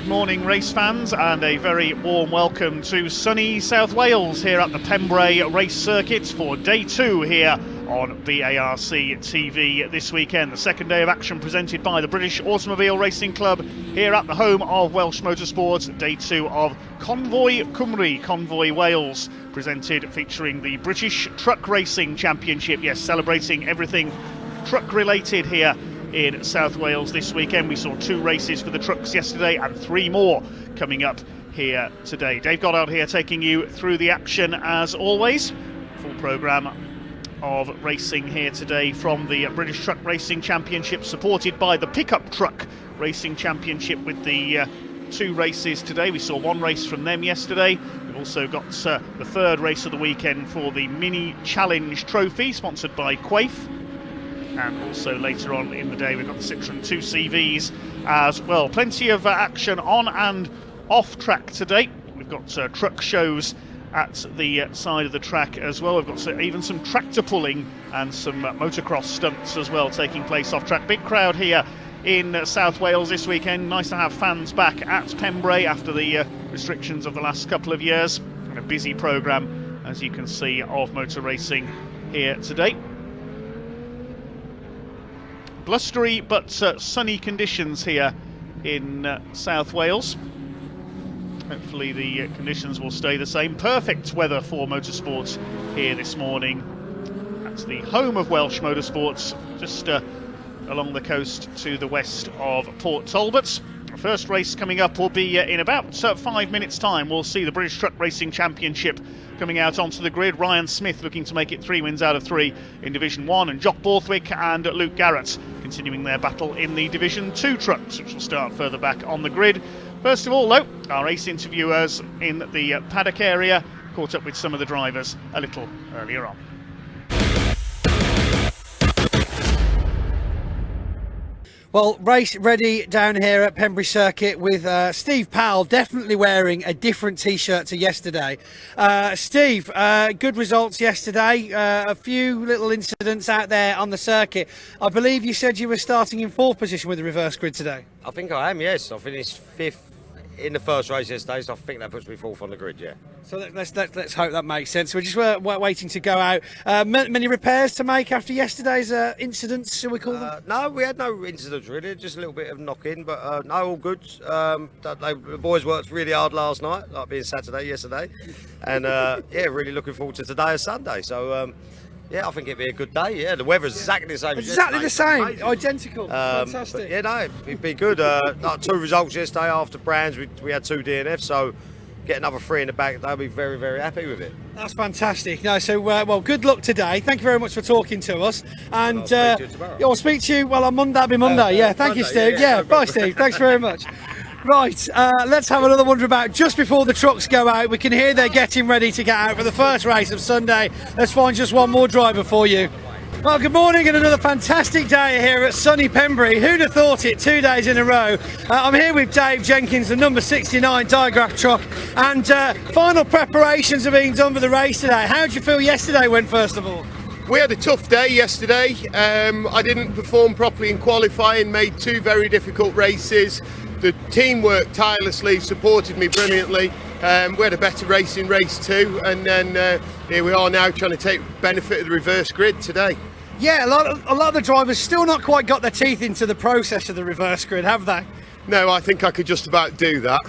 morning, race fans, and a very warm welcome to sunny South Wales here at the Pembrey Race Circuit for day 2 here on BARC TV this weekend. The second day of action presented by the British Automobile Racing Club here at the home of Welsh Motorsports. Day 2 of Convoy Cymru, Convoy Wales, presented featuring the British Truck Racing Championship. Yes, celebrating everything truck related here in South Wales this weekend. We saw 2 races for the trucks yesterday and 3 more coming up here today. Dave Goddard here taking you through the action as always. Full programme of racing here today from the British Truck Racing Championship, supported by the Pickup Truck Racing Championship with the 2 races today. We saw 1 race from them yesterday. We've also got the 3rd race of the weekend for the Mini Challenge Trophy, sponsored by Quaife. And also later on in the day we've got the Citroen 2CVs as well. Plenty of action on and off track today. We've got truck shows at the side of the track as well. We've got even some tractor pulling and some motocross stunts as well taking place off track. Big crowd here in South Wales this weekend. Nice to have fans back at Pembrey after the restrictions of the last couple of years. And a busy programme, as you can see, of motor racing here today. Blustery but sunny conditions here in South Wales. Hopefully the conditions will stay the same. Perfect weather for motorsports here this morning. That's the home of Welsh Motorsports, just along the coast to the west of Port Talbot. The first race coming up will be in about 5 minutes' time. We'll see the British Truck Racing Championship coming out onto the grid. Ryan Smith looking to make it 3 wins out of 3 in Division 1, and Jock Borthwick and Luke Garrett continuing their battle in the Division 2 trucks, which will start further back on the grid. First of all, though, our race interviewers in the paddock area caught up with some of the drivers a little earlier on. Well, race ready down here at Pembrey Circuit with Steve Powell definitely wearing a different T-shirt to yesterday. Steve, good results yesterday. A few little incidents out there on the circuit. I believe you said you were starting in 4th position with the reverse grid today. I think I am, yes. I finished 5th in the first race yesterday, so I think that puts me 4th on the grid, yeah. So let's hope that makes sense. We're just waiting to go out. Many repairs to make after yesterday's incidents, shall we call them? No, we had no incidents really, just a little bit of knock-in, but no, all good. The boys worked really hard last night, like being yesterday, and yeah, really looking forward to today as Sunday. So yeah, I think it'd be a good day. Yeah, the weather's exactly the same. Exactly the same, identical. Fantastic. Yeah, no, it'd be good. 2 results yesterday after Brands. We had 2 DNFs, so get another 3 in the back. They'll be very, very happy with it. That's fantastic. No, so well, good luck today. Thank you very much for talking to us. And I'll speak to you. Well, on Monday. That'll be Monday. Yeah, thank you, Steve. Yeah, bye, Steve. Thanks very much. Right, let's have another wonder about just before the trucks go out. We can hear they're getting ready to get out for the first race of Sunday. Let's find just one more driver for you. Well, good morning and another fantastic day here at sunny Pembrey. Who'd have thought it, 2 days in a row. I'm here with Dave Jenkins, the number 69 digraph truck, and final preparations are being done for the race today. How did you feel yesterday went, first of all? We had a tough day yesterday. I didn't perform properly in qualifying, made 2 very difficult races. The team worked tirelessly, supported me brilliantly. We had a better race in race 2, and then here we are now trying to take benefit of the reverse grid today. Yeah, a lot of the drivers still not quite got their teeth into the process of the reverse grid, have they? No, I think I could just about do that.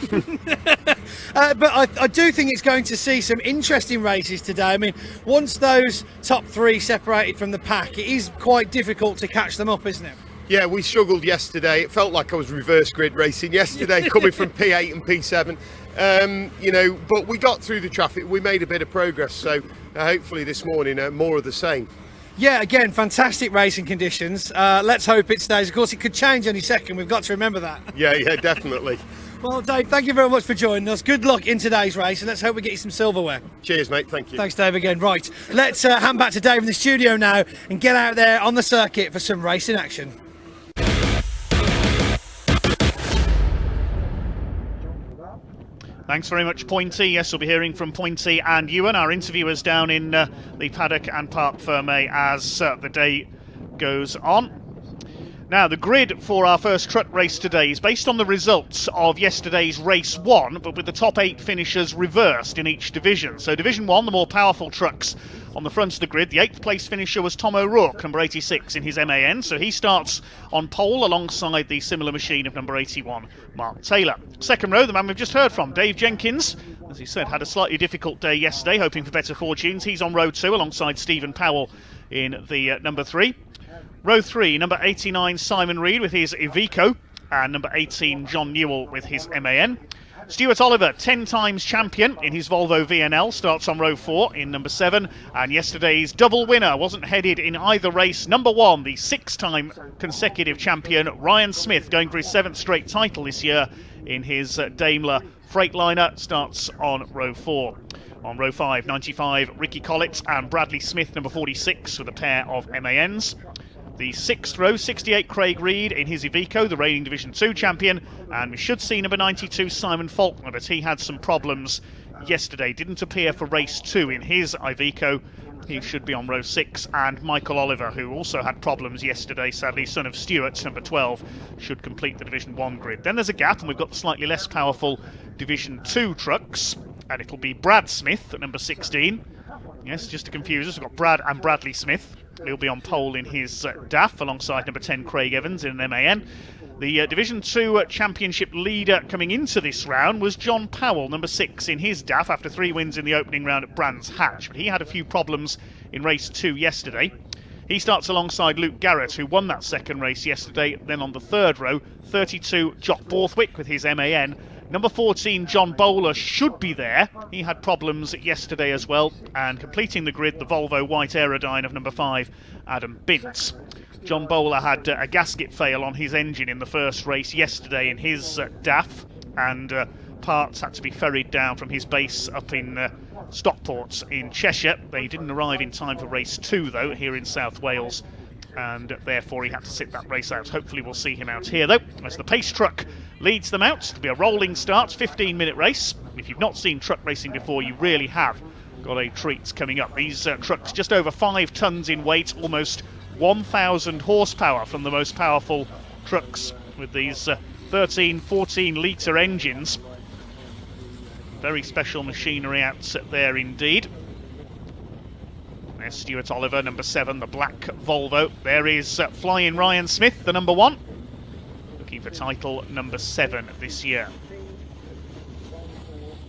But I do think it's going to see some interesting races today. I mean, once those top 3 separated from the pack, it is quite difficult to catch them up, isn't it? Yeah, we struggled yesterday. It felt like I was reverse grid racing yesterday, coming from P8 and P7. You know, but we got through the traffic. We made a bit of progress. So hopefully this morning, more of the same. Yeah, again, fantastic racing conditions. Let's hope it stays. Of course, it could change any second. We've got to remember that. Yeah, definitely. Well, Dave, thank you very much for joining us. Good luck in today's race, and let's hope we get you some silverware. Cheers, mate. Thank you. Thanks, Dave, again. Right, let's hand back to Dave in the studio now and get out there on the circuit for some racing action. Thanks very much, Pointy. Yes, we'll be hearing from Pointy and Ewan, our interviewers down in the paddock and Parc Fermé as the day goes on. Now, the grid for our first truck race today is based on the results of yesterday's race 1, but with the top 8 finishers reversed in each division. So Division 1, the more powerful trucks on the front of the grid. The 8th place finisher was Tom O'Rourke, number 86 in his MAN, so he starts on pole alongside the similar machine of number 81, Mark Taylor. Second row, the man we've just heard from, Dave Jenkins, as he said, had a slightly difficult day yesterday, hoping for better fortunes. He's on row 2 alongside Stephen Powell in the number 3. Row 3, number 89 Simon Reed with his Iveco, and number 18 John Newell with his MAN. Stuart Oliver, 10 times champion in his Volvo VNL, starts on row 4 in number 7, and yesterday's double winner wasn't headed in either race. Number 1, the 6-time consecutive champion Ryan Smith, going for his 7th straight title this year in his Daimler Freightliner, starts on row 4. On row 5, 95 Ricky Collett and Bradley Smith, number 46, with a pair of MANs. The 6th row, 68 Craig Reed in his Iveco, the reigning Division 2 champion, and we should see number 92 Simon Faulkner, but he had some problems yesterday, didn't appear for race 2 in his Iveco. He should be on row 6, and Michael Oliver, who also had problems yesterday, sadly, son of Stewart, number 12, should complete the Division 1 grid. Then there's a gap, and we've got the slightly less powerful Division 2 trucks, and it'll be Brad Smith at number 16. Yes, just to confuse us, we've got Brad and Bradley Smith. He'll be on pole in his DAF alongside number 10 Craig Evans in an MAN. The Division 2 championship leader coming into this round was John Powell, number 6 in his DAF after 3 wins in the opening round at Brands Hatch. But he had a few problems in race 2 yesterday. He starts alongside Luke Garrett, who won that second race yesterday. Then on the 3rd row, 32 Jock Borthwick with his MAN. Number 14, John Bowler, should be there. He had problems yesterday as well. And completing the grid, the Volvo White Aerodyne of number 5, Adam Bintz. John Bowler had a gasket fail on his engine in the first race yesterday in his DAF. And parts had to be ferried down from his base up in Stockport in Cheshire. They didn't arrive in time for race 2, though, here in South Wales. And therefore he had to sit that race out. Hopefully we'll see him out here, though, as the pace truck leads them out. It'll be a rolling start, 15-minute race. If you've not seen truck racing before, you really have got a treat coming up. These trucks just over 5 tonnes in weight, almost 1,000 horsepower from the most powerful trucks with these 13, 14-litre engines. Very special machinery out there indeed. There's Stuart Oliver, number 7, the black Volvo. There is Flying Ryan Smith, the number 1, looking for title number 7 this year.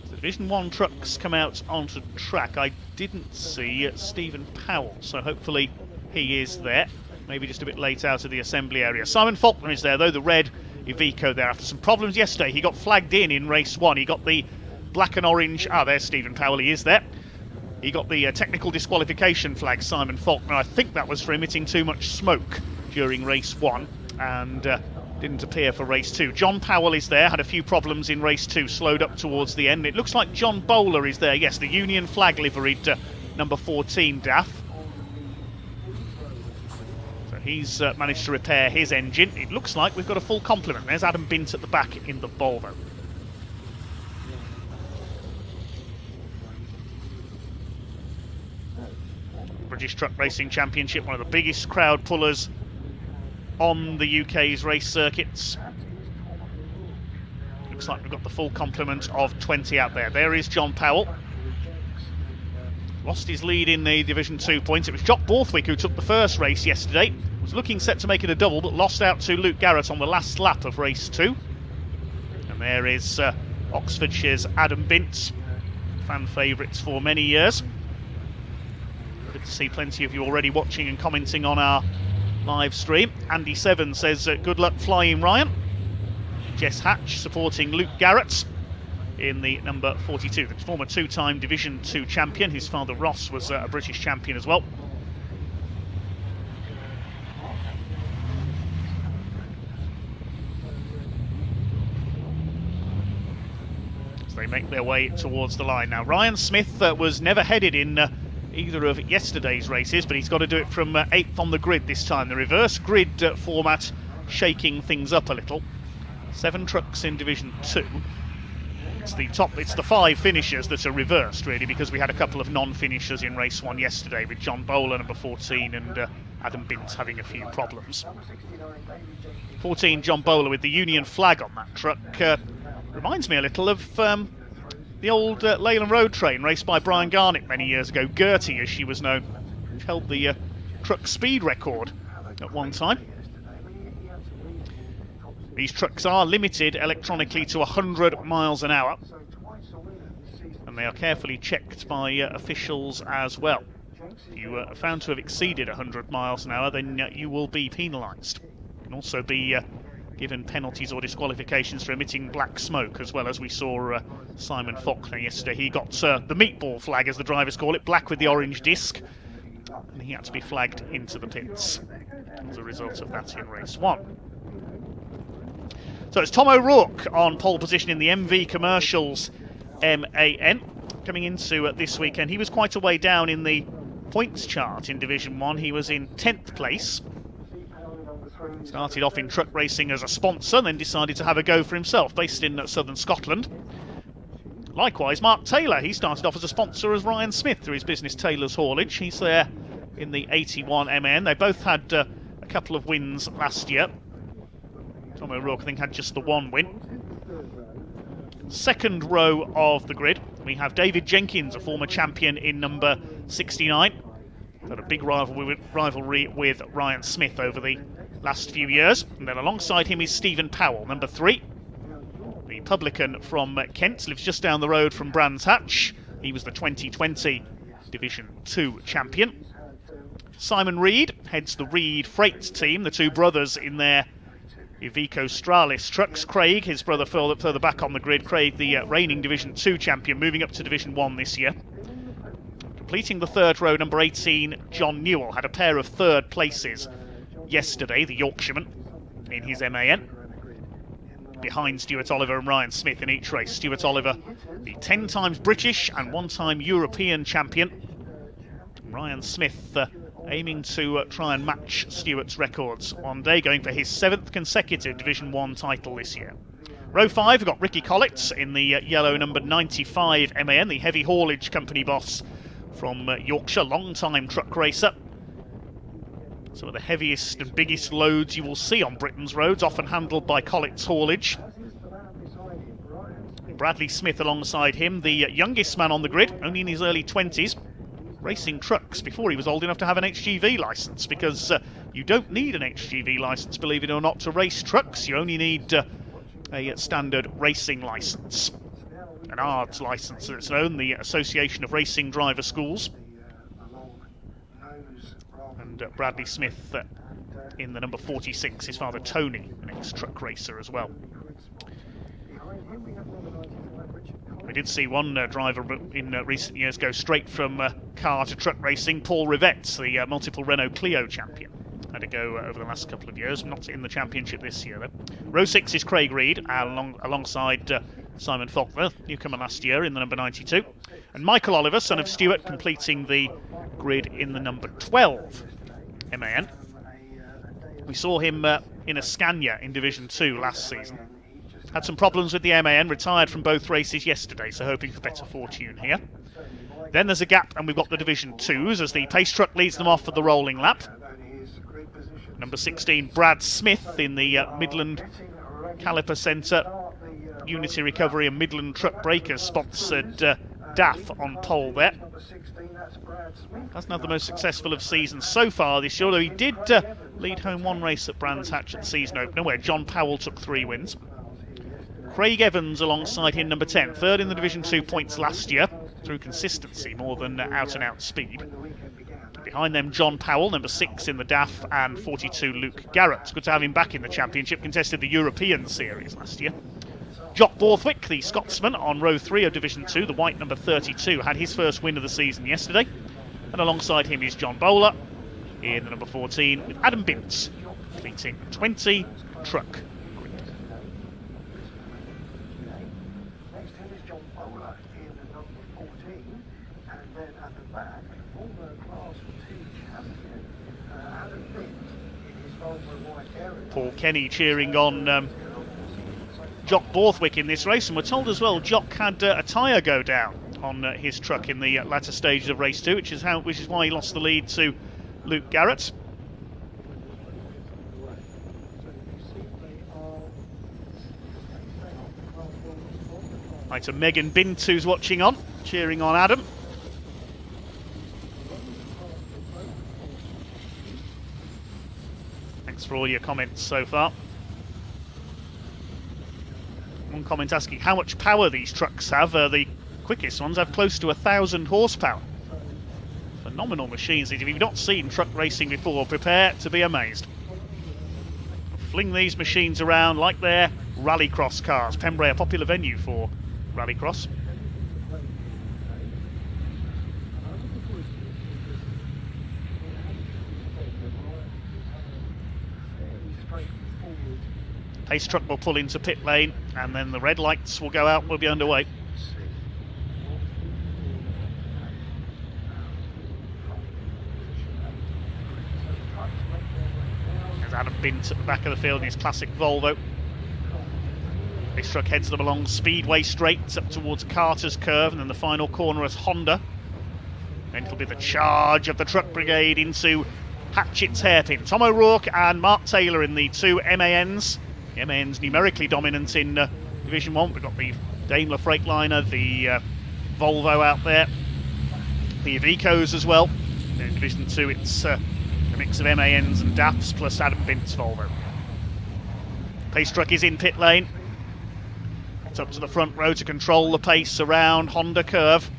The Division 1 trucks come out onto track. I didn't see Stephen Powell, so hopefully he is there. Maybe just a bit late out of the assembly area. Simon Faulkner is there, though, the red Iveco there. After some problems yesterday, he got flagged in race 1. He got the black and orange... there's Stephen Powell, he is there. He got the technical disqualification flag, Simon Faulkner. I think that was for emitting too much smoke during race 1 and didn't appear for race 2. John Powell is there, had a few problems in race 2, slowed up towards the end. It looks like John Bowler is there, yes, the Union flag liveried number 14 DAF. So he's managed to repair his engine. It looks like we've got a full complement. There's Adam Bint at the back in the Volvo. British Truck Racing Championship, one of the biggest crowd pullers on the UK's race circuits. Looks like we've got the full complement of 20 out there. There is John Powell. Lost his lead in the Division 2 points. It was Jock Borthwick who took the first race yesterday. Was looking set to make it a double, but lost out to Luke Garrett on the last lap of race 2. And there is Oxfordshire's Adam Bint, fan favourites for many years. Good to see plenty of you already watching and commenting on our live stream. Andy Seven says good luck Flying Ryan. Jess Hatch supporting Luke Garrett in the number 42, the former 2-time Division 2 champion. His father Ross was a British champion as well. As they make their way towards the line. Now Ryan Smith was never headed in either of yesterday's races, but he's got to do it from 8th on the grid this time. The reverse grid format shaking things up a little. 7 trucks in Division 2. It's the 5 finishers that are reversed, really, because we had a couple of non-finishers in race 1 yesterday with John Bowler, number 14, and Adam Bint's having a few problems. 14, John Bowler with the Union flag on that truck. Reminds me a little of the old Leyland Road train raced by Brian Garnett many years ago. Gertie, as she was known, which held the truck speed record at one time. These trucks are limited electronically to 100 miles an hour, and they are carefully checked by officials as well. If you are found to have exceeded 100 miles an hour, then you will be penalised. You can also be given penalties or disqualifications for emitting black smoke, as well, as we saw Simon Faulkner yesterday. He got the meatball flag, as the drivers call it, black with the orange disc, and he had to be flagged into the pits as a result of that in race 1. So it's Tom O'Rourke on pole position in the MV Commercials MAN coming into this weekend. He was quite a way down in the points chart in Division 1. He was in 10th place. Started off in truck racing as a sponsor, then decided to have a go for himself, based in southern Scotland. Likewise, Mark Taylor, he started off as a sponsor as Ryan Smith through his business Taylor's Haulage. He's there in the 81 MN. They both had a couple of wins last year. Tom O'Rourke, I think, had just the one win. Second row of the grid, we have David Jenkins, a former champion in number 69. Had a big rivalry with Ryan Smith over the last few years. And then alongside him is Stephen Powell, number 3. The publican from Kent, lives just down the road from Brands Hatch. He was the 2020 Division 2 champion. Simon Reed heads the Reed Freight team, the two brothers in their Iveco Stralis trucks. Craig, his brother, further back on the grid. Craig, the reigning Division 2 champion, moving up to Division 1 this year. Completing the third row, number 18, John Newell, had a pair of third places yesterday, the Yorkshireman, in his MAN. Behind Stuart Oliver and Ryan Smith in each race. Stuart Oliver, the 10 times British and 1-time European champion. Ryan Smith aiming to try and match Stuart's records one day, going for his 7th consecutive Division 1 title this year. Row 5, we've got Ricky Collett in the yellow number 95 MAN, the heavy haulage company boss from Yorkshire, long-time truck racer. Some of the heaviest and biggest loads you will see on Britain's roads, often handled by Collett's Haulage. Bradley Smith alongside him, the youngest man on the grid, only in his early 20s. Racing trucks before he was old enough to have an HGV licence, because you don't need an HGV licence, believe it or not, to race trucks. You only need a standard racing licence. An ARDS licence of its own, the Association of Racing Driver Schools. And Bradley Smith in the number 46, his father Tony, an ex-truck racer as well. We did see one driver in recent years go straight from car to truck racing. Paul Rivette, the multiple Renault Clio champion, had a go over the last couple of years, not in the championship this year though. Row 6 is Craig Reed alongside Simon Faulkner, newcomer last year in the number 92. And Michael Oliver, son of Stuart, completing the grid in the number 12 MAN. We saw him in a Scania in Division 2 last season. Had some problems with the MAN, retired from both races yesterday, so hoping for better fortune here. Then there's a gap, and we've got the Division 2s as the pace truck leads them off for the rolling lap. Number 16, Brad Smith in the Midland Caliper Centre Unity Recovery and Midland Truck Breakers sponsored DAF on pole there. Hasn't had the most successful of seasons so far this year, although he did lead home one race at Brands Hatch at the season opener, where John Powell took 3 wins. Craig Evans alongside him, number 10, third in the Division 2 points last year, through consistency more than out-and-out speed. Behind them, John Powell, number 6 in the DAF, and 42, Luke Garrett. Good to have him back in the championship, contested the European Series last year. Jock Borthwick, the Scotsman, on row 3 of Division 2, the white number 32, had his first win of the season yesterday. And alongside him is John Bowler in the number 14, with Adam Bint completing 20 truck. Paul Kenny cheering on Jock Borthwick in this race, and we're told as well Jock had a tyre go down on his truck in the latter stages of race 2, which is why he lost the lead to Luke Garrett. Hi to Megan Bint, who's watching on, cheering on Adam. Thanks for all your comments so far. One comment asking how much power these trucks have. The quickest ones have close to 1,000 horsepower. Phenomenal machines. If you've not seen truck racing before, prepare to be amazed. Fling these machines around like they're rallycross cars. Pembrey, a popular venue for rallycross. Pace truck will pull into pit lane, and then the red lights will go out. We'll be underway. There's Adam Bint at the back of the field in his classic Volvo. This truck heads them along Speedway Straight up towards Carter's Curve, and then the final corner as Honda. Then it'll be the charge of the truck brigade into Hatchett's Hairpin. Tom O'Rourke and Mark Taylor in the two MANs. The MAN's numerically dominant in Division 1. We've got the Daimler Freightliner, the Volvo out there, the Ivecos as well. In Division 2 it's a mix of MANs and DAFs plus Adam Bint's Volvo. Pace truck is in pit lane. It's up to the front row to control the pace around Honda Curve.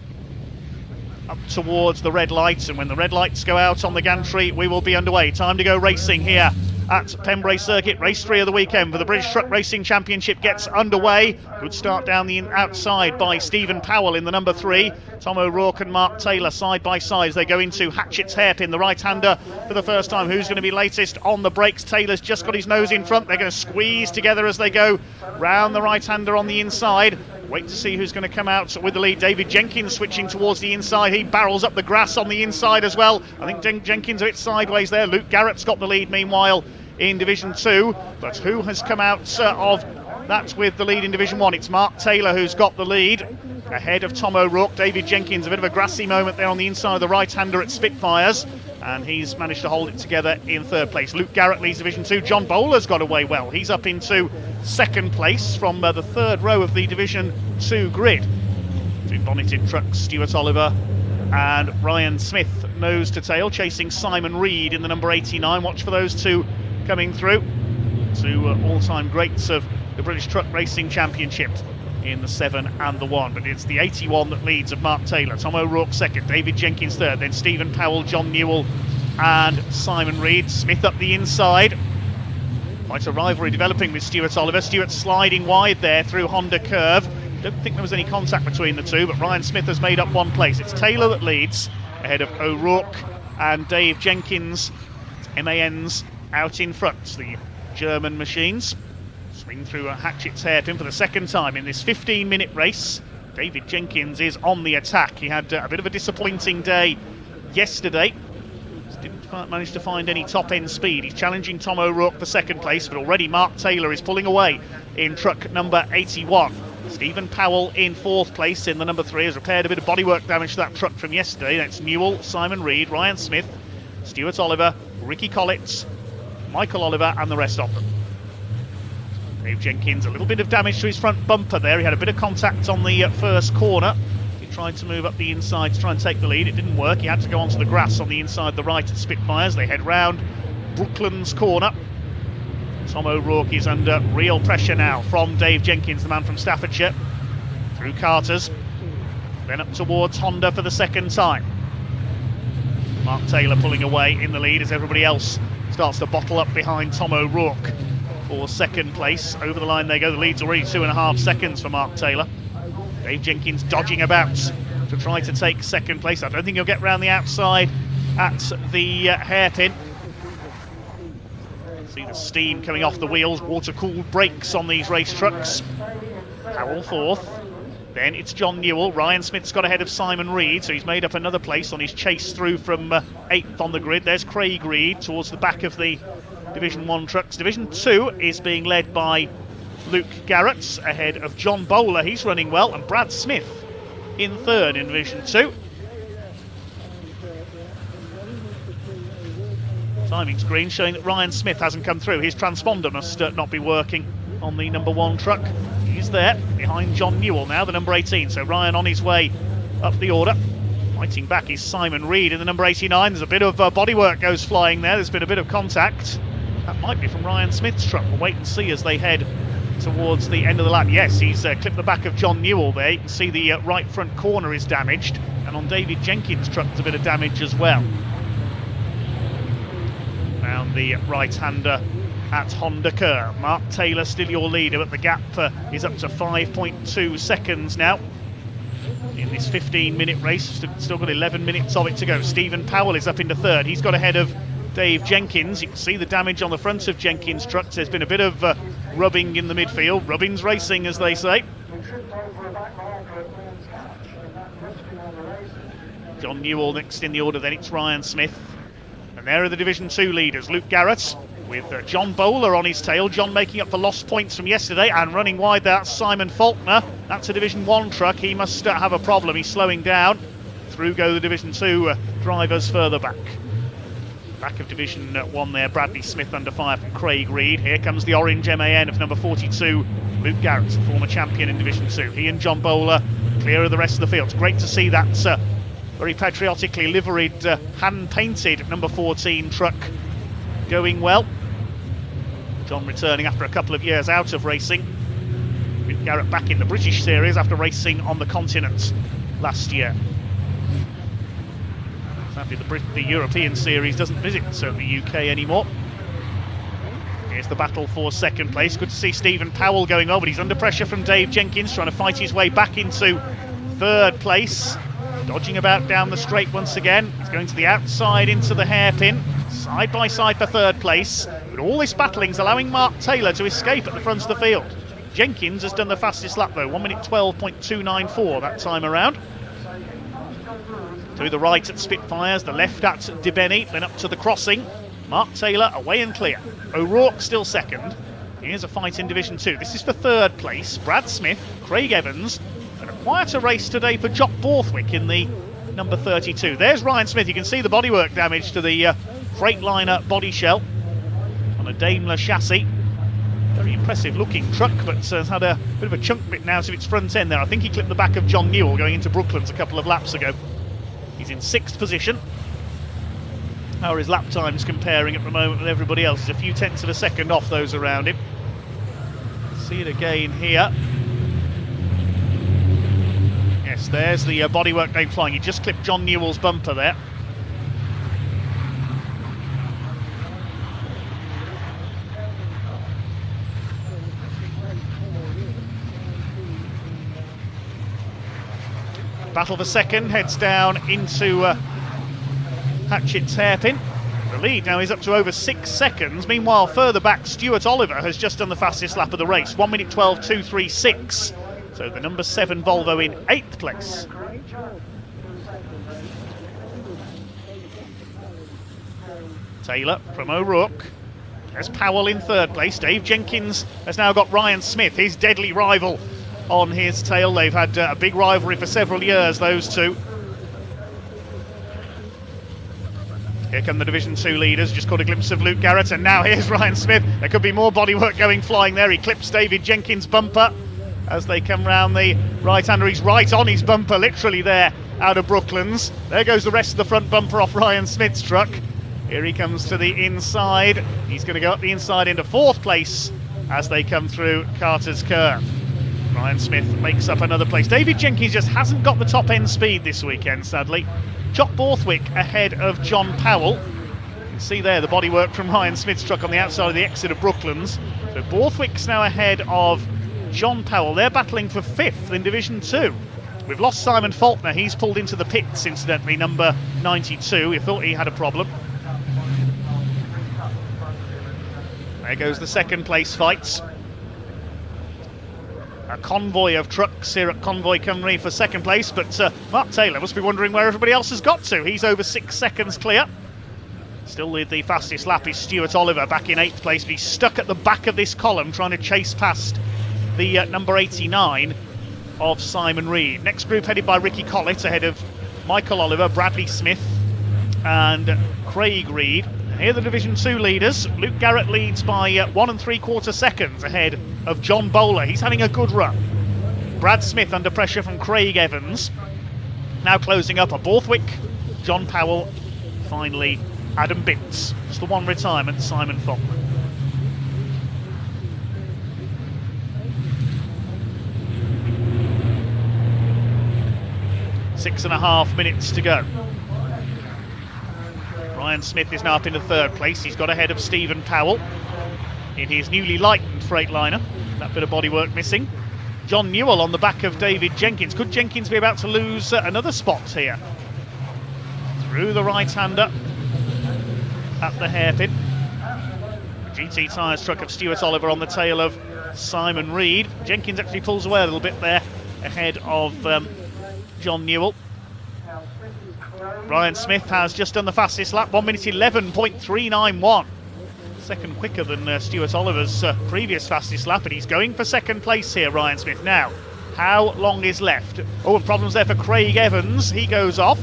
Up towards the red lights, and when the red lights go out on the gantry, we will be underway. Time to go racing here at Pembrey Circuit. Race 3 of the weekend for the British Truck Racing Championship gets underway. Good start down the outside by Stephen Powell in the number 3. Tom O'Rourke and Mark Taylor side by side as they go into Hatchett's Hairpin, the right-hander for the first time. Who's going to be latest on the brakes? Taylor's just got his nose in front. They're going to squeeze together as they go round the right-hander on the inside. Wait to see who's going to come out with the lead. David Jenkins switching towards the inside. He barrels up the grass on the inside as well. I think Jenkins a bit sideways there. Luke Garrett's got the lead meanwhile in Division 2. But who has come out of that with the lead in Division 1? It's Mark Taylor who's got the lead ahead of Tom O'Rourke. David Jenkins, a bit of a grassy moment there on the inside of the right-hander at Spitfires, and he's managed to hold it together in third place. Luke Garrett leads Division 2. John Bowler's got away well. He's up into second place from the third row of the Division 2 grid. Two bonneted trucks, Stuart Oliver and Ryan Smith nose to tail, chasing Simon Reed in the number 89. Watch for those two coming through. Two all-time greats of the British Truck Racing Championship in the 7 and the 1, but it's the 81 that leads of Mark Taylor. Tom O'Rourke second, David Jenkins third, then Stephen Powell, John Newell and Simon Reed. Smith up the inside. Quite a rivalry developing with Stuart Oliver. Stuart sliding wide there through Honda Curve. Don't think there was any contact between the two, but Ryan Smith has made up one place. It's Taylor that leads ahead of O'Rourke and Dave Jenkins. It's MAN's out in front, the German machines. Swing through a Hatchett's Hairpin for the second time in this 15-minute race. David Jenkins is on the attack. He had a bit of a disappointing day yesterday. Didn't manage to find any top-end speed. He's challenging Tom O'Rourke for second place, but already Mark Taylor is pulling away in truck number 81. Stephen Powell in fourth place in the number 3 has repaired a bit of bodywork damage to that truck from yesterday. That's Newell, Simon Reed, Ryan Smith, Stuart Oliver, Ricky Collitz, Michael Oliver and the rest of them. Dave Jenkins, a little bit of damage to his front bumper there. He had a bit of contact on the first corner. He tried to move up the inside to try and take the lead. It didn't work. He had to go onto the grass on the inside the right at Spitfires. They head round Brooklands corner. Tom O'Rourke is under real pressure now from Dave Jenkins, the man from Staffordshire. Through Carter's. Then up towards Honda for the second time. Mark Taylor pulling away in the lead as everybody else starts to bottle up behind Tom O'Rourke for second place. Over the line they go. The lead's already 2.5 seconds for Mark Taylor. Dave Jenkins dodging about to try to take second place. I don't think he'll get round the outside at the hairpin. See the steam coming off the wheels, water-cooled brakes on these race trucks. Powell fourth. Then it's John Newell. Ryan Smith's got ahead of Simon Reed, so he's made up another place on his chase through from 8th on the grid. There's Craig Reed towards the back of the Division 1 trucks. Division 2 is being led by Luke Garrett ahead of John Bowler. He's running well, and Brad Smith in third in Division 2. Timing screen showing that Ryan Smith hasn't come through. His transponder must not be working on the number 1 truck. He's there, behind John Newell now, the number 18. So Ryan on his way up the order. Fighting back is Simon Reed in the number 89. There's a bit of bodywork goes flying there. There's been a bit of contact. That might be from Ryan Smith's truck. We'll wait and see as they head towards the end of the lap. Yes, he's clipped the back of John Newell there. You can see the right front corner is damaged. And on David Jenkins' truck there's a bit of damage as well. Round the right-hander at Honda Kerr. Mark Taylor still your leader, but the gap is up to 5.2 seconds now. In this 15-minute race, still got 11 minutes of it to go. Stephen Powell is up into third. He's got ahead of Dave Jenkins. You can see the damage on the front of Jenkins' truck. There's been a bit of rubbing in the midfield. Rubbing's racing, as they say. John Newell next in the order, then it's Ryan Smith. And there are the Division 2 leaders. Luke Garrett with John Bowler on his tail. John making up for lost points from yesterday, and running wide there, Simon Faulkner. That's a Division 1 truck. He must have a problem. He's slowing down. Through go the Division 2 drivers further back. Back of Division 1 there, Bradley Smith under fire from Craig Reed. Here comes the orange MAN of number 42, Luke Garrett, former champion in Division 2. He and John Bowler clear of the rest of the field. It's great to see that very patriotically liveried, hand-painted number 14 truck going well. John returning after a couple of years out of racing. Luke Garrett back in the British series after racing on the continent last year. Sadly, the European series doesn't visit the UK anymore. Here's the battle for second place. Good to see Stephen Powell going over, but he's under pressure from Dave Jenkins, trying to fight his way back into third place. Dodging about down the straight once again. He's going to the outside into the hairpin. Side by side for third place. But all this battling's allowing Mark Taylor to escape at the front of the field. Jenkins has done the fastest lap though, 1 minute 12.294 that time around. To the right at Spitfires, the left at DeBenny, then up to the crossing. Mark Taylor away and clear. O'Rourke still second. Here's a fight in Division 2. This is for third place. Brad Smith, Craig Evans, and a quieter race today for Jock Borthwick in the number 32. There's Ryan Smith. You can see the bodywork damage to the Freightliner body shell on a Daimler chassis. Very impressive looking truck, but has had a bit of a chunk bit now to its front end there. I think he clipped the back of John Newell going into Brooklands a couple of laps ago. He's in 6th position. How are his lap times comparing at the moment with everybody else? He's a few tenths of a second off those around him. See it again here. Yes, there's the bodywork going flying. He just clipped John Newell's bumper there. Battle for second, heads down into Hatchett's hairpin. The lead now is up to over 6 seconds. Meanwhile, further back, Stuart Oliver has just done the fastest lap of the race, 1 minute 12.236. So the number 7 Volvo in 8th place. Taylor from O'Rourke. There's Powell in 3rd place. Dave Jenkins has now got Ryan Smith, his deadly rival, on his tail. They've had a big rivalry for several years, those two. Here come the Division 2 leaders. Just caught a glimpse of Luke Garrett, and now here's Ryan Smith. There could be more bodywork going flying there. He clips David Jenkins' bumper as they come round the right-hander. He's right on his bumper, literally there, out of Brooklands. There goes the rest of the front bumper off Ryan Smith's truck. Here he comes to the inside. He's going to go up the inside into 4th place as they come through Carter's Curve. Ryan Smith makes up another place. David Jenkins just hasn't got the top end speed this weekend, sadly. Jock Borthwick ahead of John Powell. You can see there the bodywork from Ryan Smith's truck on the outside of the exit of Brooklands. So Borthwick's now ahead of John Powell. They're battling for 5th in Division 2. We've lost Simon Faulkner. He's pulled into the pits, incidentally, number 92. We thought he had a problem. There goes the second place fights. A convoy of trucks here at Convoy Cymru for second place, but Mark Taylor must be wondering where everybody else has got to. He's over 6 seconds clear. Still with the fastest lap is Stuart Oliver back in 8th place, but he's stuck at the back of this column trying to chase past the number 89 of Simon Reed. Next group headed by Ricky Collett ahead of Michael Oliver, Bradley Smith and Craig Reed. Here are the Division 2 leaders. Luke Garrett leads by 1 3/4 seconds ahead of John Bowler. He's having a good run. Brad Smith under pressure from Craig Evans. Now closing up are Borthwick, John Powell, finally Adam Bintz. Just the one retirement, Simon Faulkner. Six and a half minutes to go. Ryan Smith is now up into third place. He's got ahead of Stephen Powell in his newly lightened Freightliner. That bit of bodywork missing. John Newell on the back of David Jenkins. Could Jenkins be about to lose another spot here? Through the right-hander at the hairpin. GT Tyres truck of Stuart Oliver on the tail of Simon Reed. Jenkins actually pulls away a little bit there ahead of John Newell. Ryan Smith has just done the fastest lap, 1 minute 11.391. Second quicker than Stuart Oliver's previous fastest lap, and he's going for second place here, Ryan Smith. Now, how long is left? Oh, and problems there for Craig Evans. He goes off.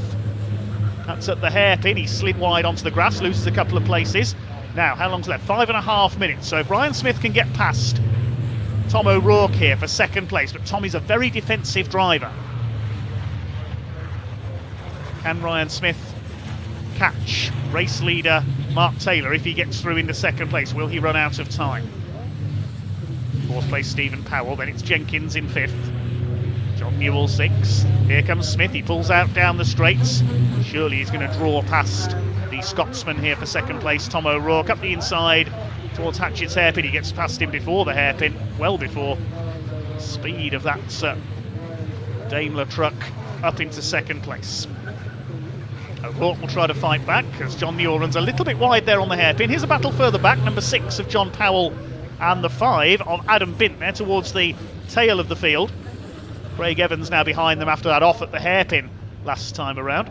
That's at the hairpin. He slid wide onto the grass, loses a couple of places. Now, how long's left? 5.5 minutes. So if Ryan Smith can get past Tom O'Rourke here for second place, but Tom is a very defensive driver. Can Ryan Smith catch race leader Mark Taylor if he gets through into second place? Will he run out of time? Fourth place Stephen Powell, then it's Jenkins in fifth. John Newell sixth. Here comes Smith, he pulls out down the straights. Surely he's going to draw past the Scotsman here for second place, Tom O'Rourke. Up the inside towards Hatchett's hairpin, he gets past him before the hairpin, well before speed of that Daimler truck up into second place. O'Rourke will try to fight back as John Newell runs a little bit wide there on the hairpin. Here's a battle further back, number 6 of John Powell and the 5 of Adam Bint there towards the tail of the field. Craig Evans now behind them after that off at the hairpin last time around.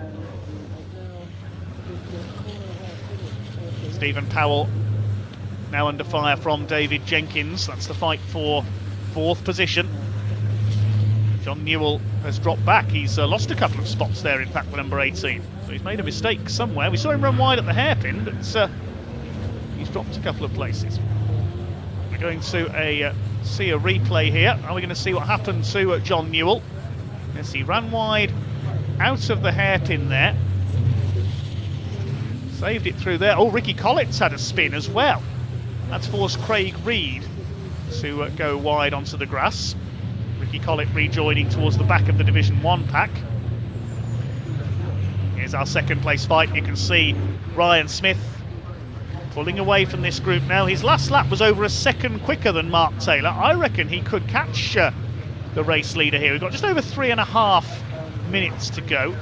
Stephen Powell now under fire from David Jenkins. That's the fight for fourth position. John Newell has dropped back. He's lost a couple of spots there, in fact, with number 18. So he's made a mistake somewhere. We saw him run wide at the hairpin, but he's dropped a couple of places. We're going to see a replay here. Are we going to see what happened to John Newell? Yes, he ran wide out of the hairpin there. Saved it through there. Oh, Ricky Collett's had a spin as well. That's forced Craig Reed to go wide onto the grass. Ricky Collett rejoining towards the back of the Division 1 pack. Here's our second place fight. You can see Ryan Smith pulling away from this group now. His last lap was over a second quicker than Mark Taylor. I reckon he could catch the race leader here. We've got just over 3.5 minutes to go.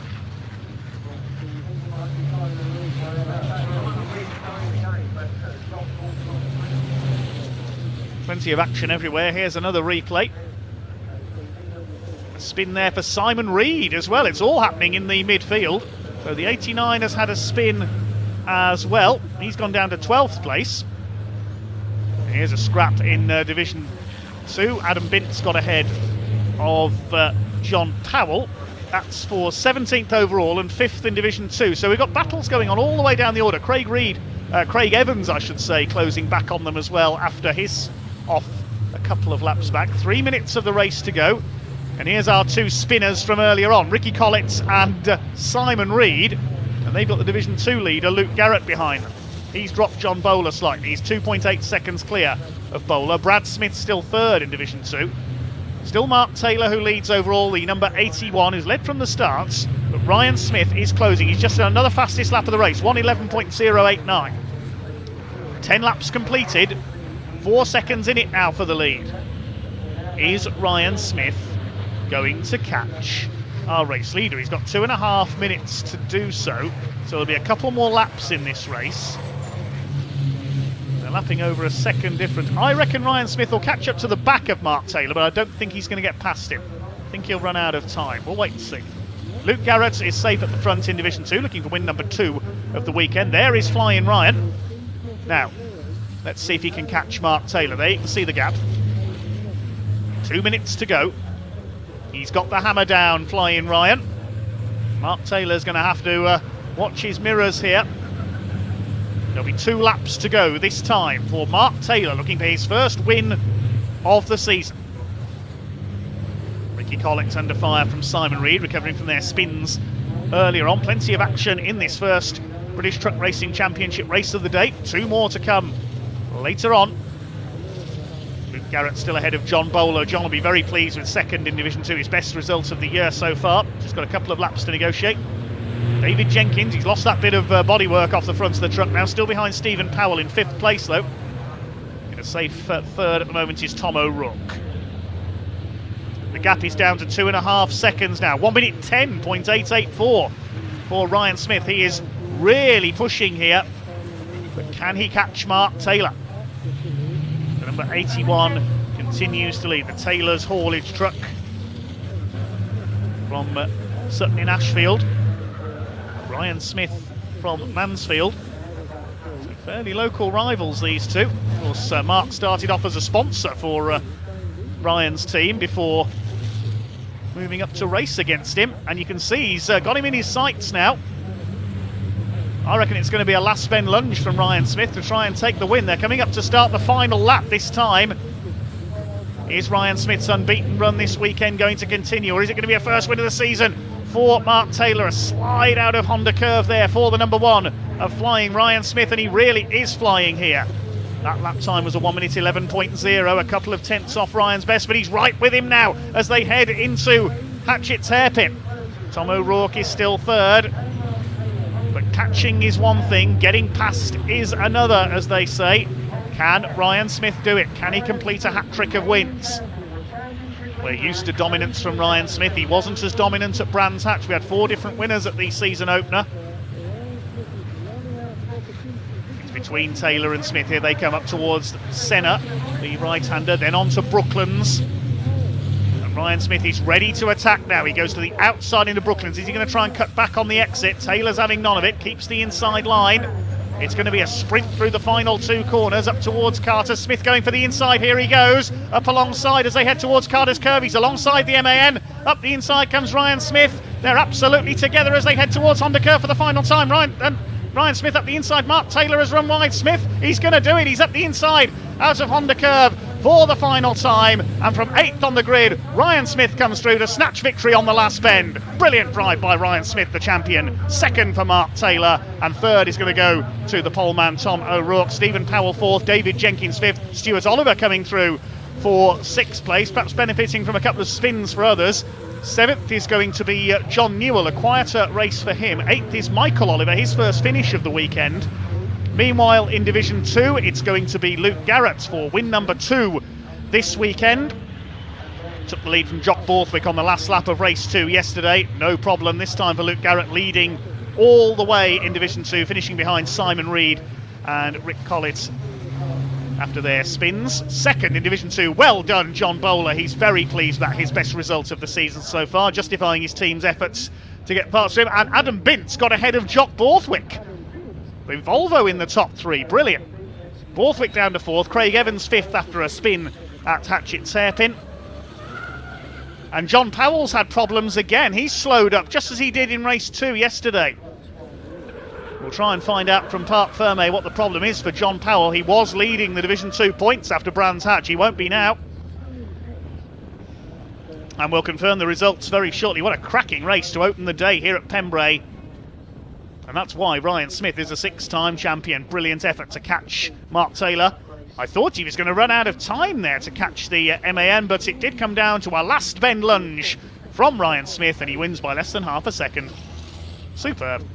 Plenty of action everywhere. Here's another replay. A spin there for Simon Reed as well. It's all happening in the midfield. So the 89 has had a spin as well. He's gone down to 12th place. Here's a scrap in Division 2. Adam Bint's got ahead of John Powell. That's for 17th overall and 5th in Division 2. So we've got battles going on all the way down the order. Craig Evans, I should say, closing back on them as well after his off a couple of laps back. 3 minutes of the race to go. And here's our two spinners from earlier on, Ricky Collett and Simon Reed. And they've got the Division 2 leader, Luke Garrett, behind them. He's dropped John Bowler slightly. He's 2.8 seconds clear of Bowler. Brad Smith still third in Division 2. Still Mark Taylor, who leads overall, the number 81, who's led from the starts. But Ryan Smith is closing. He's just done another fastest lap of the race, 1:11.089. 10 laps completed. 4 seconds in it now for the lead. Is Ryan Smith going to catch our race leader? He's got 2.5 minutes to do so. So there'll be a couple more laps in this race. They're lapping over a second different. I reckon Ryan Smith will catch up to the back of Mark Taylor, but I don't think he's going to get past him. I think he'll run out of time. We'll wait and see. Luke Garrett is safe at the front in Division 2, looking for win number 2 of the weekend. There is Flying Ryan. Now, let's see if he can catch Mark Taylor. There you can see the gap. 2 minutes to go. He's got the hammer down, Flying Ryan. Mark Taylor's going to have to watch his mirrors here. There'll be 2 laps to go this time for Mark Taylor, looking for his first win of the season. Ricky Collins under fire from Simon Reed, recovering from their spins earlier on. Plenty of action in this first British Truck Racing Championship race of the day. 2 more to come later on. Luke Garrett still ahead of John Bowler. John will be very pleased with second in Division 2, his best result of the year so far. Just got a couple of laps to negotiate. David Jenkins, he's lost that bit of bodywork off the front of the truck now, still behind Stephen Powell in 5th place though. In a safe third at the moment is Tom O'Rourke. The gap is down to 2.5 seconds now. 1 minute 10.884 for Ryan Smith. He is really pushing here, but can he catch Mark Taylor? The number 81 continues to lead. The Taylor's haulage truck from Sutton in Ashfield. Ryan Smith from Mansfield. So fairly local rivals, these two. Of course, Mark started off as a sponsor for Ryan's team before moving up to race against him, and you can see he's got him in his sights now. I reckon it's going to be a last bend lunge from Ryan Smith to try and take the win. They're coming up to start the final lap this time. Is Ryan Smith's unbeaten run this weekend going to continue, or is it going to be a first win of the season for Mark Taylor? A slide out of Honda Curve there for the number 1 of flying Ryan Smith, and he really is flying here. That lap time was a 1 minute 11.0, a couple of tenths off Ryan's best, but he's right with him now as they head into Hatchett's hairpin. Tom O'Rourke is still third, but catching is one thing, getting past is another, as they say. Can Ryan Smith do it? Can he complete a hat-trick of wins? We're used to dominance from Ryan Smith. He wasn't as dominant at Brands Hatch. We had 4 different winners at the season opener. It's between Taylor and Smith. Here they come up towards Senna, the right-hander, then on to Brooklands. And Ryan Smith is ready to attack now. He goes to the outside into Brooklands. Is he going to try and cut back on the exit? Taylor's having none of it, keeps the inside line. It's going to be a sprint through the final 2 corners up towards Carter. Smith going for the inside. Here he goes up alongside as they head towards Carter's curve. He's alongside the MAN. Up the inside comes Ryan Smith. They're absolutely together as they head towards Honda Curve for the final time. Ryan Smith up the inside. Mark Taylor has run wide. Smith, he's going to do it. He's up the inside out of Honda Curve for the final time, and from 8th on the grid, Ryan Smith comes through to snatch victory on the last bend. Brilliant drive by Ryan Smith, the champion. 2nd for Mark Taylor, and 3rd is going to go to the poleman Tom O'Rourke. Stephen Powell 4th, David Jenkins 5th, Stuart Oliver coming through for 6th place, perhaps benefiting from a couple of spins for others. 7th is going to be John Newell, a quieter race for him. 8th is Michael Oliver, his first finish of the weekend. Meanwhile, in Division 2, it's going to be Luke Garrett for win number 2 this weekend. Took the lead from Jock Borthwick on the last lap of race 2 yesterday. No problem this time for Luke Garrett, leading all the way in Division 2, finishing behind Simon Reed and Rick Collett after their spins. 2nd in Division 2, well done John Bowler. He's very pleased with that, his best result of the season so far, justifying his team's efforts to get past him. And Adam Bintz got ahead of Jock Borthwick. With Volvo in the top 3, brilliant. Borthwick down to 4th, Craig Evans 5th after a spin at Hatchett's hairpin. And John Powell's had problems again. He's slowed up just as he did in race 2 yesterday. We'll try and find out from Parc Fermé what the problem is for John Powell. He was leading the Division 2 points after Brands Hatch. He won't be now. And we'll confirm the results very shortly. What a cracking race to open the day here at Pembrey. And that's why Ryan Smith is a 6-time champion. Brilliant effort to catch Mark Taylor. I thought he was going to run out of time there to catch the MAN, but it did come down to a last bend lunge from Ryan Smith, and he wins by less than half a second. Superb.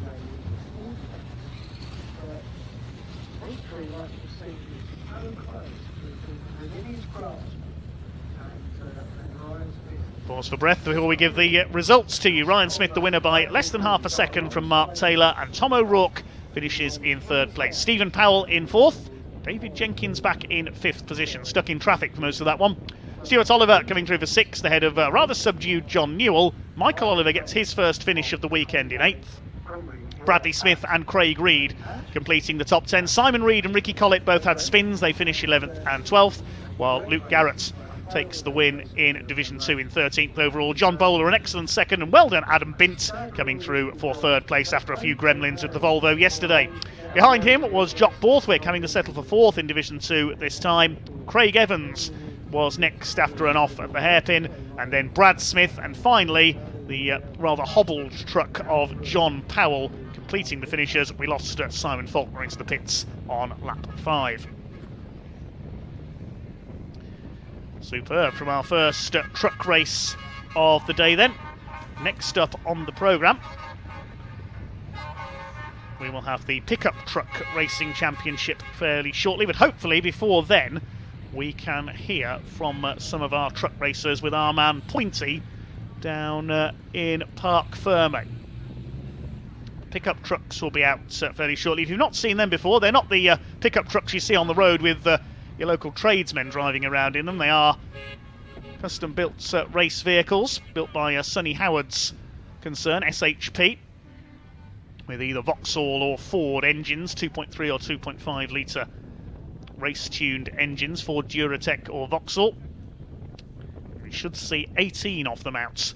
Pause for breath before we give the results to you. Ryan Smith the winner by less than half a second from Mark Taylor, and Tom O'Rourke finishes in 3rd place. Stephen Powell in 4th, David Jenkins back in 5th position, stuck in traffic for most of that one. Stuart Oliver coming through for 6th ahead of rather subdued John Newell. Michael Oliver gets his first finish of the weekend in 8th. Bradley Smith and Craig Reed completing the top 10. Simon Reed and Ricky Collett both had spins. They finish 11th and 12th, while Luke Garrett takes the win in Division 2 in 13th overall. John Bowler an excellent second, and well done Adam Bint coming through for third place after a few gremlins with the Volvo yesterday. Behind him was Jock Borthwick having to settle for fourth in Division 2 this time. Craig Evans was next after an off at the hairpin, and then Brad Smith, and finally the rather hobbled truck of John Powell completing the finishers. We lost Simon Faulkner into the pits on lap 5. Superb from our first truck race of the day then. Next up on the programme, we will have the pickup truck racing championship fairly shortly, but hopefully before then we can hear from some of our truck racers with our man Pointy down in Parc Ferme. Pickup trucks will be out fairly shortly. If you've not seen them before, they're not the pickup trucks you see on the road with your local tradesmen driving around in them. They are custom-built race vehicles built by Sonny Howard's concern, SHP, with either Vauxhall or Ford engines, 2.3 or 2.5 litre race-tuned engines, Ford Duratec or Vauxhall. We should see 18 of them out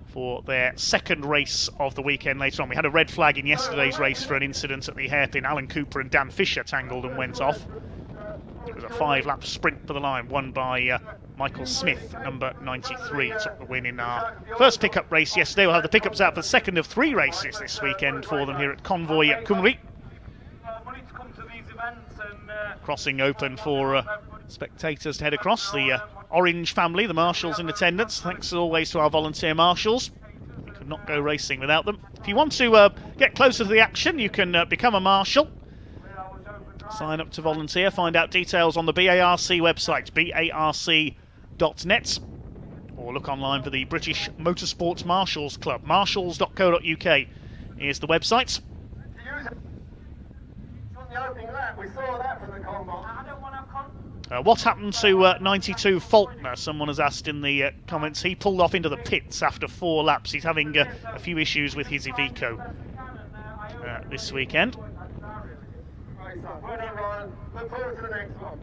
for their second race of the weekend later on. We had a red flag in yesterday's race for an incident at the hairpin. Alan Cooper and Dan Fisher tangled and went off. It was a 5-lap sprint for the line, won by Michael Smith, number 93. Took the win in our first pickup race yesterday. We'll have the pickups out for the second of 3 races this weekend for them here at Convoy Cymru. Crossing open for spectators to head across. The Orange family, the marshals in attendance. Thanks as always to our volunteer marshals. We could not go racing without them. If you want to get closer to the action, you can become a marshal. Sign up to volunteer, find out details on the BARC website, barc.net, or look online for the British Motorsports Marshals Club, marshals.co.uk is the website. What happened to 92 Faulkner? Someone has asked in the comments. He pulled off into the pits after 4 laps. He's having a few issues with his Iveco this weekend. Well done, Ryan. Look forward to the next one.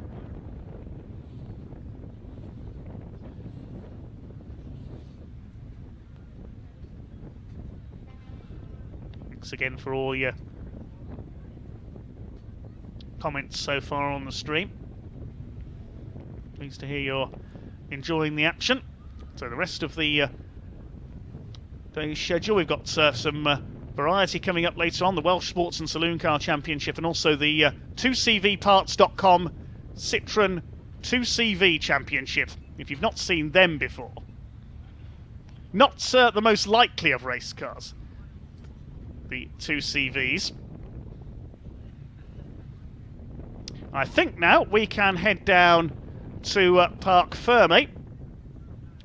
Thanks again for all your comments so far on the stream. Pleased to hear you're enjoying the action. So the rest of the day's schedule, we've got some variety coming up later on, the Welsh Sports and Saloon Car Championship, and also the 2CVparts.com Citroen 2CV Championship, if you've not seen them before. Not the most likely of race cars, the 2CVs. I think now we can head down to Parc Ferme,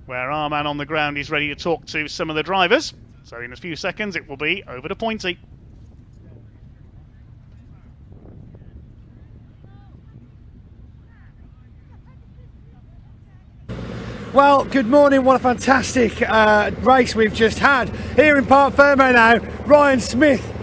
where our man on the ground is ready to talk to some of the drivers. So in a few seconds it will be over to Pointy. Well, good morning. What a fantastic race we've just had here in Parc Ferme now. Ryan Smith,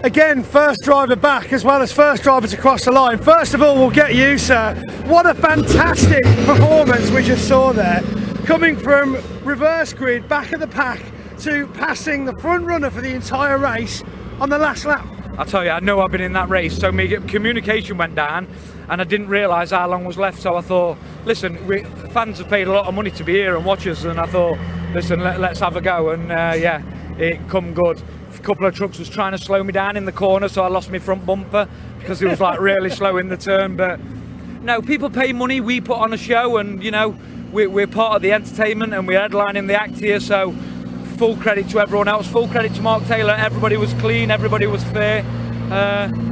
again, first driver back as well as first driver to cross the line. First of all, we'll get you, sir. What a fantastic performance we just saw there. Coming from reverse grid, back of the pack, to passing the front runner for the entire race on the last lap. I tell you, I know I've been in that race, so my communication went down and I didn't realise how long was left, so I thought, listen, fans have paid a lot of money to be here and watch us, and I thought, listen, let's have a go, and yeah, it come good. A couple of trucks was trying to slow me down in the corner, so I lost my front bumper because it was like really slow in the turn, but no, people pay money, we put on a show, and you know, we're part of the entertainment and we're headlining the act here, so full credit to everyone else, full credit to Mark Taylor. Everybody was clean, everybody was fair.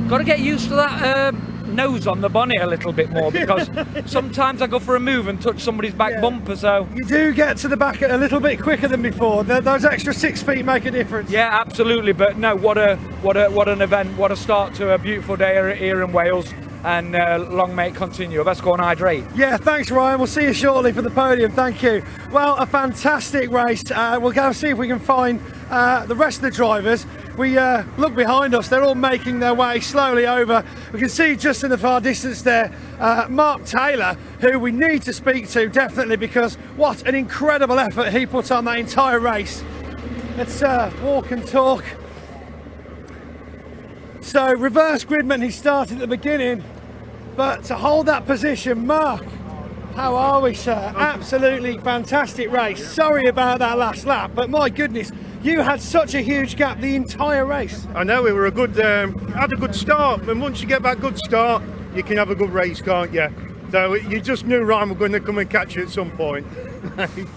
Got to get used to that nose on the bonnet a little bit more, because sometimes I go for a move and touch somebody's back bumper, so you do get to the back a little bit quicker than before. Those extra 6 feet make a difference. Yeah, absolutely. But no, what an event, what a start to a beautiful day here in Wales. and long may it continue. Let's go and hydrate. Yeah, thanks Ryan, we'll see you shortly for the podium, thank you. Well, a fantastic race. We'll go and see if we can find the rest of the drivers. We look behind us, they're all making their way slowly over. We can see just in the far distance there Mark Taylor, who we need to speak to definitely, because what an incredible effort he put on that entire race. Let's walk and talk. So reverse gridman, he started at the beginning, but to hold that position, Mark, how are we, sir? Absolutely fantastic race. Sorry about that last lap, but my goodness, you had such a huge gap the entire race. I know, we were had a good start, and once you get that good start, you can have a good race, can't you? So you just knew Ryan were going to come and catch you at some point.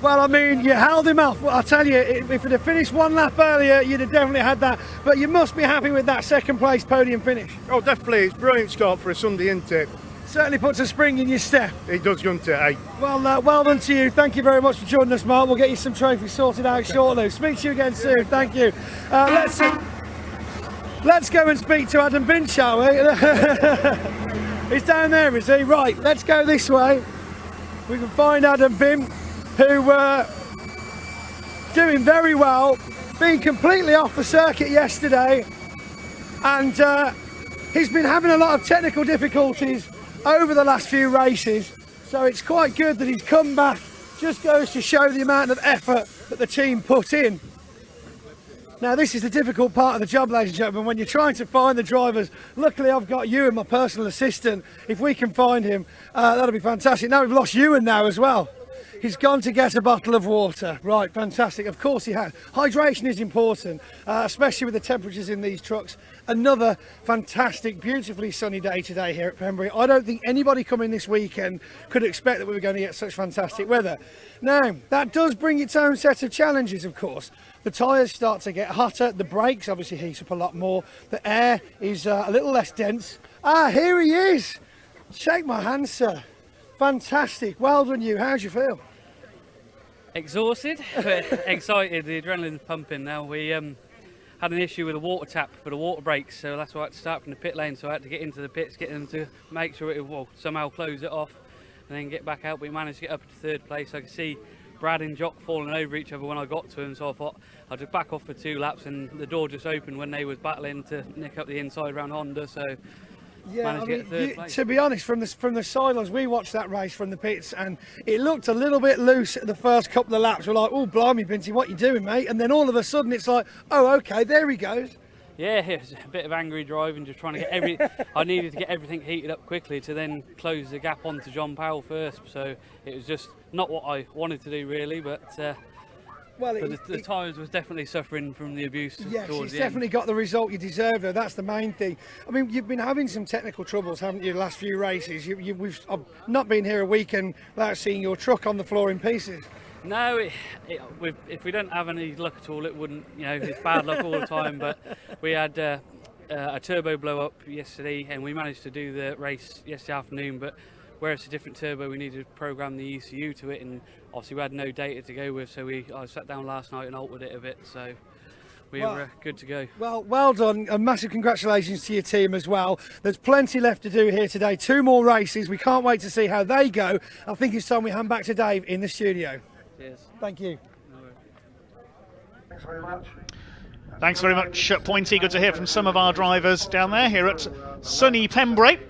Well, I mean, you held him off. I'll tell you, if it had finished one lap earlier, you'd have definitely had that. But you must be happy with that second place podium finish. Oh, definitely, it's a brilliant start for a Sunday, isn't it? Certainly puts a spring in your step. It does, doesn't it, eh? Well, well done to you. Thank you very much for joining us, Mark. We'll get you some trophies sorted out shortly. Speak to you again soon. Thank you. Let's go and speak to Adam Bin, shall we? He's down there, is he? Right, let's go this way. We can find Adam Bin, who doing very well, being completely off the circuit yesterday, and he's been having a lot of technical difficulties over the last few races, so it's quite good that he's come back. Just goes to show the amount of effort that the team put in. Now this is the difficult part of the job, ladies and gentlemen, when you're trying to find the drivers. Luckily I've got Ewan, my personal assistant. If we can find him, that'll be fantastic. Now we've lost Ewan now as well. He's gone to get a bottle of water. Right, fantastic. Of course he has. Hydration is important, especially with the temperatures in these trucks. Another fantastic, beautifully sunny day today here at Pembrey. I don't think anybody coming this weekend could expect that we were going to get such fantastic weather. Now, that does bring its own set of challenges, of course. The tyres start to get hotter, the brakes obviously heat up a lot more, the air is a little less dense. Ah, here he is! Shake my hand, sir. Fantastic, well done you, how'd you feel? Exhausted, but excited, the adrenaline's pumping now. We had an issue with the water tap for the water brakes, so that's why I had to start from the pit lane, so I had to get into the pits, get them to make sure it will somehow close it off and then get back out. We managed to get up to third place. I could see Brad and Jock falling over each other when I got to him, so I thought I'd just back off for 2 laps, and the door just opened when they was battling to nick up the inside around Honda, so yeah, I mean, to be honest, from the sidelines, we watched that race from the pits, and it looked a little bit loose at the first couple of laps. We're like, oh, blimey, Binty, what you doing, mate? And then all of a sudden, it's like, oh, okay, there he goes. Yeah, it was a bit of angry driving, just trying to get I needed to get everything heated up quickly to then close the gap onto John Powell first. So it was just not what I wanted to do, really, but. Well, the tyres was definitely suffering from the abuse. Yes, it's definitely got the result you deserve, though. That's the main thing. I mean, you've been having some technical troubles, haven't you, the last few races? I've not been here a weekend without seeing your truck on the floor in pieces. No, if we don't have any luck at all, it wouldn't. You know, it's bad luck all the time. But we had a turbo blow up yesterday, and we managed to do the race yesterday afternoon. But where it's a different turbo, we needed to program the ECU to it, and obviously we had no data to go with, so I sat down last night and altered it a bit, so we were good to go. Well done, and massive congratulations to your team as well. There's plenty left to do here today, 2 more races. We can't wait to see how they go. I think it's time we hand back to Dave in the studio. Cheers. Thank you. Thanks very much, Pointy. Good to hear from some of our drivers down there here at sunny Pembrey.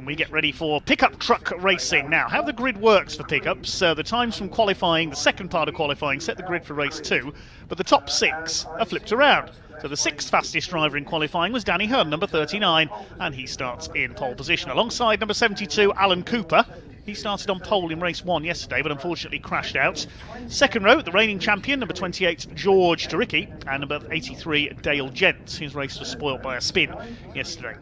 We get ready for pickup truck racing. Now, how the grid works for pickups, the times from qualifying, the second part of qualifying, set the grid for race 2, but the top 6 are flipped around. So the 6th fastest driver in qualifying was Danny Hunn, number 39, and he starts in pole position. Alongside number 72, Alan Cooper. He started on pole in race 1 yesterday, but unfortunately crashed out. Second row, the reigning champion, number 28, George Taricki, and number 83, Dale Gents, whose race was spoilt by a spin yesterday.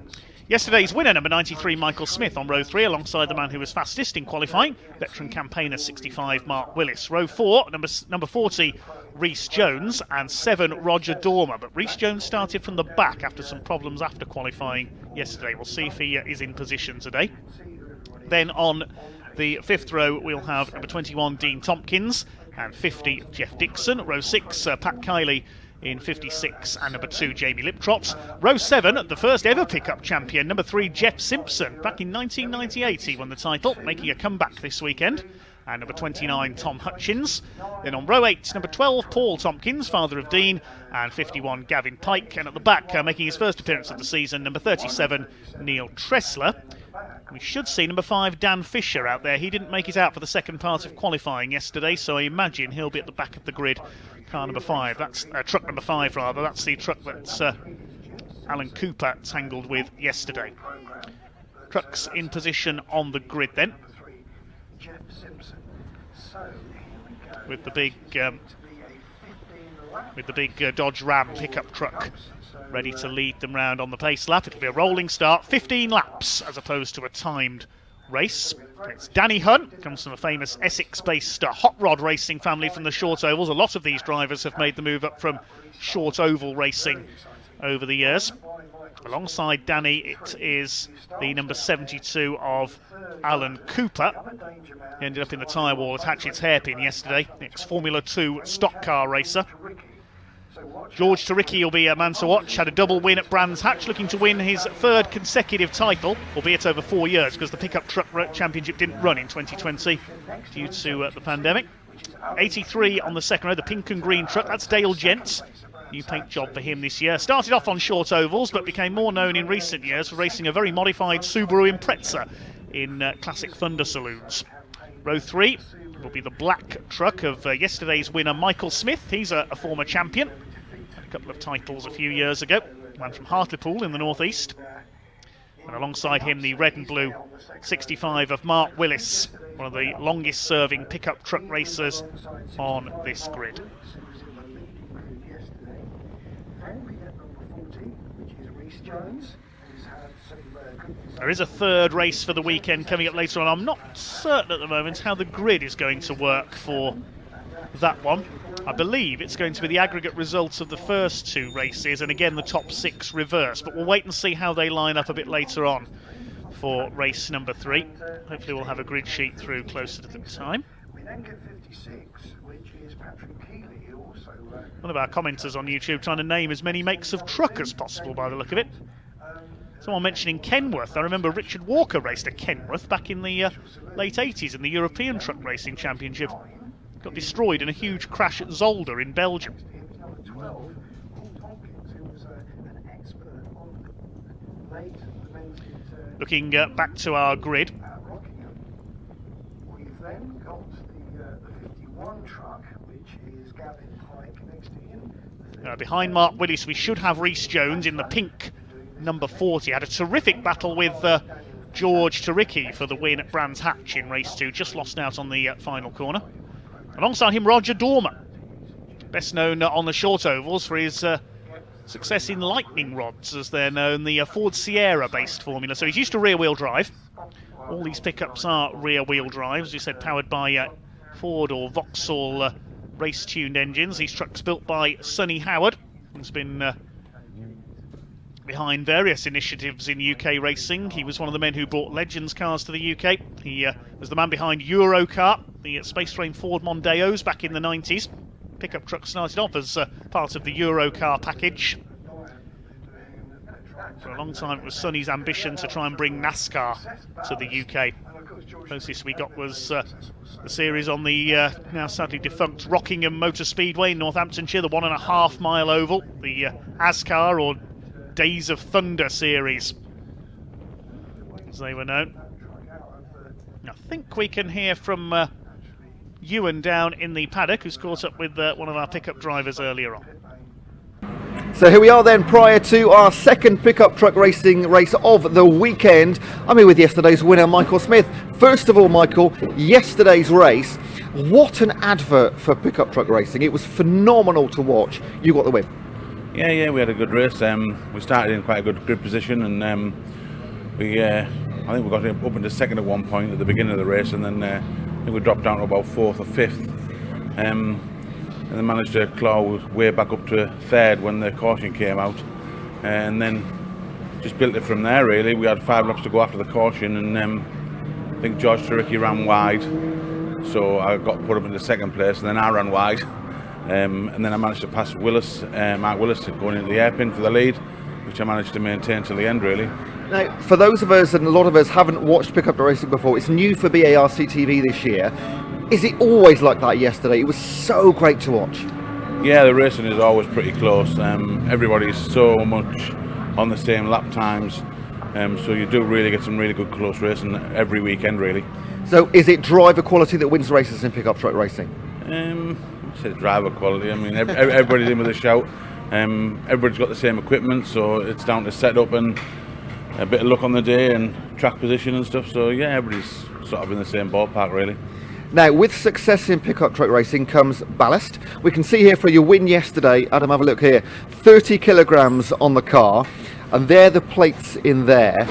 Yesterday's winner, number 93, Michael Smith, on row 3, alongside the man who was fastest in qualifying, veteran campaigner 65, Mark Willis. Row 4, number 40, Rhys Jones, and 7, Roger Dormer. But Rhys Jones started from the back after some problems after qualifying yesterday. We'll see if he is in position today. Then on the 5th row, we'll have number 21, Dean Tompkins, and 50, Jeff Dixon. Row 6, Pat Kiley in 56 and number 2 Jamie Liptrops. Row 7, the first ever pickup champion, number 3 Jeff Simpson. Back in 1998 he won the title, making a comeback this weekend. And number 29 Tom Hutchins. Then on row 8, number 12 Paul Tompkins, father of Dean, and 51 Gavin Pike. And at the back, making his first appearance of the season, number 37 Neil Tressler. We should see number 5 Dan Fisher out there. He didn't make it out for the second part of qualifying yesterday, so I imagine he'll be at the back of the grid. Car number 5, that's truck number 5 rather, that's the truck that Alan Cooper tangled with yesterday. Trucks in position on the grid then, with the big Dodge Ram pickup truck ready to lead them round on the pace lap. It'll be a rolling start, 15 laps as opposed to a timed race. It's Danny Hunt, comes from a famous Essex-based hot rod racing family from the short ovals. A lot of these drivers have made the move up from short oval racing over the years. Alongside Danny, it is the number 72 of Alan Cooper. He ended up in the tyre wall at Hatchett's Hairpin yesterday. Ex-Formula 2 stock car racer. George Taricki will be a man to watch. Had a double win at Brands Hatch, looking to win his 3rd consecutive title, albeit over 4 years, because the pickup truck championship didn't run in 2020 due to the pandemic. 83 on the second row, the pink and green truck. That's Dale Gents. New paint job for him this year. Started off on short ovals, but became more known in recent years for racing a very modified Subaru Impreza in Classic Thunder saloons. Row 3 will be the black truck of yesterday's winner Michael Smith. He's a former champion. Had a couple of titles a few years ago. Man from Hartlepool in the northeast. And alongside him, the red and blue 65 of Mark Willis, one of the longest serving pickup truck racers on this grid. There is a 3rd race for the weekend coming up later on. I'm not certain at the moment how the grid is going to work for that one. I believe it's going to be the aggregate results of the first 2 races, and again the top 6 reverse, but we'll wait and see how they line up a bit later on for race number 3. Hopefully we'll have a grid sheet through closer to the time. One of our commenters on YouTube trying to name as many makes of truck as possible by the look of it. Someone mentioning Kenworth. I remember Richard Walker raced a Kenworth back in the late 80s in the European Truck Racing Championship. Got destroyed in a huge crash at Zolder in Belgium. Looking back to our grid. We've then got the 51 truck, which is Gavin Pike next to him. Behind Mark Willis, we should have Rhys Jones in the pink number 40. Had a terrific battle with George Taricki for the win at Brands Hatch in race 2. Just lost out on the final corner. Alongside him, Roger Dormer, best known on the short ovals for his success in lightning rods, as they're known, the Ford Sierra-based formula. So he's used to rear-wheel drive. All these pickups are rear-wheel drives, as you said, powered by Ford or Vauxhall race-tuned engines. These trucks built by Sonny Howard, who's been behind various initiatives in UK racing. He was one of the men who brought Legends cars to the UK. He was the man behind Eurocar, the Space Frame Ford Mondeos back in the 90s. Pickup truck started off as part of the Eurocar package. For a long time it was Sonny's ambition to try and bring NASCAR to the UK. Closest we got was the series on the now sadly defunct Rockingham Motor Speedway in Northamptonshire, the 1.5 mile oval, the ASCAR or Days of Thunder series, as they were known. I think we can hear from Ewan down in the paddock, who's caught up with one of our pickup drivers earlier on. So here we are then, prior to our second pickup truck racing race of the weekend. I'm here with yesterday's winner, Michael Smith. First of all, Michael, yesterday's race, what an advert for pickup truck racing. It was phenomenal to watch. You got the win. Yeah, we had a good race. We started in quite a good grid position, and I think we got up into second at one point at the beginning of the race, and then I think we dropped down to about 4th or 5th, and then managed to claw way back up to 3rd when the caution came out, and then just built it from there really. We had 5 laps to go after the caution, and I think George Taricki ran wide, so I got put up into second place, and then I ran wide, and then I managed to pass Mark Willis going into the hairpin for the lead, which I managed to maintain till the end really. Now, for those of us, and a lot of us haven't watched pickup racing before, it's new for BARC TV this year. Is it always like that yesterday? It was so great to watch. Yeah, the racing is always pretty close. Everybody's so much on the same lap times, so you do really get some really good close racing every weekend really. So is it driver quality that wins races in pickup truck racing? I say driver quality. I mean, everybody's in with a shout. Everybody's got the same equipment, so it's down to setup and a bit of luck on the day and track position and stuff. So yeah, everybody's sort of in the same ballpark really. Now, with success in pickup truck racing comes ballast. We can see here for your win yesterday, Adam, have a look here, 30 kilograms on the car, and they're the plates in there.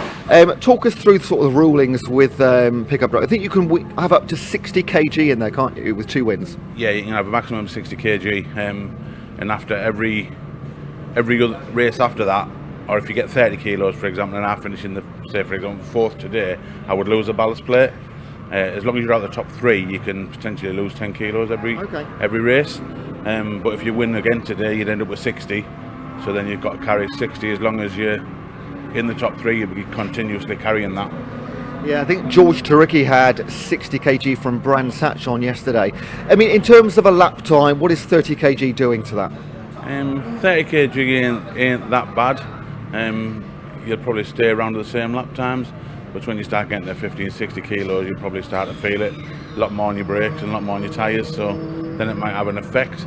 Talk us through sort of the rulings with pickup truck. I think you can have up to 60 kg in there, can't you, with 2 wins? Yeah, you can have a maximum of 60 kg, and after every other race after that, or if you get 30 kilos, for example, and I finish in the, say for example, 4th today, I would lose a ballast plate. As long as you're out the top 3, you can potentially lose 10 kilos every race. But if you win again today, you'd end up with 60. So then you've got to carry 60. As long as you're in the top 3, you'll be continuously carrying that. Yeah, I think George Turicki had 60 kg from Brand Satch on yesterday. I mean, in terms of a lap time, what is 30 kg doing to that? 30 kg ain't that bad. You'll probably stay around the same lap times. But when you start getting to 50 and 60 kilos, you probably start to feel it a lot more on your brakes and a lot more on your tyres, so then it might have an effect.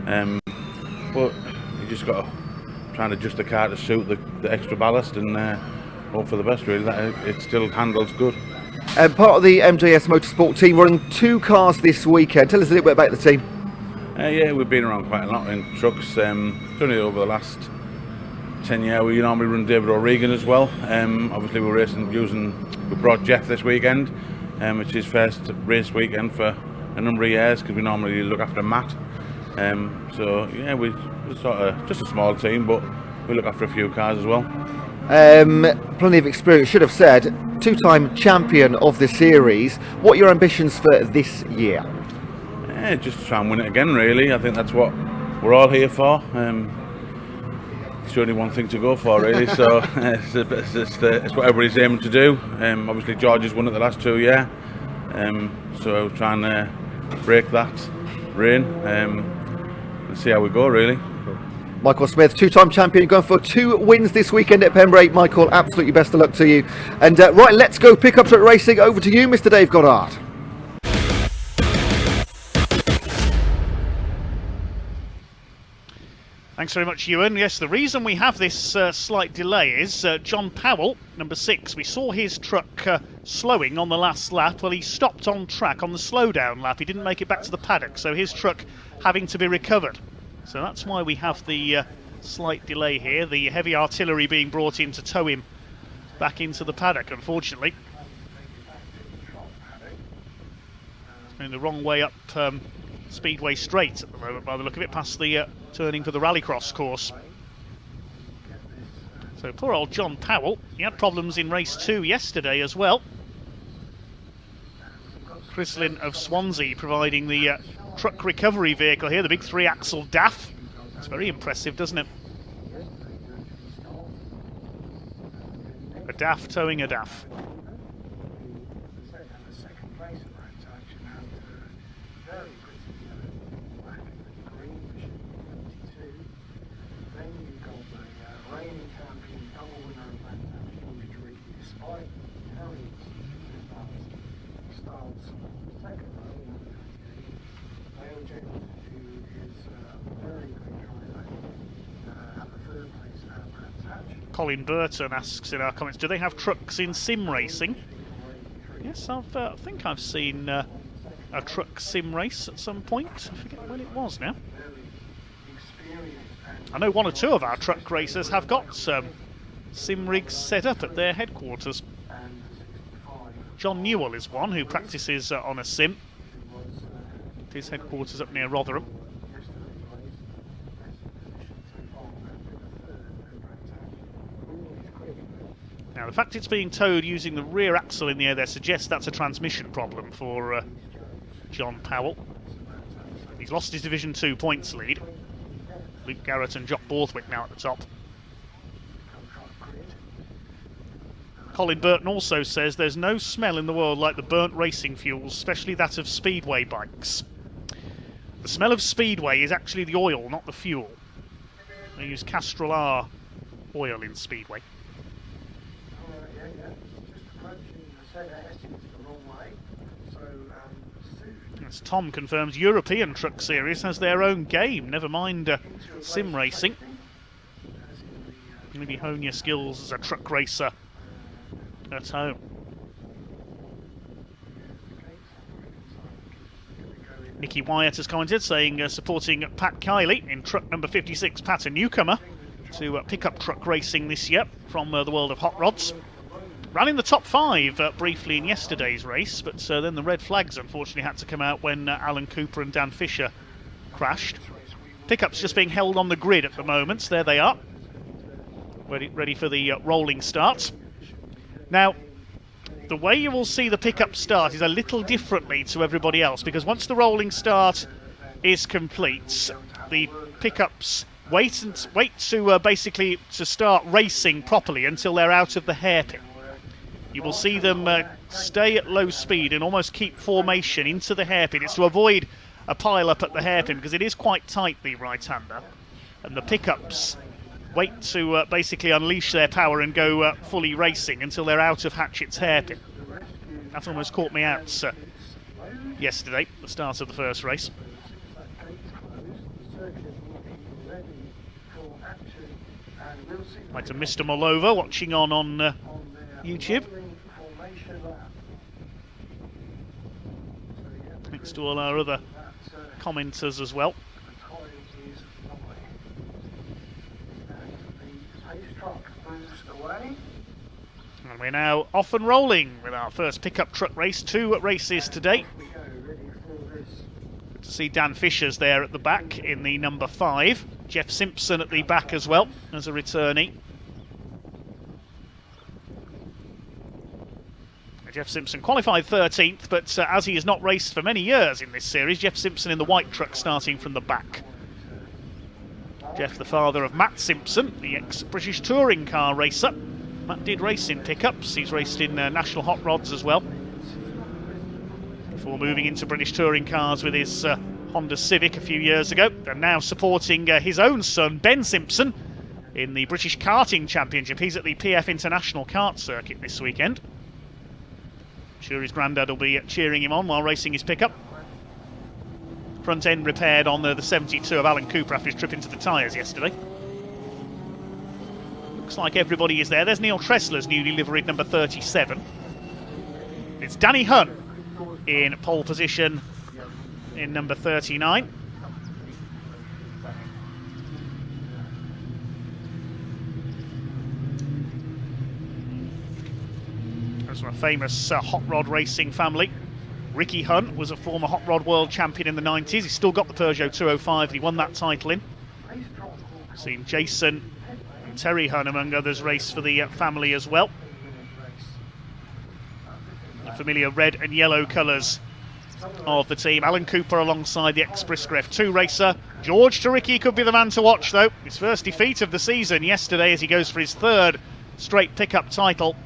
But you just got to try and adjust the car to suit the extra ballast and hope for the best really, that it still handles good. Part of the MJS Motorsport team running 2 cars this weekend. Tell us a little bit about the team. Yeah, we've been around quite a lot in trucks. It's only over the last 10 years we normally run David O'Regan as well. Obviously we're racing we brought Jeff this weekend, which is his first race weekend for a number of years because we normally look after Matt. So yeah, we're sort of just a small team, but we look after a few cars as well. Plenty of experience, should have said, 2-time champion of the series. What are your ambitions for this year? Just to try and win it again really. I think that's what we're all here for. It's only one thing to go for really, so it's what everybody's aiming to do. Obviously George has won it the last 2 years, so trying to break that reign and see how we go really. Michael Smith, 2-time champion, going for 2 wins this weekend at Pembrey. Michael, absolutely best of luck to you. And right, let's go pickup truck racing. Over to you, Mr. Dave Goddard. Thanks very much, Ewan. Yes, the reason we have this slight delay is John Powell, number 6. We saw his truck slowing on the last lap. Well, he stopped on track on the slowdown lap. He didn't make it back to the paddock, so his truck having to be recovered. So that's why we have the slight delay here. The heavy artillery being brought in to tow him back into the paddock, unfortunately. It's going the wrong way up Speedway Straight at the moment, by the look of it, past the turning for the Rallycross course. So poor old John Powell, he had problems in race 2 yesterday as well. Chrislin of Swansea providing the truck recovery vehicle here, the big 3-axle DAF. It's very impressive, doesn't it? A DAF towing a DAF. Colin Burton asks in our comments, do they have trucks in sim racing? Yes, I think I've seen a truck sim race at some point. I forget when it was now. I know 1 or 2 of our truck racers have got sim rigs set up at their headquarters. John Newell is one who practices on a sim. His headquarters up near Rotherham. Now, the fact it's being towed using the rear axle in the air there suggests that's a transmission problem for John Powell. He's lost his Division 2 points lead. Luke Garrett and Jock Borthwick now at the top. Colin Burton also says there's no smell in the world like the burnt racing fuels, especially that of speedway bikes. The smell of speedway is actually the oil, not the fuel. They use Castrol R oil in speedway. As Tom confirms, European Truck Series has their own game, never mind sim racing. Maybe hone your skills as a truck racer at home. Nicky Wyatt has commented, saying supporting Pat Kiley in truck number 56. Pat, a newcomer to pickup truck racing this year from the world of hot rods. Ran in the top 5 briefly in yesterday's race, but then the red flags unfortunately had to come out when Alan Cooper and Dan Fisher crashed. Pickups just being held on the grid at the moment. There they are, ready for the rolling start. Now, the way you will see the pickup start is a little differently to everybody else, because once the rolling start is complete, the pickups wait to basically to start racing properly until they're out of the hairpin. You will see them stay at low speed and almost keep formation into the hairpin. It's to avoid a pile up at the hairpin because it is quite tight, the right-hander, and the pickups wait to basically unleash their power and go fully racing until they're out of Hatchett's hairpin. That almost caught me out yesterday, the start of the first race. Right to Mr. Molova watching on YouTube. Thanks to all our other commenters as well. And we're now off and rolling with our first pickup truck race. 2 races today. Good to see Dan Fisher's there at the back in the number 5. Jeff Simpson at the back as well as a returnee. Jeff Simpson qualified 13th, but as he has not raced for many years in this series, Jeff Simpson in the white truck starting from the back. Jeff, the father of Matt Simpson, the ex-British touring car racer. Matt did race in pickups. He's raced in national hot rods as well, before moving into British touring cars with his Honda Civic a few years ago, and now supporting his own son, Ben Simpson, in the British Karting Championship. He's at the PF International Kart Circuit this weekend. I'm sure his granddad will be cheering him on while racing his pickup. Front end repaired on the 72 of Alan Cooper after his trip into the tyres yesterday. Looks like everybody is there. There's Neil Tressler's newly liveried number 37. It's Danny Hunn in pole position in number 39. From a famous hot rod racing family. Ricky Hunt was a former hot rod world champion in the 90s. He's still got the Peugeot 205 that he won that title in. Seen Jason and Terry Hunt, among others, race for the family as well. The familiar red and yellow colours of the team. Alan Cooper alongside the ex-Brisker F2 racer. George Taricki could be the man to watch, though. His first defeat of the season yesterday as he goes for his 3rd straight pickup title.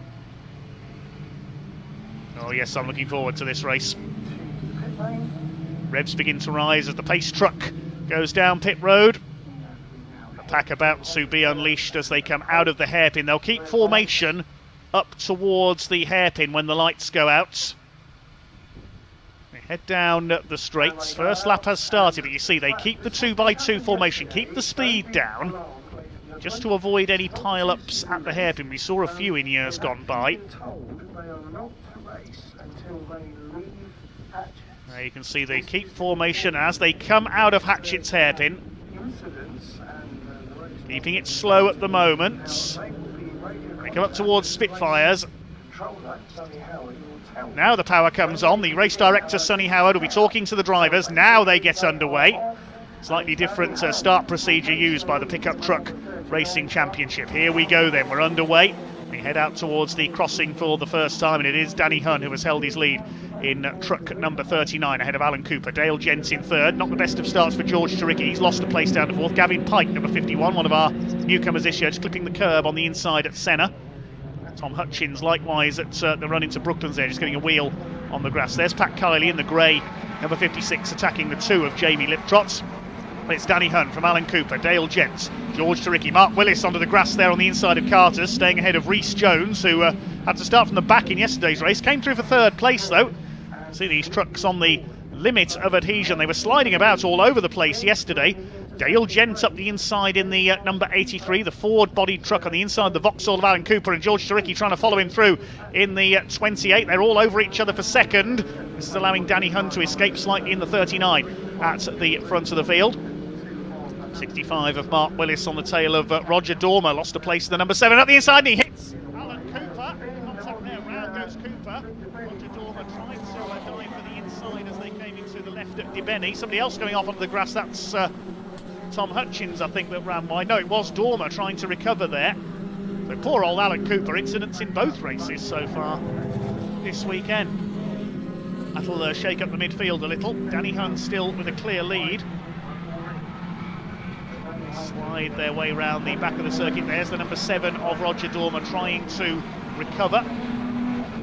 Oh yes, I'm looking forward to this race. Revs begin to rise as the pace truck goes down pit road. The pack about to be unleashed as they come out of the hairpin. They'll keep formation up towards the hairpin when the lights go out. They head down the straights. First lap has started, but you see they keep the 2x2 formation, keep the speed down, just to avoid any pile-ups at the hairpin. We saw a few in years gone by. There you can see they keep formation as they come out of Hatchett's hairpin. Keeping it slow at the moment. They come up towards Spitfires. Now the power comes on. The race director, Sonny Howard, will be talking to the drivers. Now they get underway. Slightly different start procedure used by the Pickup Truck Racing Championship. Here we go then, we're underway. They head out towards the crossing for the first time, and it is Danny Hunn who has held his lead in truck number 39 ahead of Alan Cooper. Dale Gent in third. Not the best of starts for George Turicki. He's lost a place down to fourth. Gavin Pike, number 51, one of our newcomers this year, just clipping the curb on the inside at Senna. Tom Hutchins likewise at the run into Brooklands there, just getting a wheel on the grass. There's Pat Kiley in the grey, number 56, attacking the 2 of Jamie Liptrot. It's Danny Hunn from Alan Cooper, Dale Gent, George Turicki, Mark Willis onto the grass there on the inside of Carter's, staying ahead of Rhys Jones, who had to start from the back in yesterday's race. Came through for third place though. See these trucks on the limit of adhesion. They were sliding about all over the place yesterday. Dale Gent up the inside in the number 83, the Ford-bodied truck on the inside, the Vauxhall of Alan Cooper, and George Turicki trying to follow him through in the 28. They're all over each other for second. This is allowing Danny Hunn to escape slightly in the 39 at the front of the field. 65 of Mark Willis on the tail of Roger Dormer, lost a place to the number 7 at the inside, and he hits Alan Cooper. Contact there, round goes Cooper. Roger Dormer tried to dive for the inside as they came into the left at DeBenny. Somebody else going off onto the grass, that's Tom Hutchins, I think, that ran wide. No, it was Dormer trying to recover there. So poor old Alan Cooper, incidents in both races so far this weekend. That'll shake up the midfield a little. Danny Hunn still with a clear lead. Slide their way round the back of the circuit. There's the number 7 of Roger Dormer trying to recover.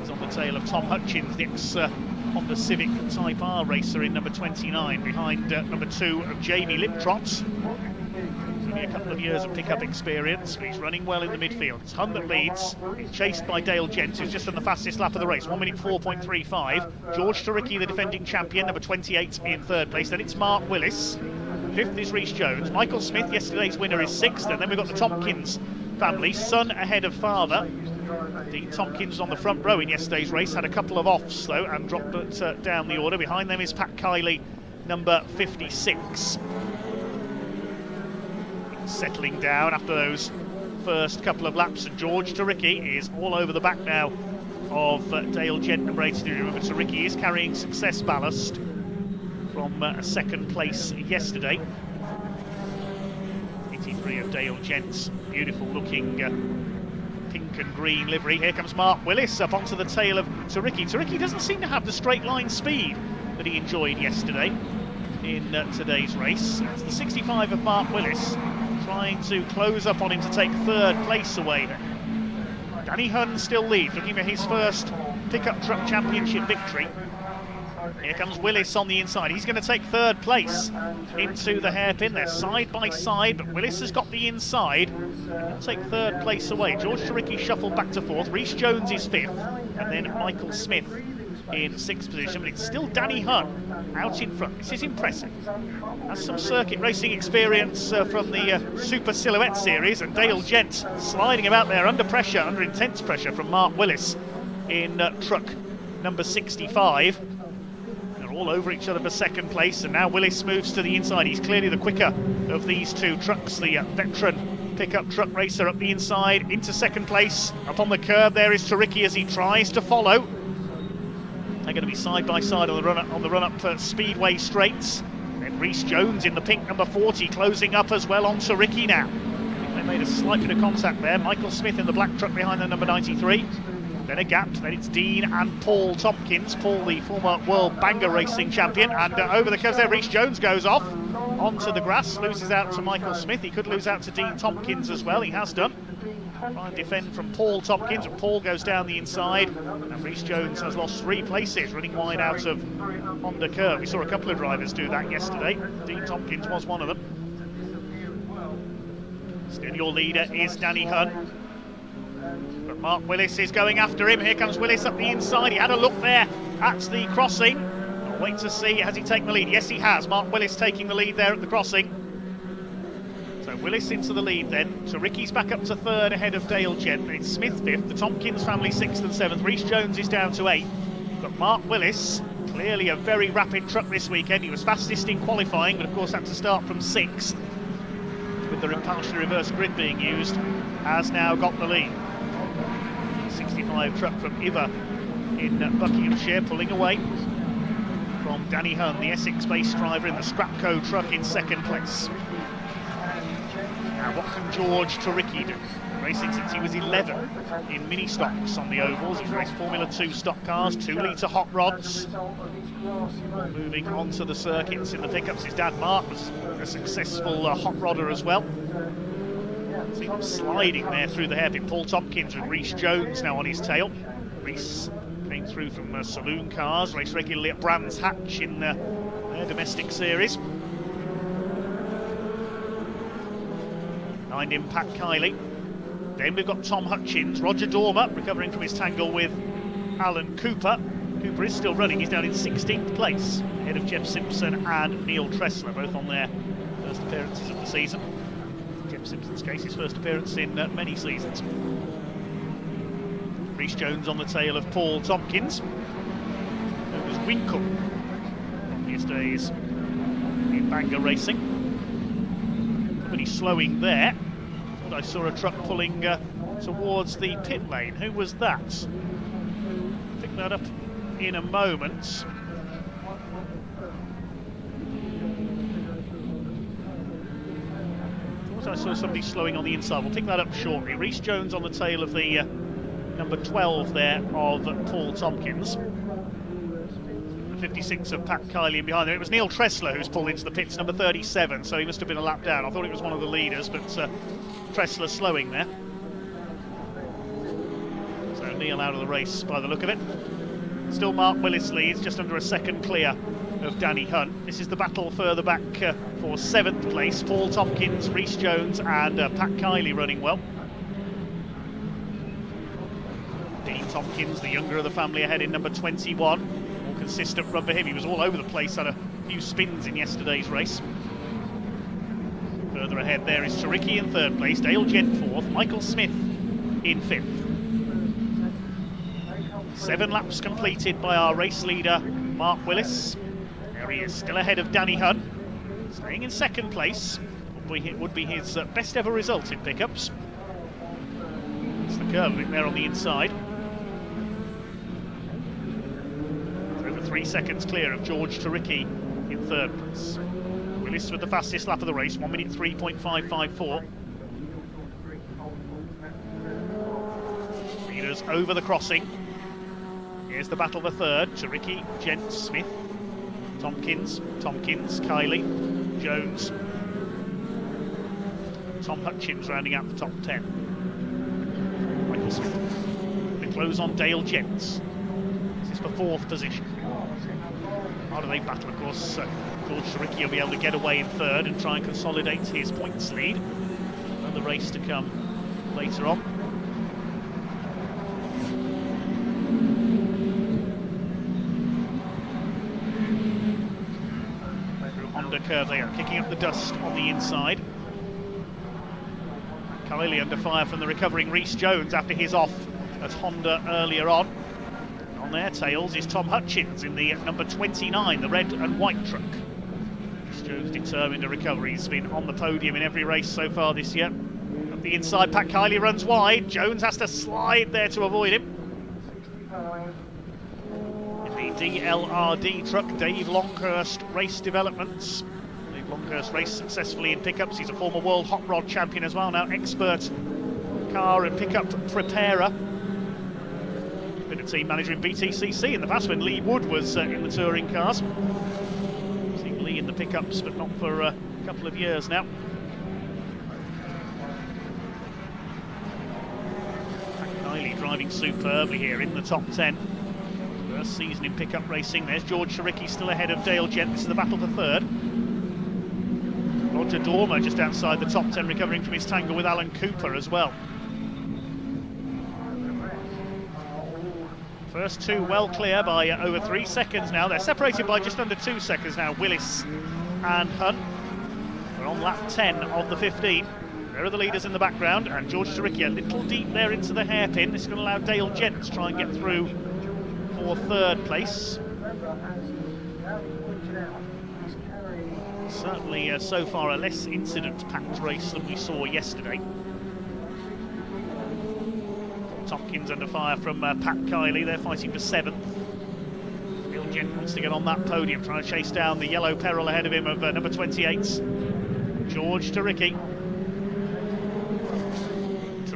He's on the tail of Tom Hutchins, the ex-Honda Civic Type R racer in number 29, behind number 2 of Jamie Liptrot. Only a couple of years of pickup experience, but he's running well in the midfield. It's Hunn that leads, he's chased by Dale Gent, who's just on the fastest lap of the race, 1 minute 4.35. George Turicki, the defending champion, number 28 in third place. Then it's Mark Willis. 5th is Rhys Jones. Michael Smith, yesterday's winner, is 6th. And then we've got the Tompkins family, son ahead of father. Dean Tompkins on the front row in yesterday's race, had a couple of offs though and dropped it down the order. Behind them is Pat Kiley, number 56. Settling down after those first couple of laps, and George Turicki is all over the back now of Dale Gent, number 83. Remember, Turicki is carrying success ballast from a second place yesterday. 83 of Dale Gent's beautiful looking pink and green livery. Here comes Mark Willis up onto the tail of Turicki. Turicki doesn't seem to have the straight line speed that he enjoyed yesterday in today's race. It's the 65 of Mark Willis trying to close up on him to take third place away. Danny Hunn still leads, looking for his first pickup truck championship victory. Here comes Willis on the inside. He's going to take third place into the hairpin. They're side by side, but Willis has got the inside. He'll take third place away. George Turicki shuffled back to fourth. Rhys Jones is 5th, and then Michael Smith in 6th position. But it's still Danny Hunn out in front. This is impressive. Has some circuit racing experience from the Super Silhouette series, and Dale Gent sliding about there under pressure, under intense pressure from Mark Willis in truck number 65. All over each other for second place, and now Willis moves to the inside. He's clearly the quicker of these two trucks. The veteran pickup truck racer up the inside into second place. Up on the curve there is Turicki as he tries to follow. They're going to be side by side on the run up for Speedway straights. Then Rhys Jones in the pink number 40 closing up as well on Turicki now. They made a slight bit of contact there. Michael Smith in the black truck behind the number 93. Then a gap, then it's Dean and Paul Tompkins. Paul, the former World Banger Racing champion, and over the curves there, Rhys Jones goes off onto the grass, loses out to Michael Smith. He could lose out to Dean Tompkins as well, he has done. Try and defend from Paul Tompkins, but Paul goes down the inside, and Rhys Jones has lost 3 places, running wide out of Honda Curve. We saw a couple of drivers do that yesterday. Dean Tompkins was one of them. Still your leader is Danny Hunn. But Mark Willis is going after him. Here comes Willis up the inside. He had a look there at the crossing. I'll wait to see, has he taken the lead? Yes, he has. Mark Willis taking the lead there at the crossing. So Willis into the lead then. Turicki's back up to third ahead of Dale Gent. It's Smith 5th, the Tompkins family 6th and 7th. Rhys Jones is down to 8th. But Mark Willis, clearly a very rapid truck this weekend. He was fastest in qualifying, but of course had to start from 6th. With the partially reverse grid being used, has now got the lead. 65 truck from Iver in Buckinghamshire pulling away from Danny Hunn, the Essex-based driver in the Scrapco truck in second place. Now what can George Turicki do? racing since he was 11 in mini stocks on the ovals. He's raced Formula 2 stock cars, 2-litre hot rods. Moving on to the circuits in the pickups. His dad Mark was a successful hot rodder as well. See him sliding there through the hairpin. Paul Tompkins with Rhys Jones now on his tail. Rhys came through from saloon cars, raced regularly at Brands Hatch in their domestic series. Behind him, Pat Kiley. Then we've got Tom Hutchins, Roger Dormer recovering from his tangle with Alan Cooper. Cooper is still running, he's down in 16th place, ahead of Jeff Simpson and Neil Tressler, both on their first appearances of the season. Jeff Simpson's case, his first appearance in many seasons. Rhys Jones on the tail of Paul Tompkins. It was Winkle from yesterday's in Bangor Racing. Somebody slowing there. Thought I saw a truck pulling towards the pit lane. Who was that? Pick that up in a moment. Thought I saw somebody slowing on the inside. We'll pick that up shortly. Rhys Jones on the tail of the number 12 there of Paul Tompkins. The 56 of Pat Kiley in behind there. It was Neil Tressler who's pulled into the pits, number 37, so he must have been a lap down. I thought it was one of the leaders, but Tressler slowing there. So Neil out of the race by the look of it. Still Mark Willis leads, just under a second clear of Danny Hunt. This is the battle further back for 7th place. Paul Tompkins, Rhys Jones and Pat Kiley running well. Dean Tompkins, the younger of the family, ahead in number 21. More consistent run for him. He was all over the place, had a few spins in yesterday's race. Further ahead there is Taricki in 3rd place, Dale Gent 4th, Michael Smith in 5th. 7 laps completed by our race leader, Mark Willis. There he is, still ahead of Danny Hunt. Staying in 2nd place. Would be his best ever result in pickups. It's the curve in there on the inside. Over 3 seconds clear of George Taricki in 3rd place. Willis with the fastest lap of the race, 1 minute 3.554. Leaders over the crossing. Here's the battle for 3rd. Taricki, Gent, Smith, Tompkins, Kiley, Jones. Tom Hutchins rounding out the top 10. Michael Smith. They close on Dale Gents. This is for 4th position. How do they battle, of course? George Taricki will be able to get away in 3rd and try and consolidate his points lead. And the race to come later on. Honda curve, they are kicking up the dust on the inside. Kiley under fire from the recovering Rhys Jones after his off at Honda earlier on. On their tails is Tom Hutchins in the number 29, the red and white truck. Rhys Jones determined to recover. He's been on the podium in every race so far this year. Up the inside, Pat Kiley runs wide. Jones has to slide there to avoid him. In the DLRD truck, Dave Longhurst Race Developments. Dave Longhurst raced successfully in pickups. He's a former world hot rod champion as well, now expert car and pickup preparer. Been a team manager in BTCC in the past when Lee Wood was in the touring cars. Seen Lee in the pickups, but not for a couple of years now. Kiley driving superbly here in the top 10. First season in pickup racing. There's George Taricki still ahead of Dale Gent. This is the battle for 3rd. Roger Dormer just outside the top 10, recovering from his tangle with Alan Cooper as well. First 2 well clear by over 3 seconds now. They're separated by just under 2 seconds now, Willis and Hunt. We're on lap 10 of the 15. There are the leaders in the background, and George Taricki a little deep there into the hairpin. This is going to allow Dale Gent to try and get through for 3rd place. Certainly so far a less incident-packed race than we saw yesterday. Tompkins under fire from Pat Kiley. They're fighting for 7th. Dale Gent wants to get on that podium, trying to chase down the yellow peril ahead of him of number 28, George Taricki.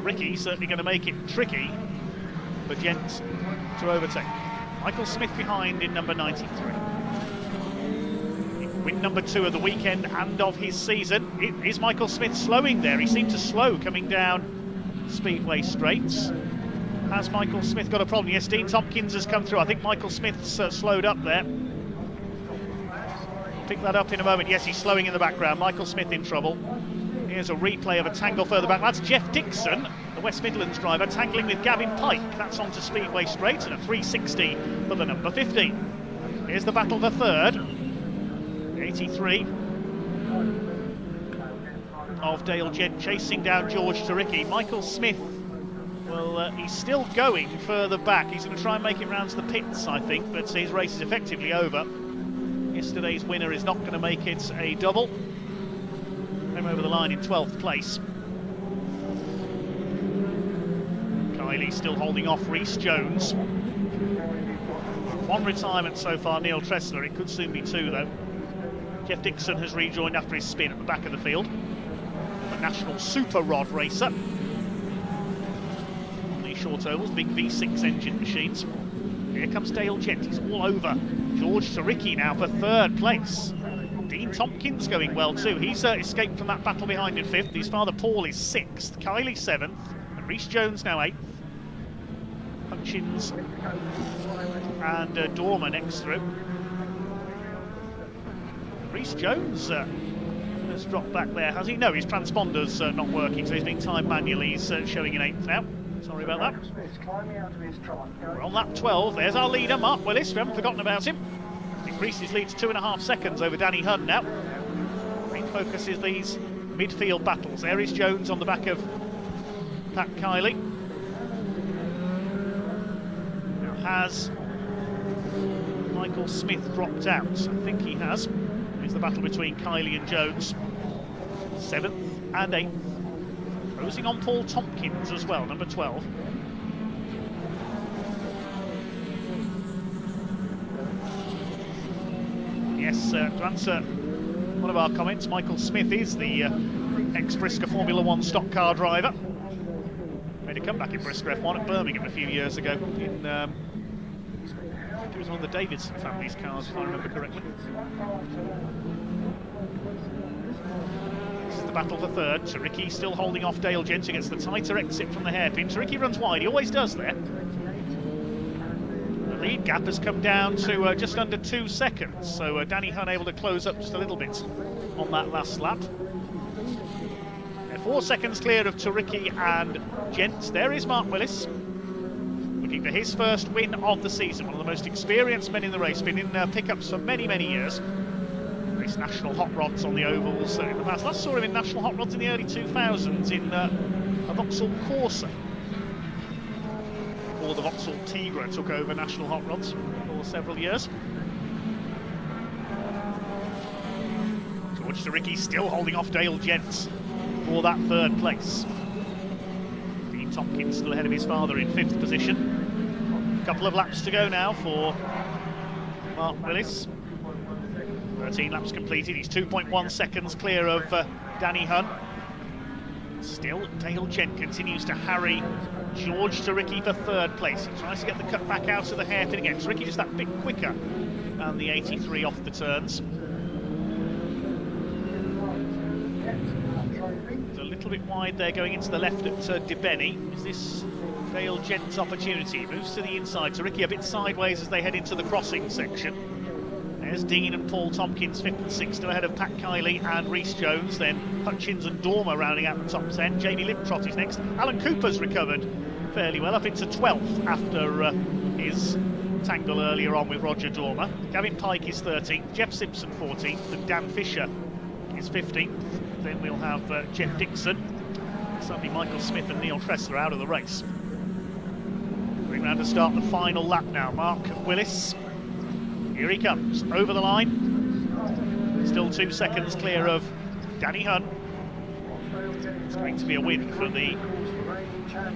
Ricky certainly going to make it tricky for Gent to overtake. Michael Smith behind in number 93. Win number 2 of the weekend and of his season. It is Michael Smith slowing there. He seemed to slow coming down Speedway straights. Has Michael Smith got a problem? Yes, Dean Tompkins has come through. I think Michael Smith's slowed up there. Pick that up in a moment. Yes, he's slowing in the background. Michael Smith in trouble. Here's a replay of a tangle further back. That's Jeff Dixon, the West Midlands driver, tangling with Gavin Pike. That's onto Speedway straight and a 360 for the number 15. Here's the battle for third. 83 of Dale Gent chasing down George Taricki. Michael Smith, well, he's still going further back. He's going to try and make it round to the pits, I think, but his race is effectively over. Yesterday's winner is not going to make it a double. Came over the line in 12th place. Kylie still holding off Rhys Jones. 1 retirement so far, Neil Tressler. It could soon be 2 though. Jeff Dixon has rejoined after his spin at the back of the field. A national super rod racer. On these short ovals, big V6 engine machines. Here comes Dale Gent, he's all over George Taricki now for 3rd place. Dean Tompkins going well too. He's escaped from that battle behind in 5th. His father Paul is 6th, Kylie 7th, and Rhys Jones now 8th. Hutchins and Dormer next through. Rhys Jones has dropped back there, has he? No, his transponder's not working, so he's being timed manually. He's showing in 8th now. Sorry about that. We're on lap 12. There's our leader, Mark Willis. We haven't forgotten about him. Increased his lead to 2.5 seconds over Danny Hunn now. Main focus is these midfield battles. There is Jones on the back of Pat Kiley. Now, has Michael Smith dropped out? I think he has. Here's the battle between Kiley and Jones. 7th and 8th. Closing on Paul Tompkins as well, number 12. Yes, to answer one of our comments, Michael Smith is the ex-Brisker Formula 1 stock car driver. Made a comeback in Brisker F1 at Birmingham a few years ago. In, I think it was one of the Davidson family's cars, if I remember correctly. This is the battle for 3rd. Taricki still holding off Dale Gent, who gets the tighter exit from the hairpin. Taricki runs wide, he always does there. Lead gap has come down to just under 2 seconds, so Danny Hunn able to close up just a little bit on that last lap. They're 4 seconds clear of Taricki and Gent. There is Mark Willis, looking for his first win of the season. One of the most experienced men in the race, been in pickups for many, many years. Raced national hot rods on the ovals in the past. Last saw him in national hot rods in the early 2000s in a Vauxhall Corsa. The Vauxhall Tigra took over national hot rods for several years. George Taricki still holding off Dale Gent for that 3rd place. Dean Tompkins still ahead of his father in 5th position. A couple of laps to go now for Mark Willis. 13 laps completed. He's 2.1 seconds clear of Danny Hunn. Still, Dale Gent continues to harry George Taricki for 3rd place. He tries to get the cut back out of the hairpin again. Taricki just that bit quicker than the 83 off the turns. It's a little bit wide there going into the left at Debeni. Is this Dale Gent's opportunity? Moves to the inside. Taricki a bit sideways as they head into the crossing section. There's Dean and Paul Tompkins 5th and 6th, ahead of Pat Kiley and Rhys Jones. Then Hutchins and Dormer rounding out the top 10. Jamie Liptrot is next. Alan Cooper's recovered fairly well, up into 12th after his tangle earlier on with Roger Dormer. Gavin Pike is 13th, Jeff Simpson 14th, and Dan Fisher is 15th. Then we'll have Jeff Dixon. Suddenly Michael Smith and Neil Tressler out of the race. Going round to start the final lap now. Mark Willis. Here he comes, over the line. Still 2 seconds clear of Danny Hunn. It's going to be a win for the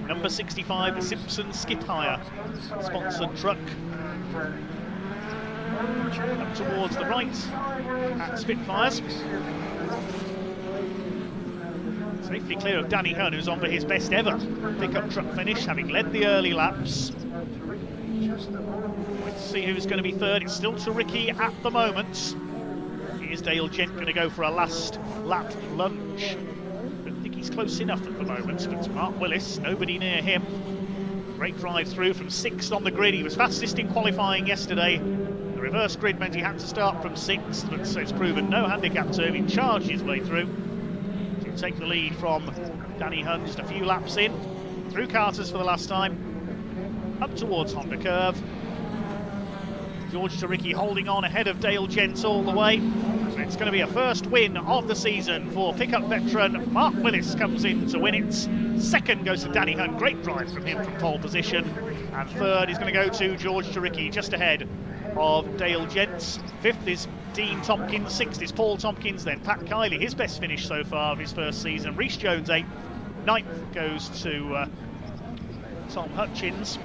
number 65, the Simpson Skip Hire sponsored truck. Up towards the right at Spitfires. So Safely clear of Danny Hunn, who's on for his best ever pickup truck finish, having led the early laps. Let's see who's going to be third. It's still to Ricky at the moment. Here's Dale Gent going to go for a last lap lunge. Don't think he's close enough at the moment, but Mark Willis, nobody near him. Great drive through from 6th on the grid. He was fastest in qualifying yesterday. The reverse grid meant he had to start from 6th, but it's proven no handicap to him. He charged his way through to take the lead from Danny Hunn just a few laps in. Through Carter's for the last time. Up towards Honda Curve. George Taricki holding on ahead of Dale Gent all the way. It's going to be a first win of the season for pickup veteran Mark Willis. Comes in to win it. Second goes to Danny Hunn. Great drive from him from pole position. And third is going to go to George Taricki, just ahead of Dale Gent. Fifth is Dean Tompkins. Sixth is Paul Tompkins. Then Pat Kiley, his best finish so far of his first season. Rhys Jones 8th. 9th goes to Tom Hutchins.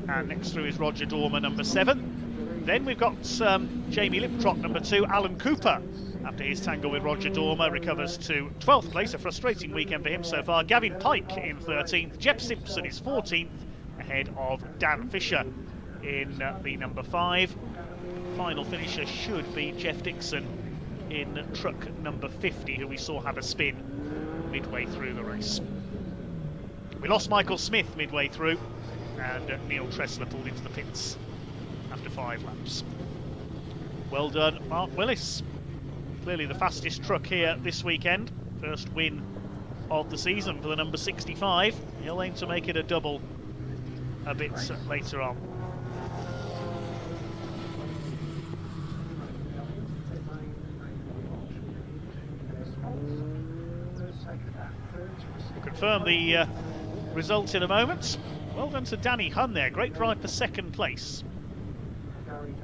And next through is Roger Dormer, number 7. Then we've got Jamie Liptrot, number 2. Alan Cooper, after his tangle with Roger Dormer, recovers to 12th place. A frustrating weekend for him so far. Gavin Pike in 13th. Jeff Simpson is 14th, ahead of Dan Fisher in the number 5. Final finisher should be Jeff Dixon in truck number 50, who we saw have a spin midway through the race. We lost Michael Smith midway through, and Neil Tressler pulled into the pits after 5 laps. Well done, Mark Willis. Clearly the fastest truck here this weekend. First win of the season for the number 65. He'll aim to make it a double a bit later on. We'll confirm the result in a moment. Well done to Danny Hunn there. Great drive for 2nd place.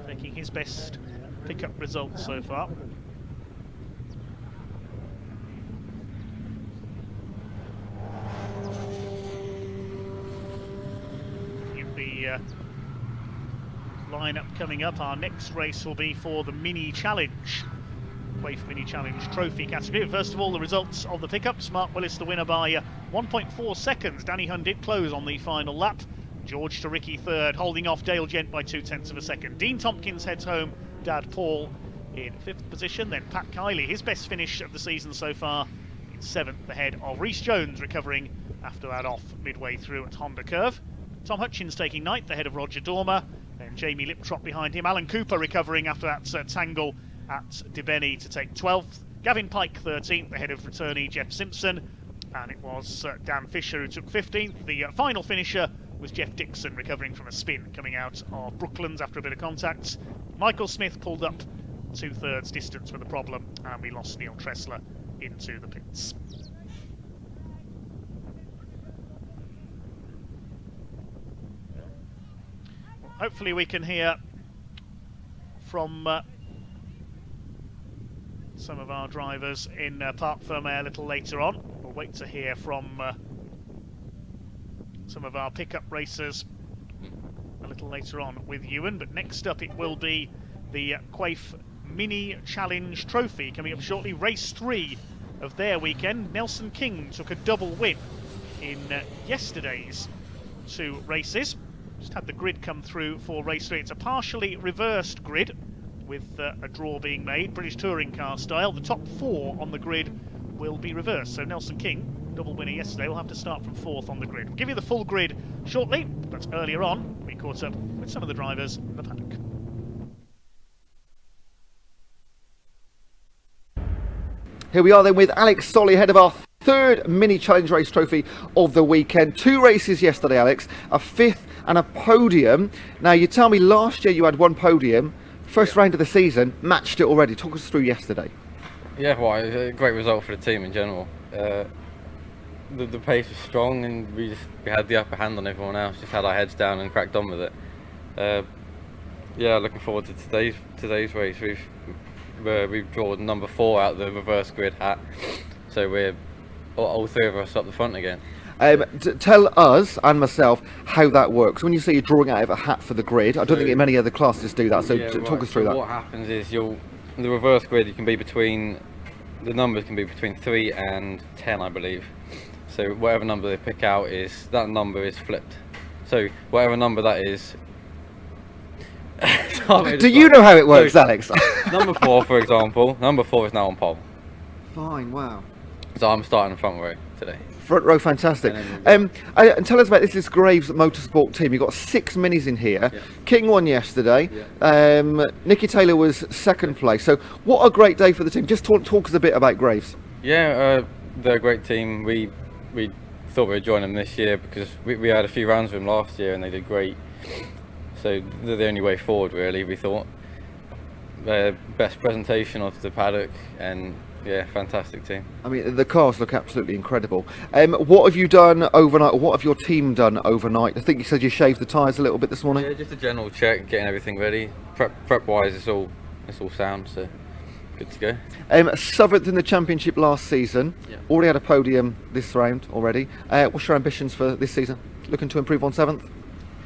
Taking his best pickup result so far. In the lineup coming up, our next race will be for the Mini Challenge. Quaife Mini Challenge Trophy category. First of all, the results of the pickups. Mark Willis the winner by 1.4 seconds. Danny Hunn did close on the final lap. George Taricki third, holding off Dale Gent by 0.2 of a second. Dean Tompkins heads home. Dad Paul in 5th position. Then Pat Kiley, his best finish of the season so far, in 7th, ahead of Rhys Jones, recovering after that off midway through at Honda Curve. Tom Hutchins taking 9th, ahead of Roger Dormer. Then Jamie Liptrot behind him. Alan Cooper recovering after that tangle at Debeny to take 12th. Gavin Pike 13th, ahead of returnee Jeff Simpson. And it was Dan Fisher who took 15th. The final finisher was Jeff Dixon, recovering from a spin coming out of Brooklands after a bit of contact. Michael Smith pulled up 2/3 distance with a problem, and we lost Neil Tressler into the pits. Well, hopefully we can hear from some of our drivers in Parc Fermé a little later on. We'll wait to hear from some of our pickup racers a little later on with Ewan, but next up it will be the Quaife Mini Challenge Trophy coming up shortly. Race 3 of their weekend. Nelson King took a double win in yesterday's 2 races. Just had the grid come through for race 3. It's a partially reversed grid with a draw being made, British Touring Car style. The top 4 on the grid will be reversed. So Nelson King, double winner yesterday, will have to start from 4th on the grid. We'll give you the full grid shortly, but earlier on we caught up with some of the drivers in the paddock. Here we are then with Alex Solly ahead of our 3rd Mini Challenge Race Trophy of the weekend. 2 races yesterday, Alex, a 5th and a podium. Now you tell me last year you had 1 podium. First round of the season, matched it already. Talk us through yesterday. Yeah, well, it was a great result for the team in general. The pace was strong, and we had the upper hand on everyone else. Just had our heads down and cracked on with it. Yeah, looking forward to today's race. We've drawn number 4 out of the reverse grid hat, so we're all 3 of us up the front again. Tell us and myself how that works. When you say you're drawing out of a hat for the grid, I don't think many other classes do that, so yeah, talk us through that. What happens is the reverse grid, you can be between the numbers can be between 3 and 10, I believe. So whatever number they pick out that number is flipped. So whatever number that is. Do you know how it works, Alex? Number 4, for example. Number 4 is now on pole. Fine, wow. So I'm starting front row today. Front row, fantastic. And tell us about this Graves Motorsport team. You've got 6 minis in here. Yeah. King won yesterday. Yeah. Nicky Taylor was second place. So what a great day for the team. Just talk us a bit about Graves. Yeah, they're a great team. We thought we would join them this year because we had a few rounds with them last year and they did great. So they're the only way forward, really, we thought. Best presentation of the paddock, and yeah, fantastic team. I mean, the cars look absolutely incredible. What have you done overnight, or what have your team done overnight? I think you said you shaved the tyres a little bit this morning. Yeah, just a general check, getting everything ready. Prep wise, it's all sound, so good to go. 7th in the championship last season. Yeah. Already had a podium this round already. What's your ambitions for this season? Looking to improve on 7th?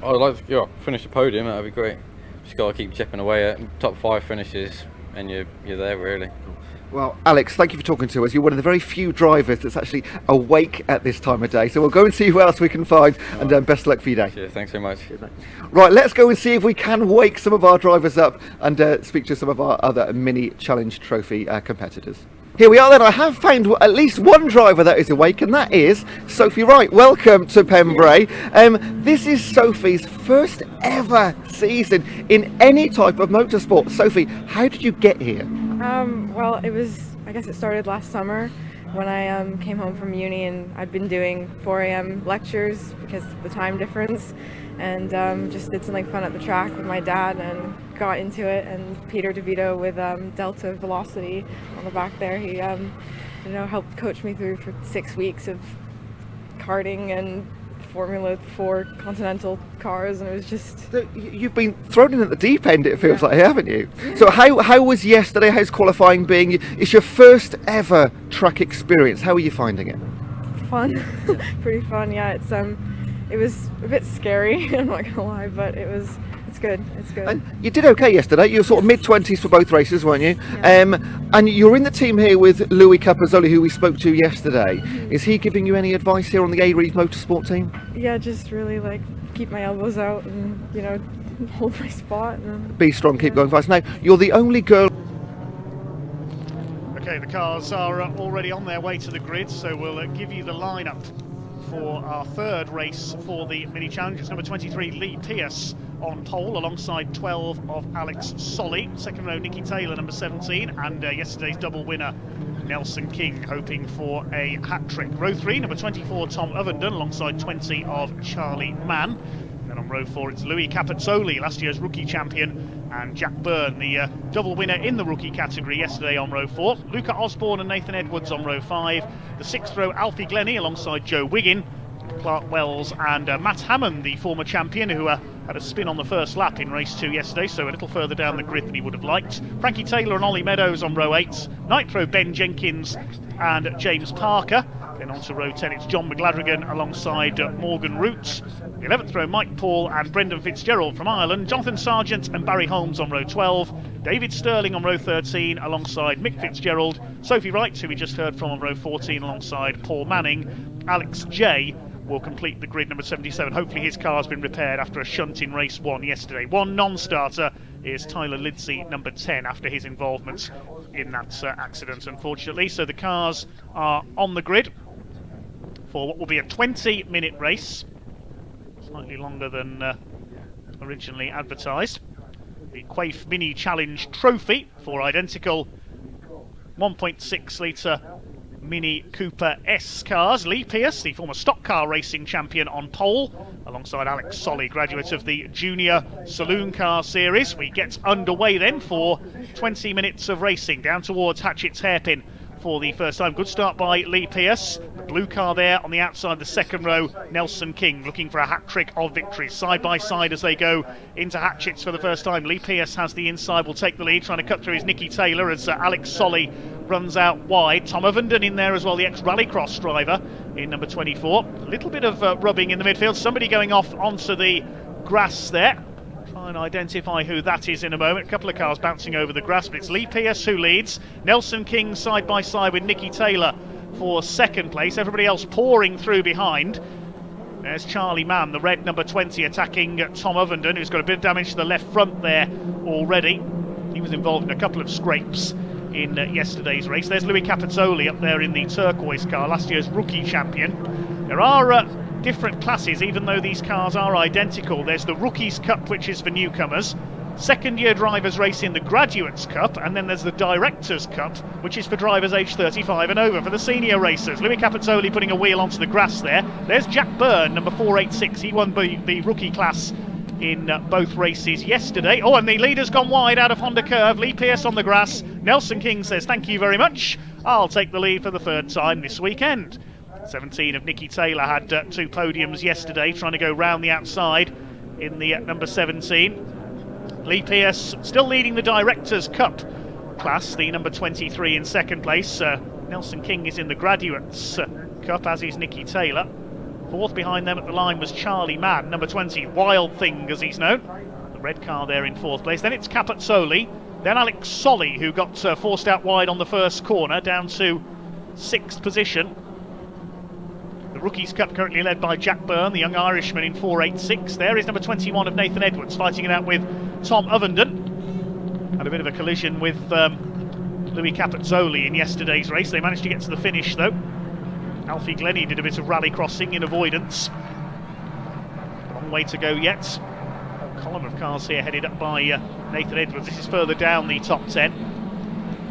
I'd like to finish the podium. That'd be great. Just got to keep chipping away at top 5 finishes, and you're there really. Well, Alex, thank you for talking to us. You're one of the very few drivers that's actually awake at this time of day. So we'll go and see who else we can find, and best of luck for your day. Yeah, thanks so much. Right, let's go and see if we can wake some of our drivers up and speak to some of our other mini challenge trophy competitors. Here we are then. I have found at least one driver that is awake, and that is Sophie Wright. Welcome to Pembrey. This is Sophie's first ever season in any type of motorsport. Sophie, how did you get here? Well, I guess it started last summer when I came home from uni, and I'd been doing 4 a.m. lectures because of the time difference, and just did something fun at the track with my dad and got into it. And Peter DeVito with Delta Velocity on the back there, he helped coach me through for 6 weeks of karting and Formula 4 Continental cars, and it was just... So you've been thrown in at the deep end, it feels like, haven't you? So how was yesterday? How's qualifying being? It's your first ever track experience. How are you finding it? Fun. Pretty fun, yeah. It was a bit scary, I'm not gonna lie, but it's good. It's good. And you did okay yesterday. You were sort of mid-20s for both races, weren't you? Yeah. And you're in the team here with Louis Capozzoli, who we spoke to yesterday. Is he giving you any advice here on the A-Reed Motorsport team? Yeah, just really keep my elbows out and hold my spot. And be strong, keep going fast. Now, you're the only girl. Okay, the cars are already on their way to the grid, so we'll give you the lineup for our third race for the mini challenge. It's number 23 Lee Pierce on pole alongside 12 of Alex Solly. Second row Nicky Taylor, number 17, and yesterday's double winner Nelson King hoping for a hat-trick. Row 3, number 24 Tom Ovenden alongside 20 of Charlie Mann. Then on row 4 it's Louis Capozzoli, last year's rookie champion, and Jack Byrne, the double winner in the rookie category yesterday on row 4. Luca Osborne and Nathan Edwards on row 5. The 6th row Alfie Glennie alongside Joe Wiggin, Clark Wells and Matt Hammond, the former champion, who had a spin on the first lap in race 2 yesterday, so a little further down the grid than he would have liked. Frankie Taylor and Ollie Meadows on row 8. Nitro Ben Jenkins and James Parker. Then on to row 10 it's John McGladrigan alongside Morgan Roots. The 11th row Mike Paul and Brendan Fitzgerald from Ireland. Jonathan Sargent and Barry Holmes on row 12. David Sterling on row 13 alongside Mick Fitzgerald. Sophie Wright, who we just heard from, on row 14 alongside Paul Manning. Alex J will complete the grid, number 77. Hopefully his car's been repaired after a shunt in race 1 yesterday. One non-starter is Tyler Lidsey, number 10, after his involvement in that accident, unfortunately. So the cars are on the grid for what will be a 20-minute race, slightly longer than originally advertised. The Quaife Mini Challenge Trophy for identical 1.6 litre Mini Cooper S cars. Lee Pierce, the former stock car racing champion, on pole alongside Alex Solly, graduate of the Junior Saloon Car Series. We get underway then for 20 minutes of racing down towards Hatchett's Hairpin for the first time. Good start by Lee Pierce. The blue car there on the outside, the second row, Nelson King looking for a hat-trick of victories. Side by side as they go into Hatchett's for the first time. Lee Pierce has the inside, will take the lead, trying to cut through his Nicky Taylor as Alex Solly runs out wide. Tom Ovenden in there as well, the ex-Rallycross driver in number 24. A little bit of rubbing in the midfield. Somebody going off onto the grass there. Try and identify who that is in a moment. A couple of cars bouncing over the grass, but it's Lee Pearce who leads. Nelson King side by side with Nicky Taylor for second place. Everybody else pouring through behind. There's Charlie Mann, the red number 20, attacking Tom Ovenden, who's got a bit of damage to the left front there already. He was involved in a couple of scrapes in yesterday's race. There's Louis Capitoli up there in the turquoise car, last year's rookie champion. There are different classes, even though these cars are identical. There's the Rookies Cup, which is for newcomers. Second year drivers race in the Graduates Cup, and then there's the Directors Cup, which is for drivers aged 35 and over for the senior racers. Louis Capitoli putting a wheel onto the grass there. There's Jack Byrne, number 486. He won the rookie class in both races yesterday. Oh, and the leader's gone wide out of Honda Curve. Lee Pearce on the grass. Nelson King says thank you very much. I'll take the lead for the third time this weekend. 17 of Nicky Taylor had 2 podiums yesterday, trying to go round the outside in the number 17. Lee Pearce still leading the Directors' Cup class, the number 23 in second place. Nelson King is in the Graduates Cup, as is Nicky Taylor. Fourth behind them at the line was Charlie Mann, number 20, Wild Thing as he's known. The red car there in fourth place. Then it's Capazzoli, then Alex Solly, who got forced out wide on the first corner, down to 6th position. The Rookies Cup currently led by Jack Byrne, the young Irishman in 486. There is number 21 of Nathan Edwards fighting it out with Tom Ovenden. Had a bit of a collision with Louis Capazzoli in yesterday's race. They managed to get to the finish though. Alfie Glennie did a bit of rally crossing in avoidance. Long way to go yet. A column of cars here headed up by Nathan Edwards. This is further down the top 10.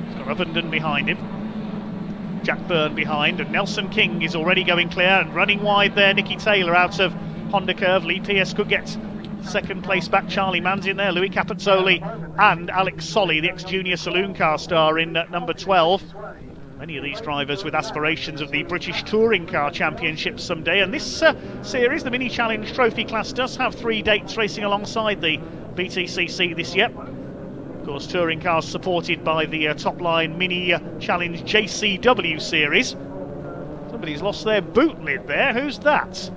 He's got Ovenden behind him. Jack Byrne behind, and Nelson King is already going clear and running wide there. Nicky Taylor out of Honda Curve. Lee Pearce could get second place back. Charlie Mann's in there. Louis Capazzoli and Alex Solly, the ex-junior saloon car star, in number 12. Many of these drivers with aspirations of the British Touring Car Championship someday. And this series, the Mini Challenge Trophy class, does have 3 dates racing alongside the BTCC this year. Of course, touring cars supported by the top line Mini Challenge JCW series. Somebody's lost their boot lid there. Who's that?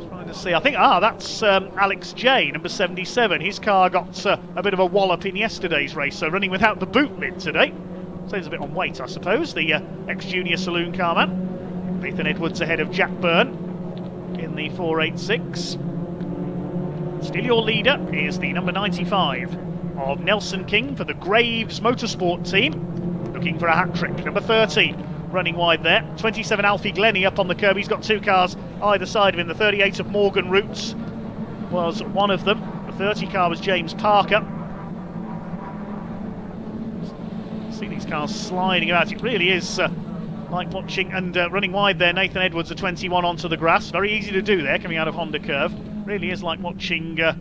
Trying to see. I think, that's Alex J, number 77. His car got a bit of a wallop in yesterday's race, so running without the boot lid today. Saves a bit on weight, I suppose, the ex-junior saloon car man. Nathan Edwards ahead of Jack Byrne in the 486. Still your leader is the number 95 of Nelson King for the Graves Motorsport team, looking for a hat-trick. Number 30 running wide there. 27 Alfie Glennie up on the curb. He's got 2 cars either side of him. The 38 of Morgan Roots was one of them. The 30 car was James Parker. See these cars sliding about. It really is like watching, and running wide there, Nathan Edwards, a 21 onto the grass. Very easy to do there, coming out of Honda Curve. Really is like watching the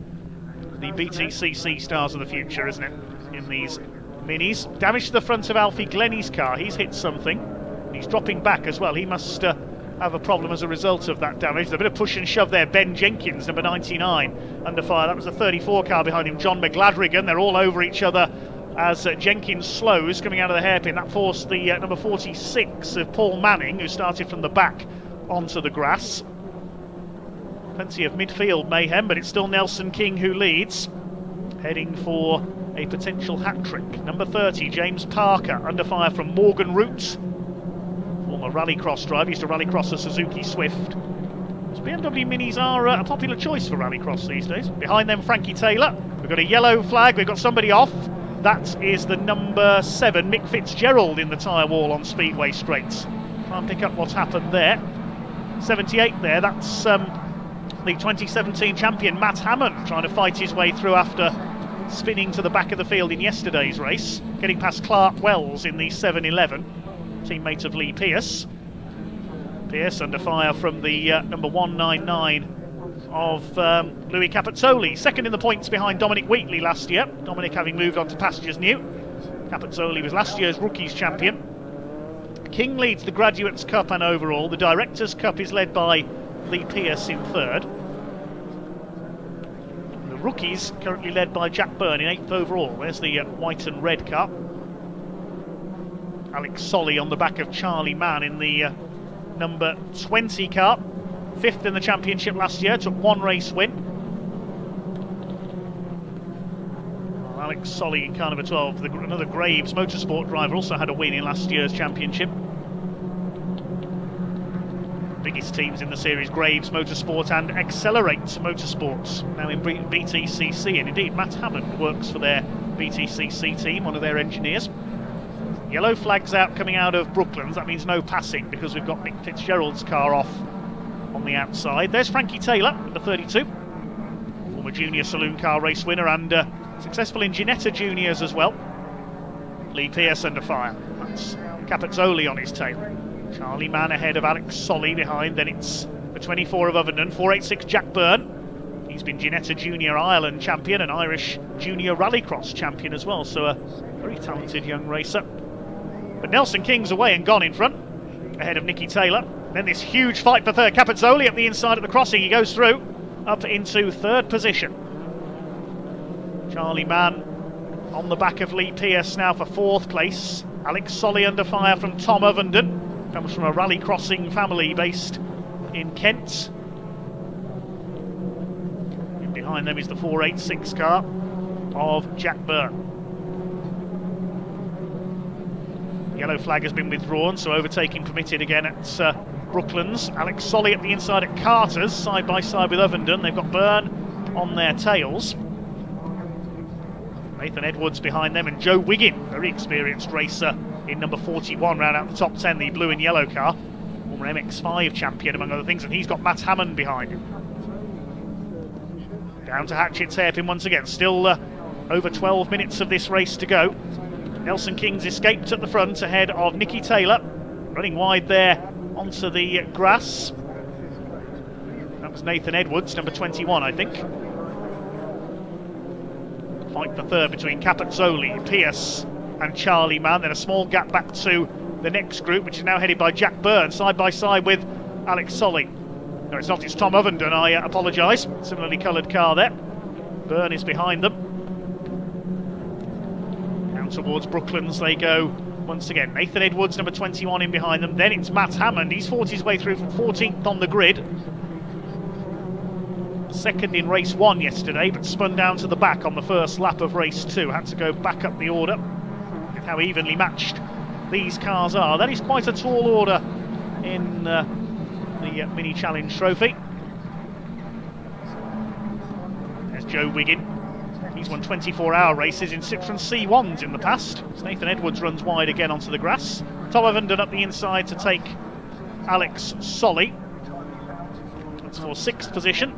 BTCC stars of the future, isn't it, in these minis. Damage to the front of Alfie Glennie's car. He's hit something. He's dropping back as well. He must have a problem as a result of that damage. There's a bit of push and shove there. Ben Jenkins, number 99, under fire. That was the 34 car behind him, John McGladrigan. They're all over each other as Jenkins slows, coming out of the hairpin. That forced the number 46 of Paul Manning, who started from the back, onto the grass. Plenty of midfield mayhem, but it's still Nelson King who leads, heading for a potential hat-trick. Number 30, James Parker, under fire from Morgan Roots, former rallycross driver, used to rallycross a Suzuki Swift. So BMW Minis are a popular choice for rallycross these days. Behind them, Frankie Taylor. We've got a yellow flag, we've got somebody off. That is the number 7, Mick Fitzgerald, in the tyre wall on Speedway straights. Try and pick up what's happened there. 78 there, that's the 2017 champion Matt Hammond trying to fight his way through after spinning to the back of the field in yesterday's race, getting past Clark Wells in the 711, teammate of Lee Pearce. Pearce under fire from the number 199 of Louis Capazzoli, second in the points behind Dominic Wheatley last year, Dominic having moved on to pastures new. Capazzoli was last year's Rookies champion. King leads the Graduates Cup and overall. The Directors Cup is led by Lee Pearce in third. The Rookies currently led by Jack Byrne in 8th overall. There's the white and red car. Alex Solly on the back of Charlie Mann in the number 20 car. 5th in the championship last year, took 1 race win. Alex Solly in car number 12. Another Graves Motorsport driver also had a win in last year's championship. Biggest teams in the series, Graves Motorsport and Accelerate Motorsports, now in BTCC, and indeed Matt Hammond works for their BTCC team, one of their engineers. Yellow flags out coming out of Brooklands. That means no passing because we've got Nick Fitzgerald's car off on the outside. There's Frankie Taylor, number 32, former junior saloon car race winner and successful in Ginetta Juniors as well. Lee Pearce under fire. That's Capezzoli on his tail. Charlie Mann ahead of Alex Solly behind. Then it's the 24 of Ovenden, 486 Jack Byrne. He's been Ginetta Junior Ireland champion and Irish Junior Rallycross champion as well, so a very talented young racer. But Nelson King's away and gone in front, ahead of Nicky Taylor. Then this huge fight for third. Capezzoli up the inside of the crossing. He goes through, up into third position. Charlie Mann on the back of Lee Pearce now for fourth place. Alex Solly under fire from Tom Ovenden. Comes from a rally crossing family based in Kent. And behind them is the 486 car of Jack Byrne. Yellow flag has been withdrawn, so overtaking permitted again at Brooklands. Alex Solly at the inside at Carter's, side by side with Ovenden. They've got Byrne on their tails. Nathan Edwards behind them, and Joe Wiggin, very experienced racer in number 41, round out the top 10, the blue and yellow car. Former MX5 champion, among other things, and he's got Matt Hammond behind him. Down to Hatchett's hairpin once again. Still over 12 minutes of this race to go. Nelson King's escaped at the front ahead of Nicky Taylor. Running wide there onto the grass. That was Nathan Edwards, number 21, I think. Fight for third between Capezzoli, Pearce and Charlie Mann. Then a small gap back to the next group, which is now headed by Jack Byrne, side by side with Alex Solly. No, it's not, it's Tom Ovenden, I apologise. Similarly coloured car there. Byrne is behind them. Down towards Brooklands they go once again. Nathan Edwards, number 21, in behind them. Then it's Matt Hammond. He's fought his way through from 14th on the grid. Second in race 1 yesterday, but spun down to the back on the first lap of race 2. Had to go back up the order with how evenly matched these cars are. That is quite a tall order in the Mini Challenge Trophy. There's Joe Wiggin. He's won 24-hour races in Citroen C1s in the past. So Nathan Edwards runs wide again onto the grass. Tom Ovenden up the inside to take Alex Solly. That's for 6th position.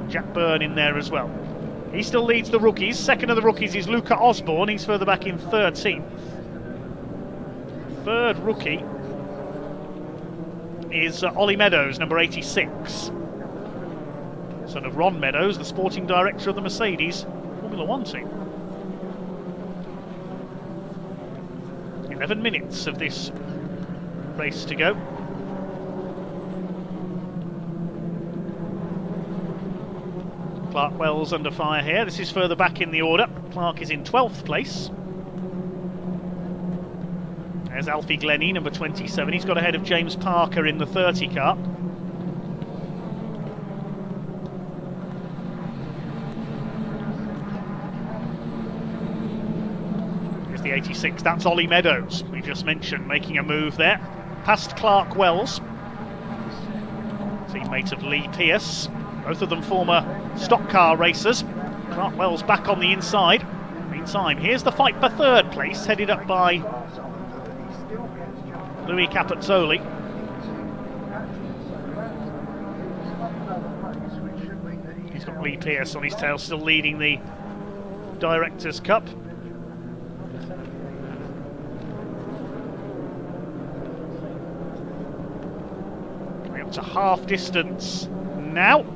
Jack Byrne in there as well. He still leads the rookies. Second of the rookies is Luca Osborne. He's further back in 13th. Third rookie is Ollie Meadows, number 86. Son of Ron Meadows, the sporting director of the Mercedes Formula 1 team. 11 minutes of this race to go. Clark Wells under fire here. This is further back in the order. Clark is in 12th place. There's Alfie Glennie, number 27. He's got ahead of James Parker in the 30 car. Here's the 86. That's Ollie Meadows, we just mentioned, making a move there. Past Clark Wells. Teammate of Lee Pearce. Both of them former stock car racers. Clark Wells back on the inside. Meantime, here's the fight for third place, headed up by Louis Capezzoli. He's got Lee Pearce on his tail, still leading the Directors' Cup. We're up to half distance now.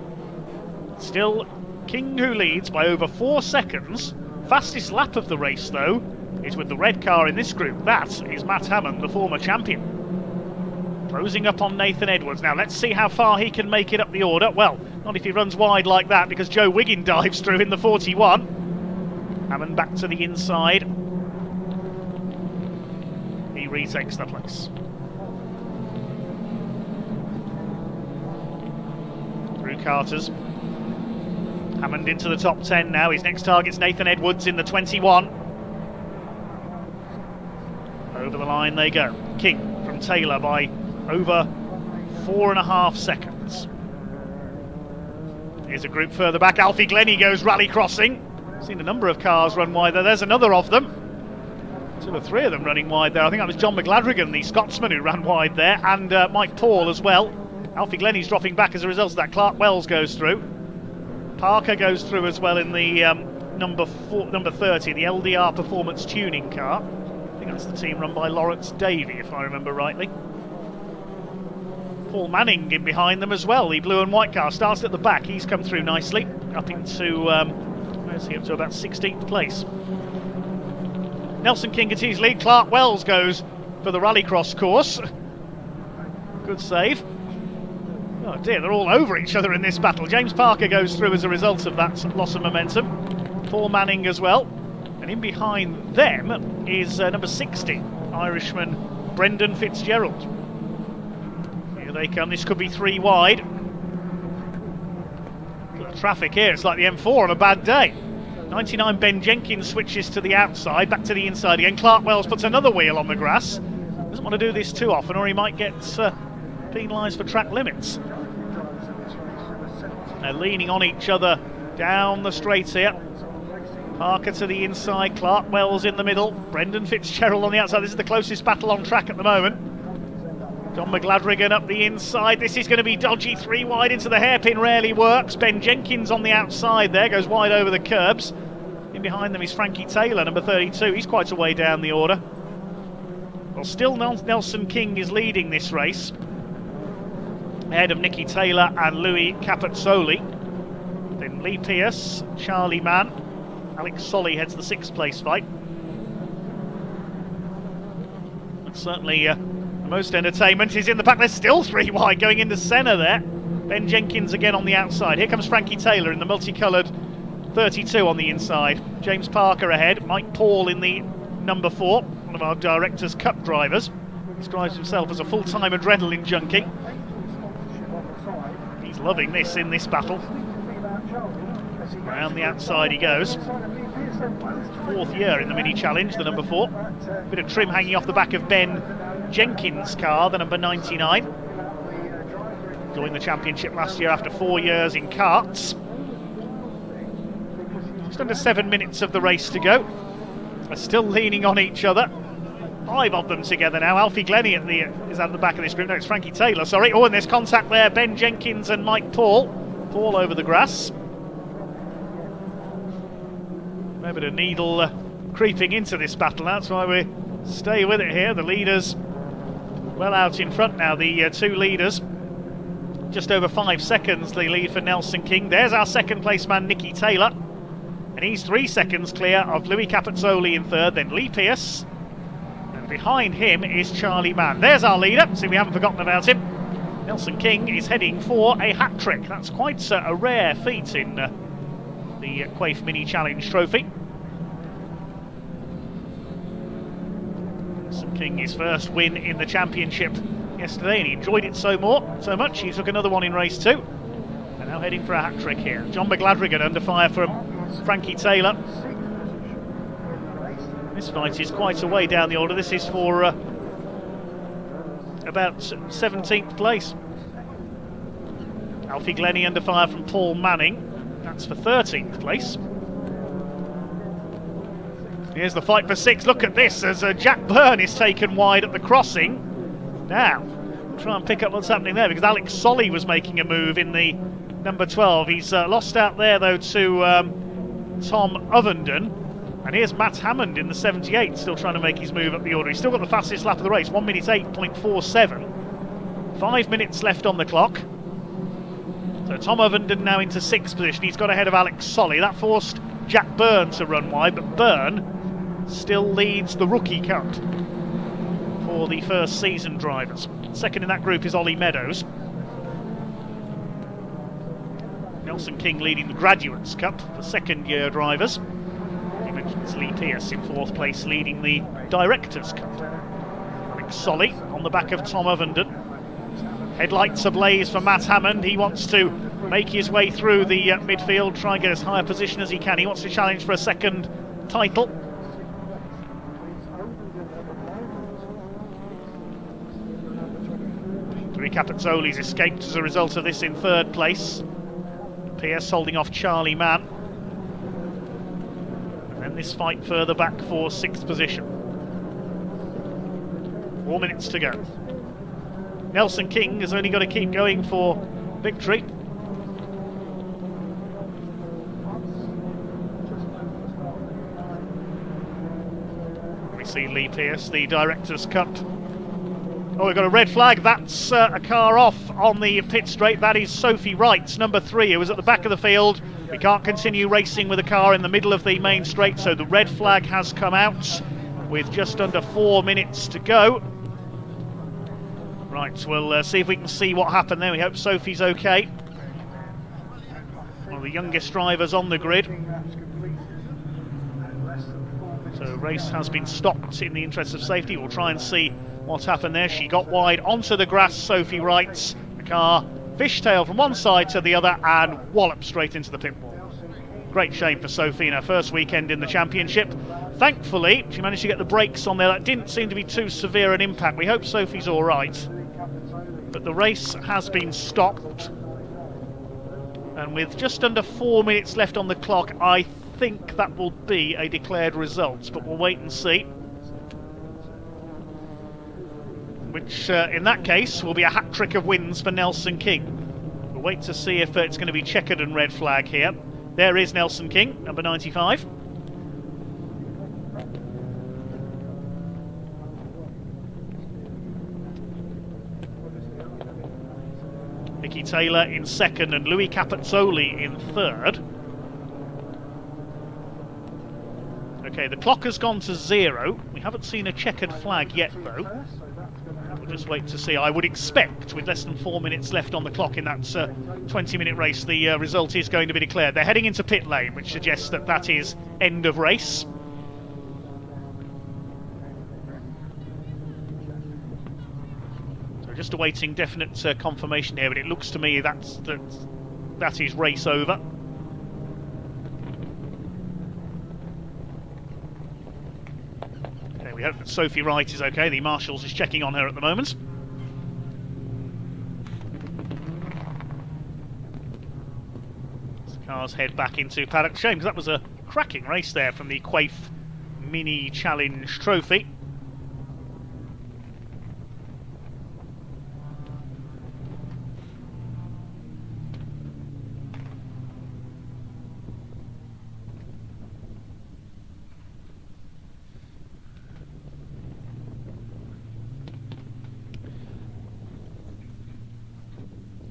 Still King who leads by over 4 seconds. Fastest lap of the race, though, is with the red car in this group. That is Matt Hammond, the former champion. Closing up on Nathan Edwards. Now let's see how far he can make it up the order. Well, not if he runs wide like that, because Joe Wiggin dives through in the 41. Hammond back to the inside. He retakes the place. Through Carter's. Hammond into the top 10 now. His next target's Nathan Edwards in the 21. Over the line they go. King from Taylor by over 4.5 seconds. Here's a group further back. Alfie Glennie goes rally crossing. Seen a number of cars run wide there. There's another of them. 2 or 3 of them running wide there. I think that was John McGladrigan, the Scotsman, who ran wide there, and Mike Paul as well. Alfie Glennie's dropping back as a result of that. Clark Wells goes through. Parker goes through as well in the number 30, the LDR Performance Tuning car. I think that's the team run by Lawrence Davey, if I remember rightly. Paul Manning in behind them as well. The blue and white car starts at the back. He's come through nicely, up into where's he, up to about 16th place. Nelson King at his lead. Clark Wells goes for the rallycross course. Good save. Oh dear, they're all over each other in this battle. James Parker goes through as a result of that loss of momentum. Paul Manning as well. And in behind them is number 60, Irishman Brendan Fitzgerald. Here they come. This could be 3 wide. Look at the traffic here. It's like the M4 on a bad day. 99 Ben Jenkins switches to the outside, back to the inside again. Clark Wells puts another wheel on the grass. Doesn't want to do this too often or he might get penalised for track limits. They're leaning on each other down the straight here. Parker to the inside, Clark Wells in the middle, Brendan Fitzgerald on the outside. This is the closest battle on track at the moment. John McGladrigan up the inside. This is going to be dodgy. 3 wide into the hairpin, rarely works. Ben Jenkins on the outside there, goes wide over the curbs. In behind them is Frankie Taylor, number 32. He's quite a way down the order. Well, still Nelson King is leading this race, ahead of Nicky Taylor and Louis Capezzoli. Then Lee Pearce, Charlie Mann, Alex Solly heads the 6th place fight. And certainly the most entertainment is in the pack. There's still 3 wide going into Senna there. Ben Jenkins again on the outside. Here comes Frankie Taylor in the multicoloured 32 on the inside. James Parker ahead. Mike Paul in the number 4, one of our Directors' Cup drivers. Describes himself as a full-time adrenaline junkie. He's loving this in this battle. Around the outside he goes. 4th year in the mini challenge, the number 4. Bit of trim hanging off the back of Ben Jenkins' car, the number 99. Joined the championship last year after 4 years in karts. Just under 7 minutes of the race to go. They're still leaning on each other. 5 of them together now. Alfie Glennie is at the back of this group. No, it's Frankie Taylor, sorry. Oh, and there's contact there. Ben Jenkins and Mike Paul. Paul over the grass. A bit of needle creeping into this battle. That's why we stay with it here. The leaders well out in front now. The 2 leaders. Just over 5 seconds the lead for Nelson King. There's our 2nd place man, Nicky Taylor. And he's 3 seconds clear of Louis Capezzoli in 3rd. Then Lee Pearce. Behind him is Charlie Mann. There's our leader, so we haven't forgotten about him. Nelson King is heading for a hat-trick. That's quite a rare feat in the Quaife Mini Challenge Trophy. Nelson King, his first win in the championship yesterday, and he enjoyed it so much he took another one in race 2. And now heading for a hat-trick here. John McGladrigan under fire from Frankie Taylor. This fight is quite a way down the order. This is for about 17th place. Alfie Glennie under fire from Paul Manning. That's for 13th place. Here's the fight for 6. Look at this as Jack Byrne is taken wide at the crossing. Now, try and pick up what's happening there because Alex Solly was making a move in the number 12. He's lost out there though to Tom Ovenden. And here's Matt Hammond in the 78, still trying to make his move up the order. He's still got the fastest lap of the race, 1 minute 8.47. 5 minutes left on the clock. So Tom Ovenden now into 6th position. He's got ahead of Alex Solly. That forced Jack Byrne to run wide, but Byrne still leads the rookie cut for the first season drivers. 2nd in that group is Ollie Meadows. Nelson King leading the Graduates Cup for 2nd year drivers. It's Lee Pearce in 4th place leading the Directors' Cup. Alex Solly on the back of Tom Ovenden. Headlights ablaze for Matt Hammond. He wants to make his way through the midfield, try and get as high a position as he can. He wants to challenge for a second title. Louis Capezzoli's escaped as a result of this in third place. PS holding off Charlie Mann. And then this fight further back for 6th position. 4 minutes to go. Nelson King has only got to keep going for victory. We see Lee Pearce, the Directors' Cut. Oh, we've got a red flag. That's a car off on the pit straight. That is Sophie Wright, number 3, who was at the back of the field. We can't continue racing with a car in the middle of the main straight, so the red flag has come out with just under 4 minutes to go. Right, we'll see if we can see what happened there. We hope Sophie's okay. One of the youngest drivers on the grid. So the race has been stopped in the interest of safety. We'll try and see what's happened there. She got wide onto the grass, Sophie Wright. The car fishtail from one side to the other and walloped straight into the pit wall. Great shame for Sophie in her first weekend in the championship. Thankfully, she managed to get the brakes on there. That didn't seem to be too severe an impact. We hope Sophie's all right. But the race has been stopped. And with just under 4 minutes left on the clock, I think that will be a declared result. But we'll wait and see. Which, in that case, will be a hat-trick of wins for Nelson King. We'll wait to see if it's going to be checkered and red flag here. There is Nelson King, number 95. Nicky Taylor in second and Louis Capezzoli in third. Okay, the clock has gone to 0. We haven't seen a checkered flag yet, though. We'll just wait to see. I would expect, with less than 4 minutes left on the clock in that 20-minute race, the result is going to be declared. They're heading into pit lane, which suggests that that is end of race. So just awaiting definite confirmation here, but it looks to me that is race over. We hope that Sophie Wright is okay. The Marshals is checking on her at the moment. As the cars head back into paddock. Shame, because that was a cracking race there from the Quaife Mini Challenge Trophy.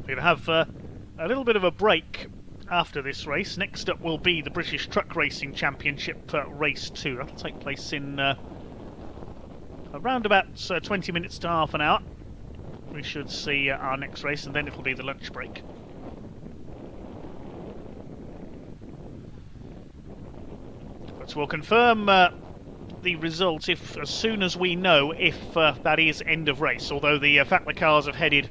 We're going to have a little bit of a break after this race. Next up will be the British Truck Racing Championship Race 2. That'll take place in around about 20 minutes to half an hour. We should see our next race, and then it'll be the lunch break. But we'll confirm the result as soon as we know if that is end of race, although the fact the cars have headed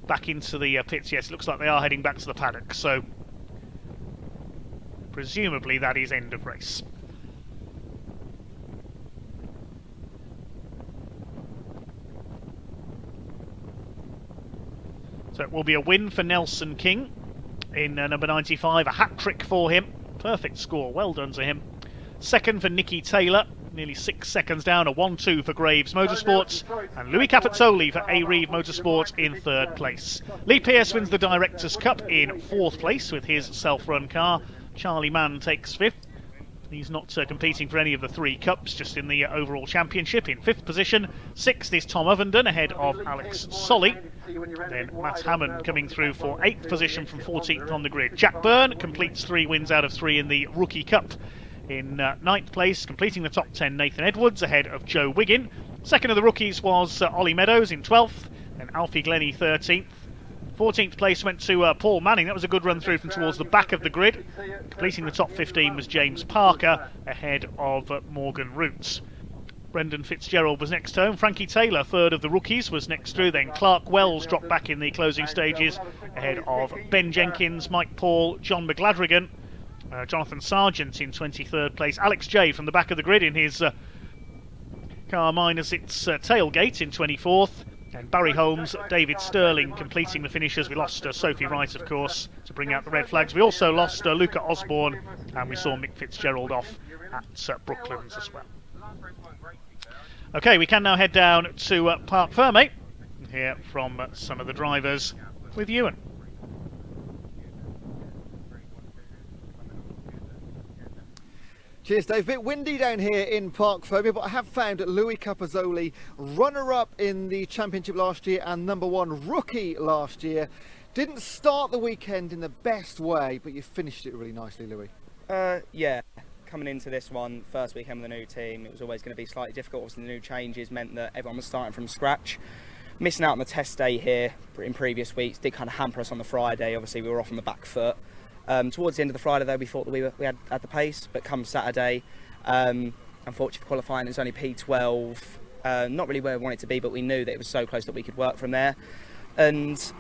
back into the pits, yes, looks like they are heading back to the paddock, so presumably that is end of race. So it will be a win for Nelson King in number 95, a hat-trick for him, perfect score, well done to him. Second for Nicky Taylor, nearly 6 seconds down, a 1-2 for Graves Motorsports, and Louis Capezzoli for A-Reeve Motorsport in third place. Lee Pearce wins the Directors' Cup in fourth place with his self-run car. Charlie Mann takes fifth. He's not competing for any of the 3 cups, just in the overall championship in 5th position. 6th is Tom Ovenden ahead of Alex Solly. Then Matt Hammond coming through for 8th position from 14th on the grid. Jack Byrne completes 3 wins out of 3 in the Rookie Cup. In 9th place, completing the top 10, Nathan Edwards ahead of Joe Wiggin. Second of the rookies was Ollie Meadows in 12th, then Alfie Glennie 13th. 14th place went to Paul Manning. That was a good run through from towards the back of the grid. Completing the top 15 was James Parker ahead of Morgan Roots. Brendan Fitzgerald was next home. Frankie Taylor, third of the rookies, was next through. Then Clark Wells dropped back in the closing stages ahead of Ben Jenkins, Mike Paul, John McGladrigan, Jonathan Sargent in 23rd place. Alex J from the back of the grid in his car minus its tailgate in 24th. And Barry Holmes, David Sterling completing the finishers. We lost Sophie Wright, of course, to bring out the red flags. We also lost Luca Osborne, and we saw Mick Fitzgerald off at Brooklands as well. Okay, we can now head down to Parc Fermé and hear from some of the drivers with Ewan. Cheers, Dave. A bit windy down here in Parc Fermé, but I have found Louis Capozzoli, runner-up in the championship last year and #1 rookie last year. Didn't start the weekend in the best way, but you finished it really nicely, Louis. Yeah, coming into this one, first weekend with a new team, it was always going to be slightly difficult. Obviously, the new changes meant that everyone was starting from scratch. Missing out on the test day here in previous weeks did kind of hamper us on the Friday. Obviously, we were off on the back foot. Towards the end of the Friday, though, we thought that we had the pace, but come Saturday, unfortunately for qualifying, it was only P12. Not really where we wanted to be, but we knew that it was so close that we could work from there. And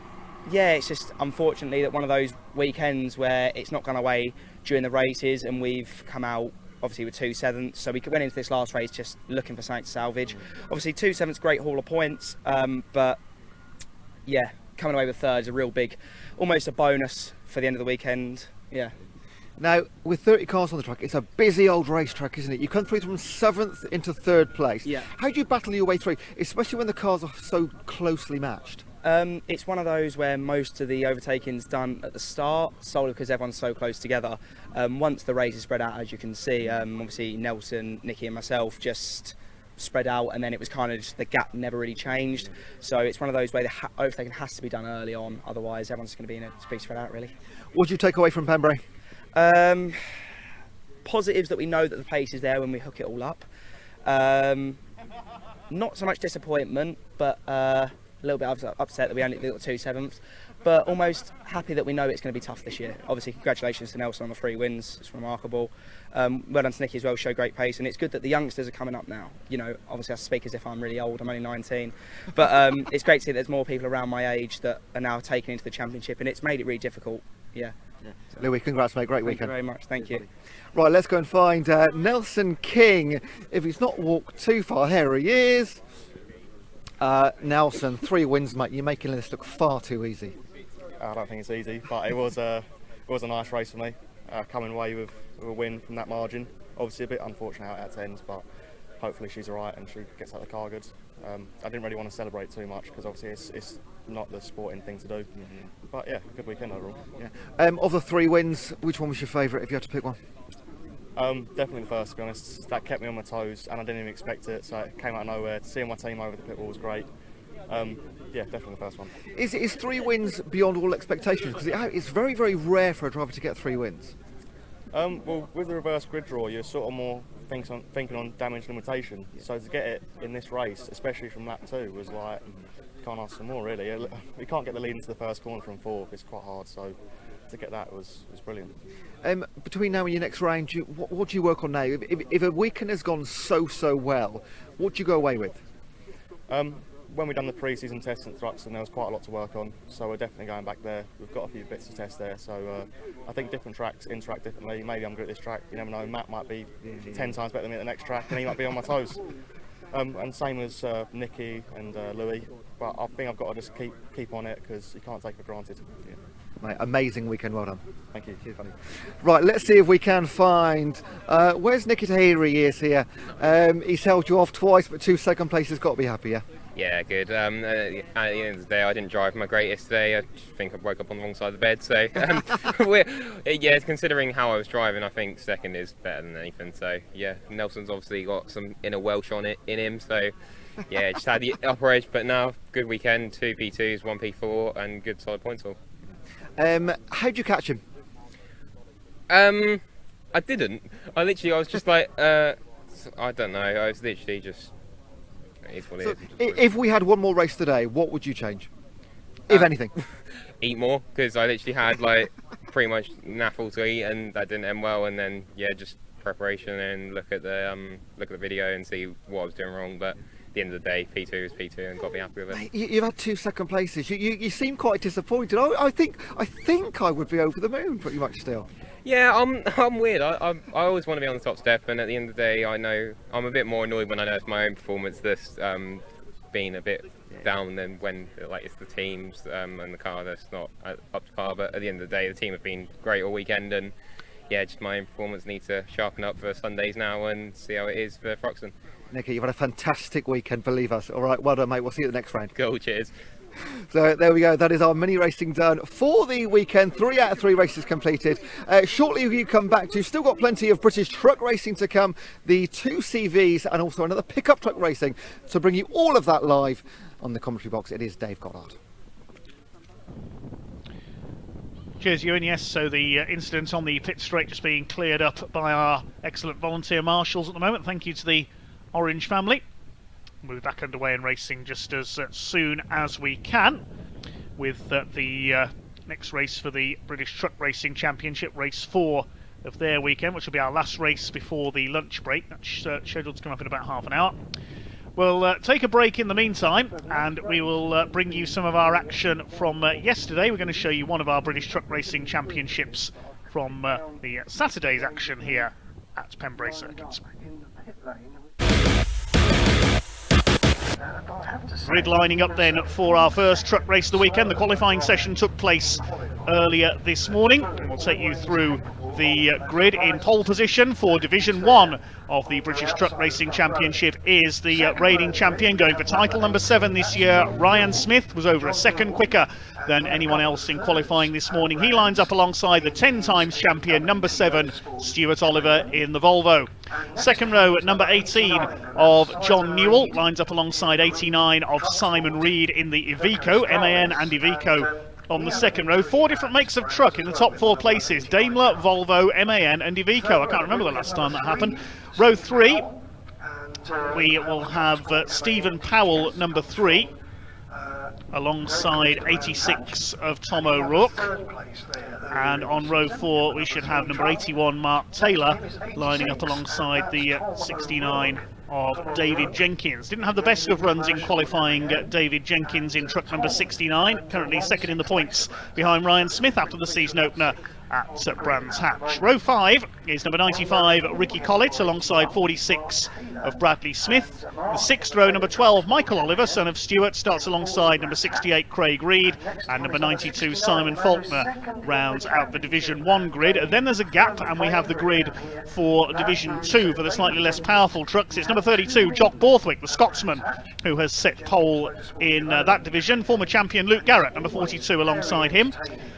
yeah, it's just unfortunately that one of those weekends where it's not gone away during the races, and we've come out obviously with 2 sevenths, so we went into this last race just looking for something to salvage. Obviously 2 sevenths, great haul of points, but yeah, coming away with third is a real big, almost a bonus for the end of the weekend. Yeah. Now, with 30 cars on the track, it's a busy old racetrack, isn't it? You come through from 7th into 3rd place. Yeah. How do you battle your way through, especially when the cars are so closely matched? It's one of those where most of the overtaking's done at the start, solely because everyone's so close together. Once the race is spread out, as you can see, obviously Nelson, Nicky and myself just spread out, and then it was kind of just, the gap never really changed. So it's one of those where the overtaking has to be done early on, otherwise everyone's going to be in a pretty spread out, really. What do you take away from Pembrey? Positives that we know that the pace is there when we hook it all up. Not so much disappointment, but a little bit upset that we only got 2 sevenths, but almost happy that we know it's going to be tough this year. Obviously, congratulations to Nelson on the 3 wins. It's remarkable. Well done to Nicky as well, show great pace, and it's good that the youngsters are coming up now. You know, obviously I speak as if I'm really old, I'm only 19, but it's great to see that there's more people around my age that are now taken into the championship, and it's made it really difficult. Yeah. Louis, congrats, mate. Great weekend. Thank you very much. Thank you. Right, let's go and find Nelson King. If he's not walked too far, here he is. Nelson, 3 wins, mate. You're making this look far too easy. I don't think it's easy, but it was a nice race for me. Coming away with a win from that margin. Obviously a bit unfortunate how it ends, but hopefully she's alright and she gets out the car good. I didn't really want to celebrate too much because obviously it's not the sporting thing to do. But yeah, good weekend overall. Yeah. Of the 3 wins, which one was your favourite if you had to pick one? Definitely the first, to be honest. That kept me on my toes and I didn't even expect it, so it came out of nowhere. Seeing my team over the pit wall was great. Yeah, definitely the first one. Is 3 wins beyond all expectations? Because it's very, very rare for a driver to get 3 wins. Well, with the reverse grid draw, you're sort of more thinking on damage limitation. So to get it in this race, especially from lap 2, was like, can't ask for more really. We can't get the lead into the first corner from 4th, it's quite hard, so to get that was brilliant. Between now and your next round, what do you work on now? If a weekend has gone so well, what do you go away with? When we done the pre-season tests at Thruxton, there was quite a lot to work on, so we're definitely going back there. We've got a few bits to test there, so I think different tracks interact differently. Maybe I'm good at this track, you never know. Matt might be 10 times better than me at the next track, and he might be on my toes. And same as Nicky and Louis, but I think I've got to just keep on it because you can't take it for granted. Yeah. Mate, amazing weekend, well done. Thank you. Cheers, buddy. Right, let's see if we can find. Where's Nicky? Here he is here. He's held you off twice, but 2 second places. Got to be happy, yeah. Yeah, good. At the end of the day, I didn't drive my greatest today. I think I woke up on the wrong side of the bed. So, yeah, considering how I was driving, I think second is better than anything. So, yeah, Nelson's obviously got some inner Welsh on it in him. So, yeah, just had the upper edge. But now, good weekend. 2 P2s, 1 P4, and good solid points all. How'd you catch him? I didn't. I was just like, I don't know. I was literally just. So if we had one more race today, what would you change, if anything? Eat more, because I literally had like pretty much naffle to eat, and that didn't end well. And then yeah, just preparation and look at the video and see what I was doing wrong. But at the end of the day, P2 is P2, and got to be happy with it. You've had 2 second places. You seem quite disappointed. I think I would be over the moon pretty much still. Yeah, I'm weird. I always want to be on the top step, and at the end of the day, I know I'm a bit more annoyed when I know it's my own performance that's been a bit down than when it's the teams and the car that's not up to par. But at the end of the day, the team have been great all weekend, and yeah, just my own performance needs to sharpen up for Sundays now and see how it is for Thruxton. Nicky, you've had a fantastic weekend, believe us. All right, well done, mate. We'll see you at the next round. Go, cheers. So there we go, that is our mini racing done for the weekend. 3 out of 3 races completed. Shortly we come back to, still got plenty of British truck racing to come, the 2 CVs and also another pickup truck racing. To bring you all of that live on the commentary box, it is Dave Goddard. Cheers, Ewan. Yes, so the incident on the pit straight just being cleared up by our excellent volunteer marshals at the moment. Thank you to the Orange family. We'll be back underway and racing just as soon as we can with the next race for the British Truck Racing Championship, race 4 of their weekend, which will be our last race before the lunch break. That's scheduled to come up in about half an hour. We'll take a break in the meantime, and we will bring you some of our action from yesterday. We're going to show you one of our British Truck Racing Championships from the Saturday's action here at Pembrey Circuit. Grid lining up then for our first truck race of the weekend. The qualifying session took place earlier this morning. We'll take you through the grid. In pole position for Division 1 of the British Truck Racing Championship is the reigning champion, going for title number 7 this year. Ryan Smith was over a second quicker than anyone else in qualifying this morning. He lines up alongside the 10 times champion number 7 Stuart Oliver in the Volvo. Second row at number 18 of John Newell lines up alongside 89 of Simon Reed in the Iveco, MAN and Iveco on the second row. 4 different makes of truck in the top 4 places: Daimler, Volvo, MAN and Iveco. I can't remember the last time that happened. Row 3, we will have Stephen Powell, number 3, alongside 86 of Tom O'Rourke. And on row 4 we should have number 81 Mark Taylor lining up alongside the 69 of David Jenkins. Didn't have the best of runs in qualifying, David Jenkins in truck number 69, currently second in the points behind Ryan Smith after the season opener at Brands Hatch. Row 5 is number 95 Ricky Collett alongside 46 of Bradley Smith. The 6th row, number 12 Michael Oliver, son of Stuart, starts alongside number 68 Craig Reed, and number 92 Simon Faulkner rounds out the Division 1 grid. And then there's a gap and we have the grid for Division 2 for the slightly less powerful trucks. It's number 32 Jock Borthwick, the Scotsman, who has set pole in that division. Former champion Luke Garrett, number 42, alongside him.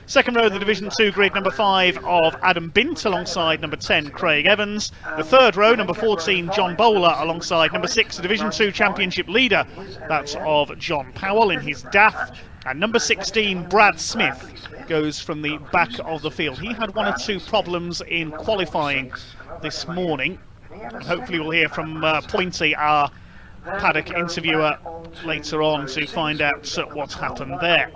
Second row of the Division 2 grid, number 5 of Adam Bint alongside number 10 Craig Evans. The third row, number 14 John Bowler alongside number 6 the Division 2 Championship leader, that's of John Powell in his DAF. And number 16 Brad Smith goes from the back of the field. He had 1 or 2 problems in qualifying this morning. And hopefully we'll hear from Pointy, our paddock interviewer, later on to find out what's happened there.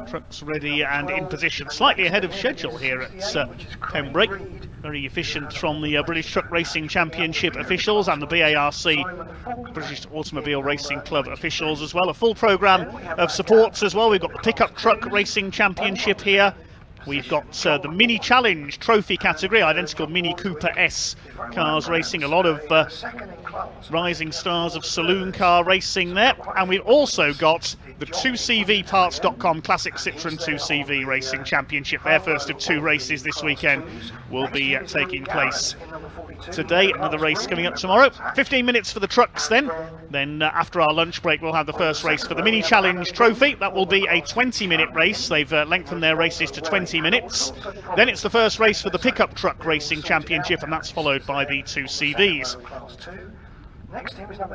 Trucks ready and in position, slightly ahead of schedule here at Pembrey. Very efficient from the British Truck Racing Championship officials and the BARC, British Automobile Racing Club officials as well. A full programme of supports as well. We've got the Pickup Truck Racing Championship here. We've got the Mini Challenge Trophy category, identical Mini Cooper S cars racing, a lot of rising stars of saloon car racing there. And we've also got the 2CVparts.com Classic Citroën 2CV Racing Championship. Their first of 2 races this weekend will be taking place today. Another race coming up tomorrow. 15 minutes for the trucks then. Then after our lunch break we'll have the first race for the Mini Challenge Trophy. That will be a 20-minute race. They've lengthened their races to 20 minutes. Then it's the first race for the Pickup Truck Racing Championship, and that's followed by the 2 CVs.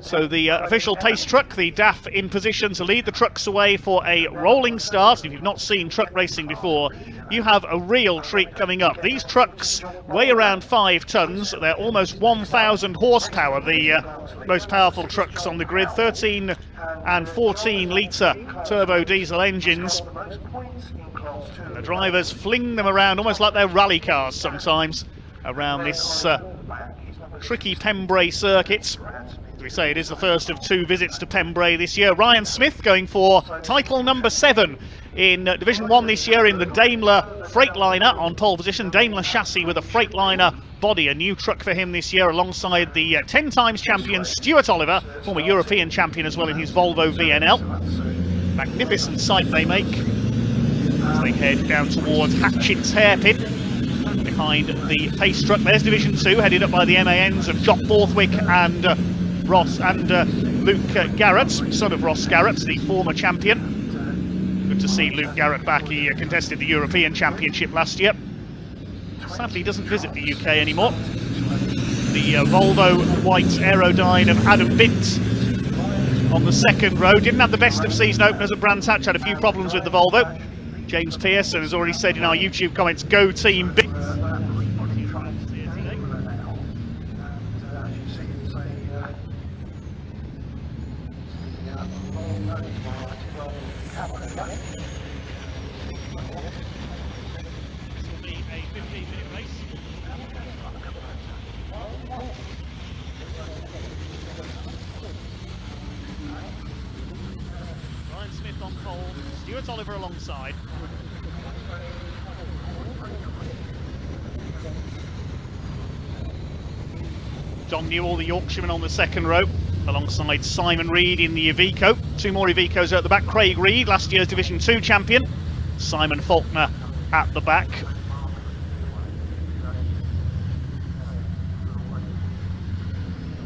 So the official pace truck, the DAF, in position to lead the trucks away for a rolling start. If you've not seen truck racing before, you have a real treat coming up. These trucks weigh around 5 tonnes. They're almost 1,000 horsepower, the most powerful trucks on the grid. 13 and 14 litre turbo diesel engines. And the drivers fling them around almost like they're rally cars sometimes around this tricky Pembrey Circuit. As we say, it is the first of 2 visits to Pembrey this year. Ryan Smith going for title number 7 in Division 1 this year in the Daimler Freightliner on pole position. Daimler chassis with a Freightliner body, a new truck for him this year, alongside the 10 times champion Stuart Oliver, former European champion as well in his Volvo VNL. Magnificent sight they make as they head down towards Hatchett's Hairpin behind the pace truck. There's Division 2 headed up by the MANs of Jock Borthwick and Luke Garrett, son of Ross Garrett, the former champion. Good to see Luke Garrett back. He contested the European Championship last year. Sadly doesn't visit the UK anymore. The Volvo white Aerodyne of Adam Bint on the second row. Didn't have the best of season openers at Brands Hatch, had a few problems with the Volvo. James Pearson has already said in our YouTube comments, go Team Bint. On pole, Stuart Oliver alongside. John Newell, the Yorkshireman, on the second row, alongside Simon Reed in the Iveco. 2 more Ivecos at the back. Craig Reed, last year's Division 2 champion. Simon Faulkner at the back.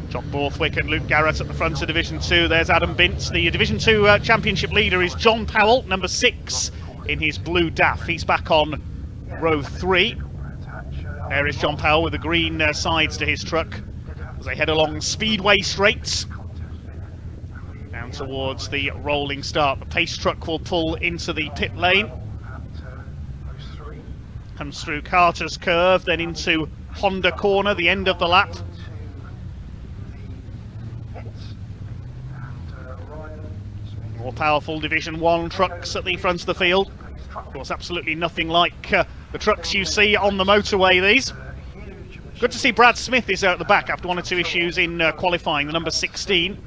Jock Borthwick and Luke Garrett at the front of Division 2. There's Adam Bint. The Division 2 championship leader is John Powell, number 6 in his blue DAF. He's back on row 3. There is John Powell with the green sides to his truck as they head along Speedway Straights down towards the rolling start. The pace truck will pull into the pit lane, comes through Carter's Curve, then into Honda Corner, the end of the lap. More powerful Division 1 trucks at the front of the field. Of course, absolutely nothing like the trucks you see on the motorway, these. Good to see Brad Smith is at the back after 1 or 2 issues in qualifying, the number 16.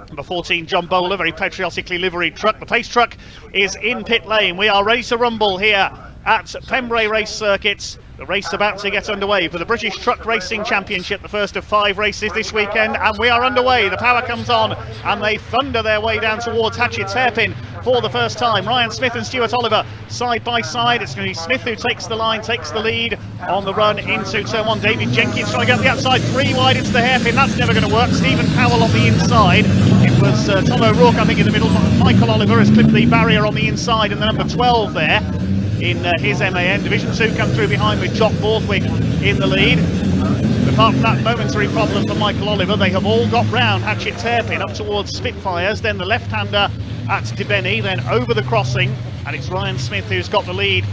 Number 14, John Bowler, very patriotically liveried truck. The pace truck is in pit lane. We are ready to rumble here at Pembrey Race Circuit. The race about to get underway for the British Truck Racing Championship, the first of 5 races this weekend, and we are underway. The power comes on and they thunder their way down towards Hatchett's Hairpin for the first time. Ryan Smith and Stuart Oliver side by side. It's going to be Smith who takes the line, takes the lead on the run into turn 1. David Jenkins trying to get the outside, 3 wide into the hairpin. That's never going to work. Stephen Powell on the inside. It was Tom O'Rourke, I think, in the middle. Michael Oliver has clipped the barrier on the inside, and the number 12 there in his MAN. Division 2 come through behind with Jock Borthwick in the lead. Apart from that momentary problem for Michael Oliver, they have all got round Hatchett's Hairpin up towards Spitfires, then the left-hander at Debenny, then over the crossing, and it's Ryan Smith who's got the lead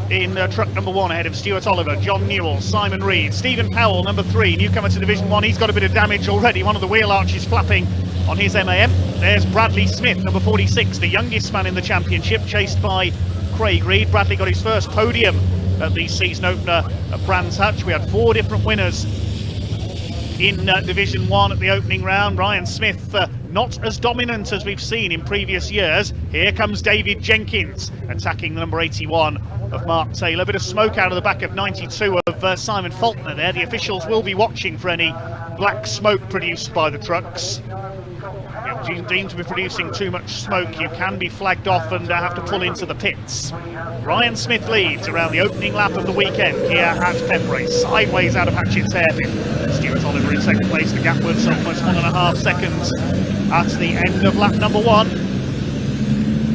in truck number 1 ahead of Stuart Oliver, John Newell, Simon Reed. Stephen Powell, number 3, newcomer to Division 1, he's got a bit of damage already, one of the wheel arches flapping on his MAN. There's Bradley Smith, number 46, the youngest man in the championship, chased by Craig Reed. Bradley got his first podium at the season opener at Brands Hatch. We had 4 different winners in Division 1 at the opening round. Ryan Smith not as dominant as we've seen in previous years. Here comes David Jenkins attacking the number 81 of Mark Taylor. Bit of smoke out of the back of 92 of Simon Faulkner there. The officials will be watching for any black smoke produced by the trucks. If deemed to be producing too much smoke, you can be flagged off and have to pull into the pits. Ryan Smith leads around the opening lap of the weekend here at Pembrey, sideways out of Hatchett's Hairpin. Stuart Oliver in second place. The gap was almost 1.5 seconds at the end of lap number 1.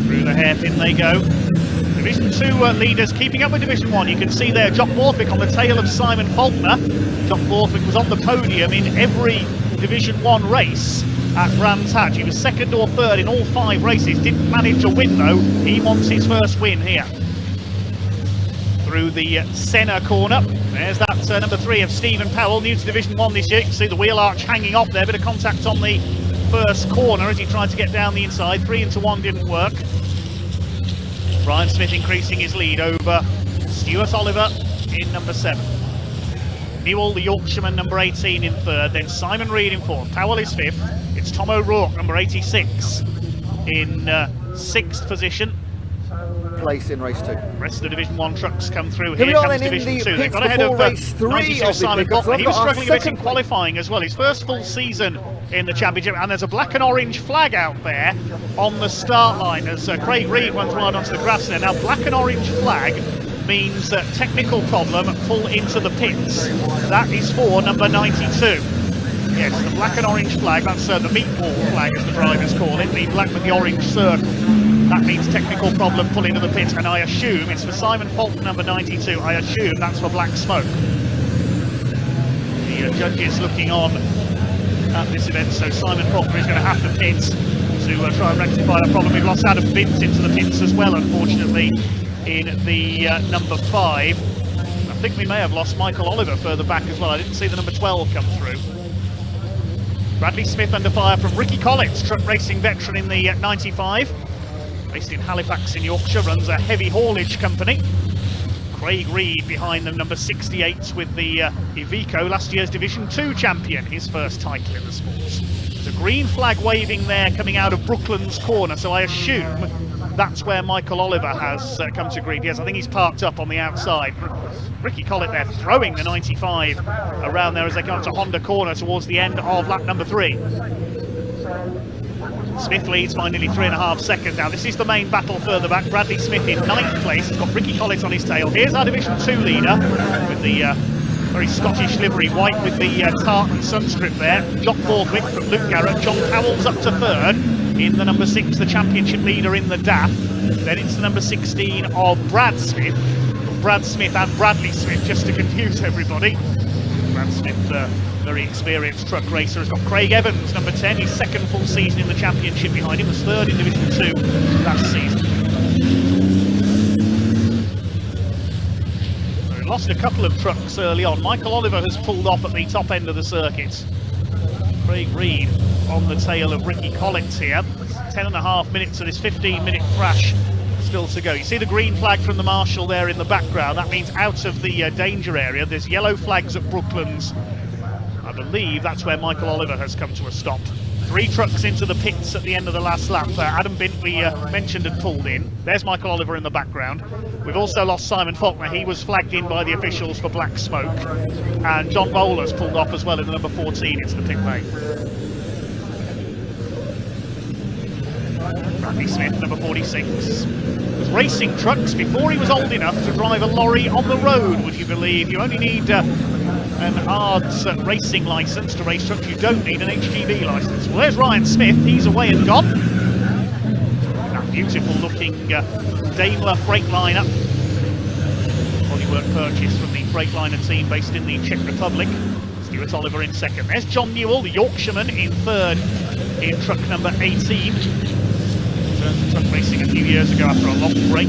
Through the hairpin they go. Division 2 leaders keeping up with Division 1. You can see there Jock Borthwick on the tail of Simon Faulkner. Jock Borthwick was on the podium in every Division 1 race at Brands Hatch. He was 2nd or 3rd in all 5 races. Didn't manage to win though. He wants his first win here. Through the Senna corner. There's that number 3 of Stephen Powell, new to Division 1 this year. You can see the wheel arch hanging off there. Bit of contact on the first corner as he tried to get down the inside. 3 into 1 didn't work. Ryan Smith increasing his lead over Stuart Oliver in number 7. Newell, the Yorkshireman, number 18 in 3rd. Then Simon Reed in 4th. Powell is 5th. It's Tom O'Rourke, number 86, in 6th position. Place in race 2. Rest of the Division 1 trucks come through. Here Here we are comes then in Division the 2. They've pits got ahead of before race 3 92 of the Simon pickups. Faulkner. He was I've got our struggling a bit in second qualifying as well. His first full season in the championship, and there's a black and orange flag out there on the start line as Craig Reed runs wide onto the grass there. Now, black and orange flag means technical problem, pull into the pits. That is for number 92. Yes, the black and orange flag, that's the meatball flag as the drivers call it, the black with the orange circle. That means technical problem, pull into the pits, and I assume it's for Simon Faulkner, number 92. I assume that's for black smoke. The judges looking on at this event, so Simon Faulkner is going to have to pit to try and rectify that problem. We've lost Adam Bint into the pits as well, unfortunately, in the number 5. I think we may have lost Michael Oliver further back as well. I didn't see the number 12 come through. Bradley Smith under fire from Ricky Collins, truck racing veteran in the 95. Based in Halifax in Yorkshire, runs a heavy haulage company. Craig Reed behind them, number 68 with the Iveco, last year's Division 2 champion, his first title in the sports. There's a green flag waving there coming out of Brooklands corner, so I assume that's where Michael Oliver has come to grief. Yes, I think he's parked up on the outside. Ricky Collett there throwing the 95 around there as they come up to Honda corner towards the end of lap number 3. Smith leads by nearly 3.5 seconds now. This is the main battle further back. Bradley Smith in 9th place. He's got Ricky Collett on his tail. Here's our Division 2 leader with the very Scottish livery, white with the tartan sunstrip there. Jock Borthwick from Luke Garrett. John Powell's up to 3rd in the number 6, the championship leader in the DAF. Then it's the number 16 of Brad Smith. Brad Smith and Bradley Smith, just to confuse everybody. Brad Smith, very experienced truck racer, has got Craig Evans, number 10, his second full season in the championship behind him, was 3rd in Division 2 last season. So we lost a couple of trucks early on. Michael Oliver has pulled off at the top end of the circuit. Craig Reed on the tail of Ricky Collins here. 10.5 minutes of this 15-minute thrash still to go. You see the green flag from the marshal there in the background. That means out of the danger area. There's yellow flags at Brooklands. I believe that's where Michael Oliver has come to a stop. 3 trucks into the pits at the end of the last lap. Adam Bint, we mentioned, had pulled in. There's Michael Oliver in the background. We've also lost Simon Faulkner. He was flagged in by the officials for black smoke. And John Bowler's pulled off as well in the number 14 into the pit lane. Bradley Smith, number 46, was racing trucks before he was old enough to drive a lorry on the road, would you believe? You only need an ARDS racing licence to race trucks. You don't need an HGV licence. Well, there's Ryan Smith. He's away and gone. That beautiful looking Daimler Freightliner. Bodywork purchase from the Freightliner team based in the Czech Republic. Stuart Oliver in 2nd. There's John Newell, the Yorkshireman, in 3rd in truck number 18. Returned to truck racing a few years ago after a long break.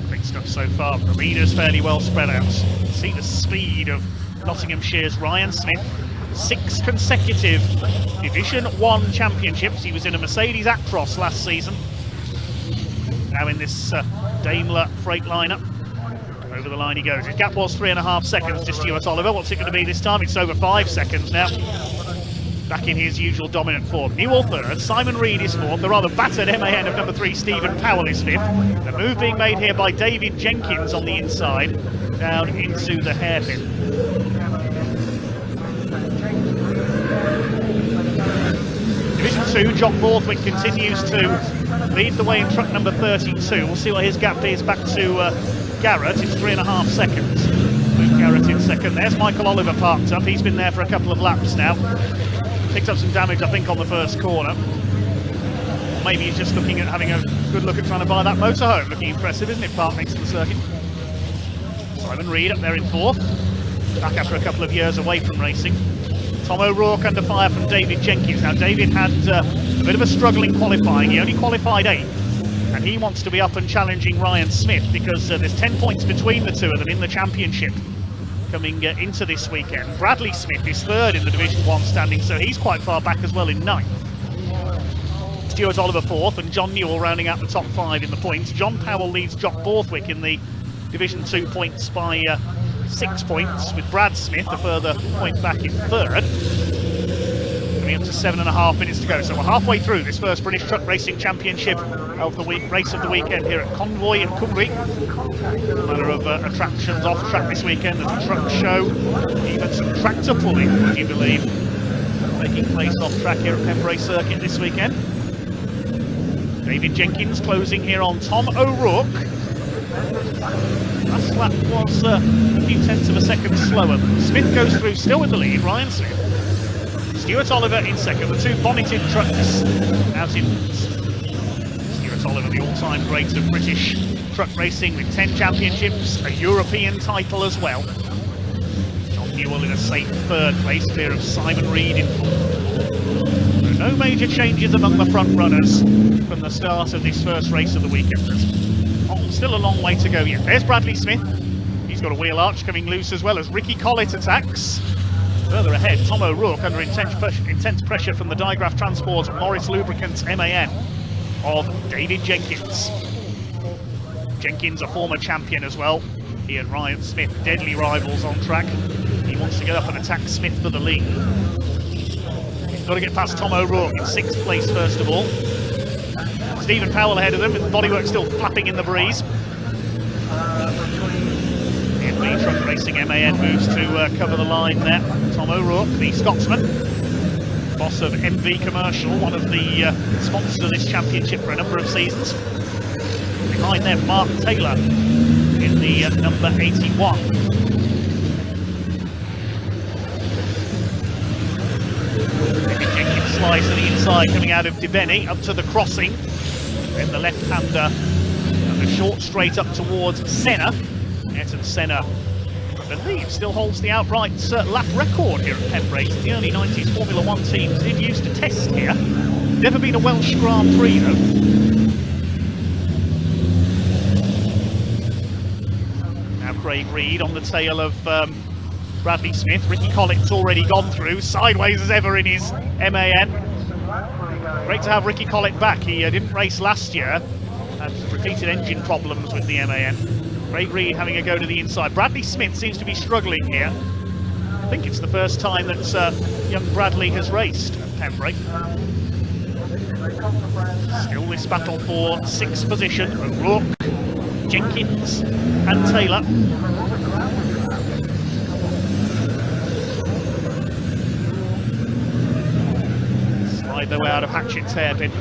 Great stuff so far. The leaders fairly well spread out. See the speed of Nottinghamshire's Ryan Smith. 6 consecutive Division 1 championships. He was in a Mercedes Actros last season. Now in this Daimler Freightliner. Over the line he goes. His gap was 3.5 seconds to Stuart Oliver. What's it going to be this time? It's over 5 seconds now. Back in his usual dominant form. Newell 3rd, Simon Reed is 4th. The rather battered MAN of number 3, Stephen Powell, is 5th. The move being made here by David Jenkins on the inside, down into the hairpin. Division 2, Jock Borthwick continues to lead the way in truck number 32. We'll see what his gap is back to Garrett. It's 3.5 seconds. Luke Garrett in 2nd. There's Michael Oliver parked up. He's been there for a couple of laps now. Picked up some damage, I think, on the first corner. Maybe he's just looking at having a good look at trying to buy that motorhome. Looking impressive, isn't it? Parked next to the circuit. Simon Reed up there in 4th. Back after a couple of years away from racing. Tom O'Rourke under fire from David Jenkins. Now, David had a bit of a struggle in qualifying. He only qualified 8th. And he wants to be up and challenging Ryan Smith because there's 10 points between the two of them in the championship coming into this weekend. Bradley Smith is 3rd in the Division 1 standing, so he's quite far back as well in 9th. Stuart Oliver fourth, and John Newell rounding out the top 5 in the points. John Powell leads Jock Borthwick in the Division 2 points by 6 points, with Brad Smith a further point back in third. Coming up to 7.5 minutes to go, so we're halfway through this first British Truck Racing Championship of the race of the weekend here at Convoy in Cymru. A manner of attractions off track this weekend. There's a truck show, even some tractor pulling, would you believe, taking place off track here at Pembrey Circuit this weekend. David Jenkins closing here on Tom O'Rourke. Last lap was a few tenths of a second slower. Smith goes through still in the lead, Ryan Smith. Stuart Oliver in second, the two bonneted trucks out in Stuart Oliver, the all-time great of British truck racing with 10 championships, a European title as well. John Newell in a safe third place, clear of Simon Reed in fourth. No major changes among the front runners from the start of this first race of the weekend. There's still a long way to go yet. There's Bradley Smith. He's got a wheel arch coming loose as well as Ricky Collett attacks. Further ahead, Tom O'Rourke under intense pressure from the Digraph Transport Morris Lubricants MAN of David Jenkins. Jenkins, a former champion as well. He and Ryan Smith, deadly rivals on track. He wants to get up and attack Smith for the lead. He's got to get past Tom O'Rourke in 6th place first of all. Stephen Powell ahead of them, with bodywork still flapping in the breeze. The Truck Racing MAN moves to cover the line there. Tom O'Rourke, the Scotsman, boss of MV Commercial, one of the sponsors of this championship for a number of seasons. Behind them, Mark Taylor in the number 81. David Jenkins slides to the inside, coming out of Debeni up to the crossing. Then the left-hander and the short straight up towards Senna. Ayrton Senna, I believe, still holds the outright lap record here at Pembrey. The early 90s Formula 1 teams did used to test here. Never been a Welsh Grand Prix though. Now Craig Reed on the tail of Bradley Smith. Ricky Collett's already gone through, sideways as ever in his MAN. Great to have Ricky Collett back. He didn't race last year, had repeated engine problems with the MAN. Craig Reed having a go to the inside. Bradley Smith seems to be struggling here. I think it's the first time that young Bradley has raced at Pembrey. Still this battle for 6th position. O'Rourke, Jenkins and Taylor. Slide their way out of Hatchett's hairpin.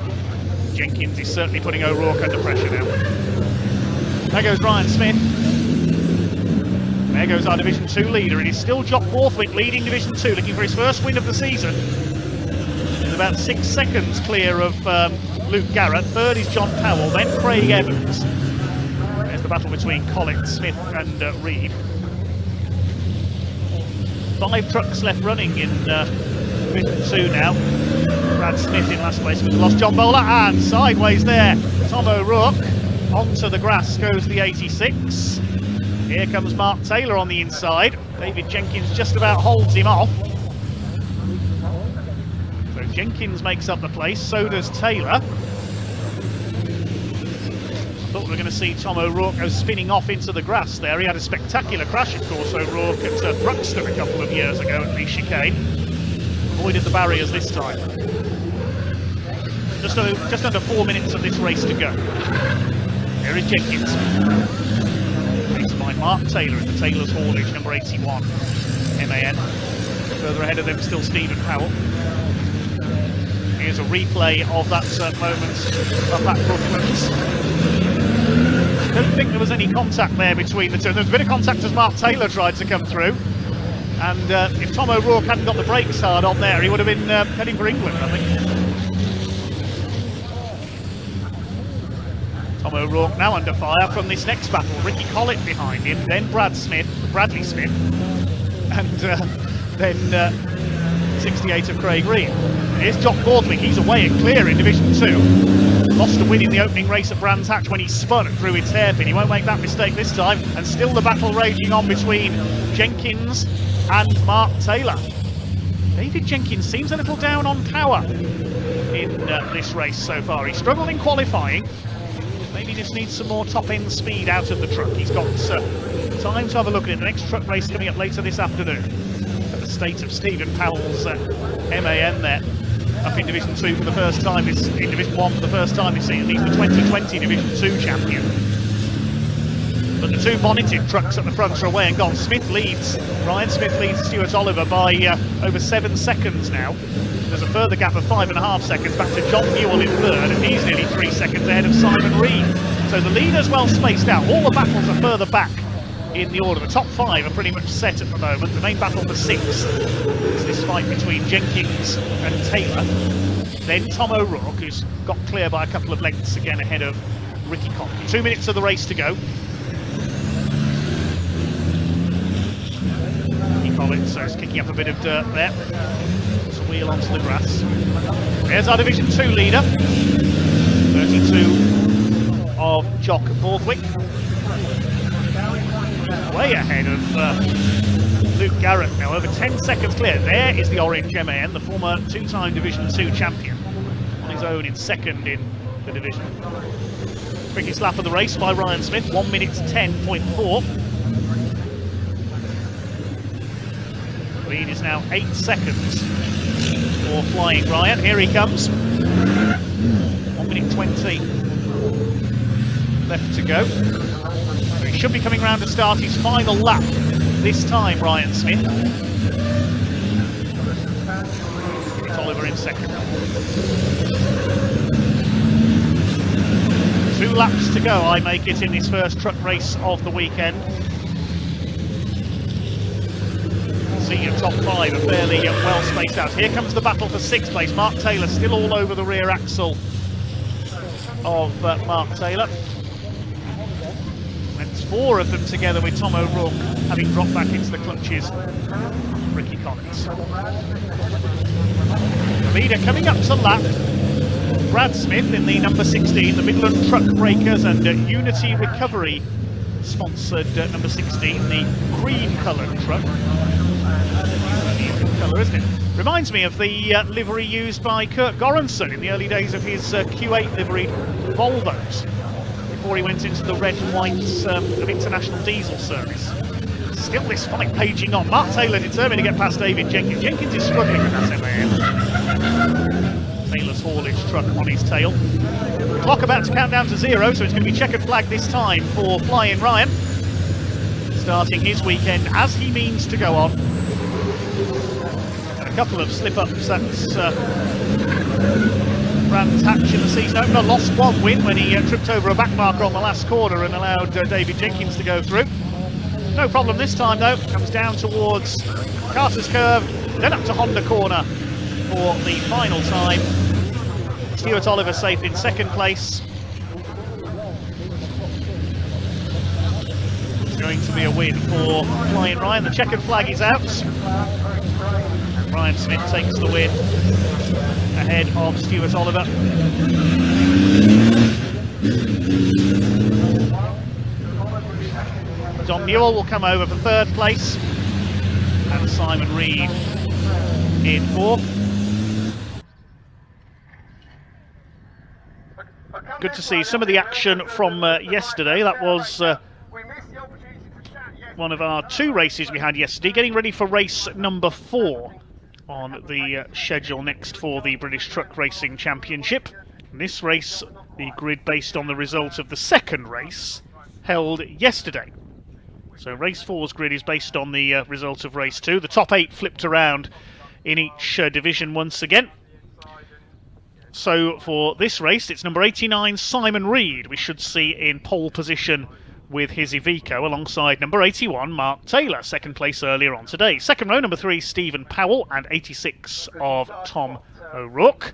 Jenkins is certainly putting O'Rourke under pressure now. There goes Ryan Smith. There goes our Division 2 leader. It is still Jock Borthwick leading Division 2, looking for his first win of the season. He's about 6 seconds clear of Luke Garrett. Third is John Powell, then Craig Evans. There's the battle between Collett, Smith and Reed. 5 trucks left running in Division 2 now. Brad Smith in last place, but lost John Bowler, and sideways there, Tom O'Rourke. Onto the grass goes the 86. Here comes Mark Taylor on the inside. David Jenkins just about holds him off. So Jenkins makes up the place, so does Taylor. I thought we were going to see Tom O'Rourke go spinning off into the grass there. He had a spectacular crash, of course, O'Rourke at Bruxton a couple of years ago at the chicane. Avoided the barriers this time. Just under 4 minutes of this race to go. There is Jenkins. Raced by Mark Taylor in the Taylor's Haulage, number 81, MAN. Further ahead of them, still Stephen Powell. Here's a replay of that moment up at Brooklands. I don't think there was any contact there between the two. There was a bit of contact as Mark Taylor tried to come through. And if Tom O'Rourke hadn't got the brakes hard on there, he would have been heading for England, I think. Tom O'Rourke now under fire from this next battle. Ricky Collett behind him, then Bradley Smith, and then 68 of Craig Reed. Here's Jock Borthwick, he's away and clear in Division 2. Lost a win in the opening race at Brands Hatch when he spun through his hairpin. He won't make that mistake this time, and still the battle raging on between Jenkins and Mark Taylor. David Jenkins seems a little down on power. in this race so far. He struggled in qualifying. Maybe just needs some more top-end speed out of the truck. He's got time to have a look at it. The next truck race coming up later this afternoon. At the state of Stephen Powell's MAN there. Up in Division 2 for the first time, in Division 1 for the first time this season. He's the 2020 Division 2 champion. But the two bonneted trucks at the front are away and gone. Ryan Smith leads Stuart Oliver by over 7 seconds now. There's a further gap of 5.5 seconds back to John Newell in third, and he's nearly 3 seconds ahead of Simon Reed. So the leader's well spaced out. All the battles are further back in the order. The top 5 are pretty much set at the moment. The main battle for 6 is this fight between Jenkins and Taylor. Then Tom O'Rourke, who's got clear by a couple of lengths again ahead of Ricky Convoy. 2 minutes of the race to go. So it's kicking up a bit of dirt there. It's a wheel onto the grass. There's our Division 2 leader, 32 of Jock Borthwick. Way ahead of Luke Garrett now, over 10 seconds clear. There is the orange MAN, the former 2-time Division 2 champion, on his own in second in the division. Quickest lap of the race by Ryan Smith, 1 minute 10.4. Lead is now 8 seconds for Flying Ryan. Here he comes. 1 minute 20 left to go. So he should be coming round to start his final lap this time, Ryan Smith. It's Oliver in second. 2 laps to go, I make it, in this first truck race of the weekend. Your top 5 are fairly well spaced out. Here comes the battle for 6th place. Mark Taylor still all over the rear axle of Mark Taylor. It's 4 of them together with Tom O'Rourke having dropped back into the clutches. Ricky Collins. The leader coming up to lap. Brad Smith in the number 16, the Midland Truck Breakers and Unity Recovery sponsored number 16, the cream coloured truck. Colour, isn't it? Reminds me of the livery used by Kurt Goranson in the early days of his Q8 liveried Volvos, before he went into the red and whites of International Diesel Service. Still this fight paging on. Mark Taylor determined to get past David Jenkins. Jenkins is struggling with that MAN. Taylor's haulage truck on his tail. The clock about to count down to 0, so it's going to be checkered flag this time for Flying Ryan, starting his weekend as he means to go on. A couple of slip-ups at Brands Hatch in the season opener. Lost 1 win when he tripped over a back marker on the last corner and allowed David Jenkins to go through. No problem this time though. Comes down towards Carter's Curve, then up to Honda Corner for the final time. Stuart Oliver safe in second place. It's going to be a win for Flying Ryan. The checkered flag is out. Ryan Smith takes the win ahead of Stuart Oliver. John Newell will come over for 3rd place, and Simon Reed in 4th. Good to see some of the action from yesterday. That was one of our 2 races we had yesterday, getting ready for race number 4 on the schedule next for the British Truck Racing Championship. In this race, the grid based on the result of the 2nd race held yesterday. So race 4's grid is based on the result of race 2. The top 8 flipped around in each division once again. So for this race, it's number 89 Simon Reed we should see in pole position with his Iveco alongside number 81 Mark Taylor, 2nd place earlier on today. 2nd row, number 3 Stephen Powell and 86 of Tom O'Rourke.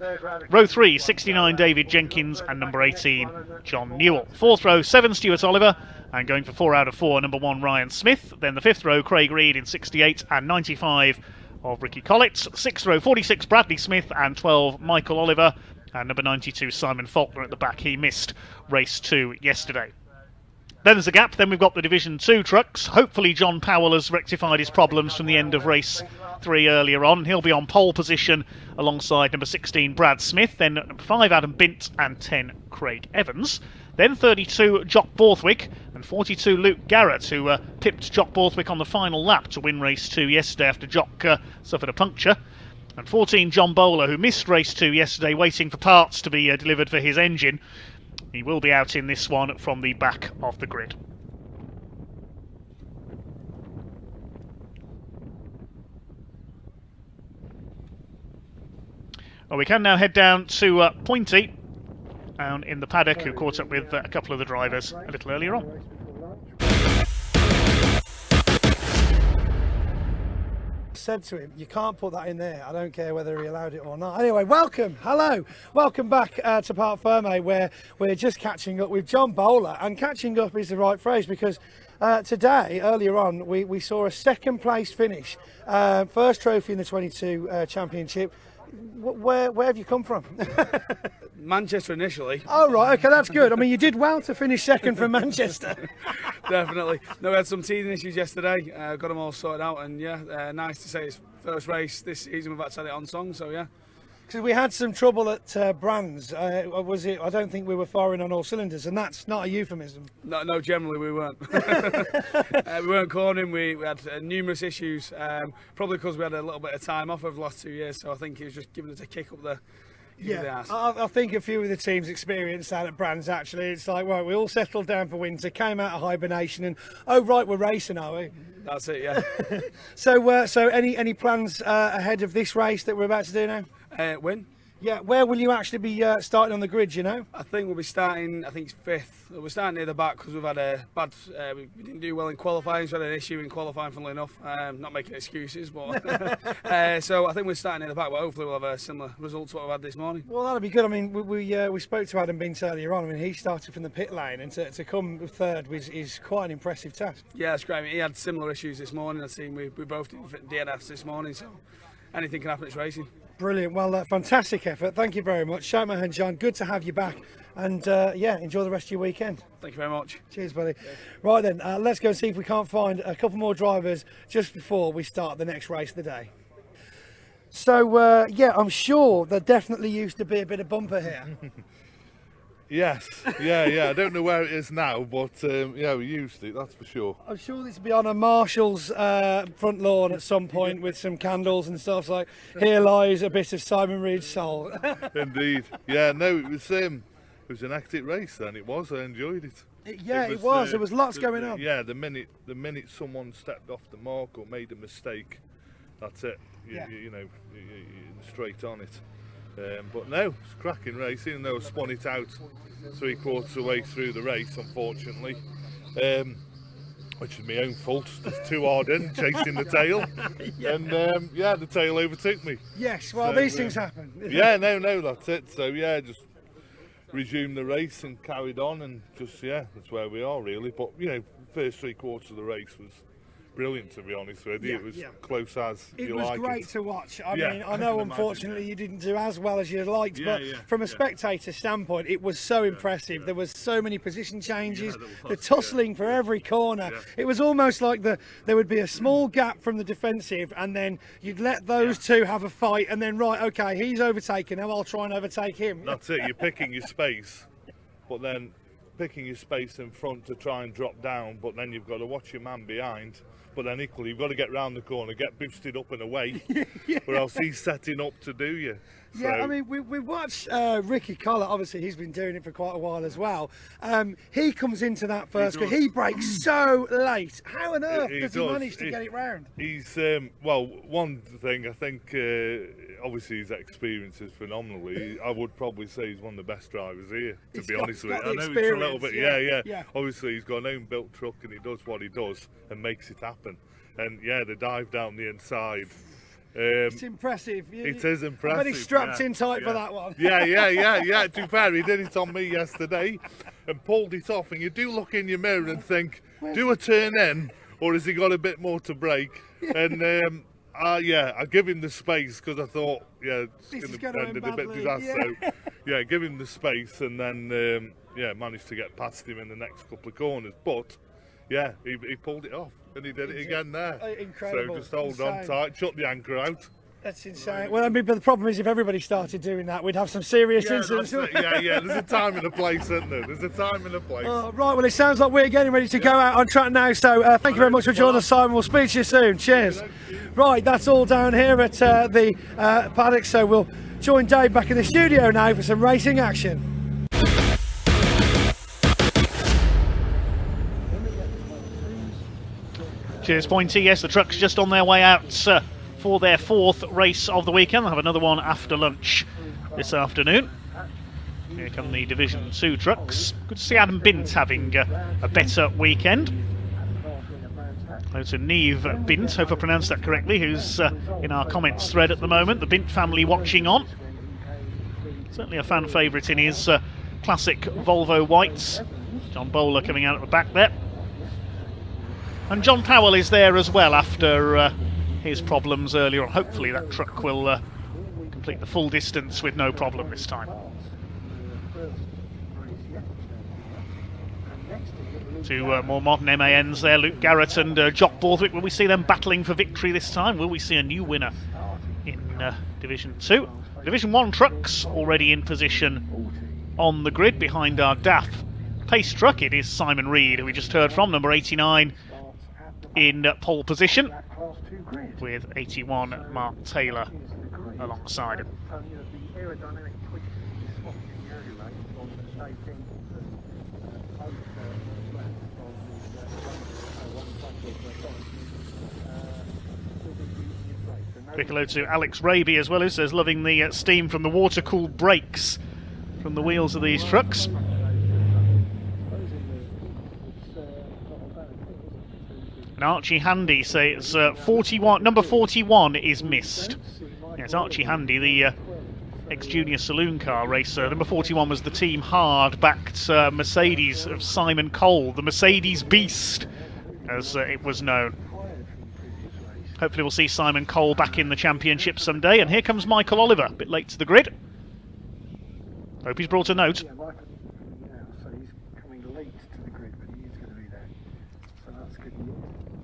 Row 3, 69 David Jenkins and number 18 John Newell. 4th row, 7 Stuart Oliver and going for 4 out of 4 number 1 Ryan Smith. Then the 5th row Craig Reed in 68 and 95 of Ricky Collins. 6th row 46 Bradley Smith and 12 Michael Oliver and number 92 Simon Faulkner at the back. He missed race 2 yesterday. Then there's a gap. Then we've got the Division 2 trucks. Hopefully John Powell has rectified his problems from the end of race 3 earlier on. He'll be on pole position alongside number 16 Brad Smith, then number 5 Adam Bint and 10 Craig Evans. Then 32 Jock Borthwick and 42 Luke Garrett, who pipped Jock Borthwick on the final lap to win race 2 yesterday after Jock suffered a puncture. And 14 John Bowler, who missed race 2 yesterday waiting for parts to be delivered for his engine. He will be out in this one from the back of the grid. Well, we can now head down to Pointy, down in the paddock, who caught up with a couple of the drivers a little earlier on. Said to him, you can't put that in there. I don't care whether he allowed it or not. Anyway, welcome, hello, welcome back to Parc Fermé, where we're just catching up with John Bowler. And catching up is the right phrase, because today, earlier on, we saw a second place finish, first trophy in the 22 championship. Where have you come from? Manchester initially. Oh right, okay, that's good. I mean, you did well to finish second from Manchester. Definitely. No, we had some teething issues yesterday. Got them all sorted out, and yeah, nice to say it's first race this season we've actually had it on song. So yeah. Because we had some trouble at Brands. Was it? I don't think we were firing on all cylinders, and that's not a euphemism. No, generally we weren't. We weren't cornering. We had numerous issues, probably because we had a little bit of time off over the last 2 years. So I think it was just giving us a kick up the. Yeah, I think a few of the teams experienced that at Brands actually. It's like, well, we all settled down for winter, came out of hibernation, and oh right, we're racing, are we? That's it, yeah. So any plans ahead of this race that we're about to do now? Win. Yeah, where will you actually be starting on the grid, you know? I think we'll be starting, I think it's 5th. We're starting near the back because we've had a bad, we didn't do well in qualifying, so we had an issue in qualifying, funnily enough. Not making excuses, but so I think we're starting near the back, but hopefully we'll have a similar result to what we've had this morning. Well, that'll be good. I mean, we spoke to Adam Bint earlier on. I mean, he started from the pit lane, and to come third is quite an impressive task. Yeah, it's great. I mean, he had similar issues this morning. I've seen we both did DNFs this morning, so anything can happen, it's racing. Brilliant. Well, fantastic effort. Thank you very much. Shake my hand, John. Good to have you back. And yeah, enjoy the rest of your weekend. Thank you very much. Cheers, buddy. Yeah. Right then, let's go and see if we can't find a couple more drivers just before we start the next race of the day. So, yeah, I'm sure there definitely used to be a bit of bumper here. Yes, yeah. I don't know where it is now, but yeah, we used it, that's for sure. I'm sure this will be on a Marshall's front lawn at some point with some candles and stuff like, here lies a bit of Simon Reed's soul. Indeed. Yeah, no, it was an hectic race then, it was, I enjoyed it. It was. There was lots going on. Yeah, the minute someone stepped off the mark or made a mistake, that's it, you're straight on it. But no, it's a cracking race, even though I spun it out 3/4 of the way through the race, unfortunately, which is my own fault. It's too hard in, chasing the tail, and yeah, the tail overtook me. Yes, well, so, these things happen. Yeah, no, that's it. So yeah, just resumed the race and carried on, and just that's where we are really. But first 3/4 of the race was brilliant, to be honest with you. It was close as you like. It was great to watch. I mean, I know unfortunately you didn't do as well as you liked, but from a spectator standpoint, it was so impressive. There was so many position changes, the tussling for every corner. It was almost like there would be a small gap from the defensive, and then you'd let those two have a fight, and then right, okay, he's overtaken, now I'll try and overtake him. That's it. You're picking your space, but then picking your space in front to try and drop down, but then you've got to watch your man behind. But then equally, you've got to get round the corner, get boosted up and away, or else he's setting up to do you. So. Yeah, I mean, we watched Ricky Collett, obviously he's been doing it for quite a while as well. He comes into that first, because he breaks so late. How on earth does he manage to get it round? He's, well, one thing, I think, obviously his experience is phenomenal. I would probably say he's one of the best drivers here, to be honest with you. I know it's a little bit, yeah. Obviously he's got an own built truck and he does what he does and makes it happen. And yeah, the dive down the inside. It's impressive. It is impressive. I bet he's strapped in tight for that one. Yeah. To be fair, he did it on me yesterday and pulled it off. And you do look in your mirror and think, do a turn in, or has he got a bit more to break? And I give him the space because I thought, it's going to end in a bit disaster. So, give him the space, and then managed to get past him in the next couple of corners. But he pulled it off. And he did it again there. Incredible. So just hold on tight, shut the anchor out. That's insane. Well, I mean, but the problem is if everybody started doing that, we'd have some serious incidents. Yeah, there's a time and a place, isn't there? There's a time and a place. Right, well, it sounds like we're getting ready to go out on track now, so thank you very much for joining us, Simon. We'll speak to you soon. Cheers. Right, that's all down here at the paddock, so we'll join Dave back in the studio now for some racing action. Cheers, Pointy. Yes, the truck's just on their way out for their 4th race of the weekend. They'll have another one after lunch this afternoon. Here come the Division 2 trucks. Good to see Adam Bint having a better weekend. Hello to Neve Bint, hope I pronounced that correctly, who's in our comments thread at the moment. The Bint family watching on. Certainly a fan favourite in his classic Volvo whites. John Bowler coming out at the back there. And John Powell is there as well after his problems earlier on. Hopefully that truck will complete the full distance with no problem this time. Two more modern MANs there, Luke Garrett and Jock Borthwick. Will we see them battling for victory this time? Will we see a new winner in Division 2? Division 1 trucks already in position on the grid behind our DAF pace truck. It is Simon Reed, who we just heard from, number 89 in pole position, with 81 Mark Taylor alongside him. Quick hello to Alex Raby as well, who says loving the steam from the water-cooled brakes from the wheels of these trucks. And Archie Handy says 41, number 41 is missed. Yes, Archie Handy, the ex-junior saloon car racer. Number 41 was the Team Hard-backed Mercedes of Simon Cole, the Mercedes Beast, as it was known. Hopefully we'll see Simon Cole back in the championship someday. And here comes Michael Oliver, a bit late to the grid. Hope he's brought a note.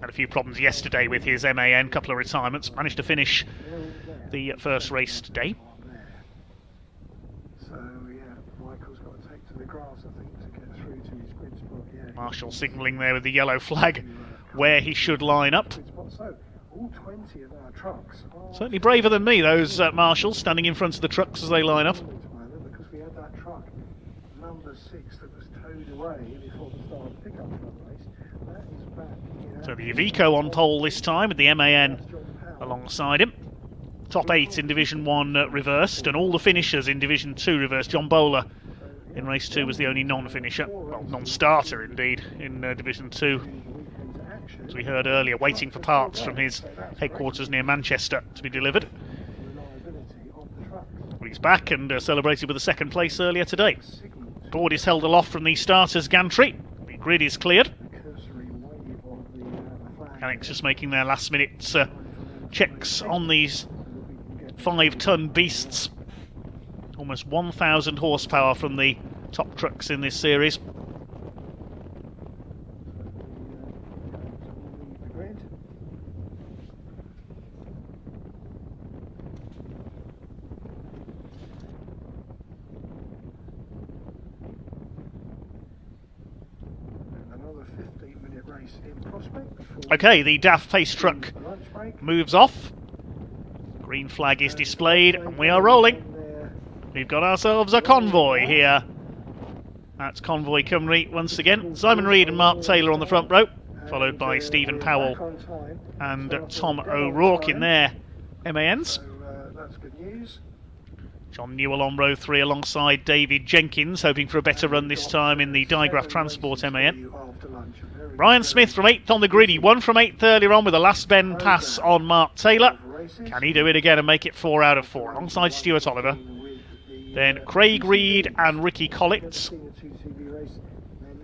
Had a few problems yesterday with his MAN, couple of retirements. Managed to finish the first race today. So yeah, Michael's got to take to the grass, I think, to get through to his grid spot. Yeah. Marshall signalling there with the yellow flag where he should line up. So all 20 of our trucks are Certainly braver than me, those marshals standing in front of the trucks as they line up. because we had that truck number 6 that was towed away before the start of the pickup truck race. That is back. So the Iveco on pole this time with the MAN alongside him. Top 8 in Division 1 reversed, and all the finishers in Division 2 reversed. John Bowler in race 2 was the only non-finisher, well, non-starter indeed, in Division 2. As we heard earlier, waiting for parts from his headquarters near Manchester to be delivered. Well, he's back and celebrated with a second place earlier today. Board is held aloft from the starters gantry. The grid is cleared. Alex just making their last minute checks on these 5-ton beasts. Almost 1,000 horsepower from the top trucks in this series. Okay, the DAF pace truck moves off. Green flag is displayed and we are rolling. We've got ourselves a convoy here. That's Convoy Cymru once again. Simon Reed and Mark Taylor on the front row, followed by Stephen Powell and Tom O'Rourke in their MANs. That's good news. John Newell on row 3 alongside David Jenkins, hoping for a better run this time in the Digraph Transport MAN. Brian Smith from 8th on the grid. He won from 8th earlier on with a last bend pass on Mark Taylor. Can he do it again and make it 4 out of 4? Alongside Stuart Oliver. Then Craig Reed and Ricky Collins.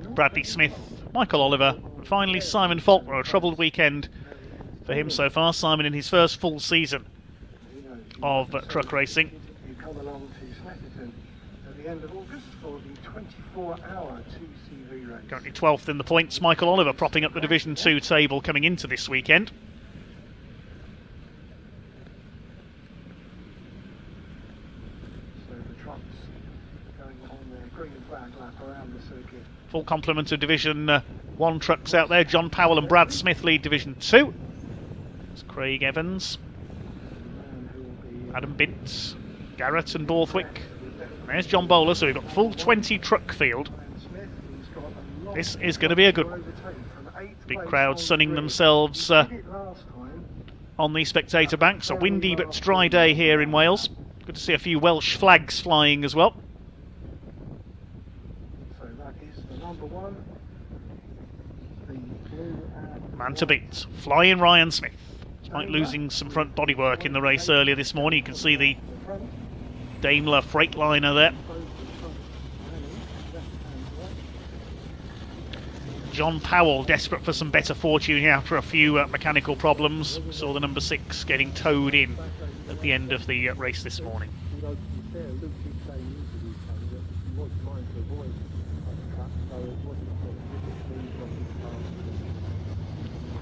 Bradley Smith, Michael Oliver, and finally Simon Faulkner. A troubled weekend for him so far. Simon in his first full season of truck racing. You come along to Snetterton at the end of August for the 24-hour 2CV race. Currently 12th in the points. Michael Oliver propping up the Division 2 table coming into this weekend. green flag lap around the circuit. Full complement of Division 1 trucks out there. John Powell and Brad Smith lead Division 2. It's Craig Evans, Adam Bint, Garrett and Borthwick. There's John Bowler, so we've got full 20 truck field. This is going to be a good one. Big crowd sunning themselves on the spectator banks. A windy but dry day here in Wales. Good to see a few Welsh flags flying as well. So that is the number 1. Man to beat, flying Ryan Smith. Despite losing some front bodywork in the race earlier this morning, you can see the Daimler Freightliner there. John Powell desperate for some better fortune here after a few mechanical problems. We saw the number 6 getting towed in at the end of the race this morning.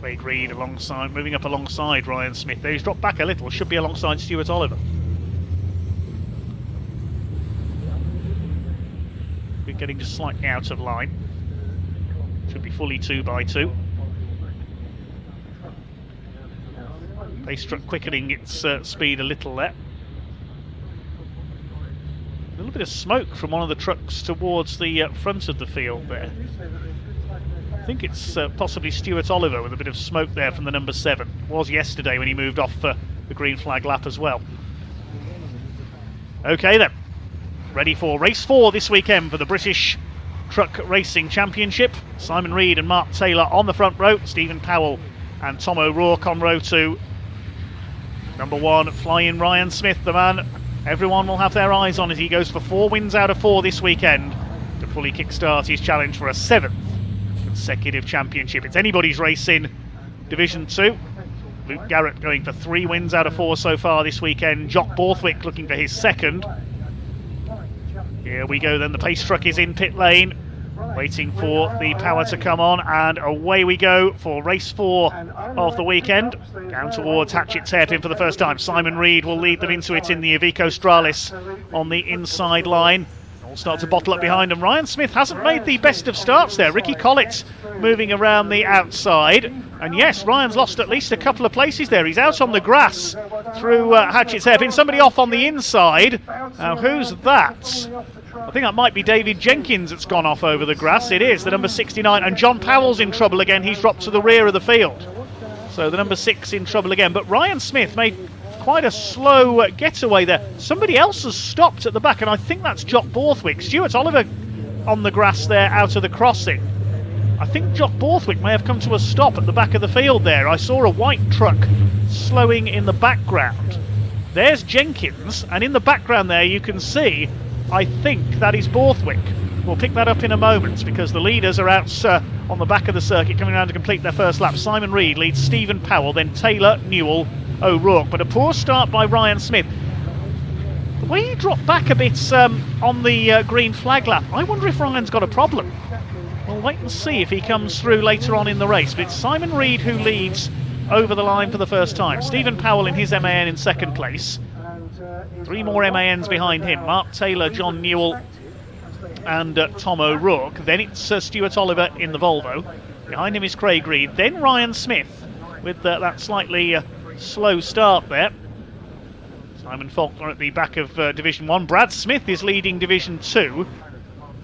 Craig Reed alongside, moving up alongside Ryan Smith there. He's dropped back a little, should be alongside Stuart Oliver. We're getting just slightly out of line. Should be fully 2x2. Pace truck quickening its speed a little there. A little bit of smoke from one of the trucks towards the front of the field there. I think it's possibly Stuart Oliver with a bit of smoke there from the number 7. It was yesterday when he moved off the green flag lap as well. Okay then, ready for race 4 this weekend for the British Truck Racing Championship. Simon Reed and Mark Taylor on the front row, Stephen Powell and Tom O'Rourke on row 2. Number 1, flying Ryan Smith, the man everyone will have their eyes on as he goes for 4 wins out of 4 this weekend to fully kickstart his challenge for a 7th consecutive championship. It's anybody's race in Division 2. Luke Garrett going for 3 wins out of 4 so far this weekend. Jock Borthwick looking for his 2nd. Here we go then, the pace truck is in pit lane, waiting for the power to come on, and away we go for race 4 of the weekend, down towards Hatchett's hairpin for the first time. Simon Reed will lead them into it in the Iveco Stralis on the inside line. All start to bottle up behind them. Ryan Smith hasn't made the best of starts there. Ricky Collett moving around the outside. And yes, Ryan's lost at least a couple of places there. He's out on the grass through Hatchett's hairpin. Somebody off on the inside. Now, who's that? I think that might be David Jenkins that's gone off over the grass. It is, the number 69. And John Powell's in trouble again. He's dropped to the rear of the field. So the number 6 in trouble again. But Ryan Smith made quite a slow getaway there. Somebody else has stopped at the back, and I think that's Jock Borthwick. Stuart Oliver on the grass there out of the crossing. I think Jock Borthwick may have come to a stop at the back of the field there. I saw a white truck slowing in the background. There's Jenkins, and in the background there you can see, I think that is Borthwick. We'll pick that up in a moment because the leaders are out on the back of the circuit coming around to complete their first lap. Simon Reed leads Stephen Powell, then Taylor, Newell, O'Rourke, but a poor start by Ryan Smith. The way he dropped back a bit on the green flag lap, I wonder if Ryan's got a problem. We'll wait and see if he comes through later on in the race, but it's Simon Reed who leads over the line for the first time. Stephen Powell in his MAN in 2nd place. 3 more MANs behind him, Mark Taylor, John Newell and Tom O'Rourke. Then it's Stuart Oliver in the Volvo. Behind him is Craig Reed, then Ryan Smith with that slightly slow start there. Simon Faulkner at the back of Division 1. Brad Smith is leading Division 2.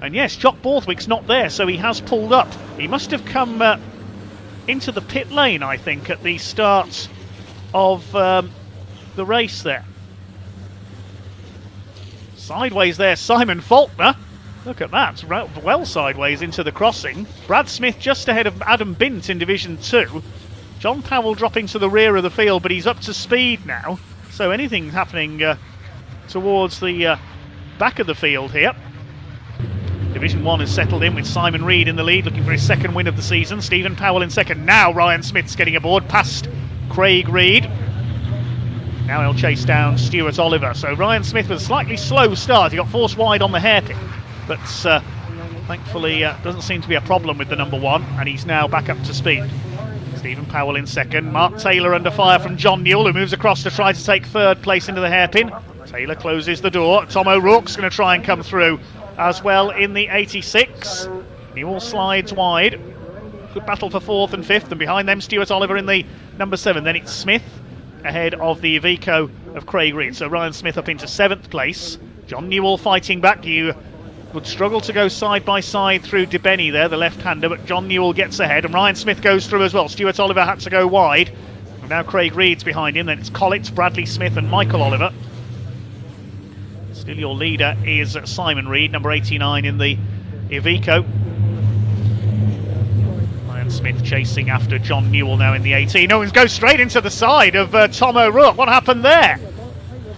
And yes, Jock Borthwick's not there, so he has pulled up. He must have come into the pit lane, I think, at the start of the race there. Sideways there, Simon Faulkner. Look at that, well sideways into the crossing. Brad Smith just ahead of Adam Bint in Division 2. John Powell dropping to the rear of the field, but he's up to speed now. So anything happening towards the back of the field here. Division 1 has settled in with Simon Reed in the lead, looking for his 2nd win of the season. Stephen Powell in 2nd. Now Ryan Smith's getting aboard, past Craig Reed. Now he'll chase down Stuart Oliver. So Ryan Smith with a slightly slow start. He got forced wide on the hairpin, but thankfully doesn't seem to be a problem with the number 1, and he's now back up to speed. Stephen Powell in 2nd. Mark Taylor under fire from John Newell, who moves across to try to take 3rd place into the hairpin. Taylor closes the door. Tom O'Rourke's going to try and come through as well in the 86. Newell slides wide. Good battle for 4th and 5th, and behind them Stuart Oliver in the number 7. Then it's Smith ahead of the Iveco of Craig Reed. So Ryan Smith up into 7th place. John Newell fighting back. You would struggle to go side by side through DeBenny there, the left-hander, but John Newell gets ahead, and Ryan Smith goes through as well. Stuart Oliver had to go wide, and now Craig Reed's behind him. Then it's Collett, Bradley Smith and Michael Oliver. Still your leader is Simon Reed, number 89 in the Iveco. Ryan Smith chasing after John Newell now in the 18. Oh, and goes straight into the side of Tom O'Rourke. What happened there?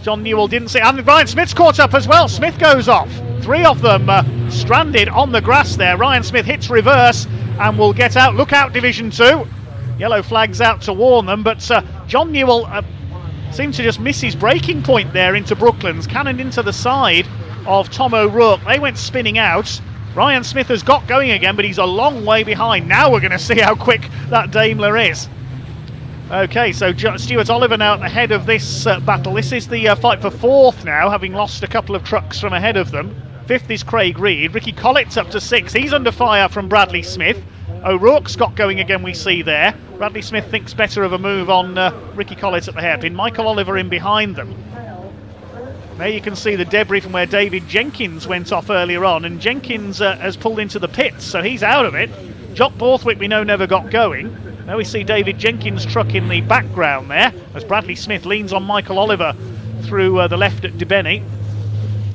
John Newell didn't see, and Ryan Smith's caught up as well. Smith goes off. 3 of them stranded on the grass there. Ryan Smith hits reverse and will get out. Look out, Division 2. Yellow flags out to warn them, but John Newell seemed to just miss his braking point there into Brooklands, cannoned into the side of Tom O'Rourke. They went spinning out. Ryan Smith has got going again, but he's a long way behind. Now we're going to see how quick that Daimler is. Okay, so Stuart Oliver now at the head of this battle. This is the fight for 4th now, having lost a couple of trucks from ahead of them. 5th is Craig Reed. Ricky Collett's up to 6th. He's under fire from Bradley Smith. O'Rourke's got going again, we see there. Bradley Smith thinks better of a move on Ricky Collett at the hairpin. Michael Oliver in behind them. There you can see the debris from where David Jenkins went off earlier on, and Jenkins has pulled into the pits, so he's out of it. Jock Borthwick we know never got going. Now we see David Jenkins' truck in the background there, as Bradley Smith leans on Michael Oliver through the left at DeBenny.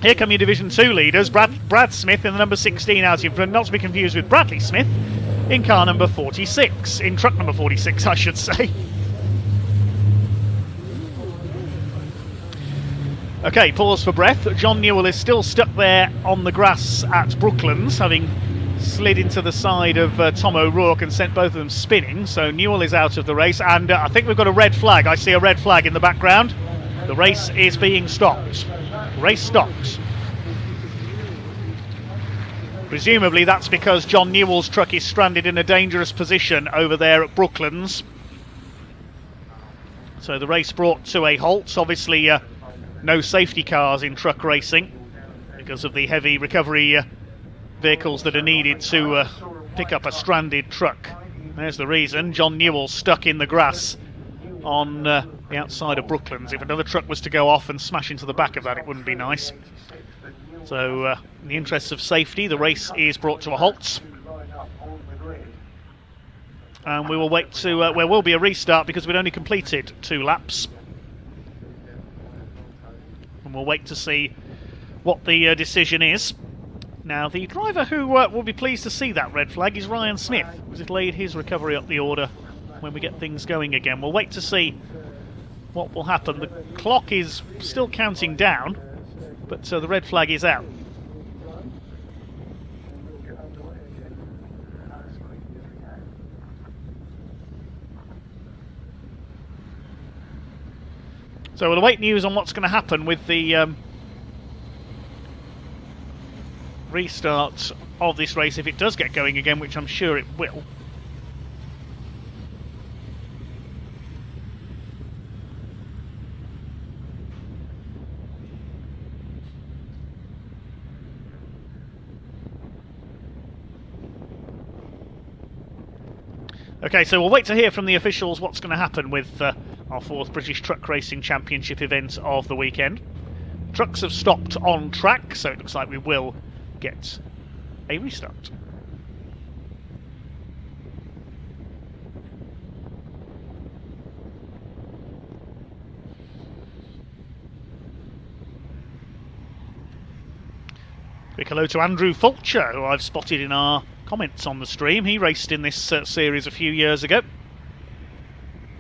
Here come your Division 2 leaders, Brad Smith in the number 16 out in front, not to be confused with Bradley Smith in car number 46, in truck number 46 I should say. Okay, pause for breath. John Newell is still stuck there on the grass at Brooklands, having slid into the side of Tom O'Rourke and sent both of them spinning. So Newell is out of the race, and I think we've got a red flag. I see a red flag in the background. The race is being stopped. Race stopped. Presumably that's because John Newell's truck is stranded in a dangerous position over there at Brooklands. So the race brought to a halt. Obviously no safety cars in truck racing because of the heavy recovery vehicles that are needed to pick up a stranded truck. There's the reason. John Newell stuck in the grass on the outside of Brooklands. If another truck was to go off and smash into the back of that, it wouldn't be nice. So in the interests of safety, the race is brought to a halt, and we will wait to there will be a restart because we'd only completed 2 laps, and we'll wait to see what the decision is. Now the driver who will be pleased to see that red flag is Ryan Smith, because it laid his recovery up the order when we get things going again. We'll wait to see what will happen. The clock is still counting down, but the red flag is out. So we'll await news on what's going to happen with the restart of this race if it does get going again, which I'm sure it will. Okay, so we'll wait to hear from the officials what's going to happen with our 4th British Truck Racing Championship event of the weekend. Trucks have stopped on track, so it looks like we will get a restart. Quick hello to Andrew Fulcher, who I've spotted in our comments on the stream. He raced in this series a few years ago.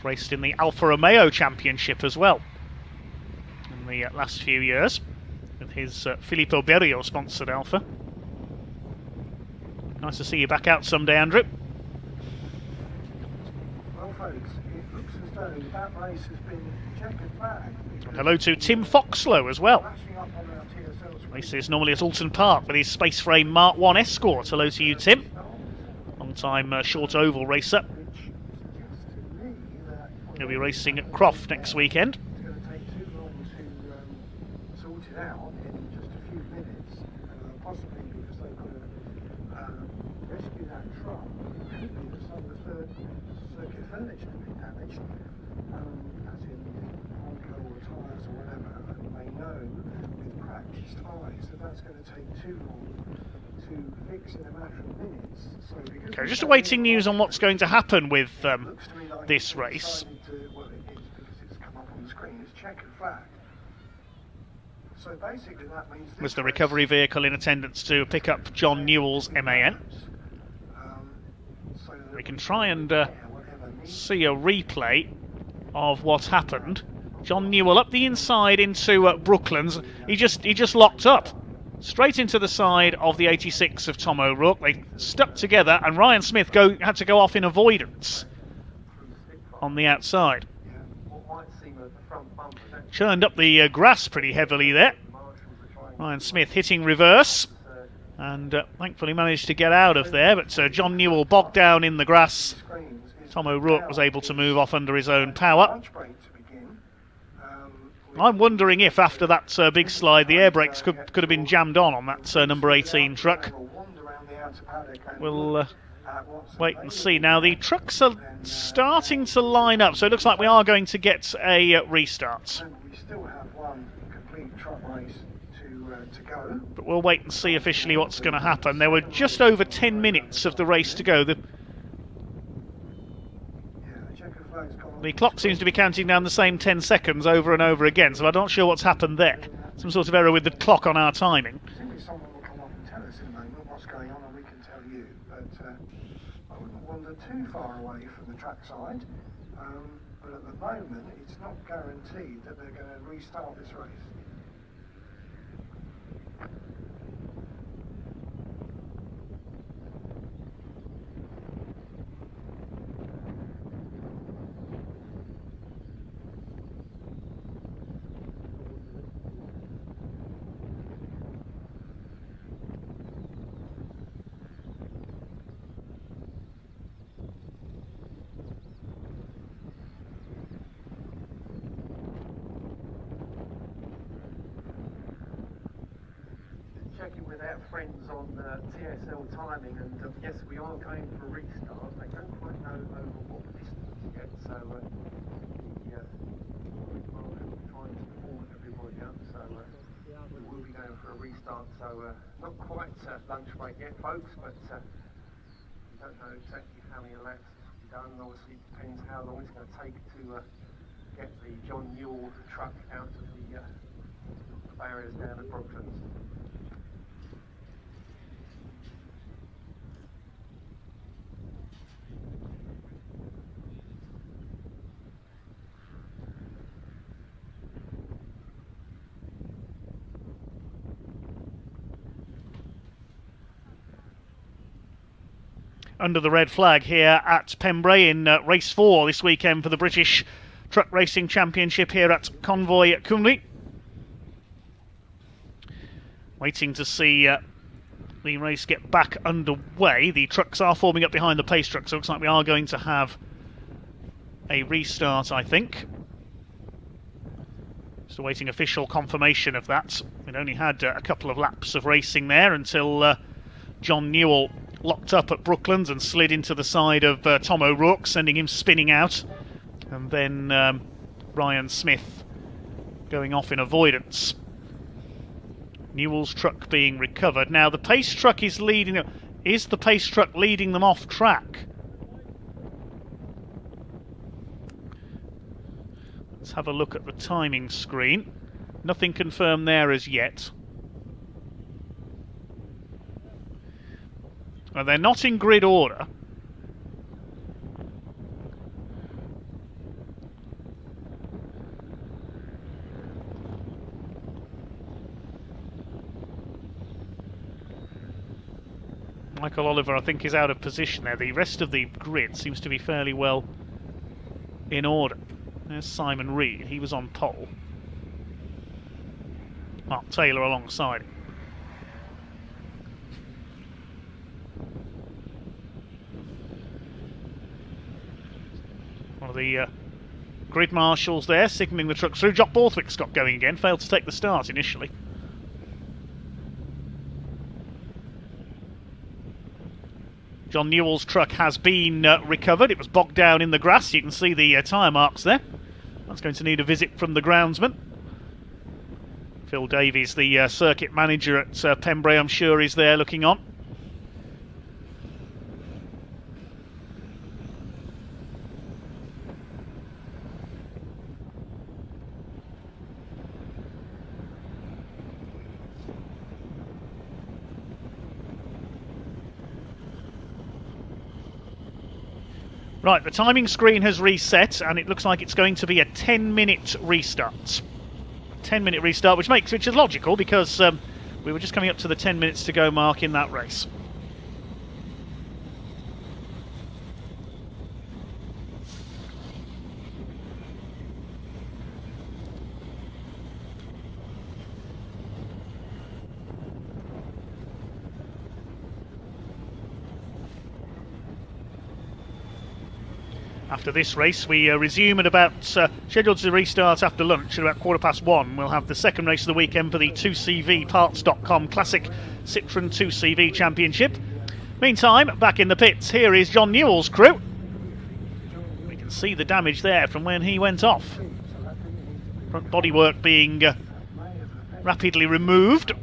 Raced in the Alfa Romeo Championship as well in the last few years with his Filippo Berio sponsored Alfa. Nice to see you back out someday, Andrew. Well, folks, it looks as though that race has been checkered back. And hello to Tim Foxlow as well. Races normally at Alton Park with his Space Frame Mark 1 Escort. Hello to you, Tim. Long-time short oval racer. He'll be racing at Croft next weekend. It's going to take too long to sort it out in just a few minutes. Possibly but circuit furniture has been damaged, as in Honko or tyres or whatever, and they know with practised eyes that that's going to take too long to fix in a matter of minutes. So Okay, just awaiting news on what's going to happen with this race. Well, it is because it's come up on the screen. It's checkered flag. So basically that means Was the recovery vehicle in attendance to pick up John Newell's MAN. We can try and see a replay of what happened. John Newell up the inside into Brooklands. He just locked up straight into the side of the 86 of Tom O'Rourke. They stuck together, and Ryan Smith had to go off in avoidance on the outside. Churned up the grass pretty heavily there. Ryan Smith hitting reverse, and thankfully managed to get out of there, but John Newell bogged down in the grass. Tom O'Rourke was able to move off under his own power. I'm wondering if after that big slide the air brakes could have been jammed on that number 18 truck. We'll wait and see. Now the trucks are starting to line up, so it looks like we are going to get a restart. we still have one complete truck race to go. But we'll wait and see officially what's going to happen. There were just over 10 minutes of the race to go. The clock seems to be counting down the same 10 seconds over and over again, so I'm not sure what's happened there. Some sort of error with the clock on our timing. Simply someone will come up and tell us in a moment what's going on, and we can tell you. But I wouldn't wander too far away from the trackside. But at the moment, it's not guaranteed that they're going to restart this race. Checking with our friends on TSL timing, and yes, we are going for a restart. They don't quite know over what distance yet, so the marshal trying to warn everybody up. So we will be going for a restart. So not quite lunch break yet, folks, but we don't know exactly how many laps to be done. Obviously, it depends how long it's going to take to get the John Newell truck out of the barriers down at Brooklands. Under the red flag here at Pembrey in race 4 this weekend for the British Truck Racing Championship here at Convoy Cymru. Waiting to see the race get back underway. The trucks are forming up behind the pace trucks, so it looks like we are going to have a restart, I think. Just awaiting official confirmation of that. We'd only had a couple of laps of racing there until John Newell locked up at Brooklands and slid into the side of Tom O'Rourke, sending him spinning out. And then Ryan Smith going off in avoidance. Newell's truck being recovered. Now the pace truck is leading them. Is the pace truck leading them off track? Let's have a look at the timing screen. Nothing confirmed there as yet. Well, they're not in grid order. Michael Oliver, I think, is out of position there. The rest of the grid seems to be fairly well in order. There's Simon Reed. He was on pole. Mark Taylor alongside him. One of the grid marshals there signalling the truck through. Jock Borthwick's got going again. Failed to take the start initially. John Newell's truck has been recovered. It was bogged down in the grass. You can see the tyre marks there. That's going to need a visit from the groundsman. Phil Davies, the circuit manager at Pembrey, I'm sure is there looking on. Right, the timing screen has reset and it looks like it's going to be a 10-minute restart. 10-minute restart, which is logical because we were just coming up to the 10 minutes to go mark in that race. After this race, we resume at about, scheduled to restart after lunch at about 1:15. We'll have the second race of the weekend for the 2CV Parts.com Classic Citroën 2CV Championship. Meantime, back in the pits, here is John Newell's crew. We can see the damage there from when he went off. Front bodywork being rapidly removed.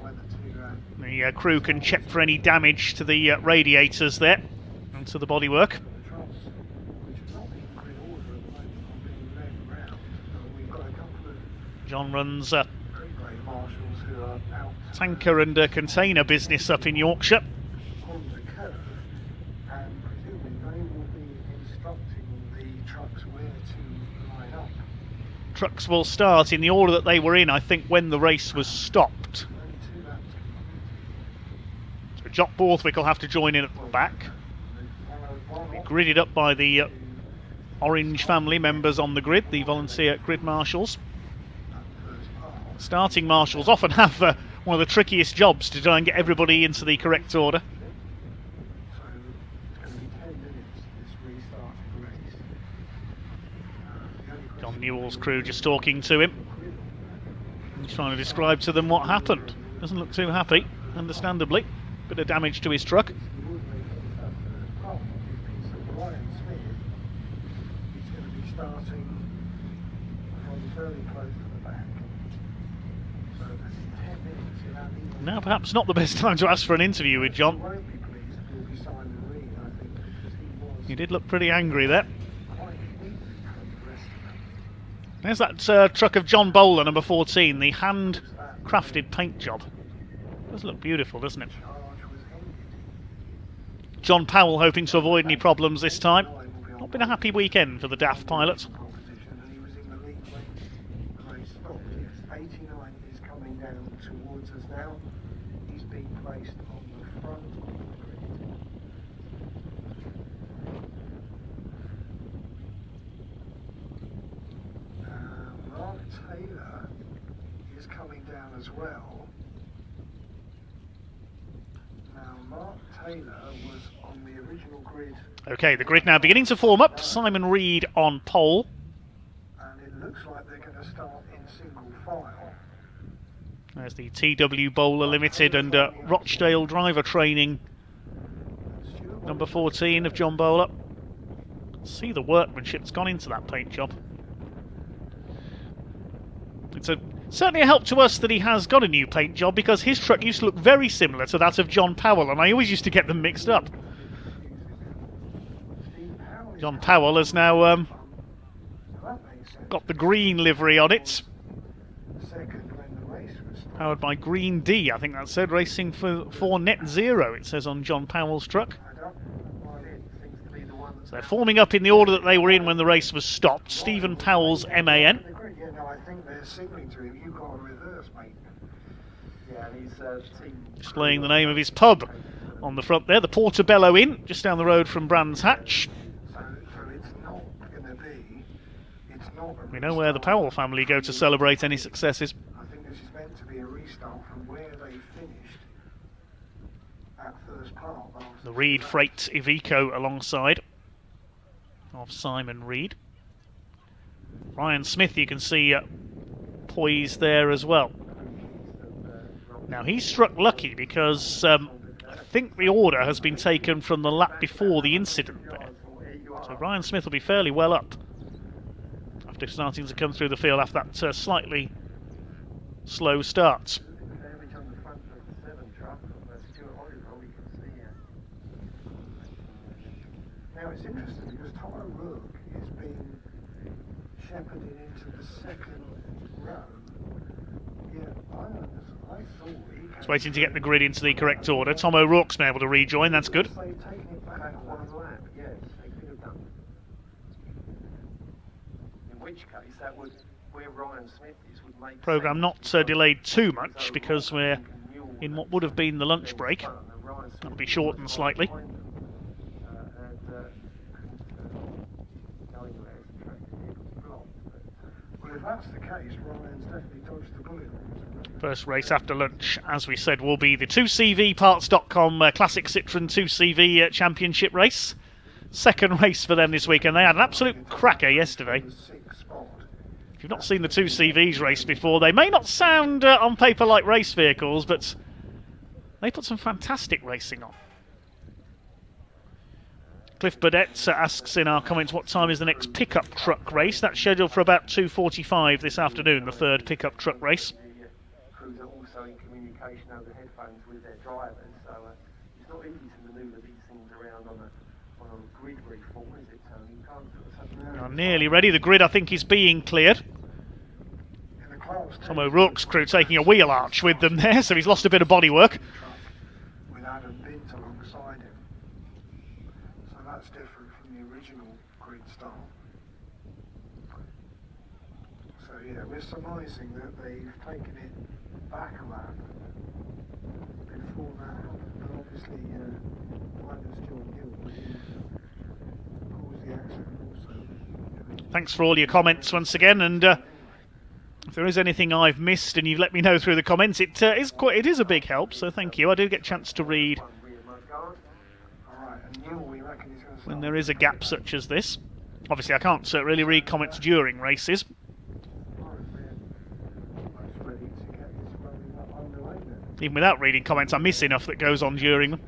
The crew can check for any damage to the radiators there and to the bodywork. John runs tanker and container business up in Yorkshire. Trucks will start in the order that they were in, I think, when the race was stopped. So Jock Borthwick will have to join in at the back. Be gridded up by the Orange family members on the grid, the volunteer grid marshals. Starting marshals often have one of the trickiest jobs to try and get everybody into the correct order. John Newell's crew just talking to him. He's trying to describe to them what happened. Doesn't look too happy, understandably. Bit of damage to his truck. Now perhaps not the best time to ask for an interview with John. He did look pretty angry there. There's that truck of John Bowler, number 14, the hand-crafted paint job. Does look beautiful, doesn't it? John Powell hoping to avoid any problems this time. Not been a happy weekend for the DAF pilot. As well. Now, Mark Taylor was on the original grid. Okay, the grid now beginning to form up. Simon Reed on pole. And it looks like they're going to start in single file. There's the TW Bowler Limited and Rochdale driver training. Number 14 of John Bowler. See the workmanship that's gone into that paint job. It's certainly a help to us that he has got a new paint job, because his truck used to look very similar to that of John Powell, and I always used to get them mixed up. John Powell has now got the green livery on it. Powered by Green D, I think that said, racing for net zero, it says on John Powell's truck. So they're forming up in the order that they were in when the race was stopped. Stephen Powell's MAN. I think they're signalling to him, you've got to reverse, mate. Yeah, and he's displaying the name of his pub on the front there, the Portobello Inn, just down the road from Brands Hatch. So it's not going to be, we know where the Powell family go to celebrate any successes. I think this is meant to be a restart from where they finished at first part. The Reed Freight Iveco alongside of Simon Reed. Ryan Smith, you can see poised there as well. Now, he struck lucky because I think the order has been taken from the lap before the incident there. So Ryan Smith will be fairly well up after starting to come through the field after that slightly slow start. Now it's interesting because Tom O'Rourke is being shepherded into the second row. Yeah, I thought he Just waiting to get the grid into the correct order. Tom O'Rourke's been able to rejoin, that's good. they've taken it back one lap. Yes, they could have done. In which case, that would where Ryan Smith is would make Programme not delayed too much because we're in what would have been the lunch break. That'll be shortened slightly. Well, if that's the case, Ryan's definitely dodged the bullet. First race after lunch, as we said, will be the 2CVparts.com Classic Citroën 2CV Championship race. Second race for them this weekend. They had an absolute cracker yesterday. If you've not seen the 2CVs race before, they may not sound on paper like race vehicles, but they put some fantastic racing on. Cliff Burdett asks in our comments what time is the next pickup truck race. That's scheduled for about 2:45 this afternoon, the third pickup truck race. Crews are also in communication over headphones with their drivers, so it's not easy to manoeuvre these things around on a grid reform, is it, Tony? You can't sort of say, We are nearly ready. The grid, I think, is being cleared. Tom O'Rourke's crew taking a wheel arch with them there, so he's lost a bit of bodywork. with Adam Bint alongside him. So that's different from the original grid style. So yeah, we're surmising that they've taken it back a lap before that happened. But obviously, minus John Gill caused the accident also. Thanks for all your comments once again, and if there is anything I've missed and you've let me know through the comments, it is a big help, so thank you. I do get a chance to read when there is a gap such as this. Obviously I can't really read comments during races. Even without reading comments, I miss enough that goes on during them.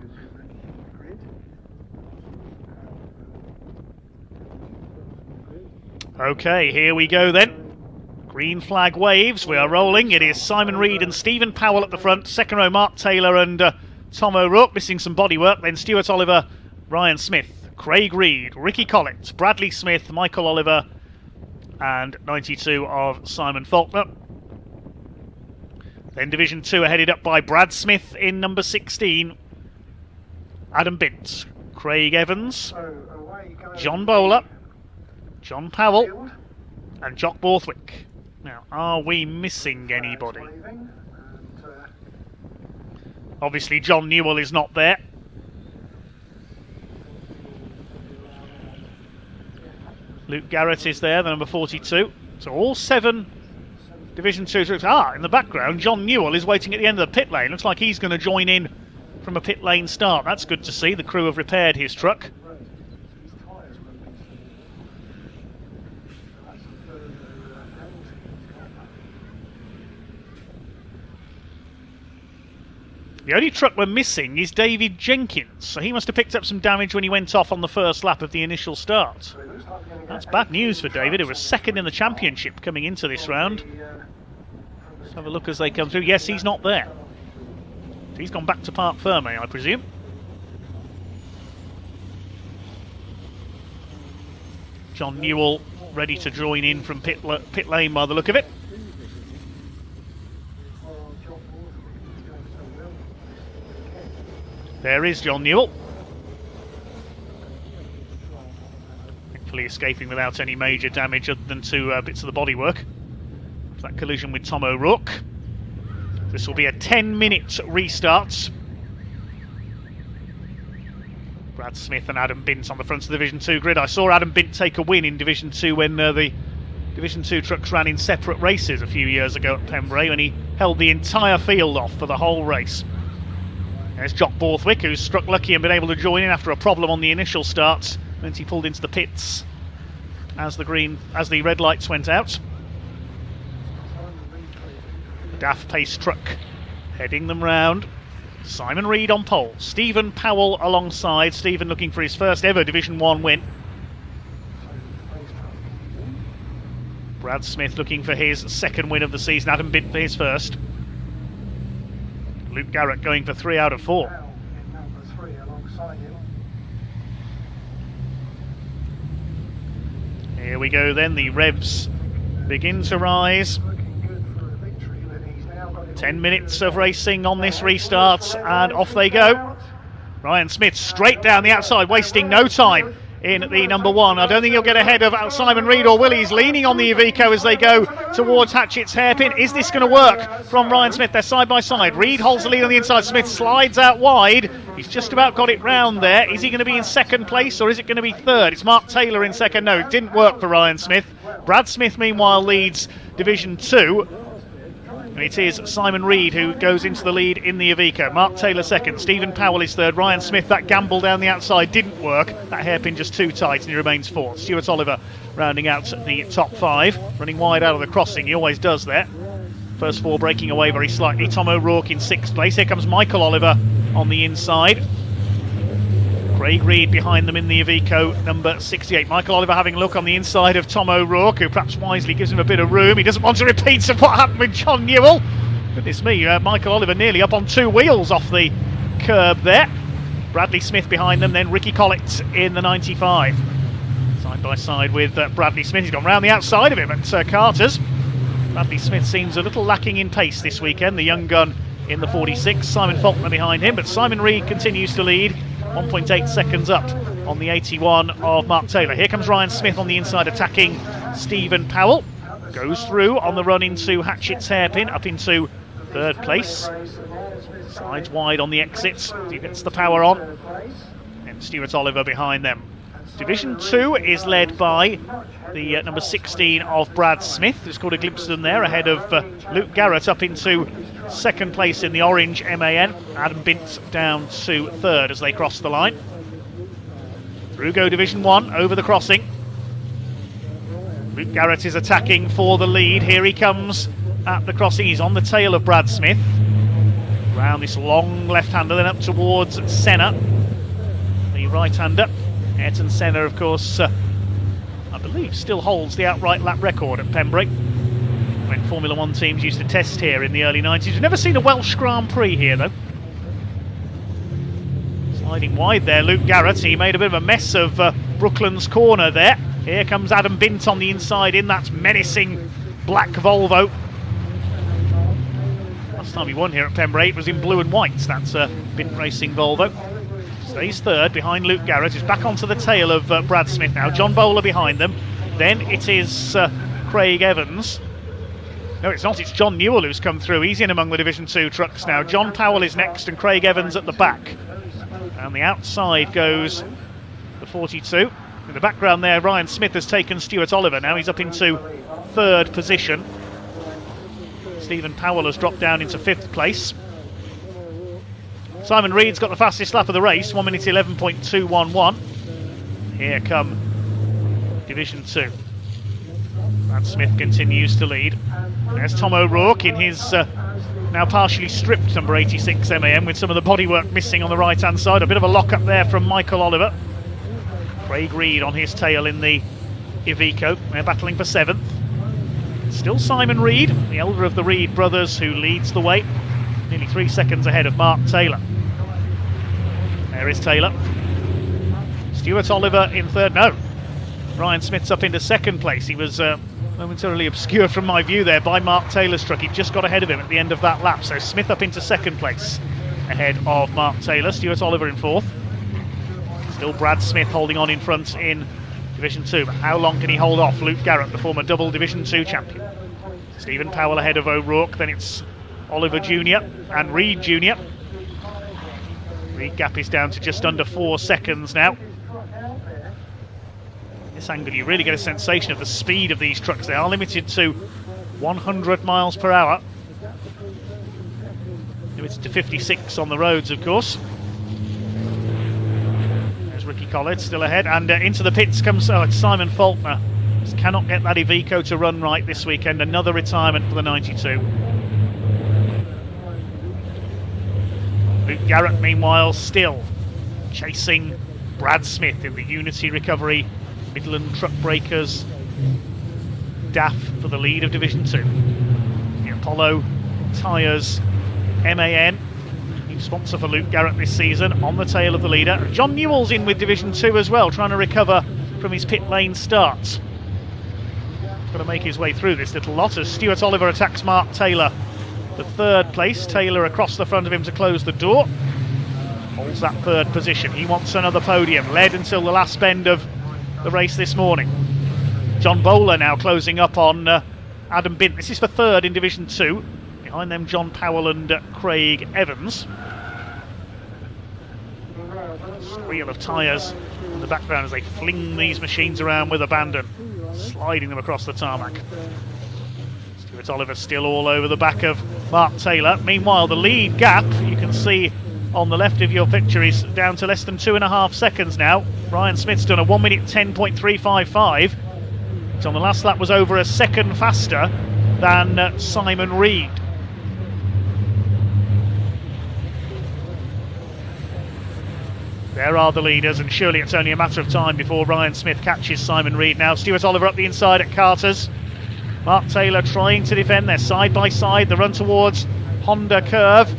Okay, here we go then. Green flag waves, we are rolling. It is Simon Reed and Stephen Powell at the front. Second row, Mark Taylor and Tom O'Rourke, missing some bodywork. Then Stuart Oliver, Ryan Smith, Craig Reed, Ricky Collett, Bradley Smith, Michael Oliver, and 92 of Simon Faulkner. Then Division 2 are headed up by Brad Smith in number 16, Adam Bint, Craig Evans, John Bowler, John Powell, and Jock Borthwick. Now, are we missing anybody? Obviously, John Newell is not there. Luke Garrett is there, the number 42. So all 7 Division 2 troops. In the background, John Newell is waiting at the end of the pit lane. Looks like he's going to join in from a pit lane start. That's good to see. The crew have repaired his truck. The only truck we're missing is David Jenkins, so he must have picked up some damage when he went off on the first lap of the initial start. That's bad news for David, who was second in the championship coming into this round. Let's have a look as they come through. Yes, he's not there. He's gone back to Parc Ferme, I presume. John Newell ready to join in from pit lane by the look of it. There is John Newell. Thankfully escaping without any major damage other than 2 bits of the bodywork. That collision with Tom O'Rourke. This will be a 10-minute restart. Brad Smith and Adam Bint on the front of the Division 2 grid. I saw Adam Bint take a win in Division 2 when the Division 2 trucks ran in separate races a few years ago at Pembrey, when he held the entire field off for the whole race. There's Jock Borthwick, who's struck lucky and been able to join in after a problem on the initial start. Meant he pulled into the pits as the red lights went out. DAF pace truck heading them round. Simon Reed on pole, Stephen Powell alongside. Stephen looking for his first ever Division 1 win. Brad Smith looking for his second win of the season. Adam Bint for his first. Luke Garrett going for 3 out of 4. Number 3 alongside him. Here we go then, the revs begin to rise. 10 minutes of racing on this restart, and off they go. Ryan Smith straight down the outside, wasting no time in the number 1. I don't think he'll get ahead of Simon Reed, or will he? He's leaning on the Iveco as they go towards Hatchett's hairpin. Is this going to work from Ryan Smith? They're side by side. Reed holds the lead on the inside. Smith slides out wide. He's just about got it round there. Is he going to be in second place, or is it going to be third? It's Mark Taylor in second. No, it didn't work for Ryan Smith. Brad Smith, meanwhile, leads Division 2. And it is Simon Reed who goes into the lead in the Iveco. Mark Taylor second, Stephen Powell is third. Ryan Smith, that gamble down the outside didn't work. That hairpin just too tight and he remains fourth. Stuart Oliver rounding out the top 5, running wide out of the crossing. He always does that. First 4 breaking away very slightly. Tom O'Rourke in 6th place. Here comes Michael Oliver on the inside. Craig Reed behind them in the Iveco, number 68. Michael Oliver having a look on the inside of Tom O'Rourke, who perhaps wisely gives him a bit of room. He doesn't want to repeat of what happened with John Newell. Goodness me, Michael Oliver nearly up on 2 wheels off the curb there. Bradley Smith behind them, then Ricky Collett in the 95. Side by side with Bradley Smith. He's gone round the outside of him at Carter's. Bradley Smith seems a little lacking in pace this weekend, the young gun in the 46. Simon Faulkner behind him, but Simon Reed continues to lead. 1.8 seconds up on the 81 of Mark Taylor. Here comes Ryan Smith on the inside attacking Stephen Powell. Goes through on the run into Hatchett's hairpin, up into 3rd place. Slides wide on the exits. He gets the power on. And Stuart Oliver behind them. Division 2 is led by the number 16 of Brad Smith, who's caught a glimpse of them there ahead of Luke Garrett up into 2nd place in the orange MAN. Adam Bint down to 3rd as they cross the line. Through go Division 1 over the crossing. Luke Garrett is attacking for the lead. Here he comes at the crossing. He's on the tail of Brad Smith. Round this long left-hander, then up towards Senna, the right-hander. Ayrton Senna, of course, I believe still holds the outright lap record at Pembrey, when Formula 1 teams used to test here in the early 90s. We've never seen a Welsh Grand Prix here, though. Sliding wide there, Luke Garrett. He made a bit of a mess of Brooklands corner there. Here comes Adam Bint on the inside in that menacing black Volvo. Last time he won here at Pembrey, it was in blue and white. That's a Bint Racing Volvo. Stays 3rd behind Luke Garrett. Is back onto the tail of Brad Smith now. John Bowler behind them. Then it is Craig Evans. No, it's not. It's John Newell who's come through. He's in among the Division 2 trucks now. John Powell is next and Craig Evans at the back. And the outside goes the 42. In the background there, Ryan Smith has taken Stuart Oliver. Now he's up into 3rd position. Stephen Powell has dropped down into 5th place. Simon Reed's got the fastest lap of the race, 1 minute 11.211. Here come Division 2. Brad Smith continues to lead. There's Tom O'Rourke in his now partially stripped number 86 MAN with some of the bodywork missing on the right-hand side. A bit of a lock-up there from Michael Oliver. Craig Reed on his tail in the Iveco. They're battling for 7th. Still Simon Reed, the elder of the Reed brothers, who leads the way. Nearly 3 seconds ahead of Mark Taylor. There is Taylor. Stuart Oliver in 3rd. No. Ryan Smith's up into 2nd place. He was momentarily obscured from my view there by Mark Taylor's truck. He just got ahead of him at the end of that lap. So Smith up into 2nd place ahead of Mark Taylor. Stuart Oliver in 4th. Still Brad Smith holding on in front in Division 2. But how long can he hold off Luke Garrett, the former double Division 2 champion? Stephen Powell ahead of O'Rourke. Then it's Oliver Jr. and Reed Jr. Reed gap is down to just under 4 seconds now. This angle you really get a sensation of the speed of these trucks. They are limited to 100 miles per hour. Limited to 56 on the roads, of course. There's Ricky Collett still ahead, and into the pits comes Simon Faulkner. Just cannot get that Iveco to run right this weekend. Another retirement for the 92. Luke Garrett, meanwhile, still chasing Brad Smith in the Unity Recovery Midland Truck Breakers DAF for the lead of Division 2. The Apollo Tyres MAN, new sponsor for Luke Garrett this season, on the tail of the leader. John Newell's in with Division 2 as well, trying to recover from his pit lane starts. He's got to make his way through this little lot as Stuart Oliver attacks Mark Taylor for third place. Taylor across the front of him to close the door. Holds that third position. He wants another podium. Led until the last bend of the race this morning. John Bowler now closing up on Adam Bint. This is for third in Division 2. Behind them, John Powell and Craig Evans. Squeal of tyres in the background as they fling these machines around with abandon, sliding them across the tarmac. Stuart Oliver still all over the back of Mark Taylor. Meanwhile, the lead gap, you can see on the left of your picture, is down to less than 2.5 seconds now. Ryan Smith's done a 1 minute 10.355. So on the last lap was over a second faster than Simon Reed. There are the leaders, and surely it's only a matter of time before Ryan Smith catches Simon Reed now. Stuart Oliver up the inside at Carter's. Mark Taylor trying to defend. They're side by side. The run towards Honda Curve.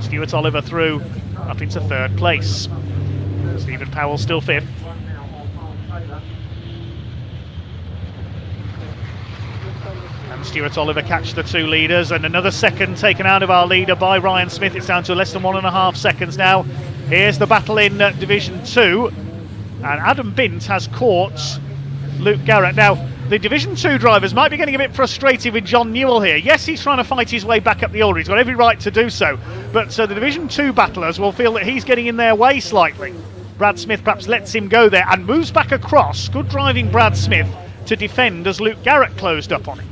Stuart Oliver through up into third place. Stephen Powell still fifth. And Stuart Oliver catch the two leaders, and another second taken out of our leader by Ryan Smith. It's down to less than 1.5 seconds now. Here's the battle in Division 2, and Adam Bint has caught Luke Garrett. Now, the Division 2 drivers might be getting a bit frustrated with John Newell here. Yes, he's trying to fight his way back up the order. He's got every right to do so. But the Division 2 battlers will feel that he's getting in their way slightly. Brad Smith perhaps lets him go there and moves back across. Good driving Brad Smith to defend as Luke Garrett closed up on him.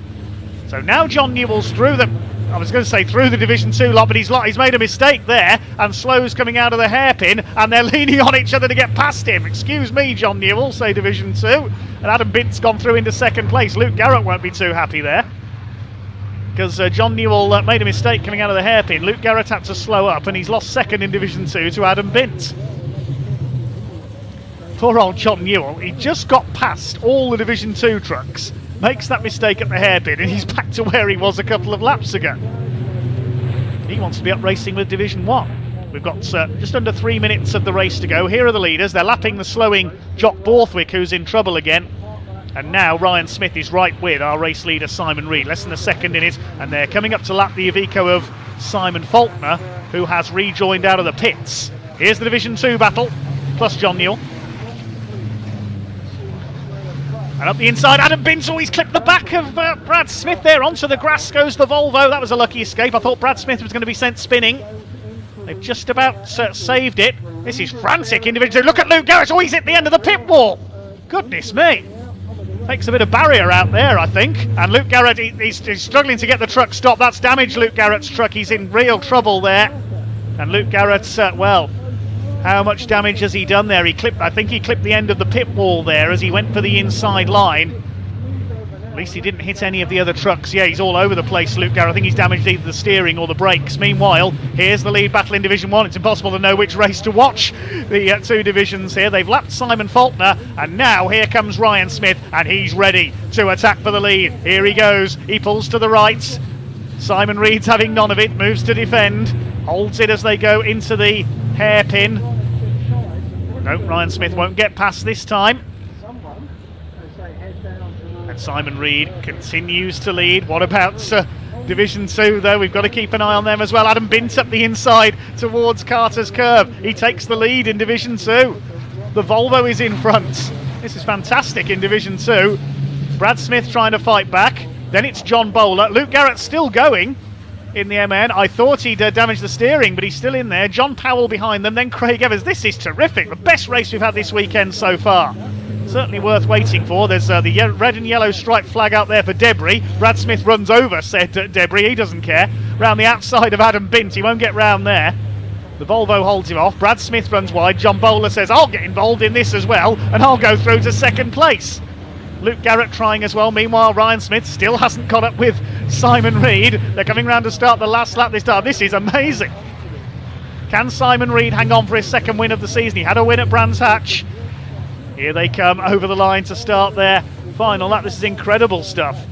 So now John Newell's through the, I was going to say through the Division 2 lot, but he's made a mistake there, and Slow's coming out of the hairpin, and they're leaning on each other to get past him. Excuse me, John Newell, say Division 2. And Adam Bint's gone through into second place. Luke Garrett won't be too happy there, because John Newell made a mistake coming out of the hairpin. Luke Garrett had to slow up, and he's lost second in Division 2 to Adam Bint. Poor old John Newell, he just got past all the Division 2 trucks, makes that mistake at the hairpin, and he's back to where he was a couple of laps ago. He wants to be up racing with Division 1. We've got just under 3 minutes of the race to go. Here are the leaders. They're lapping the slowing Jock Borthwick, who's in trouble again. And now Ryan Smith is right with our race leader Simon Reed. Less than a second in it, and they're coming up to lap the Iveco of Simon Faulkner, who has rejoined out of the pits. Here's the Division 2 battle, plus John Newell. And up the inside, Adam Bint, he's clipped the back of Brad Smith there. Onto the grass goes the Volvo. That was a lucky escape. I thought Brad Smith was going to be sent spinning. They've just about saved it. This is frantic individual. Look at Luke Garrett. Oh, he's at the end of the pit wall. Goodness me. Takes a bit of barrier out there, I think. And Luke Garrett, he's struggling to get the truck stopped. That's damaged Luke Garrett's truck. He's in real trouble there. And Luke Garrett, well, how much damage has he done there? I think he clipped the end of the pit wall there as he went for the inside line. At least he didn't hit any of the other trucks. Yeah, he's all over the place, Luke Garrett. I think he's damaged either the steering or the brakes. Meanwhile, here's the lead battle in Division 1. It's impossible to know which race to watch. The two divisions here. They've lapped Simon Faulkner, and now here comes Ryan Smith, and he's ready to attack for the lead. Here he goes. He pulls to the right. Simon Reed's having none of it. Moves to defend. Holds it as they go into the hairpin. No, Ryan Smith won't get past this time. And Simon Reed continues to lead. What about Division 2 though? We've got to keep an eye on them as well. Adam Bint up the inside towards Carter's Curve. He takes the lead in Division 2. The Volvo is in front. This is fantastic in Division 2. Brad Smith trying to fight back. Then it's John Bowler. Luke Garrett still going in the MN. I thought he'd damaged the steering, but he's still in there. John Powell behind them, then Craig Evans. This is terrific. The best race we've had this weekend so far. Certainly worth waiting for. There's the red and yellow striped flag out there for Debris. Brad Smith runs over, said Debris. He doesn't care. Round the outside of Adam Bint. He won't get round there. The Volvo holds him off. Brad Smith runs wide. John Bowler says, I'll get involved in this as well, and I'll go through to second place. Luke Garrett trying as well. Meanwhile, Ryan Smith still hasn't caught up with Simon Reed. They're coming round to start the last lap this time. This is amazing. Can Simon Reed hang on for his second win of the season? He had a win at Brands Hatch. Here they come over the line to start their final lap. This is incredible stuff.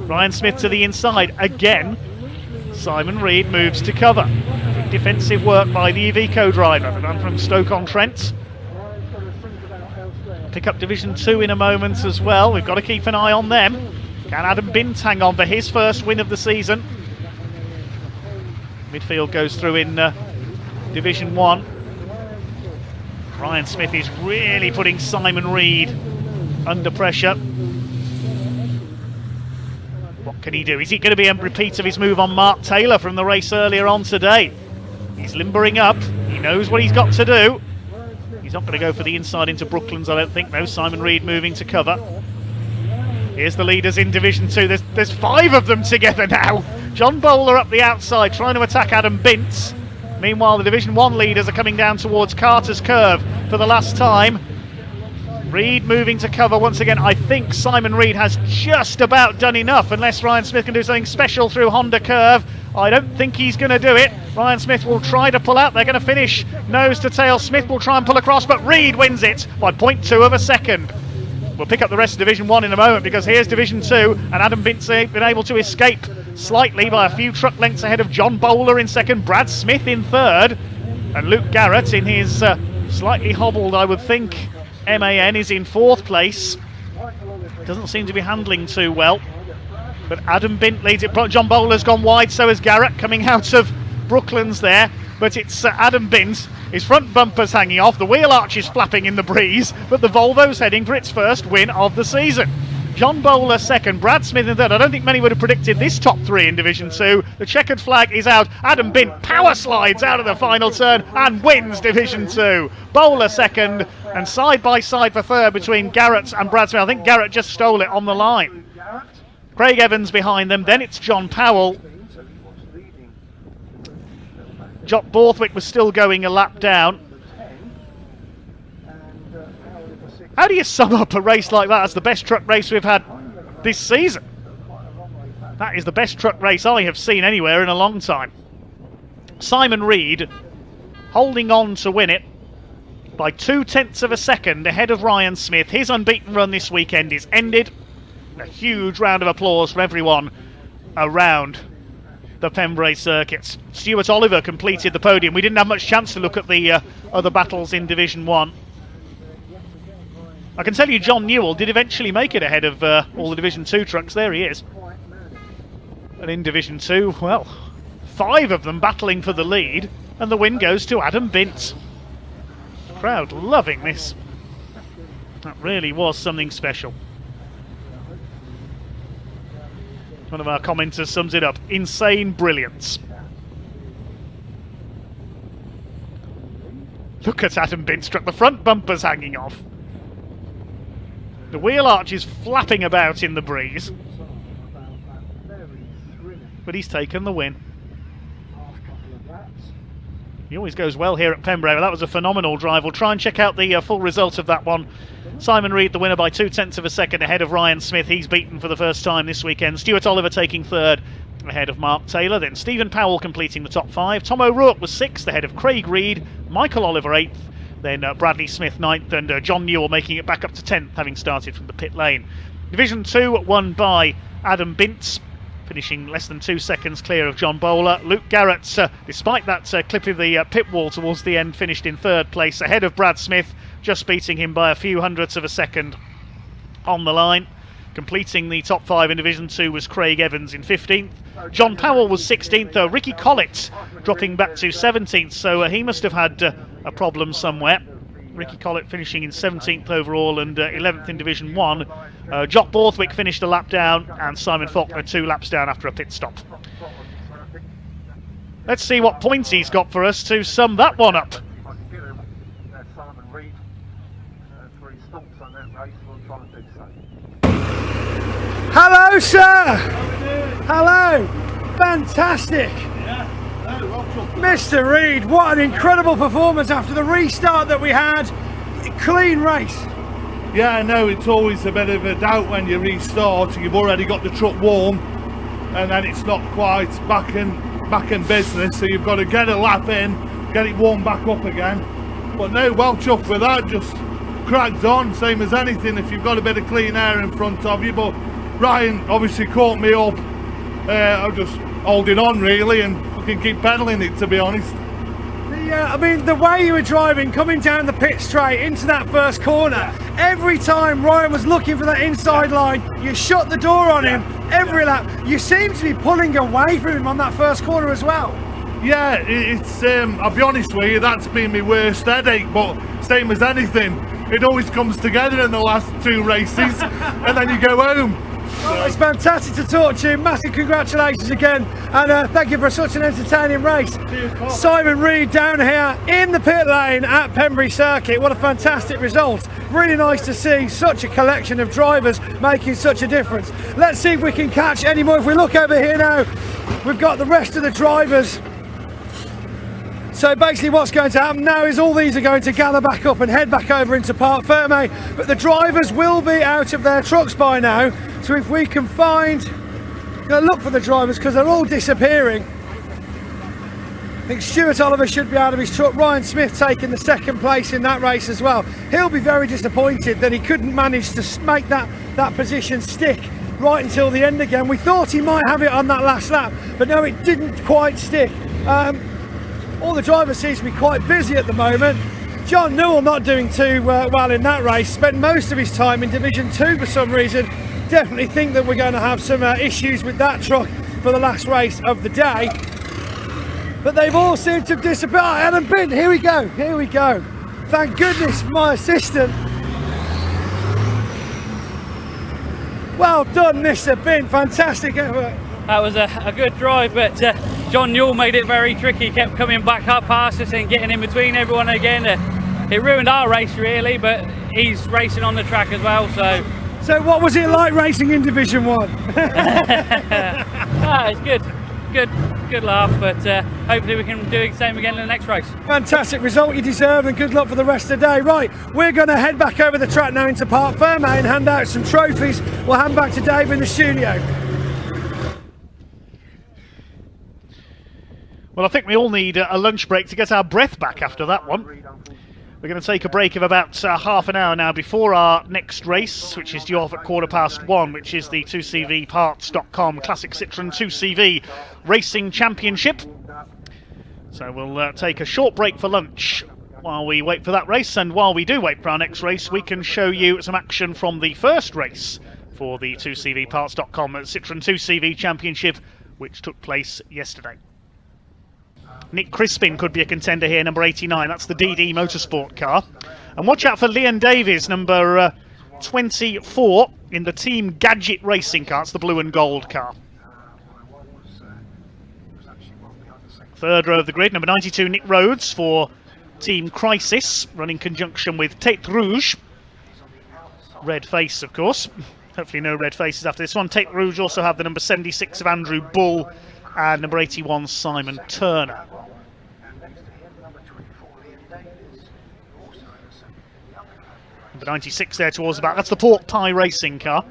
Ryan Smith to the inside again. Simon Reed moves to cover. Good defensive work by the Iveco driver, the man from Stoke-on-Trent. Pick up Division 2 in a moment as well. We've got to keep an eye on them. Can Adam Bint hang on for his first win of the season? Midfield goes through in Division 1. Ryan Smith is really putting Simon Reed under pressure. What can he do? Is he going to be a repeat of his move on Mark Taylor from the race earlier on today? He's limbering up. He knows what he's got to do. He's not going to go for the inside into Brooklands, I don't think. No, Simon Reed moving to cover. Here's the leaders in Division 2. There's 5 of them together now. John Bowler up the outside trying to attack Adam Bint. Meanwhile, the Division 1 leaders are coming down towards Carter's Curve for the last time. Reed moving to cover once again. I think Simon Reed has just about done enough, unless Ryan Smith can do something special through Honda Curve. I don't think he's going to do it. Ryan Smith will try to pull out. They're going to finish nose to tail. Smith will try and pull across, but Reed wins it by 0.2 of a second. We'll pick up the rest of Division 1 in a moment, because here's Division 2, and Adam Bint's been able to escape slightly by a few truck lengths ahead of John Bowler in second, Brad Smith in third, and Luke Garrett in his slightly hobbled, I would think, MAN is in fourth place. Doesn't seem to be handling too well, but Adam Bint leads it. John Bowler's gone wide, so has Garrett coming out of Brooklands there, but it's Adam Bint. His front bumper's hanging off, the wheel arch is flapping in the breeze, but the Volvo's heading for its first win of the season. John Bowler second, Brad Smith in third. I don't think many would have predicted this top 3 in Division 2. The checkered flag is out. Adam Bint power slides out of the final turn and wins Division 2. Bowler second, and side by side for third between Garrett and Brad Smith. I think Garrett just stole it on the line. Craig Evans behind them, then it's John Powell. Jock Borthwick was still going a lap down. How do you sum up a race like that as the best truck race we've had this season? That is the best truck race I have seen anywhere in a long time. Simon Reed holding on to win it by 0.2 of a second ahead of Ryan Smith. His unbeaten run this weekend is ended. A huge round of applause for everyone around the Pembrey Circuit. Stuart Oliver completed the podium. We didn't have much chance to look at the other battles in Division 1. I can tell you John Newell did eventually make it ahead of all the Division 2 trucks. There he is. And in Division 2, well, 5 of them battling for the lead, and the win goes to Adam Bint. Crowd loving this. That really was something special. One of our commenters sums it up: insane brilliance. Look at Adam Bint's truck, the front bumper's hanging off. The wheel arch is flapping about in the breeze. But he's taken the win. He always goes well here at Pembrey. That was a phenomenal drive. We'll try and check out the full result of that one. Simon Reed, the winner by 0.2 of a second ahead of Ryan Smith. He's beaten for the first time this weekend. Stuart Oliver taking third ahead of Mark Taylor. Then Stephen Powell completing the top 5. Tom O'Rourke was 6th ahead of Craig Reed. Michael Oliver 8th. Then Bradley Smith 9th, and John Newell making it back up to 10th, having started from the pit lane. Division 2 won by Adam Bint, finishing less than 2 seconds clear of John Bowler. Luke Garrett, despite that clip of the pit wall towards the end, finished in 3rd place, ahead of Brad Smith, just beating him by a few hundredths of a second on the line. Completing the top 5 in Division 2 was Craig Evans in 15th. John Powell was 16th, though. Ricky Collett dropping back to 17th, so he must have had a problem somewhere. Ricky Collett finishing in 17th overall and 11th in Division 1. Jock Borthwick finished a lap down, and Simon Faulkner 2 laps down after a pit stop. Let's see what points he's got for us to sum that one up. Hello, sir. Hello. Fantastic. Mr. Reed, what an incredible performance after the restart that we had. Clean race. Yeah, I know, it's always a bit of a doubt when you restart. You've already got the truck warm, and then it's not quite back and back in business, so you've got to get a lap in, get it warmed back up again. But no, well chuffed with that, just cracked on, same as anything if you've got a bit of clean air in front of you. But Ryan obviously caught me up. I'm just holding on really and fucking keep pedaling it, to be honest. I mean, the way you were driving, coming down the pit straight into that first corner, every time Ryan was looking for that inside line, you shut the door on him every lap. You seem to be pulling away from him on that first corner as well. Yeah, it's I'll be honest with you, that's been my worst headache, but same as anything, it always comes together in the last 2 races and then you go home. Well, it's fantastic to talk to you. Massive congratulations again, and thank you for such an entertaining race. Simon Reed down here in the pit lane at Pembrey Circuit. What a fantastic result. Really nice to see such a collection of drivers making such a difference. Let's see if we can catch any more. If we look over here now, we've got the rest of the drivers. So basically what's going to happen now is all these are going to gather back up and head back over into Parc Fermé, but the drivers will be out of their trucks by now. So if we can find, look for the drivers because they're all disappearing. I think Stuart Oliver should be out of his truck. Ryan Smith taking the 2nd place in that race as well. He'll be very disappointed that he couldn't manage to make that position stick right until the end again. We thought he might have it on that last lap, but no, it didn't quite stick. All the drivers seem to be quite busy at the moment. John Newell not doing too well in that race, spent most of his time in Division 2 for some reason. Definitely think that we're going to have some issues with that truck for the last race of the day. But they've all seemed to have disappeared. Oh, Adam Bint, here we go, here we go. Thank goodness for my assistant. Well done, Mr. Bint, fantastic effort. That was a good drive, but John Newell made it very tricky. He kept coming back up past us and getting in between everyone again. It ruined our race really, but he's racing on the track as well. So what was it like racing in Division 1? It's good laugh, but hopefully we can do the same again in the next race. Fantastic result you deserve, and good luck for the rest of the day. Right, we're going to head back over the track now into Parc Fermé and hand out some trophies. We'll hand back to Dave in the studio. Well, I think we all need a lunch break to get our breath back after that one. We're going to take a break of about half an hour now before our next race, which is due off at 1:15, which is the 2CVparts.com Classic Citroën 2CV Racing Championship. So we'll take a short break for lunch while we wait for that race, and while we do wait for our next race, we can show you some action from the first race for the 2CVparts.com Citroën 2CV Championship, which took place yesterday. Nick Crispin could be a contender here, number 89. That's the DD Motorsport car. And watch out for Leon Davies, number 24, in the Team Gadget Racing car. It's the blue and gold car. 3rd row of the grid, number 92, Nick Rhodes for Team Crisis, running in conjunction with Tête Rouge. Red face, of course. Hopefully no red faces after this one. Tête Rouge also have the number 76 of Andrew Bull and number 81, Simon Turner. Number 96 there towards the back. That's the Pork Pie Racing car.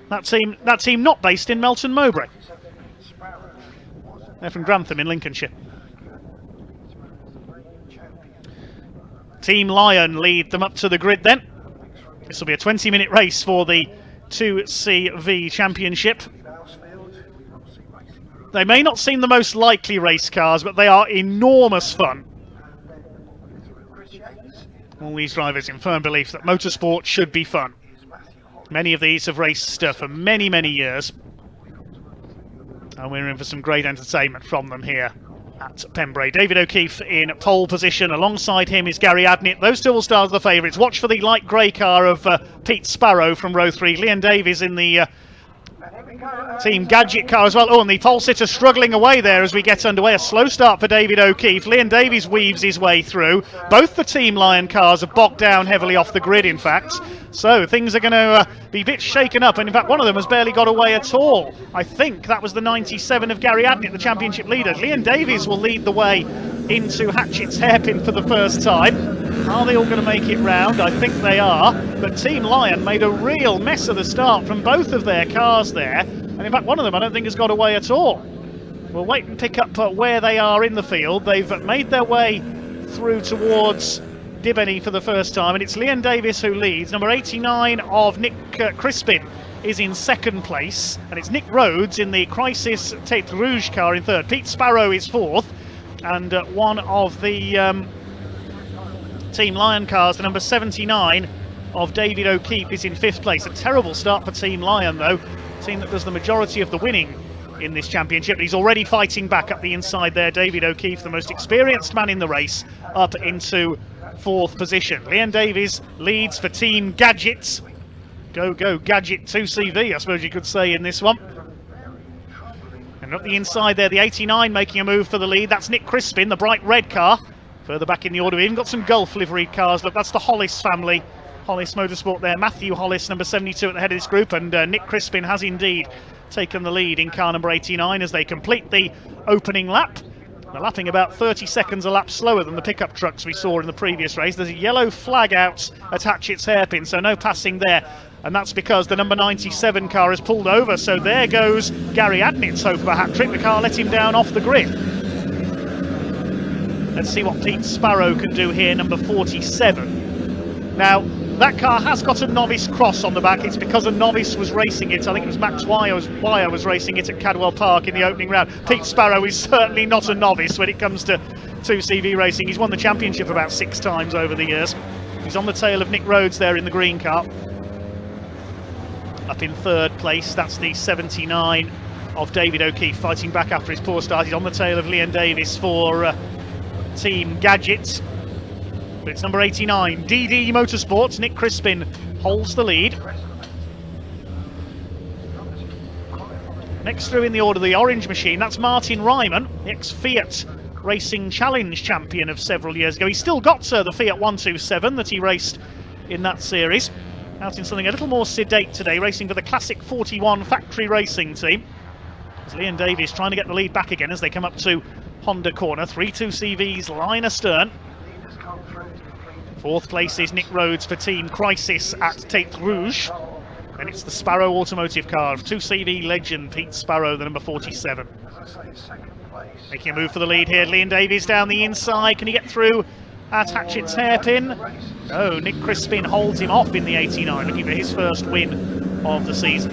That team not based in Melton Mowbray. They're from Grantham in Lincolnshire. Team Lion lead them up to the grid then. This will be a 20-minute race for the 2CV Championship. They may not seem the most likely race cars, but they are enormous fun. All these drivers in firm belief that motorsport should be fun. Many of these have raced for many, many years. And we're in for some great entertainment from them here at Pembrey. David O'Keefe in pole position. Alongside him is Gary Adnett. Those two will start as the favourites. Watch for the light grey car of Pete Sparrow from row 3. Leon Davies in the Team Gadget car as well. Oh, and the pole sitter struggling away there as we get underway. A slow start for David O'Keefe. Leon Davies weaves his way through. Both the Team Lion cars are bogged down heavily off the grid, in fact. So things are going to be a bit shaken up. And in fact, one of them has barely got away at all. I think that was the 97 of Gary Adnett, the championship leader. Leon Davies will lead the way into Hatchett's hairpin for the first time. Are they all going to make it round? I think they are. But Team Lion made a real mess of the start from both of their cars there. And in fact, one of them I don't think has got away at all. we'll wait and pick up where they are in the field. They've made their way through towards Dibbenny for the first time, and it's Leon Davis who leads. Number 89 of Nick Crispin is in second place, and it's Nick Rhodes in the Crisis Tête Rouge car in third. Pete Sparrow is fourth, and one of the Team Lion cars, the number 79 of David O'Keefe, is in fifth place. A terrible start for Team Lion though, team that does the majority of the winning in this championship. He's already fighting back up the inside there. David O'Keefe, the most experienced man in the race, up into fourth position. Leon Davies leads for Team Gadget. Go Gadget 2CV, I suppose you could say, in this one. And up the inside there, the 89 making a move for the lead. That's Nick Crispin, the bright red car. Further back in the order, we've even got some Gulf liveried cars. Look, that's the Hollis family. Hollis Motorsport there. Matthew Hollis, number 72 at the head of this group. And Nick Crispin has indeed taken the lead in car number 89 as they complete the opening lap. They're lapping about 30 seconds a lap slower than the pickup trucks we saw in the previous race. There's a yellow flag out at Hatchett's hairpin, so no passing there. And that's because the number 97 car has pulled over. So there goes Gary Adnit's hope of a hat-trick. The car let him down off the grid. Let's see what Pete Sparrow can do here, number 47. Now, that car has got a novice cross on the back. It's because a novice was racing it. I think it was Max Wyer was racing it at Cadwell Park in the opening round. Pete Sparrow is certainly not a novice when it comes to 2CV racing. He's won the championship about 6 times over the years. He's on the tail of Nick Rhodes there in the green car. Up in third place, that's the 79 of David O'Keefe, fighting back after his poor start. He's on the tail of Leon Davis for Team Gadgets. But it's number 89, DD Motorsports. Nick Crispin holds the lead. Next through in the order, the orange machine, that's Martin Ryman, ex-Fiat Racing Challenge champion of several years ago. He's still got the Fiat 127 that he raced in that series. Out in something a little more sedate today, racing for the Classic 41 factory racing team. As Leon Davies trying to get the lead back again as they come up to Honda corner. 3-2 CV's line astern. Fourth place is Nick Rhodes for Team Crisis at Tête Rouge. And it's the Sparrow Automotive car of 2CV legend Pete Sparrow, the number 47. Making a move for the lead here, Leon Davies down the inside. Can he get through at Hatchett's hairpin? No, Nick Crispin holds him off in the 89, looking for his first win of the season.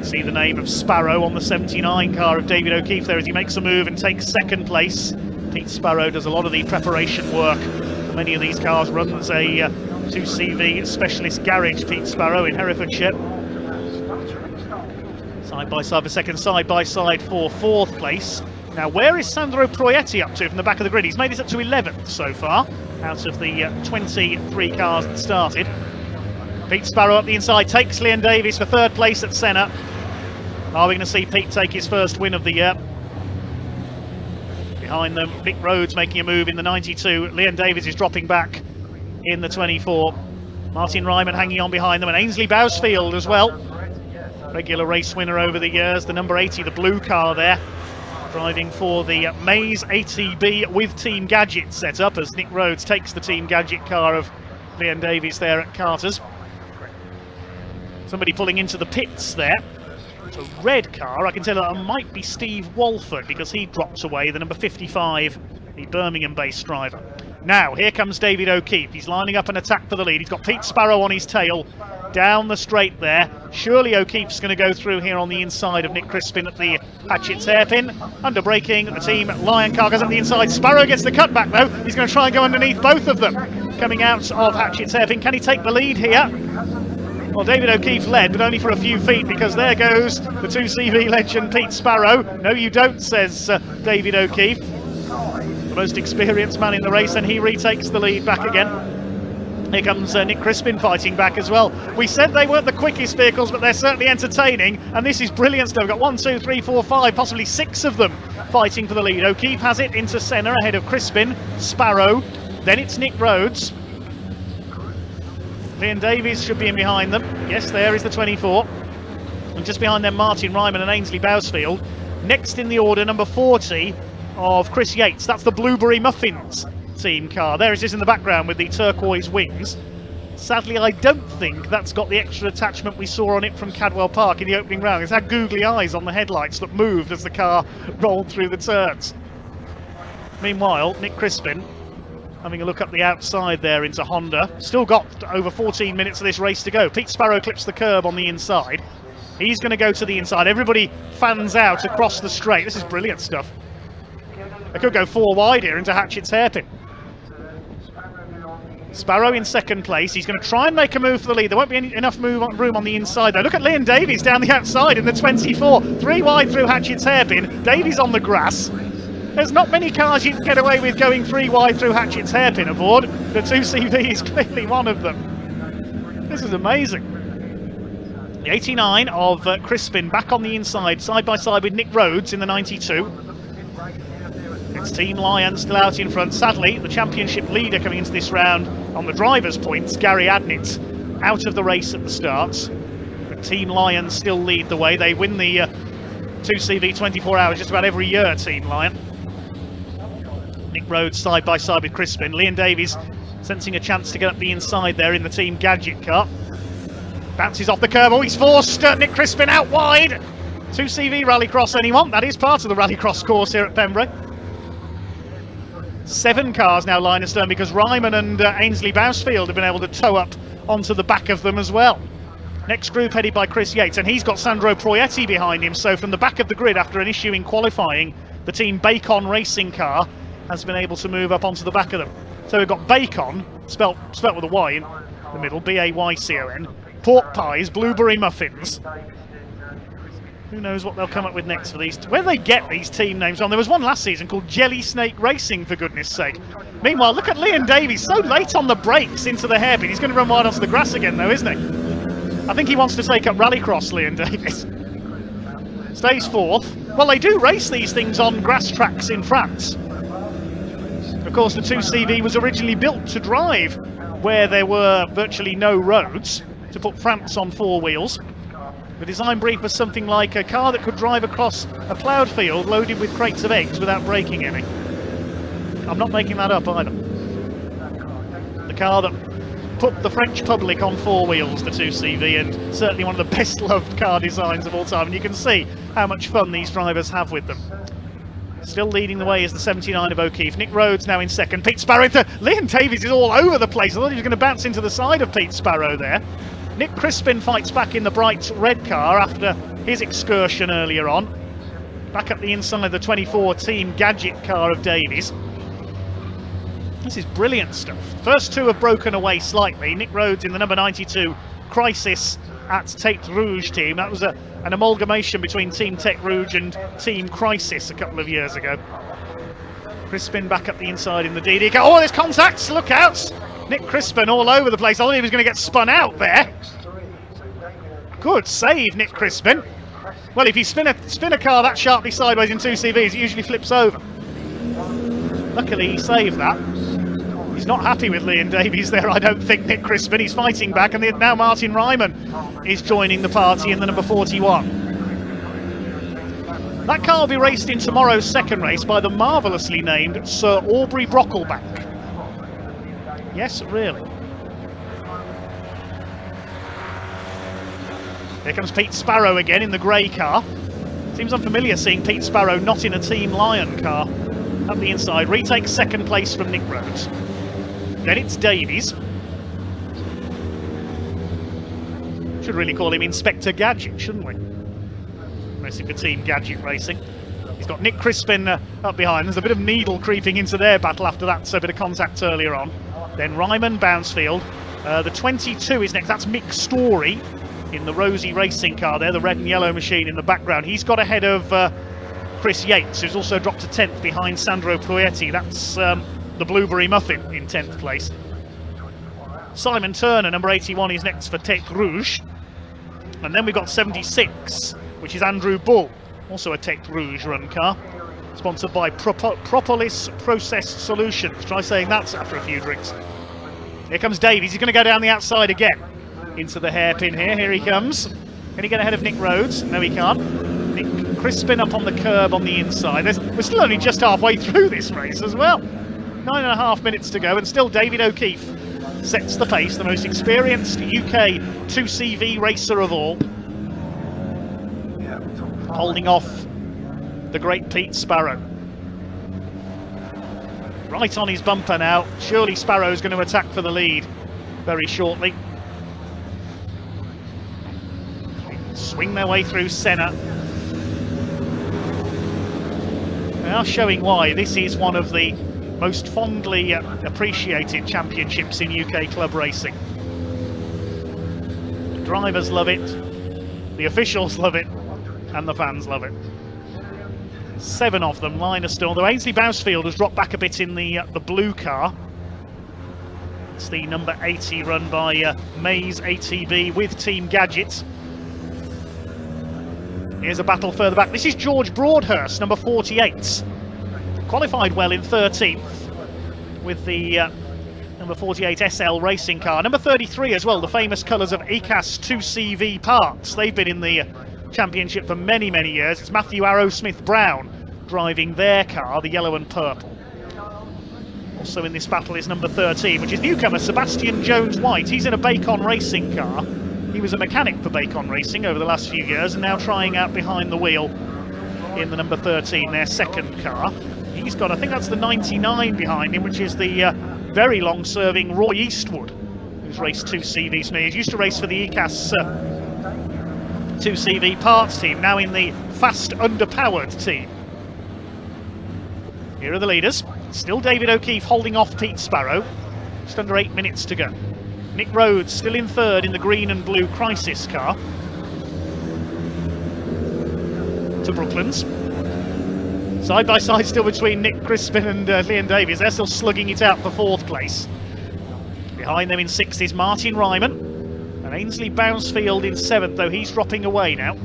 See the name of Sparrow on the 79 car of David O'Keefe there as he makes a move and takes second place. Pete Sparrow does a lot of the preparation work for many of these cars, runs a 2CV specialist garage, Pete Sparrow, in Herefordshire. Side by side for second, side by side for fourth place. Now, where is Sandro Proietti up to from the back of the grid? He's made it up to 11th so far, out of the 23 cars that started. Pete Sparrow up the inside, takes Leon Davies for third place at Senna. Are we going to see Pete take his first win of the year? Behind them, Nick Rhodes making a move in the 92. Leon Davies is dropping back in the 24. Martin Ryman hanging on behind them, and Ainsley Bousfield as well. Regular race winner over the years, the number 80, the blue car there. Driving for the Maze ATB with Team Gadget set up as Nick Rhodes takes the Team Gadget car of Leon Davies there at Carter's. Somebody pulling into the pits there. It's a red car. I can tell that it might be Steve Walford because he dropped away, the number 55, the Birmingham-based driver. Now, here comes David O'Keefe. He's lining up an attack for the lead. He's got Pete Sparrow on his tail down the straight there. Surely O'Keefe's going to go through here on the inside of Nick Crispin at the Hatchett's hairpin. Under braking, the Team Lion car goes up the inside. Sparrow gets the cutback though. He's going to try and go underneath both of them. Coming out of Hatchett's hairpin. Can he take the lead here? Well, David O'Keefe led, but only for a few feet, because there goes the 2CV legend Pete Sparrow. No, you don't, says David O'Keefe. The most experienced man in the race, and he retakes the lead back again. Here comes Nick Crispin fighting back as well. We said they weren't the quickest vehicles, but they're certainly entertaining, and this is brilliant stuff. We've got 1, 2, 3, 4, 5, possibly 6 of them fighting for the lead. O'Keefe has it into Senna ahead of Crispin, Sparrow, then it's Nick Rhodes. Leon Davies should be in behind them. Yes, there is the 24. And just behind them, Martin Ryman and Ainsley Bousfield. Next in the order, number 40 of Chris Yates. That's the Blueberry Muffins team car. There it is in the background with the turquoise wings. Sadly, I don't think that's got the extra attachment we saw on it from Cadwell Park in the opening round. It's had googly eyes on the headlights that moved as the car rolled through the turns. Meanwhile, Nick Crispin having a look up the outside there into Honda. Still got over 14 minutes of this race to go. Pete Sparrow clips the curb on the inside. He's going to go to the inside. Everybody fans out across the straight. This is brilliant stuff. They could go 4 wide here into Hatchett's hairpin. Sparrow in second place. He's going to try and make a move for the lead. There won't be enough room on the inside though. Look at Liam Davies down the outside in the 24. 3 wide through Hatchett's hairpin. Davies on the grass. There's not many cars you can get away with going 3 wide through Hatchett's hairpin aboard. The 2CV is clearly one of them. This is amazing. The 89 of Crispin back on the inside, side by side with Nick Rhodes in the 92. It's Team Lion still out in front. Sadly, the championship leader coming into this round on the driver's points, Gary Adnett, out of the race at the start. But Team Lion still lead the way. They win the 2CV 24 hours just about every year, Team Lion. Nick Rhodes side by side with Crispin. Liam Davies sensing a chance to get up the inside there in the Team Gadget car. Bounces off the curb. Oh, he's forced Nick Crispin out wide. 2CV Rallycross anyone? That is part of the Rallycross course here at Pembrey. 7 cars now line astern because Ryman and Ainsley Bousfield have been able to tow up onto the back of them as well. Next group headed by Chris Yates, and he's got Sandro Proietti behind him. So from the back of the grid after an issue in qualifying, the Team Bacon racing car has been able to move up onto the back of them. So we've got Bacon, spelt with a Y in the middle, B-A-Y-C-O-N, pork pies, blueberry muffins. Who knows what they'll come up with next for these. Where do they get these team names from? There was one last season called Jelly Snake Racing, for goodness sake. Meanwhile, look at Liam Davies, so late on the brakes into the hairpin. He's going to run wide onto the grass again though, isn't he? I think he wants to take up Rallycross, Liam Davies. Stays 4th. Well, they do race these things on grass tracks in France. Of course, the 2CV was originally built to drive where there were virtually no roads, to put France on 4 wheels. The design brief was something like a car that could drive across a ploughed field loaded with crates of eggs without breaking any. I'm not making that up either. The car that put the French public on 4 wheels, the 2CV, and certainly one of the best loved car designs of all time, and you can see how much fun these drivers have with them. Still leading the way is the 79 of O'Keefe. Nick Rhodes now in second. Pete Sparrow into... Liam Davies is all over the place. I thought he was going to bounce into the side of Pete Sparrow there. Nick Crispin fights back in the bright red car after his excursion earlier on. Back up the inside of the 24 Team Gadget car of Davies. This is brilliant stuff. First 2 have broken away slightly. Nick Rhodes in the number 92 Crisis at Tête Rouge team. That was an amalgamation between Team Tête Rouge and Team Crisis a couple of years ago. Crispin back up the inside in the DD car. Oh, there's contacts, look out! Nick Crispin all over the place. I thought he was going to get spun out there. Good save, Nick Crispin. Well, if you spin a car that sharply sideways in 2CVs, it usually flips over. Luckily, he saved that. He's not happy with Liam Davies there, I don't think, Nick Crispin. He's fighting back, and now Martin Ryman is joining the party in the number 41. That car will be raced in tomorrow's second race by the marvellously named Sir Aubrey Brocklebank. Yes, really. Here comes Pete Sparrow again in the grey car. Seems unfamiliar seeing Pete Sparrow not in a Team Lion car. Up the inside, retakes second place from Nick Rhodes. Then it's Davies. Should really call him Inspector Gadget, shouldn't we? Racing for Team Gadget Racing. He's got Nick Crispin up behind. There's a bit of needle creeping into their battle after that, so a bit of contact earlier on. Then Ryman Bouncefield. The 22 is next. That's Mick Story in the Rosy racing car there, the red and yellow machine in the background. He's got ahead of Chris Yates, who's also dropped to 10th behind Sandro Proietti. That's the Blueberry Muffin in 10th place. Simon Turner, number 81, is next for Tête Rouge. And then we've got 76, which is Andrew Bull, also a Tête Rouge run car. Sponsored by Propolis Process Solutions. Try saying that after a few drinks. Here comes Davies. He's going to go down the outside again. Into the hairpin here. Here he comes. Can he get ahead of Nick Rhodes? No, he can't. Nick Crispin up on the curb on the inside. We're still only just halfway through this race as well. 9.5 minutes to go, and still David O'Keefe sets the pace, the most experienced UK 2CV racer of all. Holding off the great Pete Sparrow. Right on his bumper now. Surely Sparrow's going to attack for the lead very shortly. Swing their way through Senna. They are showing why this is one of the most fondly appreciated championships in UK club racing. The drivers love it, the officials love it, and the fans love it. 7 of them, Linus still, although Ainsley Bousfield has dropped back a bit in the blue car. It's the number 80 run by Mays ATB with Team Gadget. Here's a battle further back. This is George Broadhurst, number 48. Qualified well in 13th with the number 48 SL racing car. Number 33 as well, the famous colours of ECAS 2CV parts. They've been in the championship for many, many years. It's Matthew Arrowsmith-Brown driving their car, the yellow and purple. Also in this battle is number 13, which is newcomer Sebastian Jones-White. He's in a Bacon racing car. He was a mechanic for Bacon Racing over the last few years and now trying out behind the wheel in the number 13, their second car. He's got, I think that's the 99 behind him, which is the very long-serving Roy Eastwood, who's raced 2CVs. He used to race for the ECAS 2CV parts team, now in the fast underpowered team. Here are the leaders. Still David O'Keefe holding off Pete Sparrow. Just under 8 minutes to go. Nick Rhodes still in third in the green and blue Crisis car. To Brooklands. Side by side still between Nick Crispin and Leon Davies. They're still slugging it out for 4th place. Behind them in 6th is Martin Ryman. And Ainsley Bousfield in 7th, though he's dropping away now.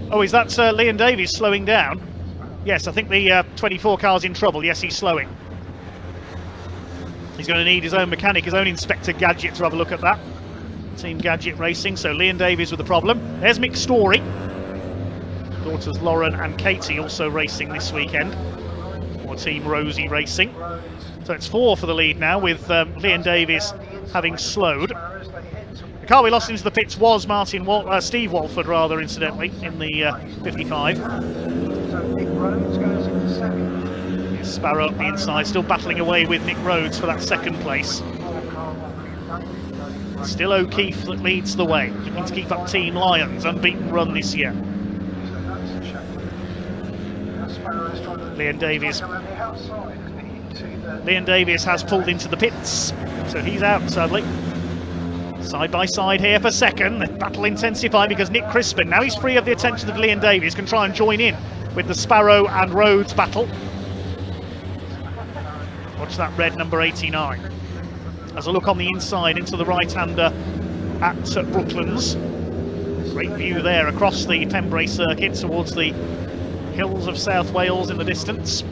Oh, is that Leon Davies slowing down? Yes, I think the 24 car's in trouble. Yes, he's slowing. He's going to need his own mechanic, his own Inspector Gadget to have a look at that. Team Gadget Racing, so Leon Davies with the problem. There's Mick Story. Daughters Lauren and Katie also racing this weekend. Or Team Rosie Racing. So it's 4 for the lead now, with Leon Davies having slowed. The car we lost into the pits was Steve Walford, rather, incidentally, in the 55. Here's Sparrow up the inside, still battling away with Nick Rhodes for that 2nd place. Still O'Keefe that leads the way, looking to keep up Team Lions' unbeaten run this year. Leon Davies has pulled into the pits, so he's out, sadly. Side by side here for 2nd. The battle intensifying because Nick Crispin, now he's free of the attention of Leon Davies, can try and join in with the Sparrow and Rhodes battle. Watch that red number 89. As a look on the inside into the right-hander at Brooklands. Great view there across the Pembrey Circuit towards the hills of South Wales in the distance.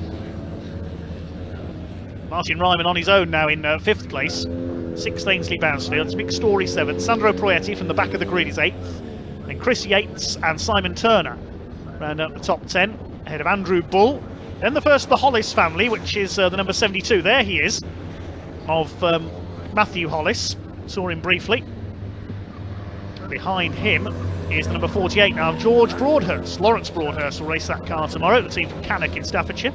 Martin Ryman on his own now in 5th place. 6th Ainsley Bousfield, Mick Story 7th, Sandro Proietti from the back of the grid is 8th. Then Chris Yates and Simon Turner round up the top 10, ahead of Andrew Bull. Then the first of the Hollis family, which is the number 72, there he is, of Matthew Hollis. Saw him briefly. Behind him is the number 48 now of George Broadhurst. Lawrence Broadhurst will race that car tomorrow, the team from Cannock in Staffordshire.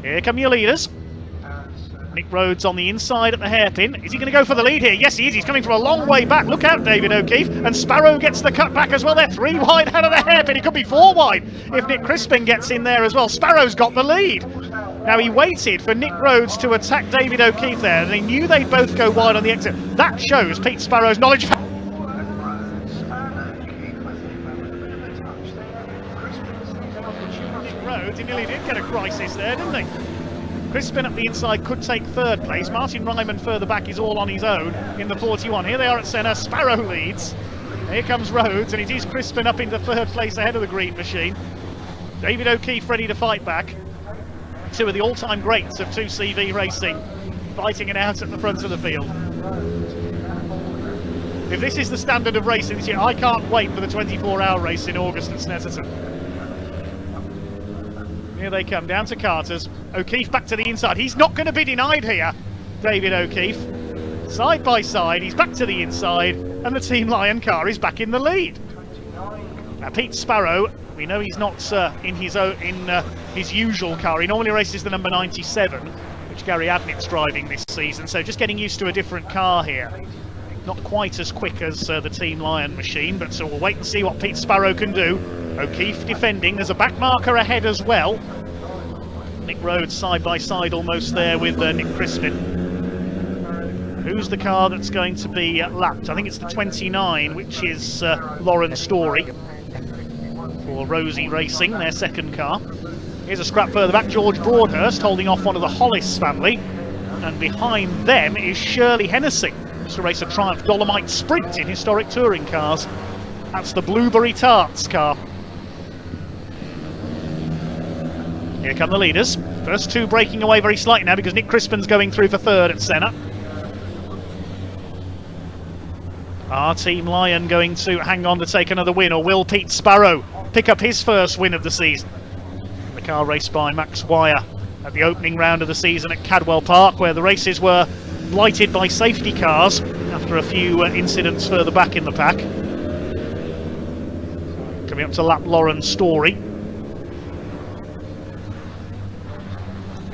Here come your leaders. Nick Rhodes on the inside at the hairpin. Is he going to go for the lead here? Yes, he is. He's coming from a long way back. Look out, David O'Keefe. And Sparrow gets the cut back as well. They're 3 wide out of the hairpin. It could be 4 wide if Nick Crispin gets in there as well. Sparrow's got the lead. Now, he waited for Nick Rhodes to attack David O'Keefe there, and they knew they'd both go wide on the exit. That shows Pete Sparrow's knowledge. Nick Rhodes, he nearly did get a crisis there, didn't he? Crispin up the inside could take 3rd place. Martin Ryman further back is all on his own in the 41. Here they are at Senna. Sparrow leads. Here comes Rhodes, and it is Crispin up into 3rd place ahead of the green machine. David O'Keefe ready to fight back. 2 of the all-time greats of 2CV racing fighting it out at the front of the field. If this is the standard of racing this year, I can't wait for the 24-hour race in August at Snetterton. Here they come, down to Carter's. O'Keefe back to the inside. He's not going to be denied here. David O'Keefe. Side by side, he's back to the inside, and the Team Lion car is back in the lead. Now Pete Sparrow, we know he's not in his usual car. He normally races the number 97, which Gary Adnick's driving this season, so just getting used to a different car here. Not quite as quick as the Team Lion machine, but so we'll wait and see what Pete Sparrow can do. O'Keefe defending, there's a back marker ahead as well. Nick Rhodes side by side almost there with Nick Crispin. Who's the car that's going to be lapped? I think it's the 29, which is Lauren Story for Rosie Racing, their second car. Here's a scrap further back, George Broadhurst holding off one of the Hollis family, and behind them is Shirley Hennessy. Used to race a Triumph Dolomite Sprint in historic touring cars. That's the Blueberry Tarts car. Here come the leaders. First two breaking away very slightly now because Nick Crispin's going through for third at Senna. Our Team Lion going to hang on to take another win, or will Pete Sparrow pick up his first win of the season? The car raced by Max Wire at the opening round of the season at Cadwell Park, where the races were blighted by safety cars after a few incidents further back in the pack. Coming up to lap Lauren Story.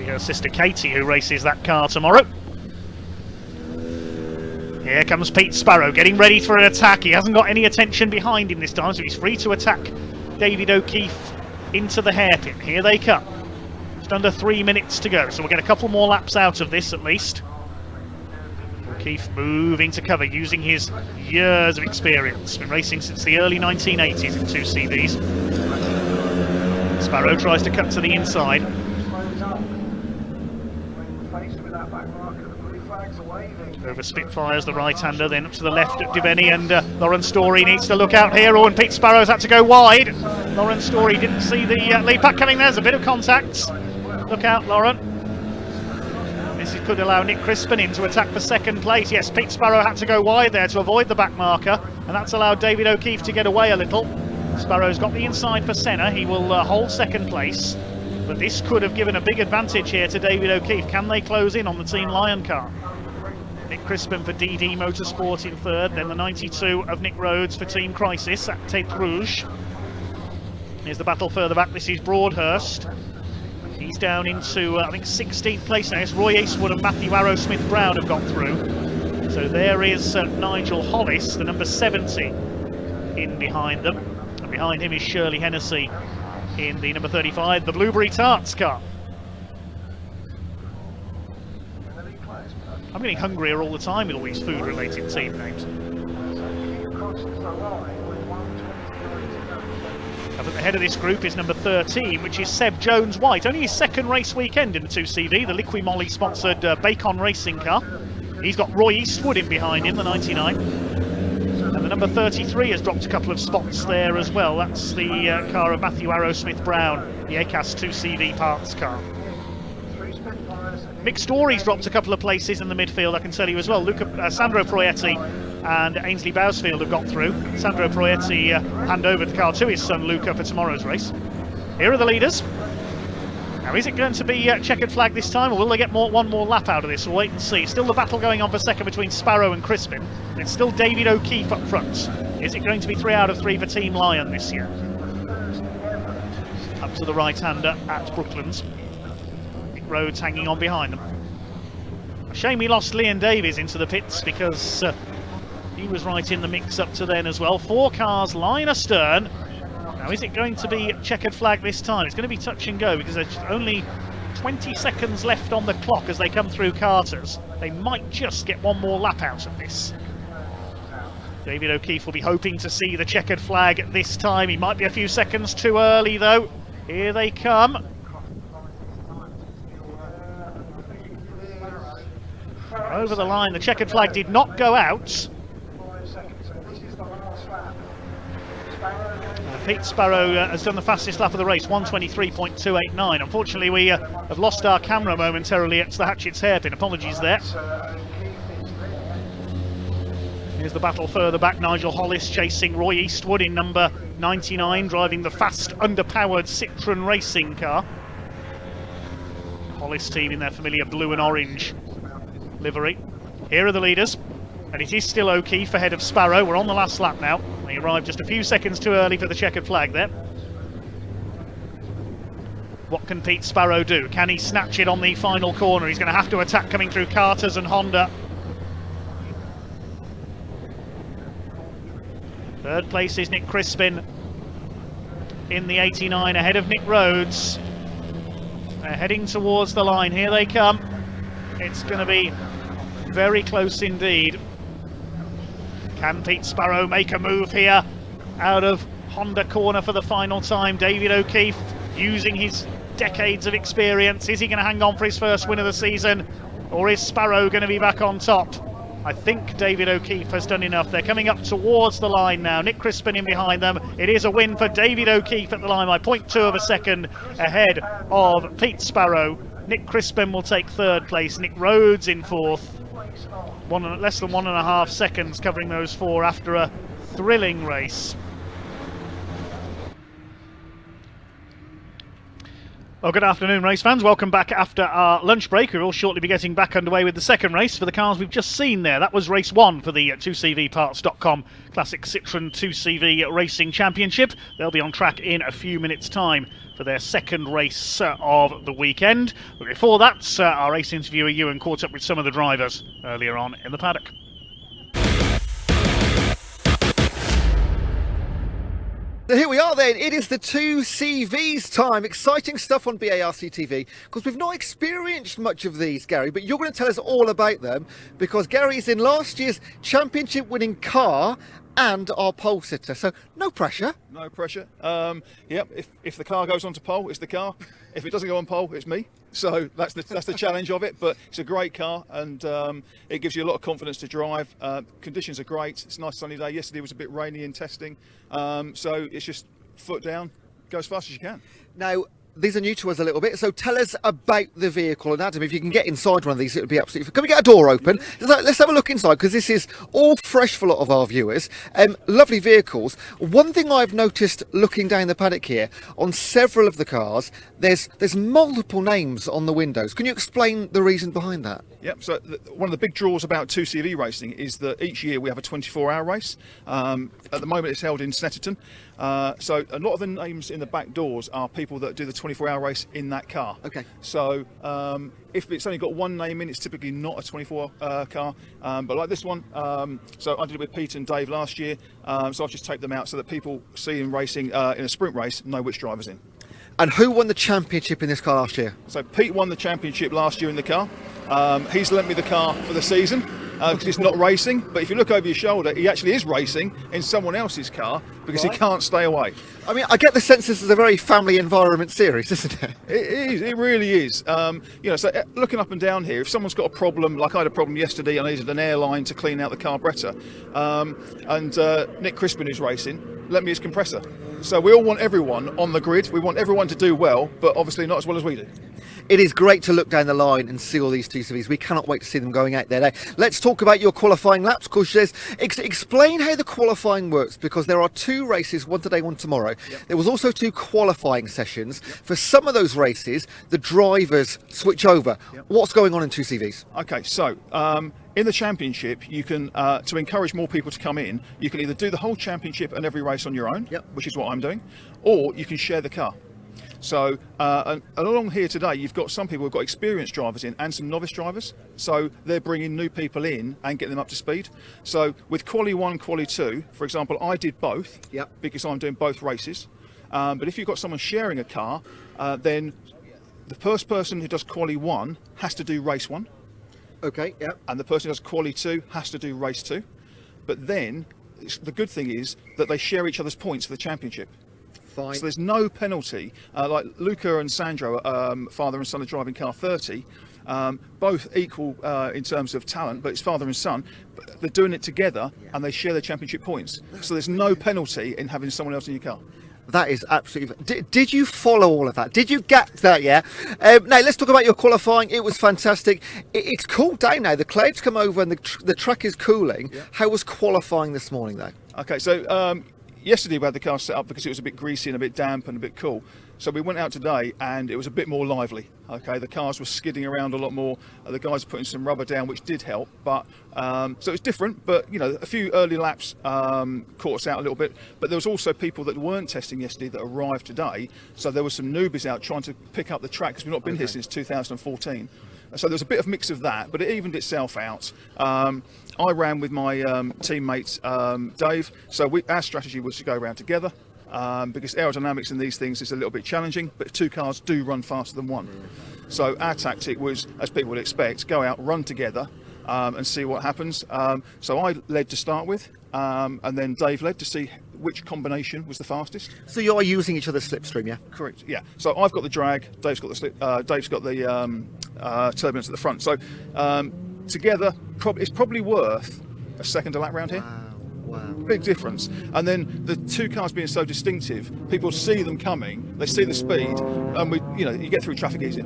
Her sister Katie who races that car tomorrow. Here comes Pete Sparrow getting ready for an attack. He hasn't got any attention behind him this time, so he's free to attack David O'Keefe into the hairpin. Here they come. Just under 3 minutes to go, so we'll get a couple more laps out of this at least. O'Keefe moving to cover, using his years of experience. Been racing since the early 1980s in 2CVs. Sparrow tries to cut to the inside. Over Spitfires, the right-hander, then up to the left at Devaney, and Lauren Story needs to look out here. Oh, and Pete Sparrow's had to go wide. Lauren Story didn't see the lead pack coming. There's a bit of contact. Look out, Lauren. This could allow Nick Crispin in to attack for second place. Yes, Pete Sparrow had to go wide there to avoid the back marker, and that's allowed David O'Keefe to get away a little. Sparrow's got the inside for Senna. He will hold second place, but this could have given a big advantage here to David O'Keefe. Can they close in on the Team Lion car? Nick Crispin for DD Motorsport in third, then the 92 of Nick Rhodes for Team Crisis at Tête Rouge. Here's the battle further back. This is Broadhurst. He's down into, I think, 16th place now. It's Roy Eastwood and Matthew Arrowsmith Brown have got through. So there is Nigel Hollis, the number 70, in behind them. And behind him is Shirley Hennessy in the number 35, the Blueberry Tarts car. I'm getting hungrier all the time with all these food-related team names. Up at the head of this group is number 13, which is Seb Jones-White. Only his second race weekend in the 2CV, the Liqui Moly-sponsored Bacon racing car. He's got Roy Eastwood in behind him, the 99. And the number 33 has dropped a couple of spots there as well. That's the car of Matthew Arrowsmith Brown, the ACAS 2CV parts car. Mick Story's dropped a couple of places in the midfield, I can tell you as well. Sandro Proietti and Ainsley Bousfield have got through. Sandro Proietti hand over the car to his son Luca for tomorrow's race. Here are the leaders. Now, is it going to be checkered flag this time, or will they get one more lap out of this? We'll wait and see. Still the battle going on for second between Sparrow and Crispin. It's still David O'Keefe up front. Is it going to be 3 out of 3 for Team Lion this year? Up to the right-hander at Brooklands. Rhodes hanging on behind them. A shame we lost Leon Davies into the pits, because he was right in the mix up to then as well. 4 cars line astern. Now, is it going to be checkered flag this time? It's going to be touch and go, because there's only 20 seconds left on the clock as they come through Carter's. They might just get one more lap out of this. David O'Keefe will be hoping to see the checkered flag this time. He might be a few seconds too early though. Here they come. Over the line, the checkered flag did not go out. Pete Sparrow has done the fastest lap of the race, 1:23.289. Unfortunately, we have lost our camera momentarily at the Hatchett's hairpin. Apologies there. Here's the battle further back. Nigel Hollis chasing Roy Eastwood in number 99, driving the fast, underpowered Citroën racing car. Hollis team in their familiar blue and orange livery. Here are the leaders, and it is still O'Keefe ahead of Sparrow. We're on the last lap now. He arrived just a few seconds too early for the checkered flag there. What can Pete Sparrow do? Can he snatch it on the final corner? He's going to have to attack coming through Carter's and Honda. Third place is Nick Crispin in the 89 ahead of Nick Rhodes. They're heading towards the line. Here they come. It's going to be very close indeed. Can Pete Sparrow make a move here out of Honda corner for the final time? David O'Keefe using his decades of experience. Is he going to hang on for his first win of the season, or is Sparrow going to be back on top? I think David O'Keefe has done enough. They're coming up towards the line now. Nick Crispin in behind them. It is a win for David O'Keefe at the line by 0.2 of a second ahead of Pete Sparrow. Nick Crispin will take third place. Nick Rhodes in fourth. Less than 1.5 seconds covering those four after a thrilling race. Well, good afternoon, race fans. Welcome back after our lunch break. We'll shortly be getting back underway with the second race for the cars we've just seen there. That was race one for the 2CVparts.com Classic Citroen 2CV Racing Championship. They'll be on track in a few minutes' time for their second race of the weekend. But before that, our race interviewer Ewan caught up with some of the drivers earlier on in the paddock. So here we are then, it is the 2CVs time. Exciting stuff on BARC TV, because we've not experienced much of these, Gary, but you're going to tell us all about them, because Gary's in last year's championship winning car and our pole sitter, so no pressure. No pressure. Yep, if the car goes on to pole, it's the car. If it doesn't go on pole, it's me. So that's the challenge of it, but it's a great car, and it gives you a lot of confidence to drive. Conditions are great. It's a nice sunny day. Yesterday was a bit rainy in testing, so it's just foot down, go as fast as you can. Now, these are new to us a little bit, so tell us about the vehicle. And Adam, if you can get inside one of these, it would be absolutely... Can we get a door open? Let's have a look inside, because this is all fresh for a lot of our viewers. Lovely vehicles. One thing I've noticed looking down the paddock here, on several of the cars, there's multiple names on the windows. Can you explain the reason behind that? Yep, so one of the big draws about 2CV racing is that each year we have a 24-hour race. At the moment it's held in Snetterton. So a lot of the names in the back doors are people that do the 24-hour race in that car. Okay. So if it's only got one name in, it's typically not a 24 car. But like this one, so I did it with Pete and Dave last year. So I've just taped them out so that people seeing racing in a sprint race know which driver's in. And who won the championship in this car last year? So Pete won the championship last year in the car. He's lent me the car for the season because it's not racing. But if you look over your shoulder, he actually is racing in someone else's car because he can't stay away. I mean, I get the sense this is a very family environment series, isn't it? It is. It really is. You know, so looking up and down here, if someone's got a problem, like I had a problem yesterday, I needed an airline to clean out the carburetor, and Nick Crispin is racing, lent me his compressor. So we all want everyone on the grid. We want everyone to do well, but obviously not as well as we do. It is great to look down the line and see all these 2CVs. We cannot wait to see them going out there. Now, let's talk about your qualifying laps, because explain how the qualifying works, because there are two races, one today, one tomorrow. Yep. There was also two qualifying sessions. Yep. For some of those races, the drivers switch over. Yep. What's going on in 2CVs? Okay, so in the championship, you can, to encourage more people to come in, you can either do the whole championship and every race on your own, which is what I'm doing, or you can share the car. So and along here today, you've got some people who've got experienced drivers in and some novice drivers. So they're bringing new people in and getting them up to speed. So with Quali 1, Quali 2, for example, I did both because I'm doing both races. But if you've got someone sharing a car, then the first person who does Quali 1 has to do race 1. Okay, yeah. And the person who does Quali 2 has to do race 2. But then the good thing is that they share each other's points for the championship. Fine. So there's no penalty. Like Luca and Sandro, father and son are driving car 30, both equal in terms of talent, but it's father and son. But they're doing it together and they share their championship points. So there's no penalty in having someone else in your car. That is absolutely... Did you follow all of that? Did you get that, yeah? Now, let's talk about your qualifying. It was fantastic. It's cooled down now. The clouds come over and the track is cooling. Yeah. How was qualifying this morning, though? Okay, so... yesterday we had the car set up because it was a bit greasy and a bit damp and a bit cool. So we went out today and it was a bit more lively. Okay, the cars were skidding around a lot more. The guys were putting some rubber down, which did help. But so it's different. But you know, a few early laps caught us out a little bit. But there was also people that weren't testing yesterday that arrived today. So there were some newbies out trying to pick up the track because we've not been here since 2014. So there's a bit of mix of that, but it evened itself out. I ran with my teammate Dave. So our strategy was to go around together. Because aerodynamics in these things is a little bit challenging, but two cars do run faster than one. So our tactic was, as people would expect, go out, run together, and see what happens. So I led to start with, and then Dave led to see which combination was the fastest. So you are using each other's slipstream, yeah? Correct. Yeah. So I've got the drag, Dave's got the turbulence at the front. So together, it's probably worth a second a lap round here. Wow. Big difference. And then the two cars being so distinctive, people see them coming, they see the speed, and you get through traffic easy.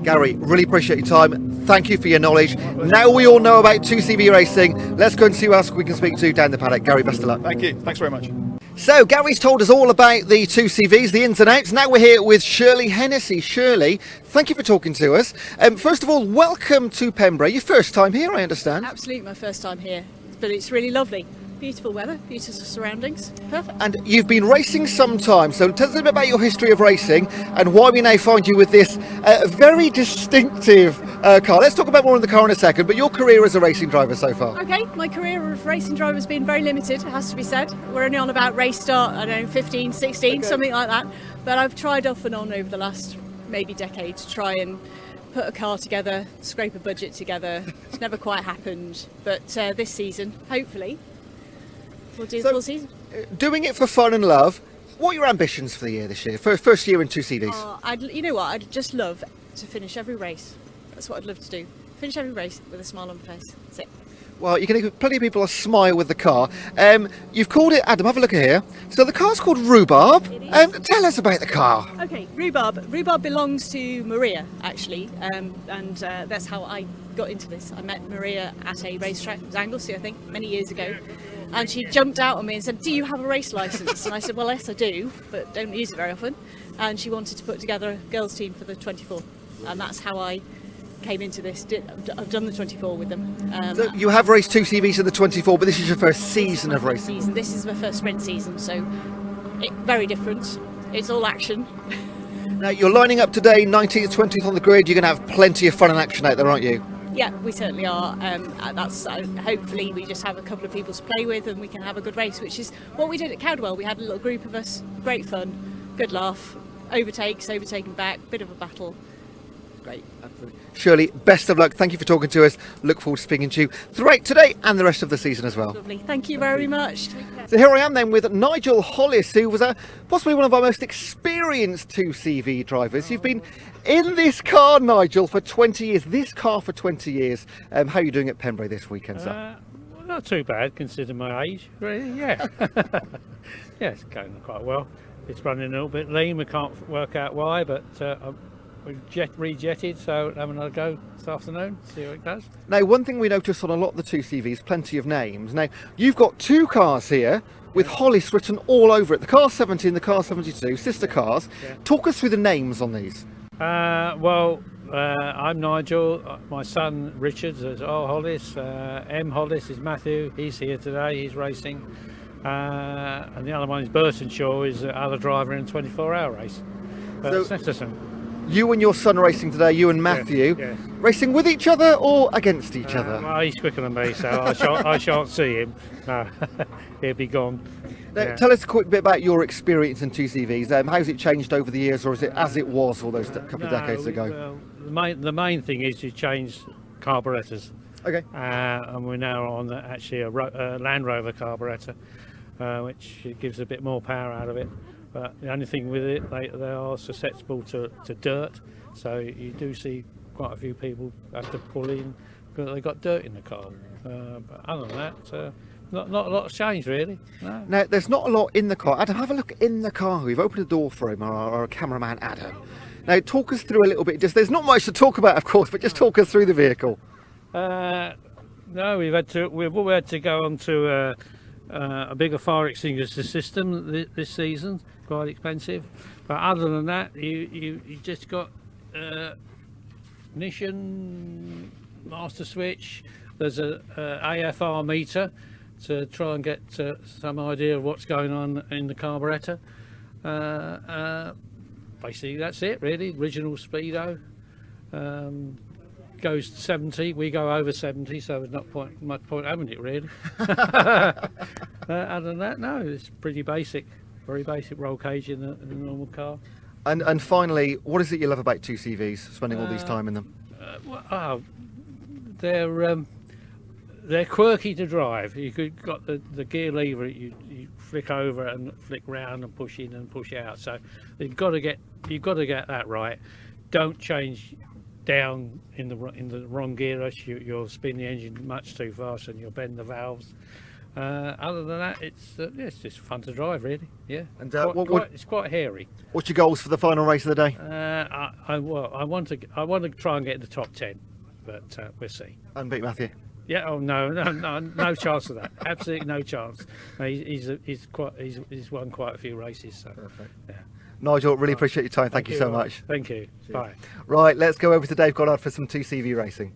Gary, really appreciate your time. Thank you for your knowledge. Now we all know about 2CV racing. Let's go and see who else we can speak to down the paddock. Gary, best of luck. Thank you. Thanks very much. So Gary's told us all about the 2CVs, the ins and outs. Now we're here with Shirley Hennessy. Shirley, thank you for talking to us. First of all, welcome to Pembrey. Your first time here, I understand. Absolutely my first time here, but it's really lovely. Beautiful weather, beautiful surroundings, perfect. And you've been racing some time, so tell us a bit about your history of racing and why we now find you with this very distinctive car. Let's talk about more on the car in a second, but your career as a racing driver so far. Okay, my career of racing driver has been very limited, it has to be said. We're only on about race start, I don't know, 15, 16, something like that. But I've tried off and on over the last maybe decade to try and put a car together, scrape a budget together. It's never quite happened, but this season, hopefully, we'll do the full season. Doing it for fun and love, what are your ambitions for the year this year? First year in 2CVs? You know what, I'd just love to finish every race. That's what I'd love to do. Finish every race with a smile on my face. That's it. Well, you can give plenty of people a smile with the car. You've called it, Adam, have a look at here. So the car's called Rhubarb. Tell us about the car. Okay, Rhubarb. Rhubarb belongs to Maria, actually, and that's how I got into this. I met Maria at a racetrack, it was Anglesey, I think, many years ago. And she jumped out on me and said, "Do you have a race licence?" And I said, "Well, yes, I do, but don't use it very often." And she wanted to put together a girls' team for the 24, and that's how I came into this. I've done the 24 with them. So you have raced 2CVs in the 24, but this is your first season of racing. This is my first sprint season, so very different. It's all action. Now you're lining up today, 19th, 20th on the grid. You're going to have plenty of fun and action out there, aren't you? Yeah, we certainly are. Hopefully we just have a couple of people to play with and we can have a good race, which is what we did at Cowdwell. We had a little group of us, great fun, good laugh, overtaken back, bit of a battle. Great. Absolutely. Shirley, best of luck. Thank you for talking to us. Look forward to speaking to you throughout today and the rest of the season as well. Lovely. Thank you very much. So here I am then with Nigel Hollis, who was possibly one of our most experienced 2CV drivers. You've been in this car, Nigel, for 20 years. This car for 20 years. How are you doing at Pembrey this weekend, sir? Well, not too bad, considering my age, really, yeah. Yeah, it's going quite well. It's running a little bit lean. We can't work out why, but we've rejetted, so have another go this afternoon, see how it goes. Now, one thing we noticed on a lot of the 2CVs, plenty of names. Now, you've got two cars here with Hollis written all over it. The car 70 and the car 72, sister cars. Yeah. Talk us through the names on these. I'm Nigel. My son Richard is Hollis. M Hollis is Matthew. He's here today. He's racing. And the other one is Burton Shaw, is the other driver in a 24-hour race. You and your son racing today, you and Matthew, racing with each other or against each other? Well, he's quicker than me, so I shan't see him. No, he'll be gone. Now, tell us a quick bit about your experience in 2CVs. How's it changed over the years, or is it as it was all those couple of decades ago? The main thing is you change carburettors. Okay. And we're now on actually a Land Rover carburettor, which gives a bit more power out of it. But the only thing with it, they are susceptible to dirt, so you do see quite a few people have to pull in because they've got dirt in the car. But other than that, not a lot has changed really. No. Now, there's not a lot in the car. Adam, have a look in the car. We've opened the door for him, our cameraman Adam. Now, talk us through a little bit. There's not much to talk about, of course, but just talk us through the vehicle. No, we've had to go on to a bigger fire extinguisher system this season, quite expensive. But other than that, you just got ignition, master switch. There's a AFR meter to try and get some idea of what's going on in the carburettor. Basically, that's it really. Original speedo. Goes to 70, we go over 70, so there's not much point having it really. Other than that, no, it's pretty basic, very basic roll cage in a normal car. And finally, what is it you love about 2CVs, spending all this time in them? They're quirky to drive. You've got the gear lever, you flick over and flick round and push in and push out. So you've got to get that right. Don't change down in the wrong gear rush. You'll spin the engine much too fast and you'll bend the valves. Other than that, it's just fun to drive, really. Yeah, and it's quite hairy. What's your goals for the final race of the day? I want to try and get in the top 10, but we'll see. And beat Matthew. Yeah. Oh no chance of that. Absolutely no chance. He's won quite a few races. So. Perfect. Yeah. Nigel, really appreciate your time. Thank you so much. Thank you. Cheers. Bye. Right, let's go over to Dave Goddard for some 2CV racing.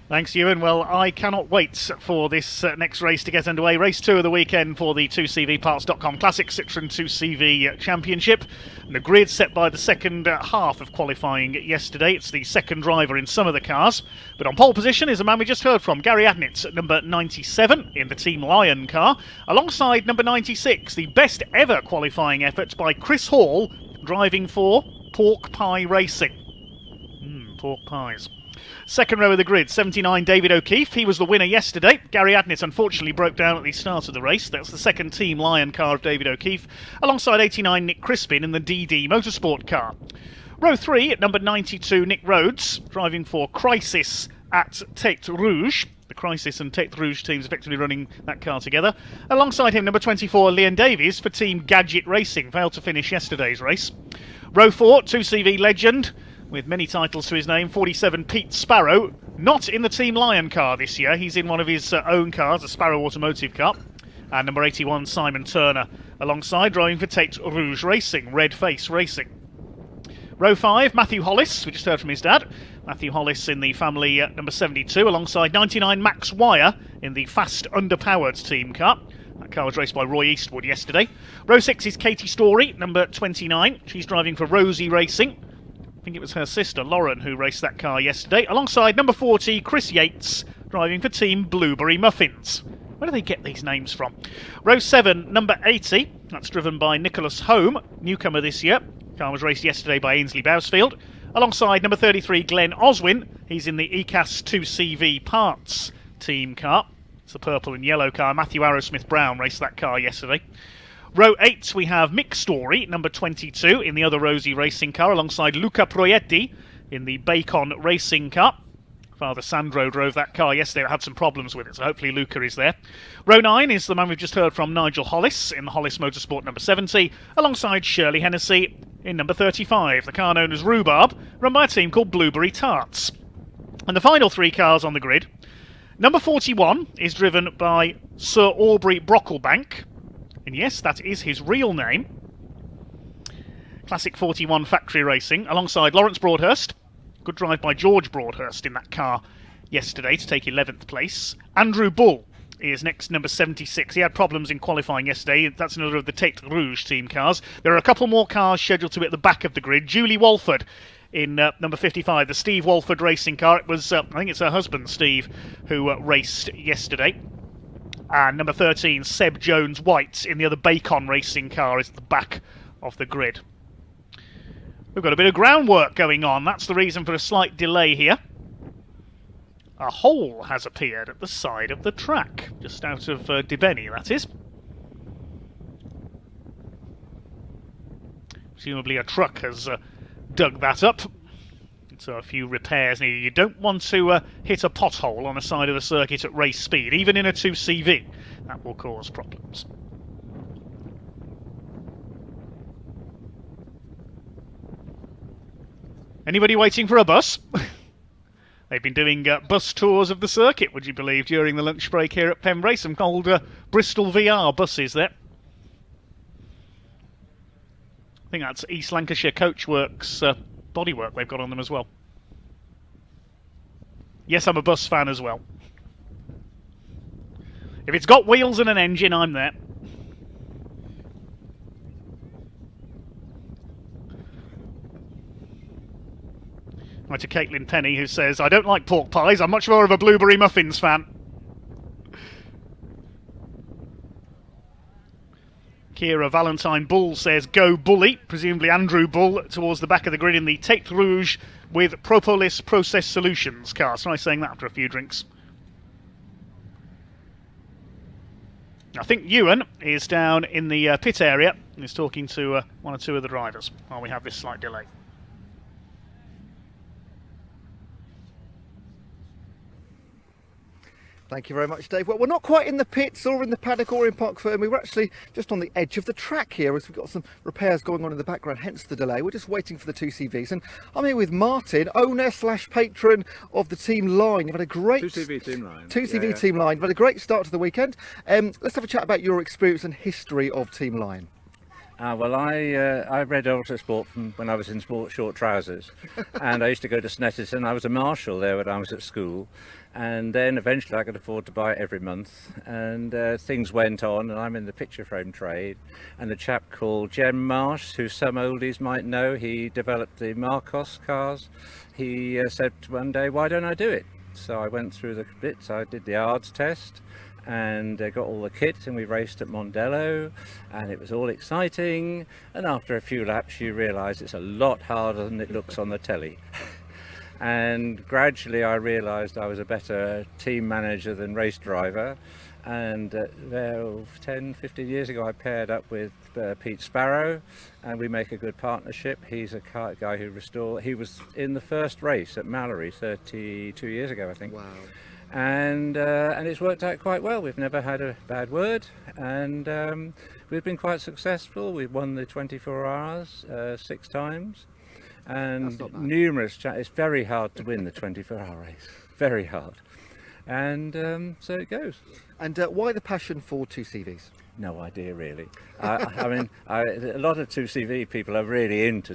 Thanks, Ewan. Well, I cannot wait for this next race to get underway. Race 2 of the weekend for the 2CVparts.com Classic Citroën 2CV Championship. And the grid set by the second half of qualifying yesterday. It's the second driver in some of the cars. But on pole position is a man we just heard from, Gary Adnett, at number 97 in the Team Lion car. Alongside number 96, the best ever qualifying effort by Chris Hall, driving for Pork Pie Racing. Pork pies. Second row of the grid, 79 David O'Keefe. He was the winner yesterday. Gary Adnett unfortunately broke down at the start of the race. That's the second Team Lion car of David O'Keefe, alongside 89 Nick Crispin in the DD Motorsport car. Row 3 at number 92 Nick Rhodes, driving for Crisis at Tête Rouge. The Crisis and Tête Rouge teams effectively running that car together. Alongside him, number 24 Leon Davies for Team Gadget Racing, failed to finish yesterday's race. Row 4, 2CV legend, with many titles to his name, 47 Pete Sparrow, not in the Team Lion car this year. He's in one of his own cars, a Sparrow Automotive car. And number 81 Simon Turner, alongside, driving for Tête Rouge Racing, Red Face Racing. Row 5, Matthew Hollis, we just heard from his dad. Matthew Hollis in the family number 72, alongside 99 Max Wire in the Fast Underpowered team car. That car was raced by Roy Eastwood yesterday. Row 6 is Katie Story, number 29. She's driving for Rosie Racing. I think it was her sister Lauren who raced that car yesterday, alongside number 40 Chris Yates, driving for Team Blueberry Muffins. Where do they get these names from? Row 7, number 80, that's driven by Nicholas Home, newcomer this year. Car was raced yesterday by Ainsley Bousfield, alongside number 33 Glenn Oswin. He's in the ECAS 2CV Parts team car. It's the purple and yellow car. Matthew Arrowsmith Brown raced that car yesterday. Row 8, we have Mick Story, number 22, in the other Rosie Racing car, alongside Luca Proietti in the Bacon Racing car. Father Sandro drove that car yesterday, had some problems with it, so hopefully Luca is there. Row 9 is the man we've just heard from, Nigel Hollis, in the Hollis Motorsport number 70, alongside Shirley Hennessy in number 35, the car known as Rhubarb, run by a team called Blueberry Tarts. And the final 3 cars on the grid. Number 41 is driven by Sir Aubrey Brocklebank, and yes, that is his real name. Classic 41 Factory Racing, alongside Lawrence Broadhurst. Good drive by George Broadhurst in that car yesterday to take 11th place. Andrew Bull is next, number 76. He had problems in qualifying yesterday. That's another of the Tête Rouge team cars. There are a couple more cars scheduled to be at the back of the grid. Julie Walford in number 55, the Steve Walford racing car. It was, I think it's her husband, Steve, who raced yesterday. And number 13, Seb Jones-White in the other Bacon racing car is at the back of the grid. We've got a bit of groundwork going on. That's the reason for a slight delay here. A hole has appeared at the side of the track, just out of Dibeni, that is. Presumably a truck has dug that up. So a few repairs needed. You don't want to hit a pothole on the side of the circuit at race speed, even in a 2CV. That will cause problems. Anybody waiting for a bus? They've been doing bus tours of the circuit, would you believe, during the lunch break here at Pembrey. Some old Bristol VR buses there. I think that's East Lancashire Coachworks bodywork they've got on them as well. Yes, I'm a bus fan as well. If it's got wheels and an engine, I'm there. Right to Caitlin Penny, who says, I don't like pork pies, I'm much more of a blueberry muffins fan. Kira Valentine Bull says, go Bully, presumably Andrew Bull, towards the back of the grid in the Tête Rouge with Propolis Process Solutions car. It's nice saying that after a few drinks. I think Ewan is down in the pit area and is talking to one or two of the drivers while we have this slight delay. Thank you very much, Dave. Well, we're not quite in the pits or in the paddock or in Park Fermé. We're actually just on the edge of the track here as we've got some repairs going on in the background, hence the delay. We're just waiting for the 2CVs. And I'm here with Martin, owner/patron of the Team Line. You've had a great... 2CV Team Line. 2CV Team Line. You've had a great start to the weekend. Let's have a chat about your experience and history of Team Line. Well, I read Autosport from when I was in short trousers, and I used to go to Snetterton. I was a marshal there when I was at school, and then eventually I could afford to buy it every month, and things went on, and I'm in the picture frame trade, and the chap called Jem Marsh, who some oldies might know, he developed the Marcos cars. He said one day, why don't I do it? So I went through the bits, I did the ARDS test, and got all the kit, and we raced at Mondello, and it was all exciting, and after a few laps you realise it's a lot harder than it looks on the telly. And gradually I realised I was a better team manager than race driver, and 10-15 years ago I paired up with Pete Sparrow, and we make a good partnership. He's a guy who he was in the first race at Mallory 32 years ago, I think. Wow. And it's worked out quite well. We've never had a bad word, and we've been quite successful. We've won the 24 hours 6 times, and numerous it's very hard to win the 24-hour race, very hard, and so it goes. And why the passion for 2CVs? No idea, really. I mean, a lot of 2CV people are really into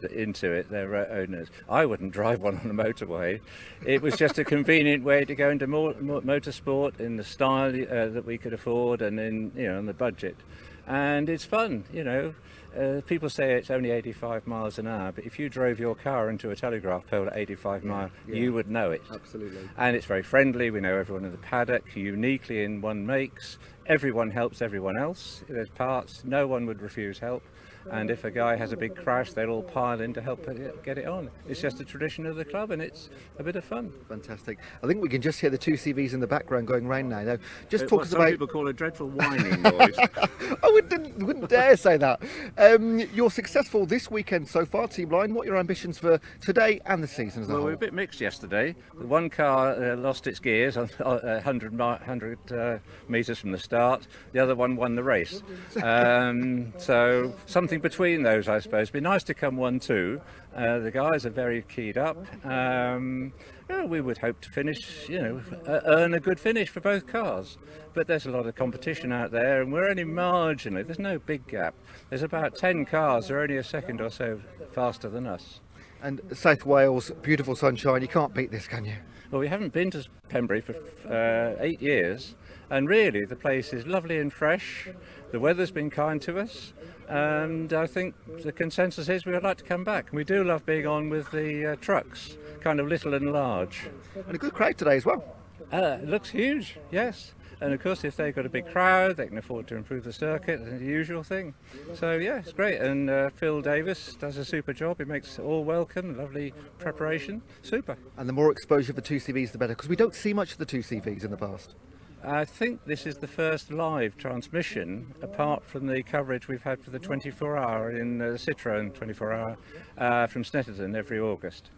it. They're owners. I wouldn't drive one on the motorway. It was just a convenient way to go into motorsport in the style that we could afford, and on the budget. And it's fun, people say it's only 85 miles an hour, but if you drove your car into a telegraph pole at 85 miles, you would know it. Absolutely. And it's very friendly. We know everyone in the paddock, uniquely in one makes. Everyone helps everyone else. There's parts, no one would refuse help. And if a guy has a big crash, they'll all pile in to help get it on. It's just a tradition of the club, and it's a bit of fun. Fantastic. I think we can just hear the 2CVs in the background going round now. Now, just talk us about... Some people call a dreadful whining noise. I wouldn't dare say that. You're successful this weekend so far, Team Line. What are your ambitions for today and the season as a whole? Well, we were a bit mixed yesterday. One car lost its gears on 100 metres from the start. The other one won the race. So something between those, I suppose. It'd be nice to come 1-2. The guys are very keyed up. We would hope to finish, earn a good finish for both cars. But there's a lot of competition out there, and we're only marginally, there's no big gap. There's about 10 cars that are only a second or so faster than us. And South Wales, beautiful sunshine, you can't beat this, can you? Well, we haven't been to Pembrey for 8 years, and really the place is lovely and fresh. The weather's been kind to us, and I think the consensus is we would like to come back. And we do love being on with the trucks, kind of little and large. And a good crowd today as well. It looks huge, yes. And of course, if they've got a big crowd, they can afford to improve the circuit, the usual thing. So yeah, it's great. And Phil Davis does a super job. He makes it all welcome, lovely preparation, super. And the more exposure for 2CVs, the better, because we don't see much of the 2CVs in the past. I think this is the first live transmission, apart from the coverage we've had for the 24-hour in the Citroën 24-hour from Snetterton every August.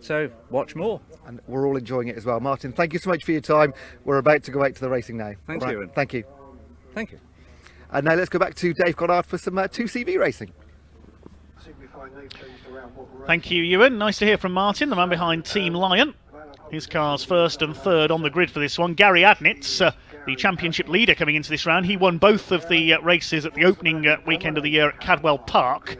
So watch more. And we're all enjoying it as well. Martin, thank you so much for your time. We're about to go out to the racing now. Thank you. Thank you. Thank you. And now let's go back to Dave Goddard for some 2CV racing. Thank you, Ewan. Nice to hear from Martin, the man behind Team Lion. His car's first and third on the grid for this one. Gary Adnitz, the championship leader coming into this round. He won both of the races at the opening weekend of the year at Cadwell Park.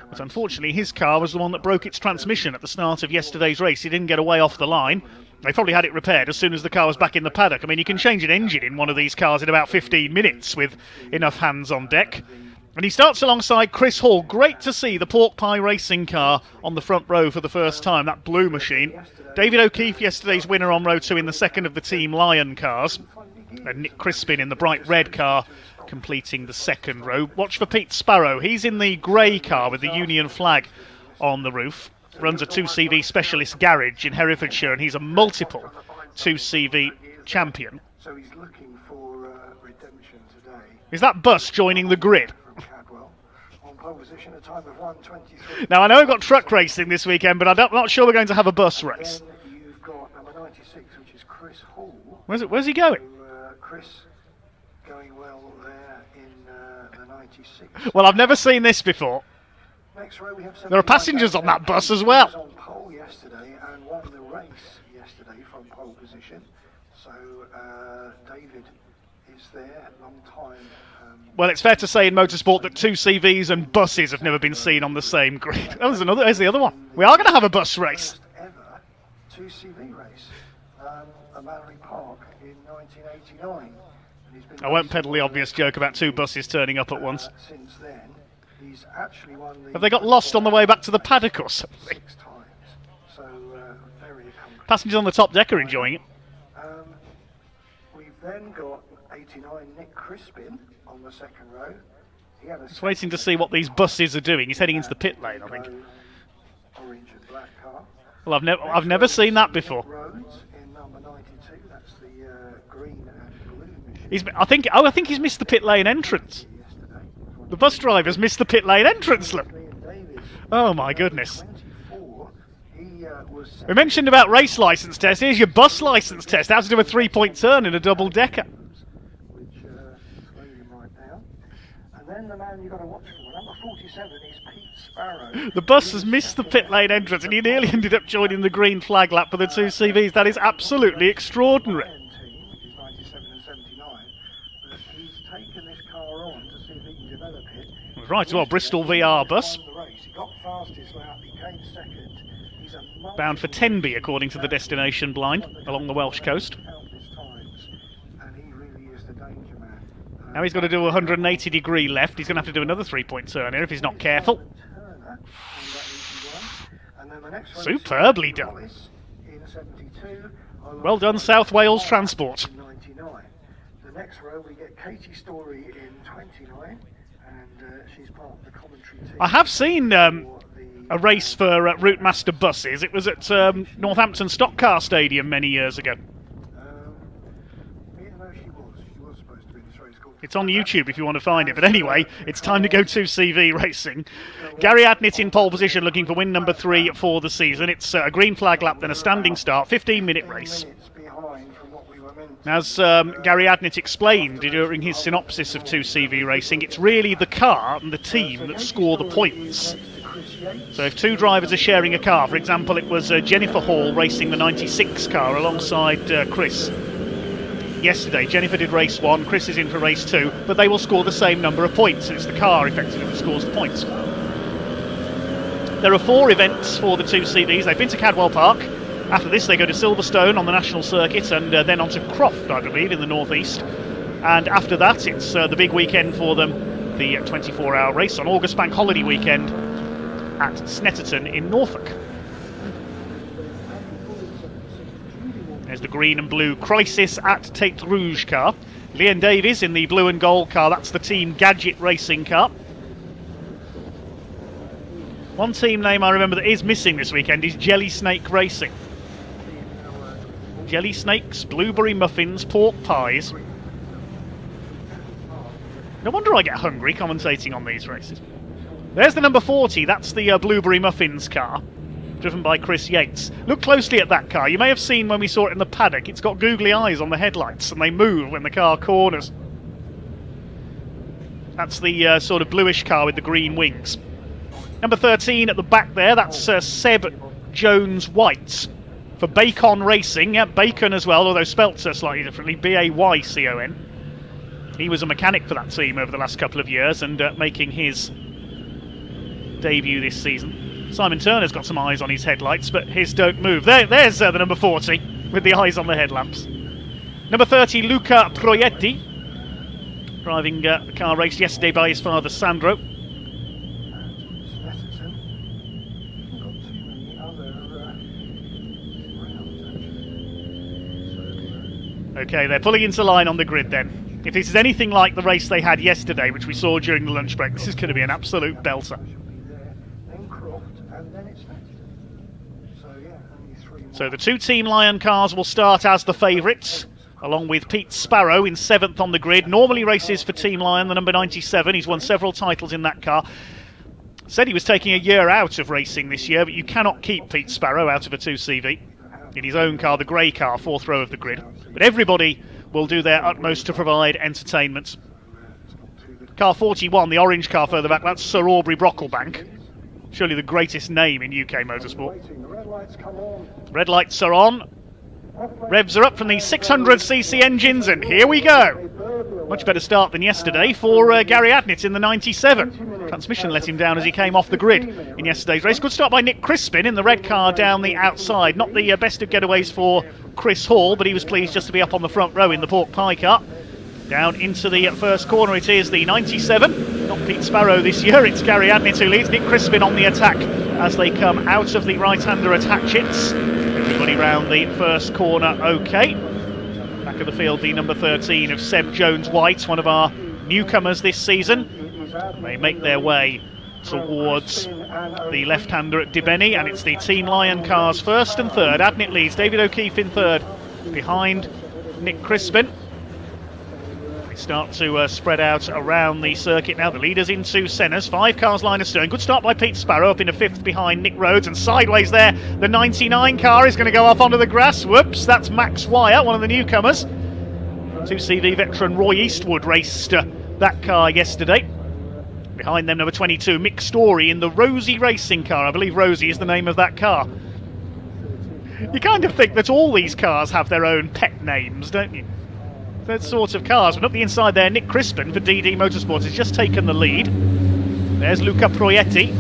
But unfortunately, his car was the one that broke its transmission at the start of yesterday's race. He didn't get away off the line. They probably had it repaired as soon as the car was back in the paddock. I mean, you can change an engine in one of these cars in about 15 minutes with enough hands on deck. And he starts alongside Chris Hall. Great to see the Pork Pie racing car on the front row for the first time, that blue machine. David O'Keefe, yesterday's winner on row 2 in the second of the Team Lion cars. And Nick Crispin in the bright red car completing the second row. Watch for Pete Sparrow. He's in the grey car with the Union flag on the roof. Runs a 2CV specialist garage in Herefordshire, and he's a multiple 2CV champion. So he's looking for redemption today. Is that bus joining the grid? On pole position, a time of 1:23. Now, I know we've got truck racing this weekend, but I'm not sure we're going to have a bus race. You've got number 96, which is Chris Hall. Where's he going? Chris going well there in the 96. Well, I've never seen this before. Next row we have There are passengers on that bus as well. He was on pole yesterday and won the race yesterday from pole position. So David is there, long time. Well, it's fair to say in motorsport that 2CVs and buses have never been seen on the same grid. Oh, there's the other one. We are going to have a bus race. Ever 2CV race at Mallory Park in 1989. And he's been I won't peddle the obvious joke about 2 buses turning up at once. Since then, he's actually won the. Have they got lost on the way back to the paddock or something? 6 times. So very accomplished. Passengers on the top deck are enjoying it. We've then got 89 Nick Crispin on the second row. He had a Just waiting to see what these buses are doing. He's heading into the pit lane, I think. orange and black car. Well, I've never seen that before. Roads in number 92. That's the green and blue machine. I think he's missed the pit lane entrance. The bus driver's missed the pit lane entrance, look. Oh my goodness. We mentioned about race licence test. Here's your bus licence test. How to do a 3-point turn in a double decker. And then the man you've got to watch for, number 47, is Pete Sparrow. The bus has missed the pit lane entrance and he nearly ended up joining the green flag lap for the 2CVs. That is absolutely extraordinary. Taken this car on to see if he can develop it. Right, well, Bristol VR bus. He got fastest lap, he came second. He's a Bound for Tenby, according to the destination blind, along the Welsh coast. and he really is the danger man. Now he's got to do a 180-degree left. He's going to have to do another 3-point turn here if he's not careful. Superbly done. In 72, Well done, South Wales Transport. 99. The next row we get Katie Story in 29, and she's part of the commentary team. I have seen a race for Routemaster buses. It was at Northampton Stock Car Stadium many years ago. It's on YouTube if you want to find it. But anyway, it's time to go 2CV racing. Gary Adnett in pole position looking for win number 3 for the season. It's a green flag lap, then a standing start, 15-minute race. As Gary Adnett explained during his synopsis of 2CV racing, it's really the car and the team that score the points. So if 2 drivers are sharing a car, for example, it was Jennifer Hall racing the 96 car alongside Chris. Yesterday, Jennifer did race 1, Chris is in for race 2, but they will score the same number of points. It's the car effectively that scores the points. There are 4 events for the 2CVs. They've been to Cadwell Park. After this, they go to Silverstone on the national circuit and then on to Croft, I believe, in the northeast. And after that, it's the big weekend for them, the 24-hour race on August Bank Holiday weekend at Snetterton in Norfolk. There's the green and blue Crisis at Tate Rouge car. Leon Davies in the blue and gold car, that's the Team Gadget racing car. One team name I remember that is missing this weekend is Jelly Snake Racing. Jelly Snakes, blueberry muffins, pork pies. No wonder I get hungry commentating on these races. There's the number 40, that's the blueberry muffins car, driven by Chris Yates. Look closely at that car. You may have seen when we saw it in the paddock, it's got googly eyes on the headlights and they move when the car corners. That's the sort of bluish car with the green wings. Number 13 at the back there, that's Seb Jones-White for Bacon Racing. Yeah, Bacon as well, although spelt slightly differently, Baycon. He was a mechanic for that team over the last couple of years and making his debut this season. Simon Turner's got some eyes on his headlights, but his don't move. There's the number 40 with the eyes on the headlamps. Number 30, Luca Proietti, driving the car raced yesterday by his father Sandro. Okay, they're pulling into line on the grid then. If this is anything like the race they had yesterday, which we saw during the lunch break, this is going to be an absolute belter. So the two Team Lion cars will start as the favourites, along with Pete Sparrow in 7th on the grid. Normally races for Team Lion, the number 97. He's won several titles in that car. Said he was taking a year out of racing this year, but you cannot keep Pete Sparrow out of a 2CV. In his own car, the grey car, 4th row of the grid. But everybody will do their utmost to provide entertainment. Car 41, the orange car further back, that's Sir Aubrey Brocklebank. Surely the greatest name in UK motorsport. Red lights are on. Revs are up from these 600cc engines, and here we go. Much better start than yesterday for Gary Adnett in the 97. Transmission let him down as he came off the grid in yesterday's race. Good start by Nick Crispin in the red car down the outside. Not the best of getaways for Chris Hall, but he was pleased just to be up on the front row in the pork pie car. Down into the first corner it is the 97. Not Pete Sparrow this year, it's Gary Adnett who leads. Nick Crispin on the attack as they come out of the right-hander at Hatchets. Everybody round the first corner okay. Back of the field, the number 13 of Seb Jones-White, one of our newcomers this season. They make their way towards the left-hander at Dibeni, and it's the Team Lion cars first and third. Adnett leads, David O'Keefe in third, behind Nick Crispin. They start to spread out around the circuit now. The leaders into Senna's, 5 cars line astern. Good start by Pete Sparrow up into 5th behind Nick Rhodes, and sideways there the 99 car is going to go off onto the grass. Whoops, that's Max Wyatt, one of the newcomers. 2CV veteran Roy Eastwood raced that car yesterday. Behind them number 22 Mick Story in the Rosie racing car. I believe Rosie is the name of that car. You kind of think that all these cars have their own pet names, don't you? That sort of cars. But up the inside there, Nick Crispin for DD Motorsports has just taken the lead. There's Luca Proietti.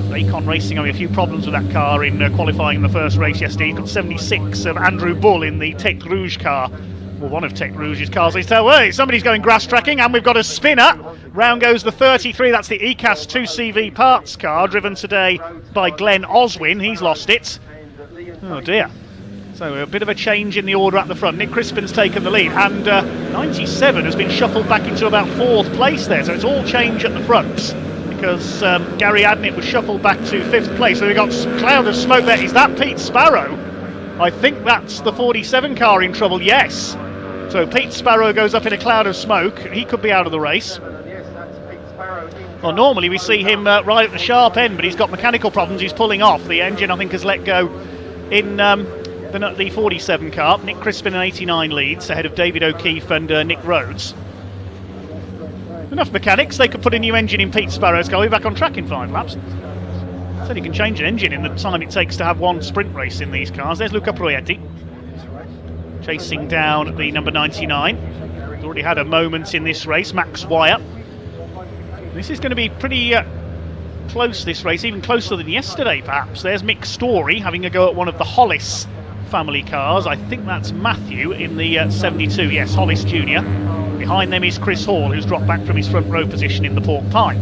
Bacon Racing having a few problems with that car in qualifying in the first race yesterday. He's got 76 of Andrew Bull in the Tech Rouge car. Well, one of Tech Rouge's cars. They tell, hey, somebody's going grass tracking, and we've got a spinner. Round goes the 33. That's the ECAS 2CV parts car, driven today by Glenn Oswin. He's lost it. Oh dear. So a bit of a change in the order at the front. Nick Crispin's taken the lead, and 97 has been shuffled back into about 4th place there. So it's all change at the front, because Gary Adnett was shuffled back to 5th place. So we've got a cloud of smoke there. Is that Pete Sparrow? I think that's the 47 car in trouble, yes. So Pete Sparrow goes up in a cloud of smoke. He could be out of the race. Well, normally we see him right at the sharp end, but he's got mechanical problems. He's pulling off. The engine, I think, has let go in the 47 car. Nick Crispin in 89 leads, ahead of David O'Keefe and Nick Rhodes. Enough mechanics, they could put a new engine in Pete Sparrow's car. We'll be back on track in 5 laps. Said you can change an engine in the time it takes to have one sprint race in these cars. There's Luca Proietti, chasing down the number 99. He's already had a moment in this race, Max Wyatt. This is going to be pretty close, this race, even closer than yesterday perhaps. There's Mick Story having a go at one of the Hollis family cars. I think that's Matthew in the 72, yes, Hollis Jr. Behind them is Chris Hall, who's dropped back from his front row position in the pork pie.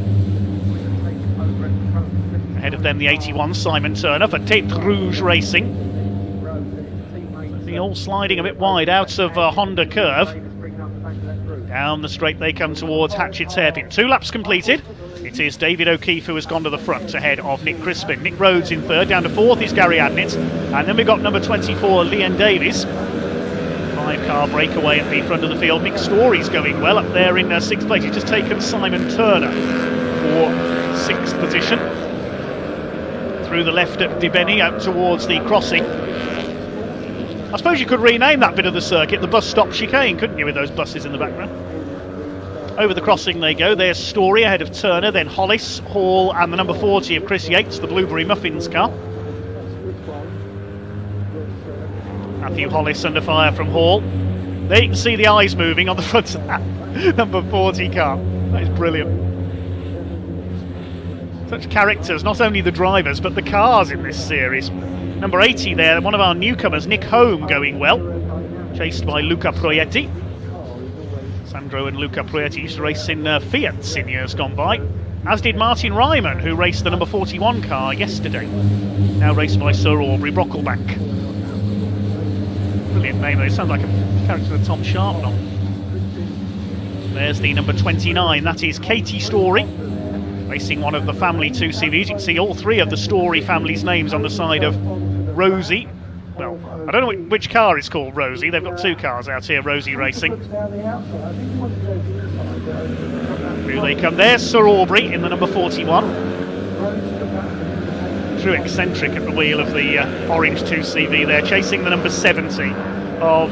Ahead of them the 81, Simon Turner for Tête Rouge Racing. They're all sliding a bit wide out of Honda Curve. Down the straight they come towards Hatchett's hairpin. 2 laps completed. It is David O'Keefe who has gone to the front ahead of Nick Crispin. Nick Rhodes in third. Down to 4th is Gary Adnett. And then we've got number 24, Leon Davies. 5-car breakaway at the front of the field. Mick Story's going well up there in 6th place. He's just taken Simon Turner for 6th position. Through the left at Dibeni out towards the crossing. I suppose you could rename that bit of the circuit the bus stop chicane, couldn't you, with those buses in the background? Over the crossing they go. There's Story ahead of Turner, then Hollis, Hall, and the number 40 of Chris Yates, the Blueberry Muffins car. Matthew Hollis under fire from Hall. There you can see the eyes moving on the front of that number 40 car. That is brilliant. Such characters, not only the drivers but the cars in this series. Number 80 there, one of our newcomers, Nick Home, going well, chased by Luca Proietti. Sandro and Luca Proietti used to race in Fiats in years gone by, as did Martin Ryman, who raced the number 41 car yesterday, now raced by Sir Aubrey Brocklebank. Brilliant name, though. It sounds like a character of Tom Sharp novel. There's the number 29, that is Katie Story, racing one of the family 2CVs. You can see all three of the Story family's names on the side of Rosie. Well, I don't know which car is called Rosie. They've got two cars out here, Rosie Racing. Through they come. There's Sir Aubrey in the number 41. True eccentric at the wheel of the orange 2CV there, chasing the number 70 of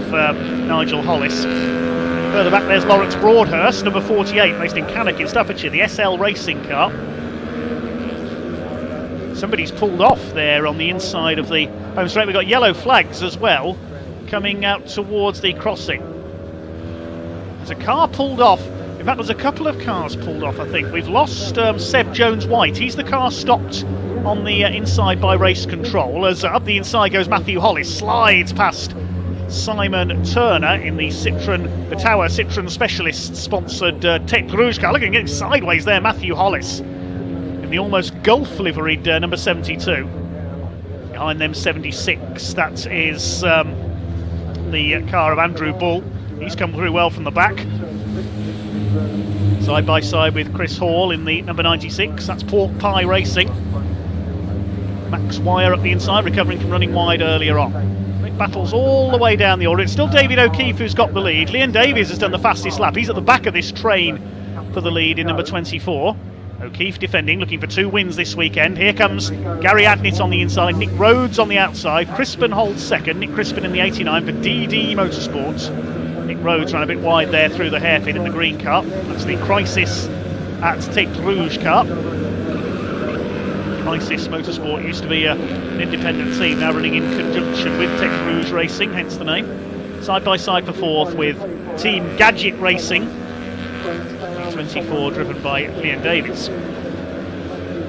Nigel Hollis. Further back there's Lawrence Broadhurst, number 48, based in Cannock in Staffordshire, the SL racing car. Somebody's pulled off there on the inside of the home straight. We've got yellow flags as well coming out towards the crossing. There's a car pulled off. In fact, there's a couple of cars pulled off, I think. We've lost Seb Jones-White. He's the car stopped on the inside by race control. As up the inside goes Matthew Hollis, slides past Simon Turner in the Tower Citroën Specialist sponsored Tête Rouge car. Look at getting sideways there, Matthew Hollis, in the almost Gulf liveried number 72. Behind them 76, that is the car of Andrew Bull. He's come through well from the back. Side by side with Chris Hall in the number 96, that's Pork Pie Racing. Max Wire up the inside, recovering from running wide earlier on. It battles all the way down the order. It's still David O'Keefe who's got the lead. Leon Davies has done the fastest lap. He's at the back of this train for the lead in number 24. O'Keefe defending, looking for 2 wins this weekend. Here comes Gary Adnett on the inside, Nick Rhodes on the outside. Crispin holds second, Nick Crispin in the 89 for DD Motorsports. Nick Rhodes ran a bit wide there through the hairpin in the green car. That's the Crisis at Tête Rouge car. Crisis Motorsport used to be an independent team, now running in conjunction with Tête Rouge Racing, hence the name. Side by side for fourth with Team Gadget Racing. 24 driven by Leon Davies.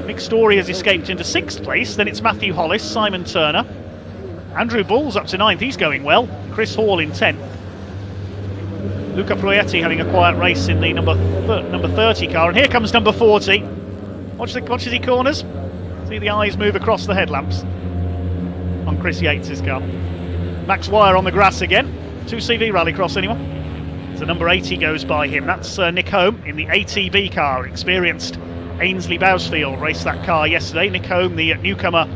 Mick Story has escaped into 6th place, then it's Matthew Hollis, Simon Turner. Andrew Bull's up to 9th, he's going well. Chris Hall in 10th. Luca Proietti having a quiet race in the number 30 car, and here comes number 40. Watch as he corners. See the eyes move across the headlamps on Chris Yates' car. Max Wire on the grass again. 2CV Rallycross anyone? So number 80 goes by him. That's Nick Home in the ATB car. Experienced Ainsley Bousfield raced that car yesterday. Nick Home, the newcomer,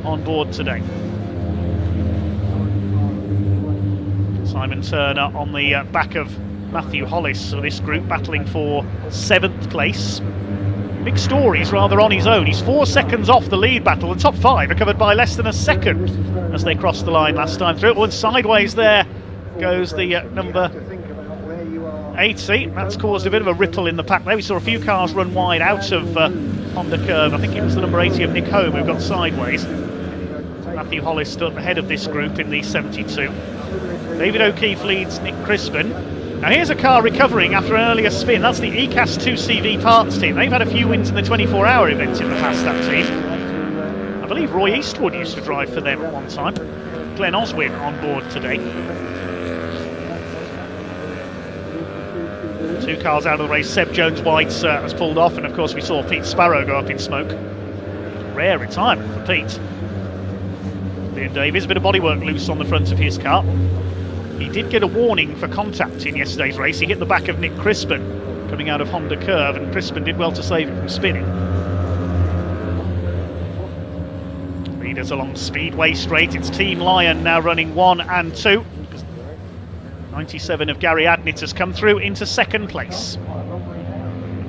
on board today. Simon Turner on the back of Matthew Hollis for this group, battling for 7th place. Mick Story's rather on his own. He's 4 seconds off the lead battle. The top 5 are covered by less than a second as they crossed the line last time through. And sideways there goes the number 80. That's caused a bit of a ripple in the pack there. We saw a few cars run wide out of Honda Curve. I think it was the number 80 of Nick Home who got sideways. Matthew Hollis stood at the head of this group in the 72. David O'Keefe leads Nick Crispin. Now here's a car recovering after an earlier spin. That's the ECAS 2CV parts team. They've had a few wins in the 24-hour event in the past, that team. I believe Roy Eastwood used to drive for them at one time. Glenn Oswin on board today. 2 cars out of the race. Seb Jones-White has pulled off, and of course we saw Pete Sparrow go up in smoke. Rare retirement for Pete. Leon Davies, a bit of bodywork loose on the front of his car. He did get a warning for contact in yesterday's race. He hit the back of Nick Crispin coming out of Honda Curve, and Crispin did well to save it from spinning. Leaders along Speedway Straight. It's Team Lion now running 1 and 2. 97 of Gary Adnett has come through into 2nd place.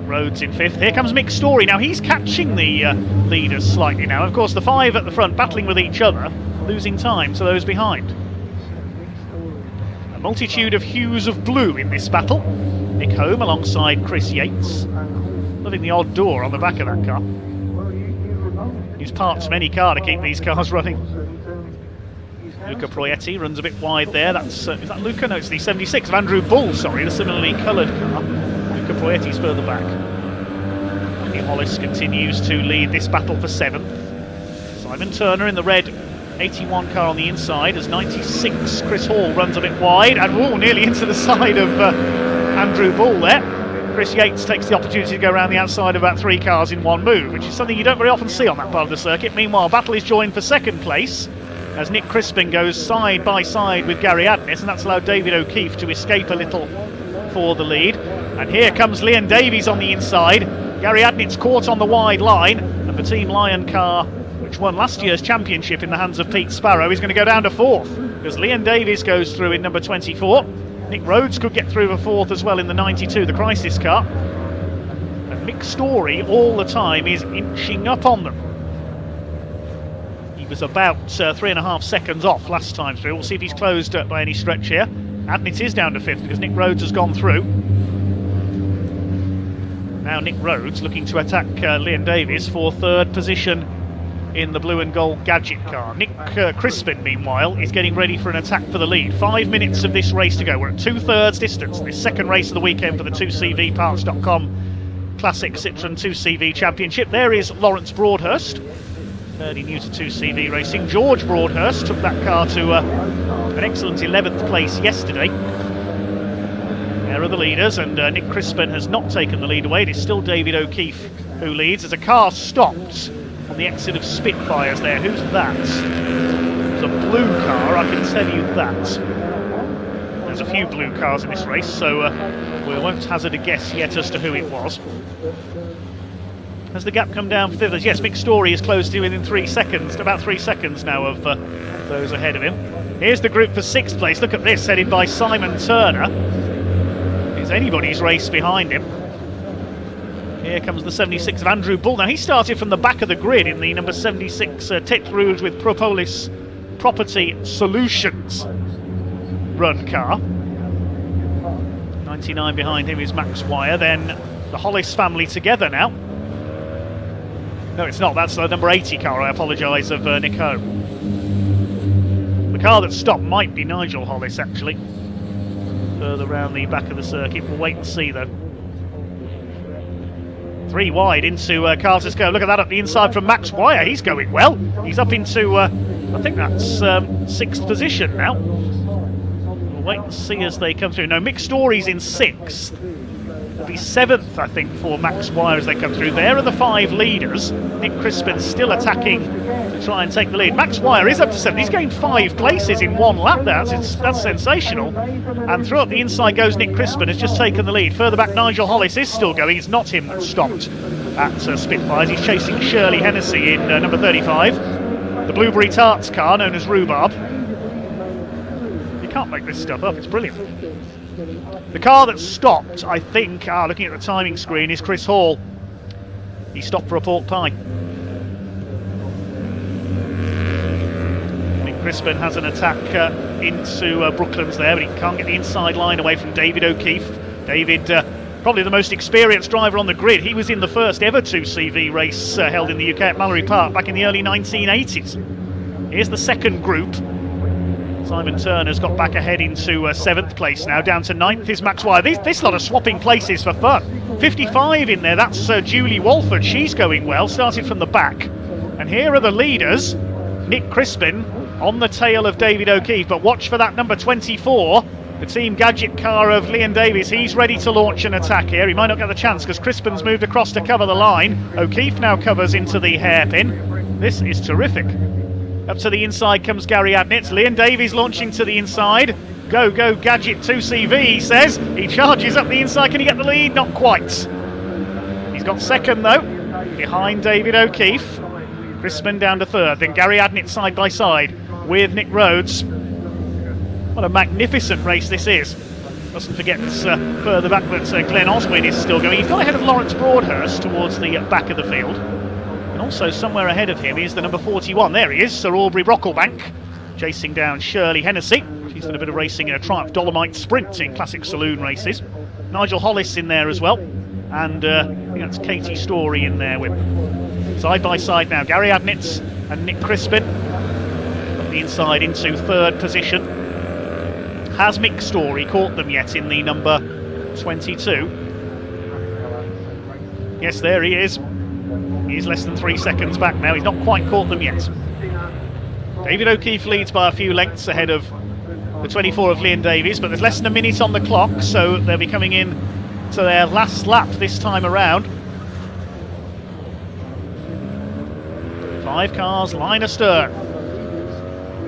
Rhodes in 5th. Here comes Mick Story. Now he's catching the leaders slightly now. Of course, the 5 at the front battling with each other, losing time to those behind. A multitude of hues of blue in this battle. Nick Home alongside Chris Yates. Loving the odd door on the back of that car. Use parts of any car to keep these cars running. Luca Proietti runs a bit wide there. That's is that Luca? No, it's the 76 of Andrew Bull, sorry, the similarly coloured car. Luca Proietti's further back. Andy Hollis continues to lead this battle for 7th. Simon Turner in the red 81 car on the inside as 96 Chris Hall runs a bit wide and nearly into the side of Andrew Bull there. Chris Yates takes the opportunity to go around the outside of about 3 cars in one move, which is something you don't very often see on that part of the circuit. Meanwhile, battle is joined for 2nd place as Nick Crispin goes side by side with Gary Adnett, and that's allowed David O'Keefe to escape a little for the lead. And here comes Liam Davies on the inside. Gary Adnett's caught on the wide line, and the Team Lion car, which won last year's championship in the hands of Pete Sparrow, is going to go down to 4th because Liam Davies goes through in number 24. Nick Rhodes could get through for 4th as well in the 92, the Crisis car. And Mick Story all the time is inching up on them. He was about 3.5 seconds off last time through. We'll see if he's closed by any stretch here. Adnett is down to 5th because Nick Rhodes has gone through. Now Nick Rhodes looking to attack Liam Davies for 3rd position in the blue and gold gadget car. Nick Crispin, meanwhile, is getting ready for an attack for the lead. 5 minutes of this race to go. We're at 2/3 distance. This 2nd race of the weekend for the 2CVparts.com Classic Citroën 2CV Championship. There is Lawrence Broadhurst, fairly new to 2CV racing. George Broadhurst took that car to an excellent 11th place yesterday. There are the leaders, and Nick Crispin has not taken the lead away. It is still David O'Keefe who leads as a car stopped on the exit of Spitfires there. Who's that? It's a blue car, I can tell you that. There's a few blue cars in this race, so we won't hazard a guess yet as to who it was. Has the gap come down for the others? Yes, Mick Story is close to within 3 seconds, about 3 seconds now of those ahead of him. Here's the group for 6th place. Look at this, headed by Simon Turner. It's anybody's race behind him. Here comes the 76 of Andrew Bull. Now he started from the back of the grid in the number 76 Tête Rouge with Propolis Property Solutions run car. 99 behind him is Max Wire. Then the Hollis family together now. No, it's not. That's the number 80 car, I apologise, of Nick Home. The car that stopped might be Nigel Hollis, actually. Further round the back of the circuit. We'll wait and see, though. 3 wide into Carter's Go. Look at that up the inside from Max Wire. He's going well. He's up into, I think that's 6th position now. We'll wait and see as they come through. No, Mick Story's in 6th. It'll be 7th, I think, for Max Wire as they come through. There are the 5 leaders. Nick Crispin still attacking to try and take the lead. Max Wire is up to 7th. He's gained 5 places in 1 lap there. That's sensational. And through up the inside goes Nick Crispin, has just taken the lead. Further back, Nigel Hollis is still going. It's not him that stopped at Spitfires. He's chasing Shirley Hennessy in number 35. The Blueberry Tarts car, known as Rhubarb. You can't make this stuff up. It's brilliant. The car that stopped, I think, looking at the timing screen, is Chris Hall. He stopped for a pork pie. Nick Crispin has an attack into Brooklands there, but he can't get the inside line away from David O'Keefe. David, probably the most experienced driver on the grid. He was in the first ever 2CV race held in the UK at Mallory Park back in the early 1980s. Here's the 2nd group. Simon Turner's got back ahead into 7th place now. Down to 9th is Max Wire. This lot of swapping places for fun. 55 in there, that's Julie Walford. She's going well, started from the back. And here are the leaders. Nick Crispin on the tail of David O'Keefe, but watch for that number 24, the Team Gadget car of Liam Davies. He's ready to launch an attack here. He might not get the chance because Crispin's moved across to cover the line. O'Keefe now covers into the hairpin. This is terrific. Up to the inside comes Gary Adnett. Liam Davies launching to the inside. Go, go, Gadget 2CV, he says. He charges up the inside. Can he get the lead? Not quite. He's got 2nd, though, behind David O'Keefe. Crispin down to 3rd. Then Gary Adnett side by side with Nick Rhodes. What a magnificent race this is. Mustn't forget further back that Glenn Oswin is still going. He's got ahead of Lawrence Broadhurst towards the back of the field. And also somewhere ahead of him is the number 41. There he is, Sir Aubrey Brocklebank, chasing down Shirley Hennessy. She's done a bit of racing in a Triumph Dolomite Sprint in classic saloon races. Nigel Hollis in there as well. And I think that's Katie Story in there with them. Side by side now, Gary Adnett and Nick Crispin. the inside into third position. Has Mick Story caught them yet in the number 22? Yes, there he is. He's less than 3 seconds back now. He's not quite caught them yet. David O'Keefe leads by a few lengths ahead of the 24 of Leon Davies, but there's less than a minute on the clock, so they'll be coming in to their last lap this time around. 5 cars line astern.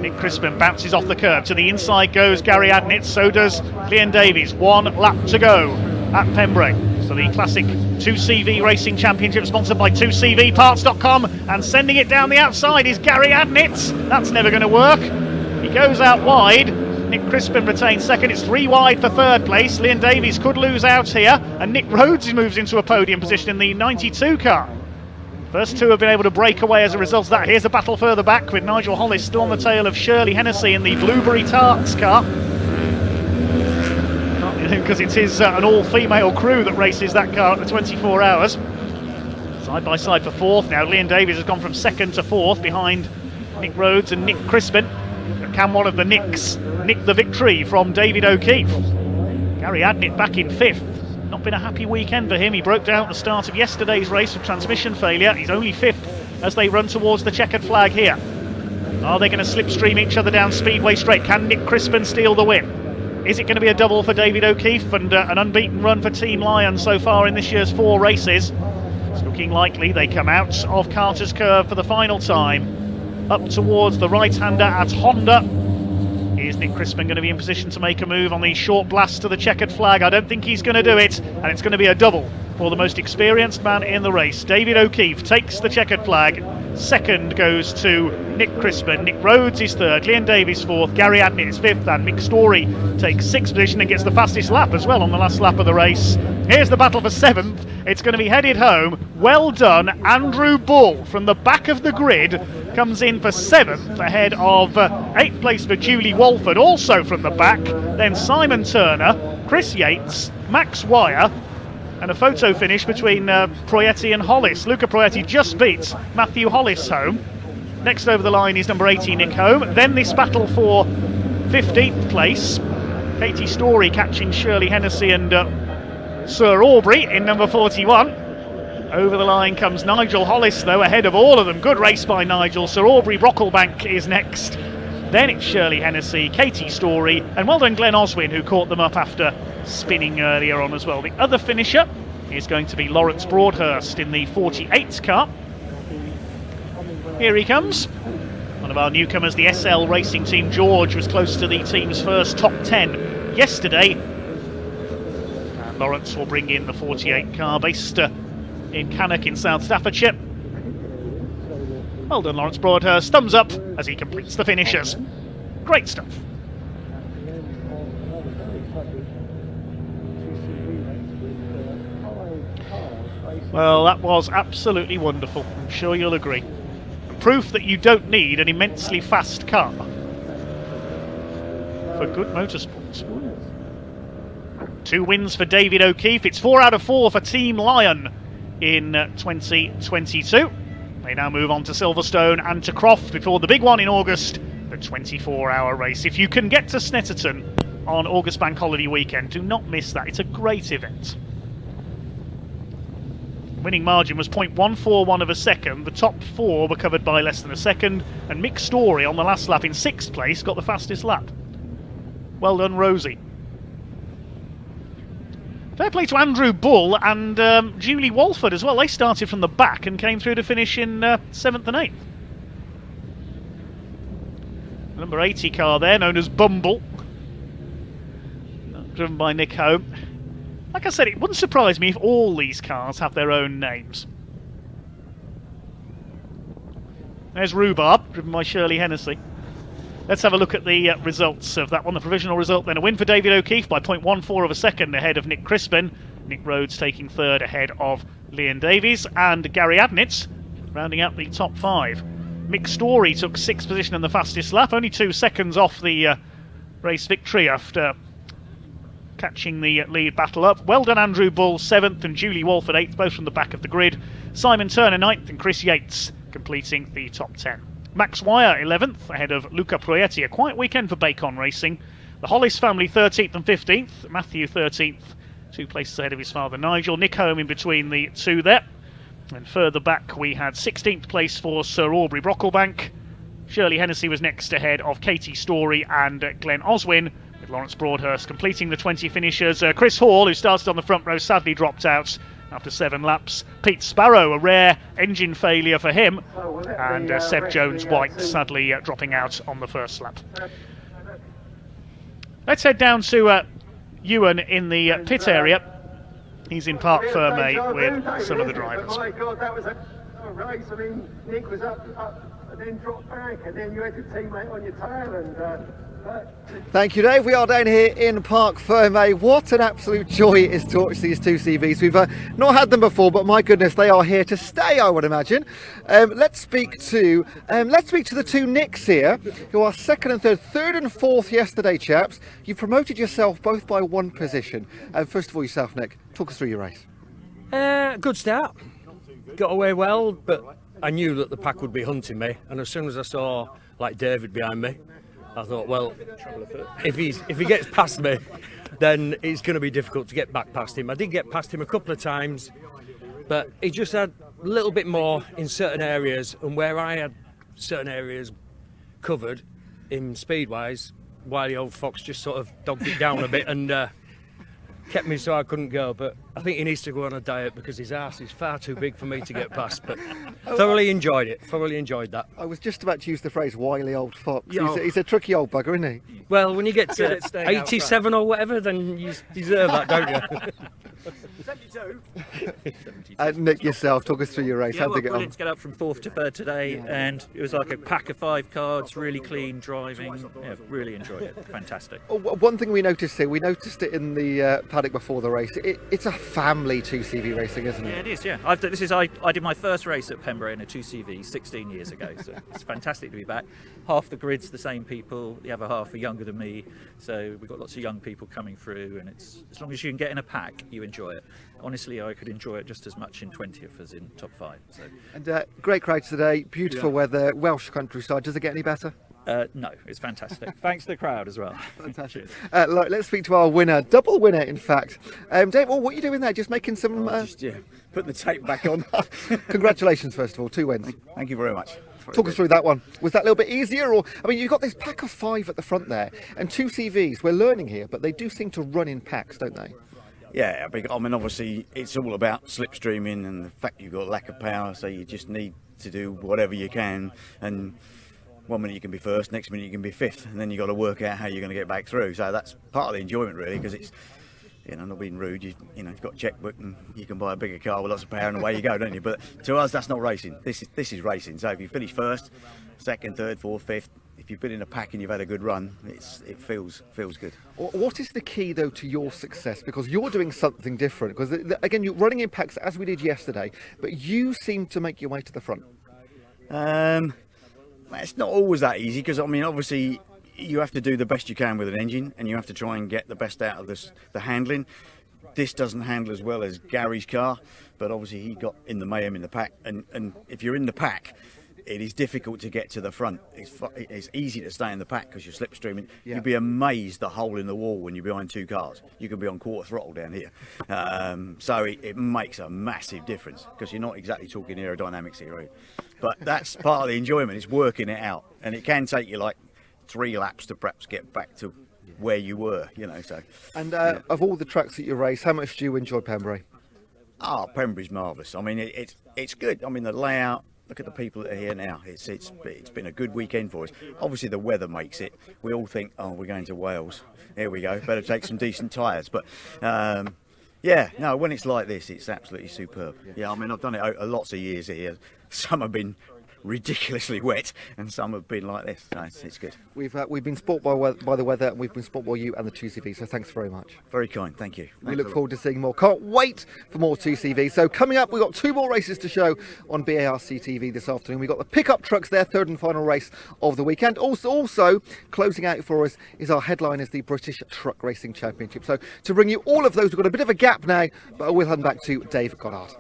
Nick Crispin bounces off the curb. To the inside goes Gary Adnitz, so does Leon Davies. 1 lap to go at Pembrey. So the classic 2CV Racing Championship, sponsored by 2CVparts.com, and sending it down the outside is Gary Adnitz. That's never going to work. He goes out wide. Nick Crispin retains second. It's 3 wide for third place. Leon Davies could lose out here, and Nick Rhodes moves into a podium position in the 92 car. First 2 have been able to break away as a result of that. Here's a battle further back with Nigel Hollis still on the tail of Shirley Hennessy in the Blueberry Tarts car. Because it is an all-female crew that races that car at the 24 hours. Side by side for 4th now. Leon Davies has gone from 2nd to 4th behind Nick Rhodes and Nick Crispin. But can one of the Nicks nick the victory from David O'Keefe? Gary Adnett back in 5th. Not been a happy weekend for him. He broke down at the start of yesterday's race with transmission failure. He's only 5th as they run towards the checkered flag here. Are they going to slipstream each other down Speedway Straight? Can Nick Crispin steal the win? Is it going to be a double for David O'Keefe and an unbeaten run for Team Lion so far in this year's 4 races? It's looking likely. They come out of Carter's Curve for the final time. Up towards the right-hander at Honda. Is Nick Crispin going to be in position to make a move on the short blast to the checkered flag? I don't think he's going to do it, and it's going to be a double for the most experienced man in the race. David O'Keefe takes the checkered flag. Second goes to Nick Crispin. Nick Rhodes is 3rd, Leon Davies 4th, Gary Adnett is 5th, and Mick Story takes 6th position and gets the fastest lap as well on the last lap of the race. Here's the battle for 7th. It's going to be headed home. Well done, Andrew Bull from the back of the grid comes in for 7th ahead of 8th place for Julie Walford, also from the back. Then Simon Turner, Chris Yates, Max Wire, and a photo finish between Proietti and Hollis. Luca Proietti just beats Matthew Hollis home. Next over the line is number 80, Nick Home. Then this battle for 15th place. Katie Story catching Shirley Hennessy and Sir Aubrey in number 41. Over the line comes Nigel Hollis, though, ahead of all of them. Good race by Nigel. Sir Aubrey Brocklebank is next. Then it's Shirley Hennessy, Katie Story, and well done Glenn Oswin, who caught them up after spinning earlier on as well. The other finisher is going to be Lawrence Broadhurst in the 48 car. Here he comes. One of our newcomers, the SL Racing Team. George was close to the team's first top 10 yesterday. And Lawrence will bring in the 48 car based in Cannock in South Staffordshire. Well done, Lawrence Broadhurst. Thumbs up as he completes the finishers. Great stuff. Well, that was absolutely wonderful. I'm sure you'll agree. Proof that you don't need an immensely fast car for good motorsports. 2 wins for David O'Keefe. It's 4 out of 4 for Team Lion in 2022. They now move on to Silverstone and to Croft before the big one in August, the 24-hour race. If you can get to Snetterton on August Bank Holiday weekend, do not miss that. It's a great event. Winning margin was 0.141 of a second. The top 4 were covered by less than a second, and Mick Story on the last lap in 6th place got the fastest lap. Well done, Rosie. Fair play to Andrew Bull and Julie Walford as well. They started from the back and came through to finish in 7th and 8th. Number 80 car there, known as Bumble, driven by Nick Home. Like I said, it wouldn't surprise me if all these cars have their own names. There's Rhubarb, driven by Shirley Hennessy. Let's have a look at the results of that one. The provisional result then: a win for David O'Keefe by 0.14 of a second ahead of Nick Crispin. Nick Rhodes taking 3rd ahead of Leon Davies, and Gary Adnitz rounding out the top 5. Mick Story took 6th position in the fastest lap, only 2 seconds off the race victory after catching the lead battle up. Well done, Andrew Bull 7th and Julie Walford 8th, both from the back of the grid. Simon Turner 9th and Chris Yates completing the top 10. Max Wire 11th, ahead of Luca Proietti. A quiet weekend for Bacon Racing. The Hollis family 13th and 15th. Matthew 13th, 2 places ahead of his father Nigel. Nick Home in between the two there. And further back we had 16th place for Sir Aubrey Brocklebank. Shirley Hennessy was next ahead of Katie Story and Glenn Oswin, with Lawrence Broadhurst completing the 20 finishers. Chris Hall, who started on the front row, sadly dropped out after 7 laps. Pete Sparrow, a rare engine failure for him. And Seb Jones-White sadly dropping out on the first lap. Let's head down to Ewan in the pit area. He's in Parc Fermé with some of the drivers. Oh my God, that was a race. I mean, Nick was up and then dropped back, and then you had your teammate on your tail. And Thank you, Dave. We are down here in Parc Fermé. What an absolute joy it is to watch these 2 CVs. We've not had them before, but my goodness, they are here to stay, I would imagine. Let's speak to the 2 Nicks here, who are 2nd and 3rd, 3rd and 4th yesterday, chaps. You promoted yourself both by 1 position. First of all, yourself, Nick, talk us through your race. Good start. Got away well, but I knew that the pack would be hunting me, and as soon as I saw like David behind me, I thought, well, if he gets past me, then it's going to be difficult to get back past him. I did get past him a couple of times, but he just had a little bit more in certain areas, and where I had certain areas covered in speed-wise, Wily Old Fox just sort of dogged it down a bit and kept me so I couldn't go. But I think he needs to go on a diet because his arse is far too big for me to get past. But thoroughly enjoyed it. Thoroughly enjoyed that. I was just about to use the phrase "wily old fox." He's a tricky old bugger, isn't he? Well, when you get to 87 or whatever, then you deserve that, don't you? 72. Nick, yourself, talk us through your race. Yeah, How'd they get on? Brilliant to get up from 4th to 3rd today, and it was like a pack of 5 cards, really clean driving. Yeah, really enjoyed it. Fantastic. One thing we noticed here, we noticed it in the paddock before the race. It's a family 2CV racing, isn't it? Yeah, it is. Yeah, I did my first race at Pembrey in a 2CV 16 years ago, so it's fantastic to be back. Half the grid's the same people, the other half are younger than me, so we've got lots of young people coming through, and it's as long as you can get in a pack, you enjoy it. Honestly, I could enjoy it just as much in 20th as in top 5. So. And great crowds today, beautiful weather, Welsh countryside. Does it get any better? No, it's fantastic. Thanks to the crowd as well. Fantastic. Let's speak to our winner, double winner in fact. Dave, what are you doing there? Just making some... putting the tape back on. Congratulations, first of all, 2 wins. Thank you very much. Talk us through that one. Was that a little bit easier? Or I mean, you've got this pack of 5 at the front there, and 2 CVs. We're learning here, but they do seem to run in packs, don't they? Yeah, I mean, obviously, it's all about slipstreaming and the fact you've got lack of power, so you just need to do whatever you can. And 1 minute you can be 1st, next minute you can be 5th, and then you've got to work out how you're going to get back through. So that's part of the enjoyment, really, because it's, not being rude, you've got a checkbook and you can buy a bigger car with lots of power and away you go, don't you? But to us, that's not racing. This is racing. So if you finish 1st, 2nd, 3rd, 4th, 5th, if you've been in a pack and you've had a good run, it feels good. What is the key though to your success? Because you're doing something different. Because again, you're running in packs as we did yesterday, but you seem to make your way to the front. It's not always that easy because I mean, obviously, you have to do the best you can with an engine, and you have to try and get the best out of the handling. This doesn't handle as well as Gary's car, but obviously he got in the mayhem in the pack, and if you're in the pack, it is difficult to get to the front. It's easy to stay in the pack because you're slipstreaming. Yeah. You'd be amazed the hole in the wall when you're behind 2 cars. You could be on quarter throttle down here. So it makes a massive difference because you're not exactly talking aerodynamics here, right? But that's part of the enjoyment, is working it out. And it can take you like 3 laps to perhaps get back to where you were, so. And of all the tracks that you race, how much do you enjoy Pembrey? Pembrey's marvellous. I mean, it's good. I mean, the layout, look at the people that are here now. It's been a good weekend for us. Obviously, the weather makes it. We all think, oh, we're going to Wales. Here we go. Better take some decent tyres. But, when it's like this, it's absolutely superb. Yeah, I mean, I've done it lots of years here. Some have been ridiculously wet and some have been like this. No, it's good. We've been spoilt by the weather, and we've been spoilt by you and the 2CV, so thanks very much. Very kind, thank you. We look forward to seeing more. Can't wait for more 2CV. So coming up, we've got 2 more races to show on BARC TV this afternoon. We've got the pickup trucks there, 3rd and final race of the weekend. Also closing out for us is our headline is the British Truck Racing Championship. So to bring you all of those, we've got a bit of a gap now, but we'll hand back to Dave Goddard.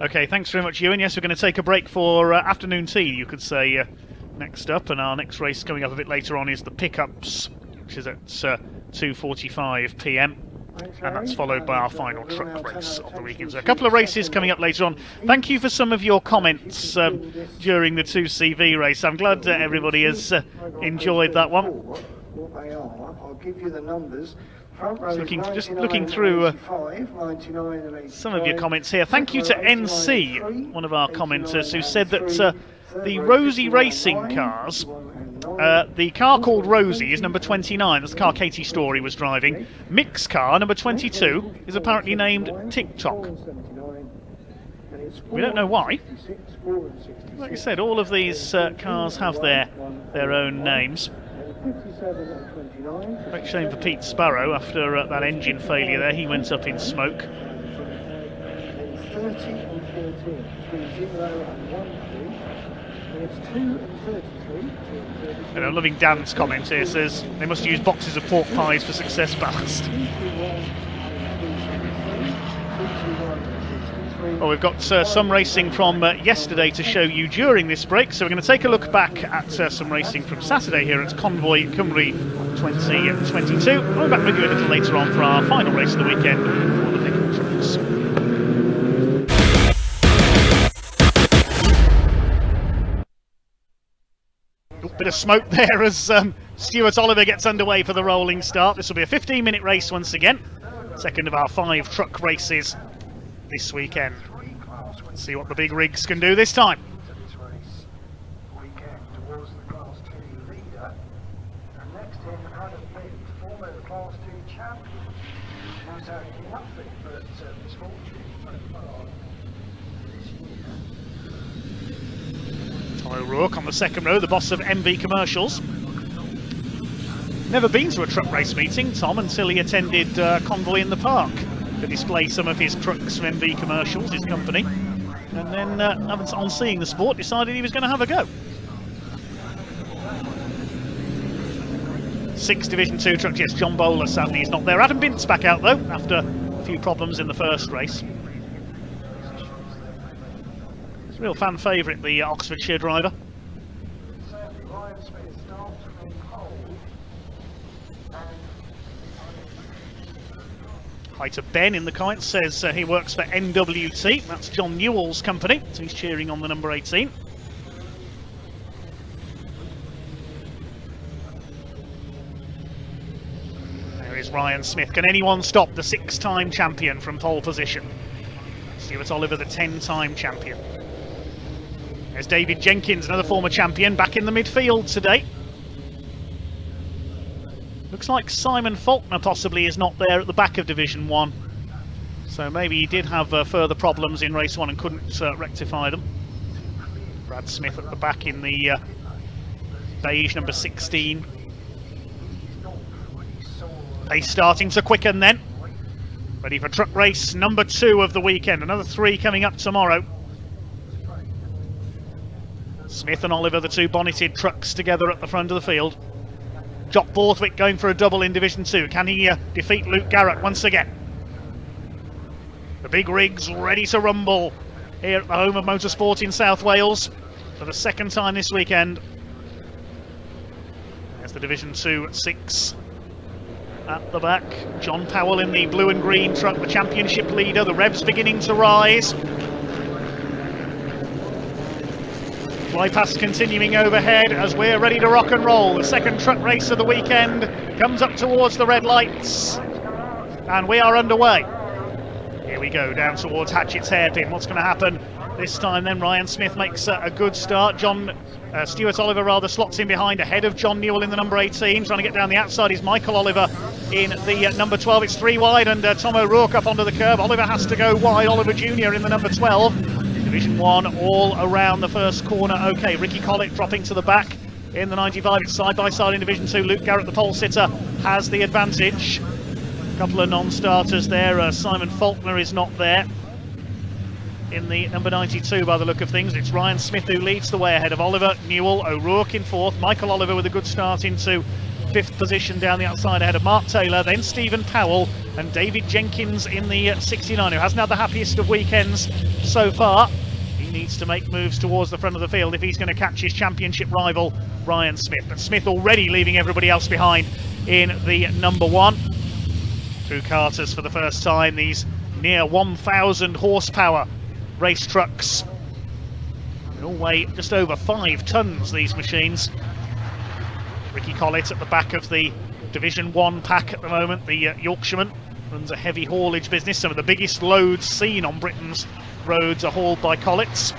Okay, thanks very much, Ewan. Yes, we're going to take a break for afternoon tea, you could say, next up. And our next race coming up a bit later on is the Pickups, which is at 2:45 p.m. And that's followed by our final truck race of the weekend. So a couple of races coming up later on. Thank you for some of your comments during the 2CV race. I'm glad everybody has enjoyed that one. What they are, I'll give you the numbers. Just looking through some of your comments here. Thank you to NC, one of our commenters, who said that the Rosie Racing cars, the car called Rosie is number 29, that's the car Katie Story was driving. Mick's car, number 22, is apparently named TikTok. We don't know why. Like I said, all of these cars have their own names. Great shame for Pete Sparrow after that engine failure there. He went up in smoke. 30 and 13, 3-0 and 1-3. It's 2 and 33. And I'm loving Dan's comment here. Says they must use boxes of pork pies for success ballast. Well, we've got some racing from yesterday to show you during this break, so we're going to take a look back at some racing from Saturday here at Convoy Cymru 2022. We'll be back with you a little later on for our final race of the weekend for the pickup trucks. Bit of smoke there as Stuart Oliver gets underway for the rolling start. This will be a 15-minute race once again, second of our 5 truck races this weekend. Let's see what the big rigs can do this time. Tom O'Rourke on the second row, the boss of MV Commercials. Never been to a truck race meeting, Tom, until he attended Convoy in the Park to display some of his trucks from MV Commercials, his company, and then on seeing the sport decided he was going to have a go. 6 Division 2 trucks, yes, John Bowler sadly is not there. Adam Bint's back out though after a few problems in the first race. It's a real fan favourite, the Oxfordshire driver. Hi to Ben in the comments, says he works for NWT, that's John Newell's company, so he's cheering on the number 18. There is Ryan Smith. Can anyone stop the 6-time champion from pole position? Stuart Oliver, the 10-time champion. There's David Jenkins, another former champion, back in the midfield today. Looks like Simon Faulkner possibly is not there at the back of Division 1. So maybe he did have further problems in race 1 and couldn't rectify them. Brad Smith at the back in the beige number 16. Pace starting to quicken then. Ready for truck race number 2 of the weekend. Another 3 coming up tomorrow. Smith and Oliver, the 2 bonneted trucks together at the front of the field. Jock Borthwick going for a double in Division 2. Can he defeat Luke Garrett once again? The big rigs ready to rumble here at the home of motorsport in South Wales for the 2nd time this weekend. There's the Division 2 6 at the back. John Powell in the blue and green truck, the championship leader. The revs beginning to rise. Flypast continuing overhead as we're ready to rock and roll. The 2nd truck race of the weekend comes up towards the red lights and we are underway. Here we go, down towards Hatchett's hairpin. What's going to happen this time then? Ryan Smith makes a good start. Stuart Oliver rather slots in behind ahead of John Newell in the number 18. Trying to get down the outside is Michael Oliver in the number 12. It's 3 wide and Tom O'Rourke up onto the curb. Oliver has to go wide. Oliver Jr. in the number 12. Division 1 all around the first corner. Okay, Ricky Collett dropping to the back in the 95. It's side by side in Division 2. Luke Garrett, the pole sitter, has the advantage. A couple of non-starters there. Simon Faulkner is not there in the number 92 by the look of things. It's Ryan Smith who leads the way ahead of Oliver, Newell, O'Rourke in 4th. Michael Oliver with a good start into 5th position down the outside ahead of Mark Taylor, then Stephen Powell and David Jenkins in the 69, who hasn't had the happiest of weekends so far. He needs to make moves towards the front of the field if he's going to catch his championship rival Ryan Smith. But Smith already leaving everybody else behind in the number 1. Through Carters for the first time, these near 1,000 horsepower race trucks. They all weigh just over 5 tons, these machines. Ricky Collett at the back of the Division 1 pack at the moment, the Yorkshireman, runs a heavy haulage business. Some of the biggest loads seen on Britain's roads are hauled by Collett's.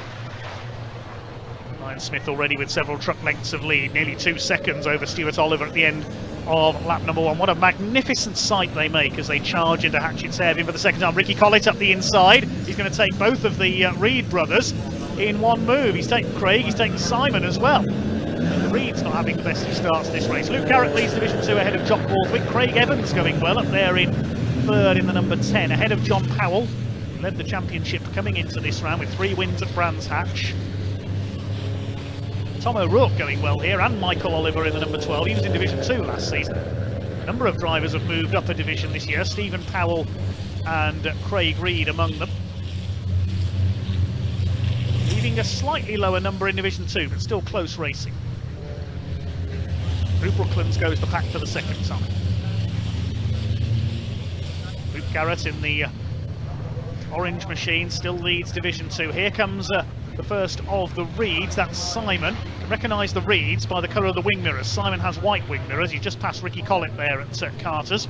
Ryan Smith already with several truck lengths of lead, nearly 2 seconds over Stuart Oliver at the end of lap number 1. What a magnificent sight they make as they charge into Hatchett's Hairpin for the second time. Ricky Collett up the inside. He's going to take both of the Reed brothers in one move. He's taken Craig, he's taken Simon as well. And Reed's not having the best of starts this race. Luke Garrett leads Division 2 ahead of Jock Borthwick. Craig Evans going well up there in 3rd in the number 10 ahead of John Powell. He led the championship coming into this round with 3 wins at Brands Hatch. Tom O'Rourke going well here, and Michael Oliver in the number 12. He was in Division 2 last season. A number of drivers have moved up a division this year. Stephen Powell and Craig Reed among them. Leaving a slightly lower number in Division 2, but still close racing. Through Brooklands goes the pack for the second time. Luke Garrett in the orange machine still leads Division 2. Here comes the first of the Reeds, that's Simon. You can recognise the Reeds by the colour of the wing mirrors. Simon has white wing mirrors. He's just passed Ricky Collett there at Carter's.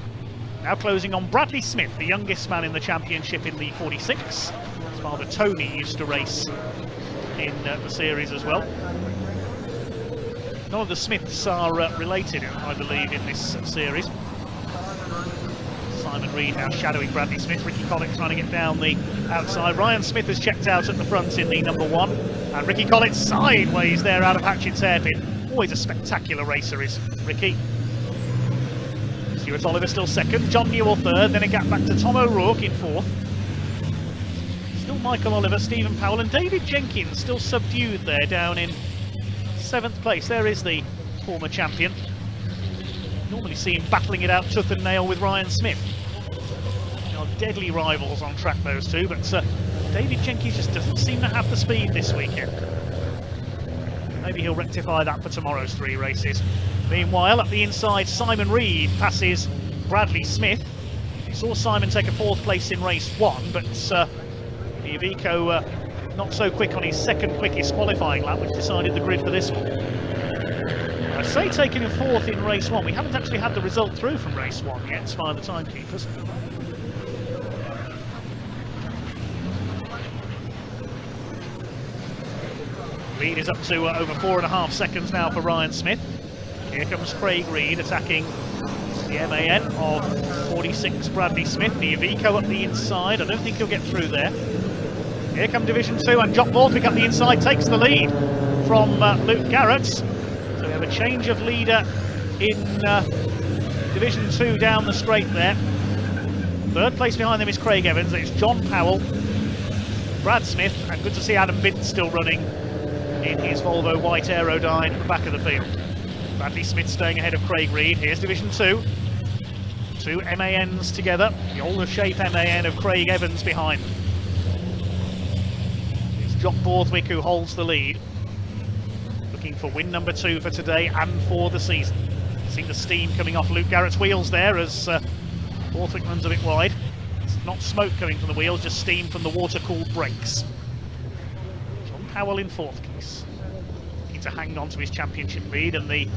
Now closing on Bradley Smith, the youngest man in the championship in the 46. His father Tony used to race in the series as well. None of the Smiths are related, I believe, in this series. Simon Reed now shadowing Bradley Smith. Ricky Collett trying to get down the outside. Ryan Smith has checked out at the front in the number 1. And Ricky Collett sideways there out of Hatchett's Hairpin. Always a spectacular racer is Ricky. Stuart Oliver still 2nd. John Newell 3rd. Then a gap back to Tom O'Rourke in 4th. Still Michael Oliver, Stephen Powell and David Jenkins still subdued there down in 7th place. There is the former champion. Normally see him battling it out tooth and nail with Ryan Smith. Deadly rivals on track, those two, but David Jenkins just doesn't seem to have the speed this weekend. Maybe he'll rectify that for tomorrow's 3 races. Meanwhile, up the inside, Simon Reed passes Bradley Smith. We saw Simon take a 4th place in race 1, but Iveco not so quick on his 2nd quickest qualifying lap, which decided the grid for this one. I say taking a 4th in race 1. We haven't actually had the result through from race 1 yet by the timekeepers. Lead is up to over 4.5 seconds now for Ryan Smith. Here comes Craig Reed attacking the MAN of 46 Bradley Smith. The Iveco up the inside. I don't think he'll get through there. Here come Division 2 and Jock Borthwick up the inside takes the lead from Luke Garrett. So we have a change of leader in Division 2 down the straight there. 3rd place behind them is Craig Evans. It's John Powell, Brad Smith, and good to see Adam Bint still running in his Volvo white Aerodyne at the back of the field. Bradley Smith staying ahead of Craig Reed. Here's Division 2. 2 MANs together. The older shape MAN of Craig Evans behind them. It's Jock Borthwick who holds the lead. Looking for win number 2 for today and for the season. See the steam coming off Luke Garrett's wheels there as Borthwick runs a bit wide. It's not smoke coming from the wheels, just steam from the water-cooled brakes. Powell in 4th place. Need to hang on to his championship lead, and the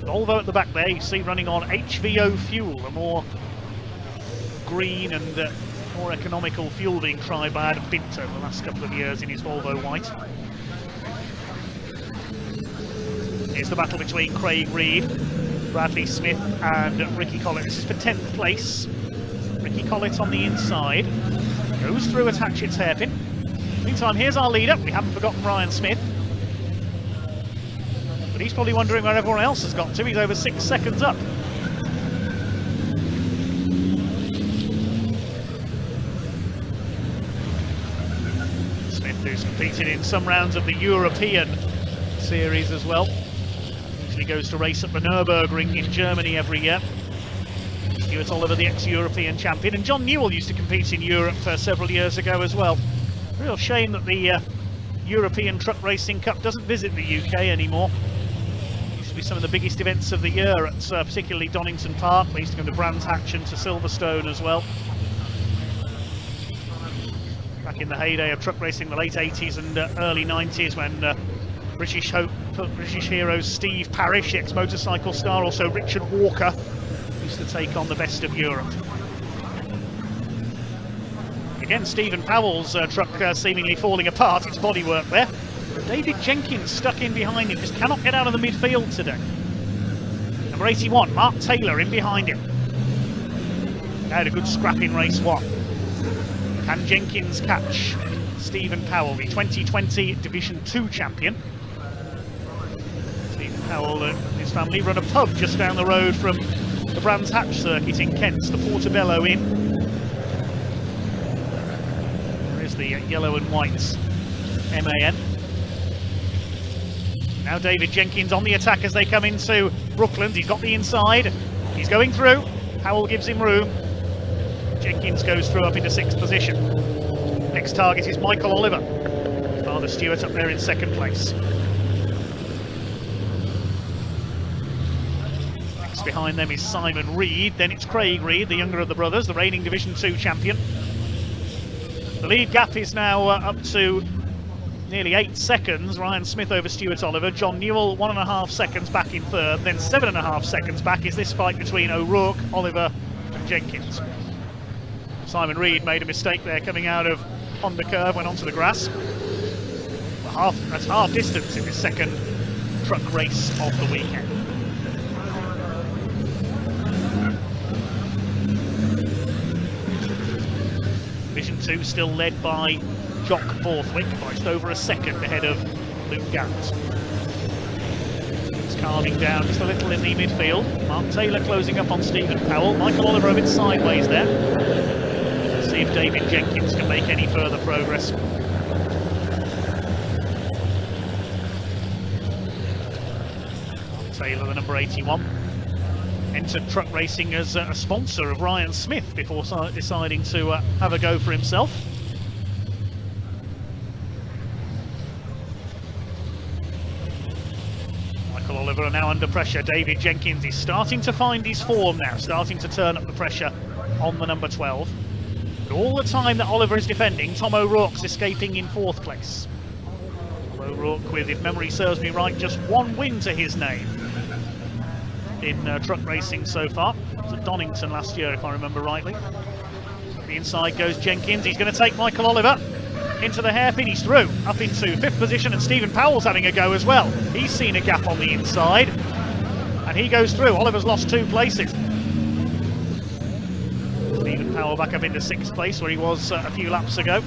Volvo at the back there you see running on HVO fuel, a more green and more economical fuel being tried by Adam Bint over the last couple of years in his Volvo white. Here's the battle between Craig Reed, Bradley Smith and Ricky Collett. This is for 10th place. Ricky Collett on the inside. Goes through at Hatchett's Hairpin. Meantime, here's our leader. We haven't forgotten Ryan Smith. But he's probably wondering where everyone else has got to. He's over 6 seconds up. Smith, who's competed in some rounds of the European series as well. Usually goes to race at the Nürburgring in Germany every year. Stuart Oliver, the ex-European champion, and John Newell used to compete in Europe several years ago as well. Real shame that the European Truck Racing Cup doesn't visit the UK anymore. Used to be some of the biggest events of the year at particularly Donington Park. They used to go to Brands Hatch and to Silverstone as well. Back in the heyday of truck racing, the late 80s and early 90s, when British heroes Steve Parrish, ex-motorcycle star, also Richard Walker, used to take on the best of Europe. Again, Stephen Powell's truck seemingly falling apart, its bodywork there. David Jenkins stuck in behind him, just cannot get out of the midfield today. Number 81, Mark Taylor in behind him. They had a good scrap in race 1. Can Jenkins catch Stephen Powell, the 2020 Division 2 champion? Stephen Powell and his family run a pub just down the road from the Brands Hatch circuit in Kent, the Portobello Inn. There is the yellow and white MAN. Now David Jenkins on the attack as they come into Brooklands. He's got the inside. He's going through. Powell gives him room. Jenkins goes through up into 6th position. Next target is Michael Oliver. Father Stewart up there in 2nd place. Next behind them is Simon Reed. Then it's Craig Reed, the younger of the brothers, the reigning Division 2 champion. The lead gap is now up to nearly 8 seconds. Ryan Smith over Stuart Oliver. John Newell 1.5 seconds back in 3rd. Then 7.5 seconds back is this fight between O'Rourke, Oliver and Jenkins. Simon Reed made a mistake there coming out of on the curve, went onto the grass. That's half distance in this 2nd truck race of the weekend. Division 2 still led by Jock Borthwick, by just over a second ahead of Luke Garrett. It's calming down just a little in the midfield. Mark Taylor closing up on Stephen Powell. Michael Oliver a bit sideways there. See if David Jenkins can make any further progress. Taylor, the number 81, entered truck racing as a sponsor of Ryan Smith before deciding to have a go for himself. Michael Oliver are now under pressure. David Jenkins is starting to find his form now, starting to turn up the pressure on the number 12. But all the time that Oliver is defending, Tom O'Rourke's escaping in 4th place. O'Rourke with, if memory serves me right, just 1 win to his name in truck racing so far. It was at Donington last year, if I remember rightly. The inside goes Jenkins. He's going to take Michael Oliver into the hairpin. He's through, up into 5th position, and Stephen Powell's having a go as well. He's seen a gap on the inside, and he goes through. Oliver's lost 2 places. Stephen Powell back up into 6th place where he was a few laps ago.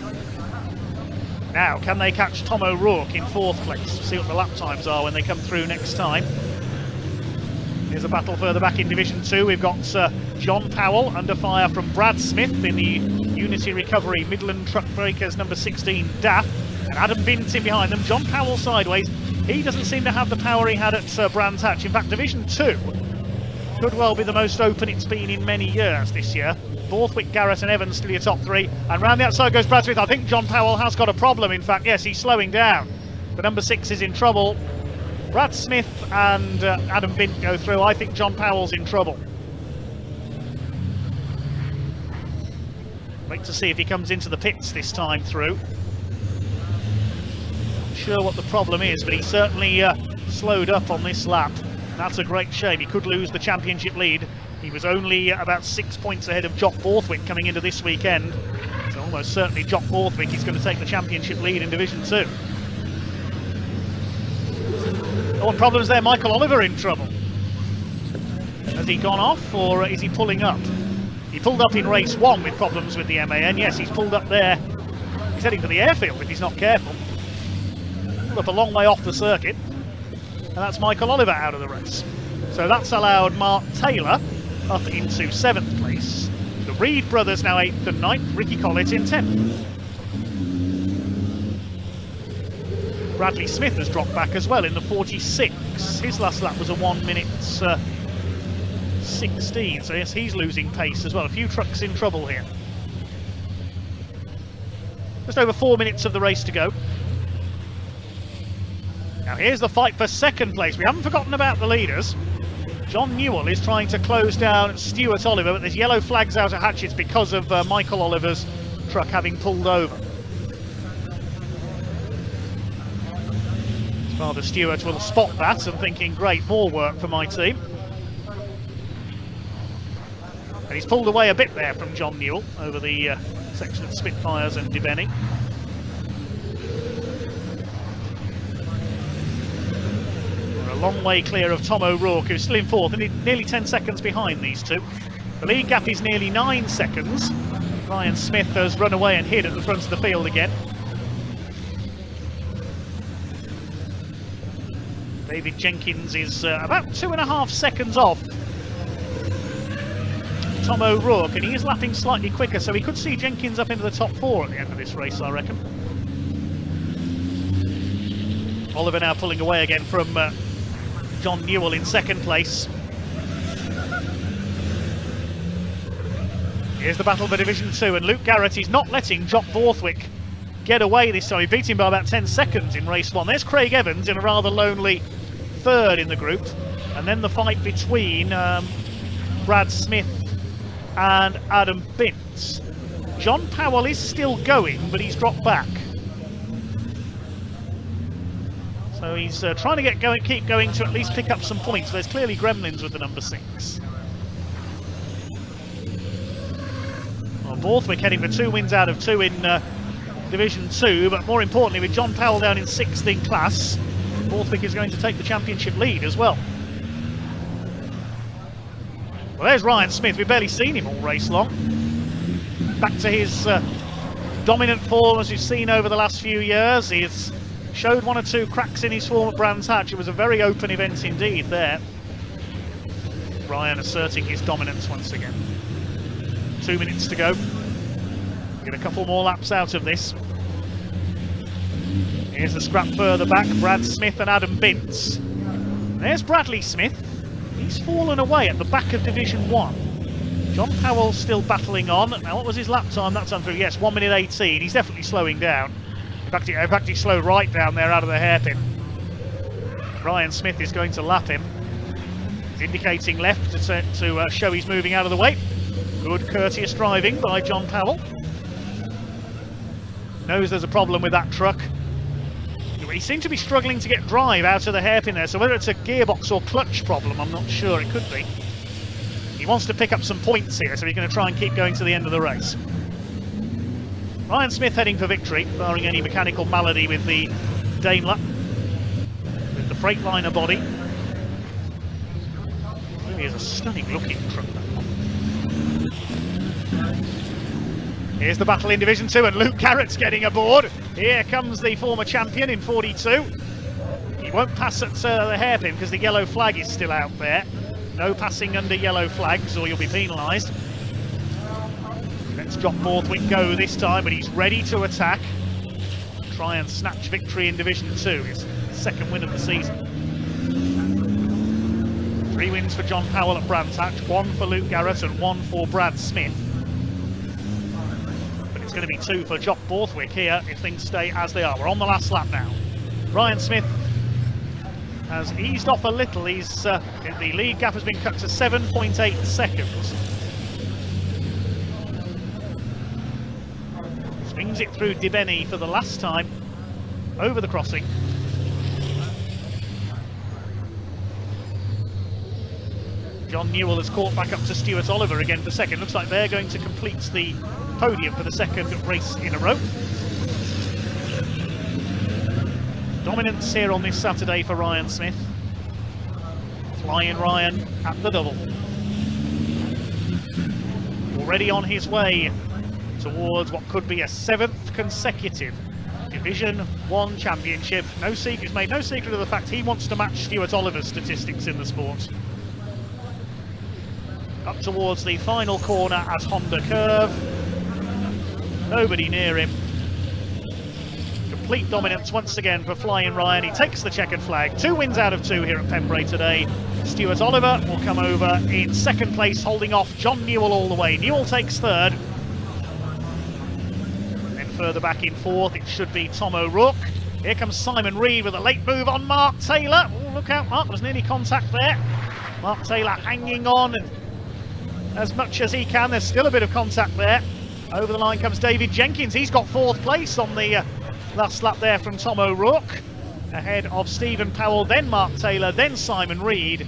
Now, can they catch Tom O'Rourke in 4th place? See what the lap times are when they come through next time. Here's a battle further back in Division 2. We've got John Powell under fire from Brad Smith in the Unity Recovery Midland Truck Breakers number 16 DAF, and Adam Bint in behind them. John Powell sideways. He doesn't seem to have the power he had at Brands Hatch. In fact, Division 2 could well be the most open it's been in many years this year. Borthwick, Garrett and Evans still your top 3, and round the outside goes Brad Smith. I think John Powell has got a problem. In fact, yes, he's slowing down. The number 6 is in trouble. Brad Smith and Adam Bint go through. I think John Powell's in trouble. Wait to see if he comes into the pits this time through. Not sure what the problem is, but he certainly slowed up on this lap. That's a great shame. He could lose the championship lead. He was only about 6 points ahead of Jock Borthwick coming into this weekend. So almost certainly Jock Borthwick is going to take the championship lead in Division 2. Oh, what problems there? Michael Oliver in trouble. Has he gone off, or is he pulling up? He pulled up in race 1 with problems with the MAN. Yes, he's pulled up there. He's heading for the airfield if he's not careful. Pulled up a long way off the circuit. And that's Michael Oliver out of the race. So that's allowed Mark Taylor up into 7th place. The Reed brothers now 8th and 9th. Ricky Collett in 10th. Bradley Smith has dropped back as well in the 46. His last lap was a 1 minute 16, so yes, he's losing pace as well. A few trucks in trouble here. Just over 4 minutes of the race to go. Now here's the fight for second place. We haven't forgotten about the leaders. John Newell is trying to close down Stuart Oliver, but there's yellow flags out at Hatchett's because of Michael Oliver's truck having pulled over. Father Stewart will spot that and thinking, great, more work for my team. And he's pulled away a bit there from John Newell over the section of Spitfires and Dibeny. We're a long way clear of Tom O'Rourke, who's still in fourth, and nearly 10 seconds behind these two. The lead gap is nearly 9 seconds. Ryan Smith has run away and hid at the front of the field again. David Jenkins is about 2.5 seconds off Tom O'Rourke, and he is lapping slightly quicker, so we could see Jenkins up into the top 4 at the end of this race, I reckon. Oliver now pulling away again from John Newell in second place. Here's the battle for Division 2, and Luke Garrett is not letting Jock Borthwick get away this time. He beat him by about 10 seconds in race 1. There's Craig Evans in a rather lonely third in the group, and then the fight between Brad Smith and Adam Bintz. John Powell is still going, but he's dropped back. So he's trying to keep going to at least pick up some points. There's clearly gremlins with the number 6. Well, Borthwick heading for 2 wins out of 2 in Division 2, but more importantly, with John Powell down in 6th in class, Borthwick is going to take the championship lead as well. Well, there's Ryan Smith. We've barely seen him all race long. Back to his dominant form as we've seen over the last few years. He's showed 1 or 2 cracks in his form at Brands Hatch. It was a very open event indeed there. Ryan asserting his dominance once again. 2 minutes to go. Get a couple more laps out of this. Here's the scrap further back, Brad Smith and Adam Bintz. There's Bradley Smith. He's fallen away at the back of Division 1. John Powell still battling on. Now, what was his lap time that time through? Yes, 1 minute 18. He's definitely slowing down. In fact, he slowed right down there out of the hairpin. Ryan Smith is going to lap him. He's indicating left to show he's moving out of the way. Good courteous driving by John Powell. Knows there's a problem with that truck. He seemed to be struggling to get drive out of the hairpin there, so whether it's a gearbox or clutch problem, I'm not sure. It could be. He wants to pick up some points here, so he's going to try and keep going to the end of the race. Ryan Smith heading for victory, barring any mechanical malady with the Daimler, with the Freightliner body. Really is a stunning looking truck, that one. Here's the battle in Division 2, and Luke Garrett's getting aboard. Here comes the former champion in 42. He won't pass at the hairpin because the yellow flag is still out there. No passing under yellow flags or you'll be penalised. Let's Jock Borthwick go this time, but he's ready to attack. Try and snatch victory in Division 2. His second win of the season. 3 wins for John Powell at Brands Hatch, 1 for Luke Garrett and 1 for Brad Smith. It's going to be 2 for Jock Borthwick here if things stay as they are. We're on the last lap now. Ryan Smith has eased off a little. The lead gap has been cut to 7.8 seconds. Swings it through Dibeny for the last time over the crossing. John Newell has caught back up to Stuart Oliver again for second. Looks like they're going to complete the podium for the second race in a row. Dominance here on this Saturday for Ryan Smith. Flying Ryan at the double. Already on his way towards what could be a 7th consecutive Division 1 championship. No secret, he's made no secret of the fact he wants to match Stuart Oliver's statistics in the sport. Up towards the final corner at Honda Curve. Nobody near him. complete dominance once again for Flying Ryan. He takes the checkered flag. 2 wins out of 2 here at Pembrey today. Stuart Oliver will come over in second place, holding off John Newell all the way. Newell takes third. Then further back in fourth, it should be Tom O'Rourke. Here comes Simon Reed with a late move on Mark Taylor. Oh, look out, Mark, there's nearly contact there. Mark Taylor hanging on as much as he can. There's still a bit of contact there. Over the line comes David Jenkins. He's got 4th place on the last lap there from Tom O'Rourke. Ahead of Stephen Powell, then Mark Taylor, then Simon Reed.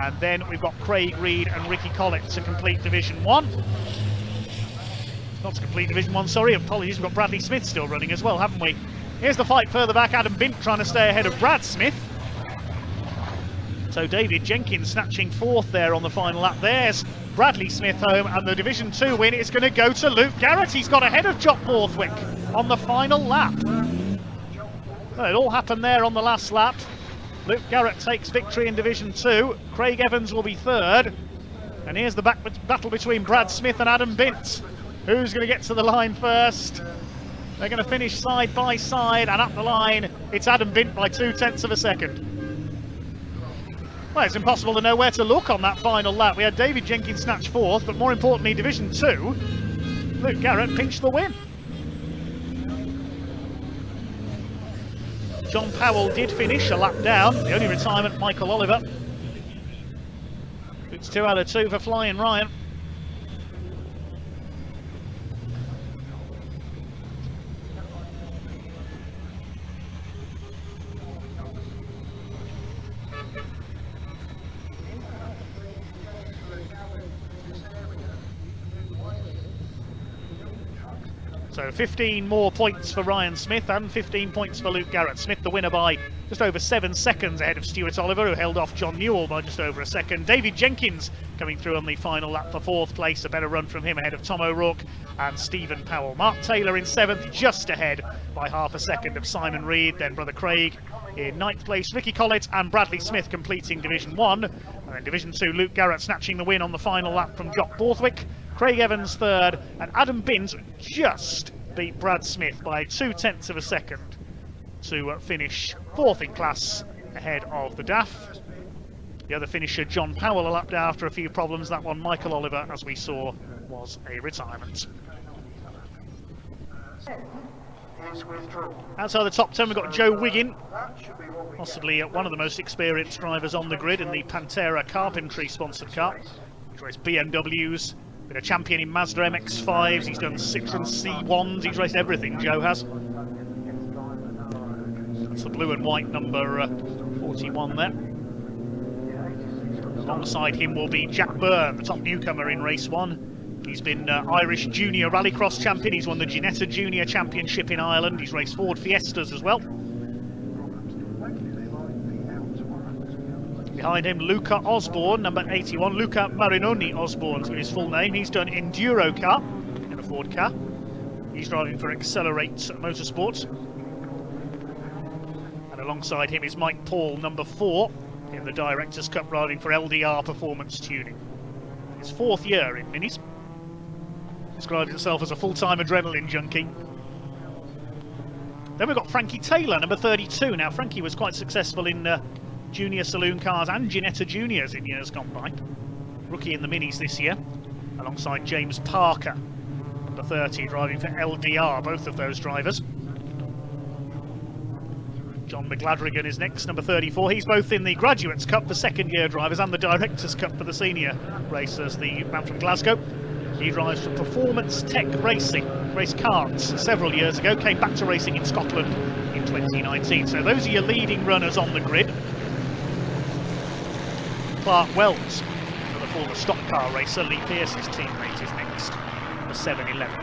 And then we've got Craig Reed and Ricky Collett to complete Division 1. Not to complete Division 1, sorry, apologies. We've got Bradley Smith still running as well, haven't we? Here's the fight further back. Adam Bint trying to stay ahead of Brad Smith. So David Jenkins snatching 4th there on the final lap. There's Bradley Smith home, and the Division 2 win is going to go to Luke Garrett. He's got ahead of Jock Borthwick on the final lap. Well, it all happened there on the last lap. Luke Garrett takes victory in Division 2. Craig Evans will be 3rd. And here's the battle between Brad Smith and Adam Bint. Who's going to get to the line first? They're going to finish side by side, and up the line, it's Adam Bint by 0.2 of a second. Well, it's impossible to know where to look on that final lap. We had David Jenkins snatch 4th, but more importantly, Division 2, Luke Garrett pinched the win. John Powell did finish a lap down, the only retirement, Michael Oliver. It's 2 out of 2 for Flying Ryan. So 15 more points for Ryan Smith and 15 points for Luke Garrett. Smith the winner by just over 7 seconds ahead of Stuart Oliver, who held off John Newell by just over a second. David Jenkins coming through on the final lap for 4th place. A better run from him ahead of Tom O'Rourke and Stephen Powell. Mark Taylor in 7th, just ahead by half a second of Simon Reed. Then brother Craig in 9th place, Ricky Collett and Bradley Smith completing Division 1. And then Division 2, Luke Garrett snatching the win on the final lap from Jock Borthwick. Craig Evans 3rd, and Adam Bint just beat Brad Smith by 0.2 of a second to finish 4th in class ahead of the DAF. The other finisher, John Powell, a lap down after a few problems. That one, Michael Oliver, as we saw, was a retirement. Outside the top 10, we've got Joe Wiggin, possibly one of the most experienced drivers on the grid in the Pantera Carpentry sponsored car. He's raced BMWs, been a champion in Mazda MX-5s, he's done Citroen C1s, he's raced everything, Joe has. That's the blue and white number 41 there. Alongside him will be Jack Byrne, the top newcomer in Race 1. He's been Irish Junior Rallycross champion, he's won the Ginetta Junior Championship in Ireland, he's raced Ford Fiestas as well. Behind him, Luca Osborne, number 81. Luca Marinoni Osborne's his full name. He's done Enduro car in a Ford car. He's driving for Accelerate Motorsports. And alongside him is Mike Paul, number 4, in the Directors' Cup, riding for LDR Performance Tuning. His 4th year in Minis. Describes himself as a full-time adrenaline junkie. Then we've got Frankie Taylor, number 32. Now, Frankie was quite successful in Junior Saloon cars and Ginetta Juniors in years gone by. Rookie in the Minis this year, alongside James Parker, number 30, driving for LDR, both of those drivers. John McGladrigan is next, number 34. He's both in the Graduates Cup for second-year drivers and the Directors' Cup for the senior racers, the man from Glasgow. He drives for Performance Tech Racing, raced karts several years ago, came back to racing in Scotland in 2019. So those are your leading runners on the grid. Clark Wells, the former stock car racer, Lee Pearce's teammate, is next, the 711.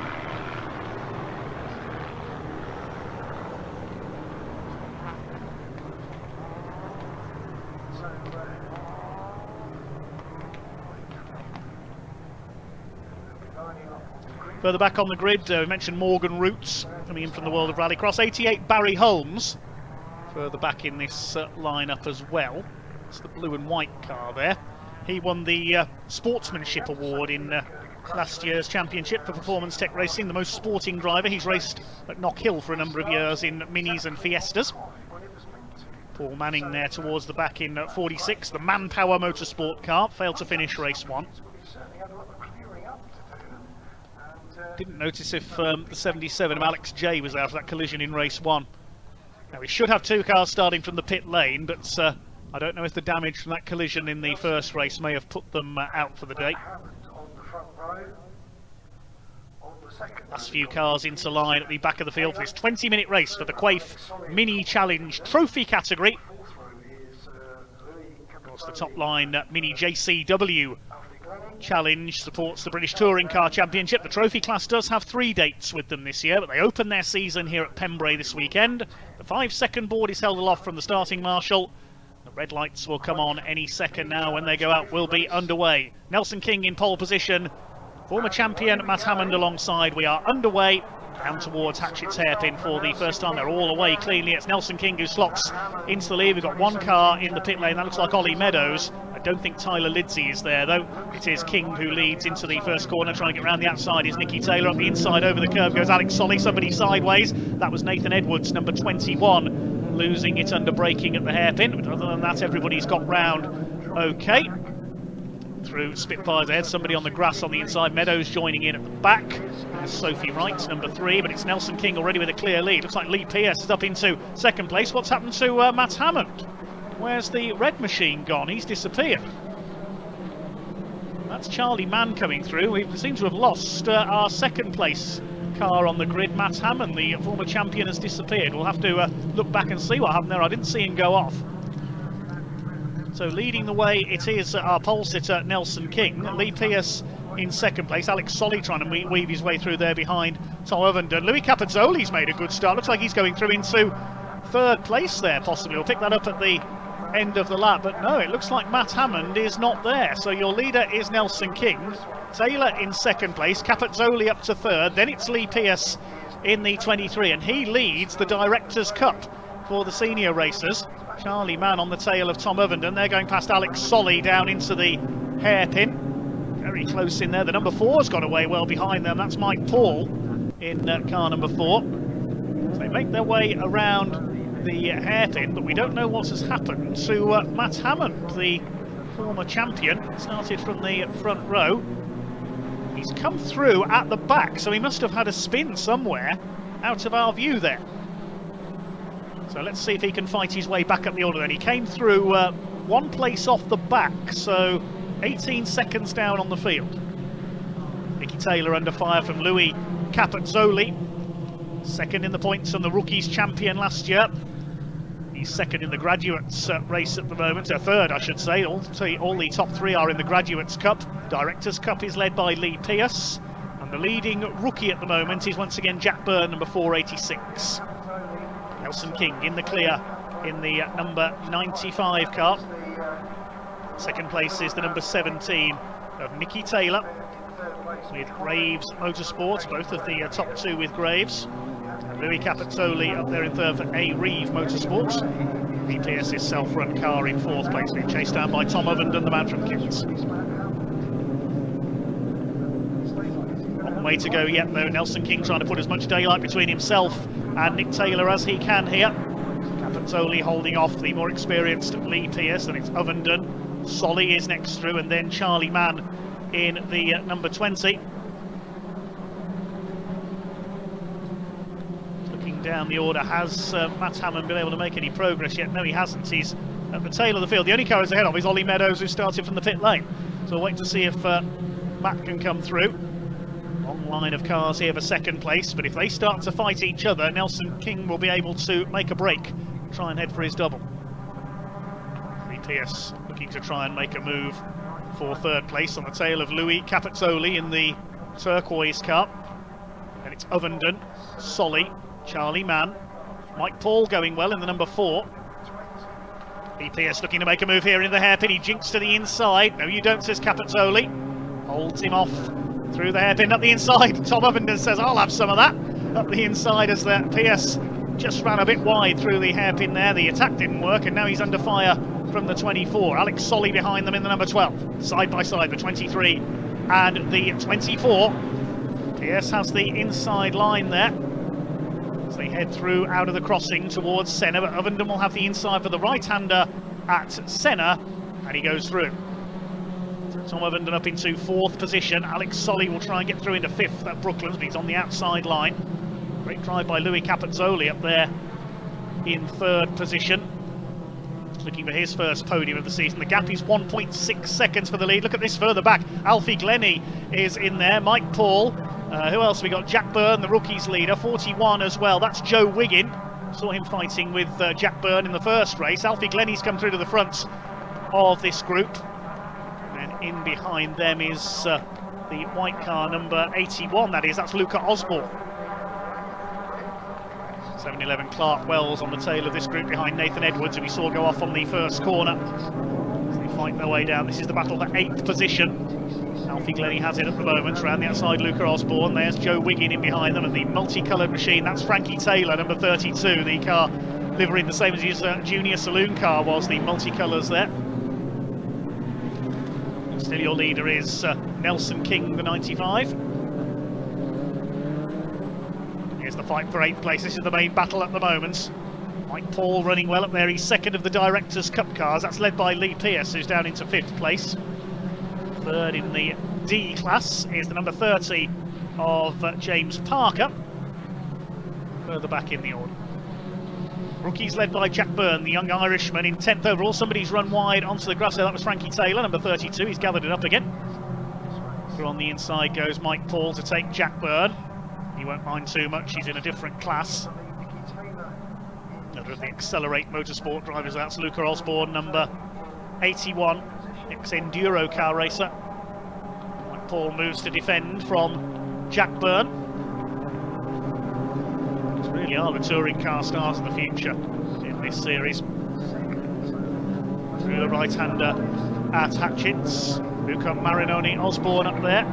Further back on the grid, we mentioned Morgan Roots coming in from the world of Rallycross. 88 Barry Holmes, further back in this lineup as well. It's the blue and white car there. He won the Sportsmanship Award in last year's championship for Performance Tech Racing, the most sporting driver. He's raced at Knock Hill for a number of years in Minis and Fiestas. Paul Manning there towards the back in 46, the Manpower Motorsport car, failed to finish race 1. Didn't notice if the 77 of Alex J was out of that collision in race 1. Now we should have 2 cars starting from the pit lane, but I don't know if the damage from that collision in the first race may have put them out for the day. Last few cars into line at the back of the field for this 20-minute race for the Quaife Mini Challenge Trophy category. Of course, the top line Mini JCW Challenge supports the British Touring Car Championship. The trophy class does have 3 dates with them this year, but they open their season here at Pembrey this weekend. The 5-second board is held aloft from the starting marshal. The red lights will come on any second now. When they go out, we'll be underway. Nelson King in pole position. Former champion Matt Hammond alongside. We are underway down towards Hatchett's hairpin for the first time. They're all away cleanly. It's Nelson King who slots into the lead. We've got 1 car in the pit lane. That looks like Ollie Meadows. I don't think Tyler Lidsey is there though. It is King who leads into the first corner. Trying to get around the outside is Nicky Taylor. Up the inside over the curb goes Alex Solly. Somebody sideways. That was Nathan Edwards, number 21, losing it under braking at the hairpin. But other than that, everybody's got round okay. Through Spitfires ahead, somebody on the grass on the inside. Meadows joining in at the back. There's Sophie Wright, number 3, but it's Nelson King already with a clear lead. Looks like Lee Pierce is up into second place. What's happened to Matt Hammond? Where's the red machine gone? He's disappeared. That's Charlie Mann coming through. We seem to have lost our second place car on the grid. Matt Hammond, the former champion, has disappeared. We'll have to look back and see what happened there. I didn't see him go off. So leading the way, it is our pole sitter Nelson King. Lee Pierce in second place. Alex Solly trying to weave his way through there behind Tom Ovenden. Louis Capozzoli's made a good start. Looks like he's going through into third place there, possibly. We'll pick that up at the end of the lap. But no, it looks like Matt Hammond is not there. So your leader is Nelson King. Taylor in second place. Capozzoli up to third. Then it's Lee Pierce in the 23. And he leads the Directors' Cup for the senior racers. Charlie Mann on the tail of Tom Ovenden. They're going past Alex Solly down into the hairpin. Very close in there. The number 4's got away well behind them. That's Mike Paul in car number 4. So they make their way around the hairpin, but we don't know what has happened to Matt Hammond, the former champion. Started from the front row. He's come through at the back, so he must have had a spin somewhere out of our view there. So let's see if he can fight his way back up the order then. He came through 1 place off the back, so 18 seconds down on the field. Nicky Taylor under fire from Louis Capozzoli. Second in the points on the Rookies champion last year. He's second in the Graduates race at the moment, third I should say. All the top 3 are in the Graduates Cup. Directors' Cup is led by Lee Pierce. And the leading rookie at the moment is once again Jack Byrne, number 486. Nelson King in the clear in the number 95 car. Second place is the number 17 of Nicky Taylor with Graves Motorsports, both of the top 2 with Graves. And Louis Capozzoli up there in third for A. Reeve Motorsports. Lee Pierce's self-run car in 4th place, being chased down by Tom Ovenden, the man from Kins. Long way to go yet though. Nelson King trying to put as much daylight between himself and Nick Taylor as he can here. Capozzoli holding off the more experienced Lee Pierce, and it's Ovenden. Solly is next through, and then Charlie Mann in the number 20. Looking down the order, has Matt Hammond been able to make any progress yet? No, he hasn't. He's at the tail of the field. The only car he's ahead of is Ollie Meadows, who started from the pit lane. So we'll wait to see if Matt can come through. Long line of cars here for second place, but if they start to fight each other, Nelson King will be able to make a break, try and head for his double. Lee Pierce looking to try and make a move for third place on the tail of Louis Capozzoli in the turquoise car. And it's Ovenden, Solly, Charlie Mann, Mike Paul going well in the number 4. Lee Pierce looking to make a move here in the hairpin. He jinks to the inside. No, you don't, says Capozzoli. Holds him off through the hairpin up the inside. Tom Ovenden says, I'll have some of that. Up the inside as the Pierce just ran a bit wide through the hairpin there. The attack didn't work, and now he's under fire from the 24. Alex Solly behind them in the number 12. Side by side, the 23 and the 24. PS has the inside line there as they head through out of the crossing towards Senna, but Ovenden will have the inside for the right-hander at Senna, and he goes through. Tom Ovenden up into 4th position. Alex Solly will try and get through into 5th at Brooklands, but he's on the outside line. Great drive by Louis Capezzoli up there in 3rd position. Looking for his first podium of the season. The gap is 1.6 seconds for the lead. Look at this further back. Alfie Glennie is in there. Mike Paul. Who else we got? Jack Byrne, the rookies leader, 41 as well. That's Joe Wiggin. Saw him fighting with Jack Byrne in the first race. Alfie Glennie's come through to the front of this group. And in behind them is the white car number 81, that is. That's Luca Osborne. 711 Clark Wells on the tail of this group behind Nathan Edwards, who we saw go off on the first corner. As they fight their way down, this is the battle for 8th position. Alfie Glennie has it at the moment. Around the outside, Luca Osborne. There's Joe Wiggin in behind them, and the multicoloured machine, that's Frankie Taylor, number 32. The car livering the same as his junior saloon car was, the multicolours there. And still your leader is Nelson King, the 95. Here's the fight for 8th place. This is the main battle at the moment. Mike Paul running well up there. He's 2nd of the Directors' Cup cars. That's led by Lee Pearce, who's down into 5th place. 3rd in the D class is the number 30 of James Parker. Further back in the order. Rookies led by Jack Byrne, the young Irishman, in 10th overall. Somebody's run wide onto the grass there. That was Frankie Taylor, number 32. He's gathered it up again. Through on the inside goes Mike Paul to take Jack Byrne. He won't mind too much, he's in a different class. Another of the Accelerate Motorsport drivers, that's Luca Osborne, number 81, ex-Enduro car racer. Mike Paul moves to defend from Jack Byrne. These really are the touring car stars of the future in this series. Through the right-hander at Hatchets. Luca Marinoni Osborne up there.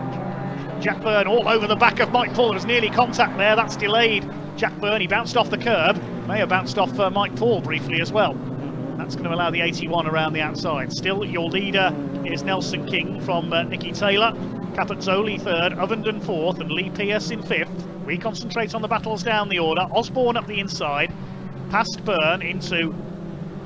Jack Byrne all over the back of Mike Paul. There was nearly contact there. That's delayed Jack Byrne. He bounced off the curb. May have bounced off Mike Paul briefly as well. That's going to allow the 81 around the outside. Still, your leader is Nelson King from Nicky Taylor. Capezzoli 3rd, Ovenden 4th, and Lee Pearce in 5th. We concentrate on the battles down the order. Osborne up the inside, past Byrne into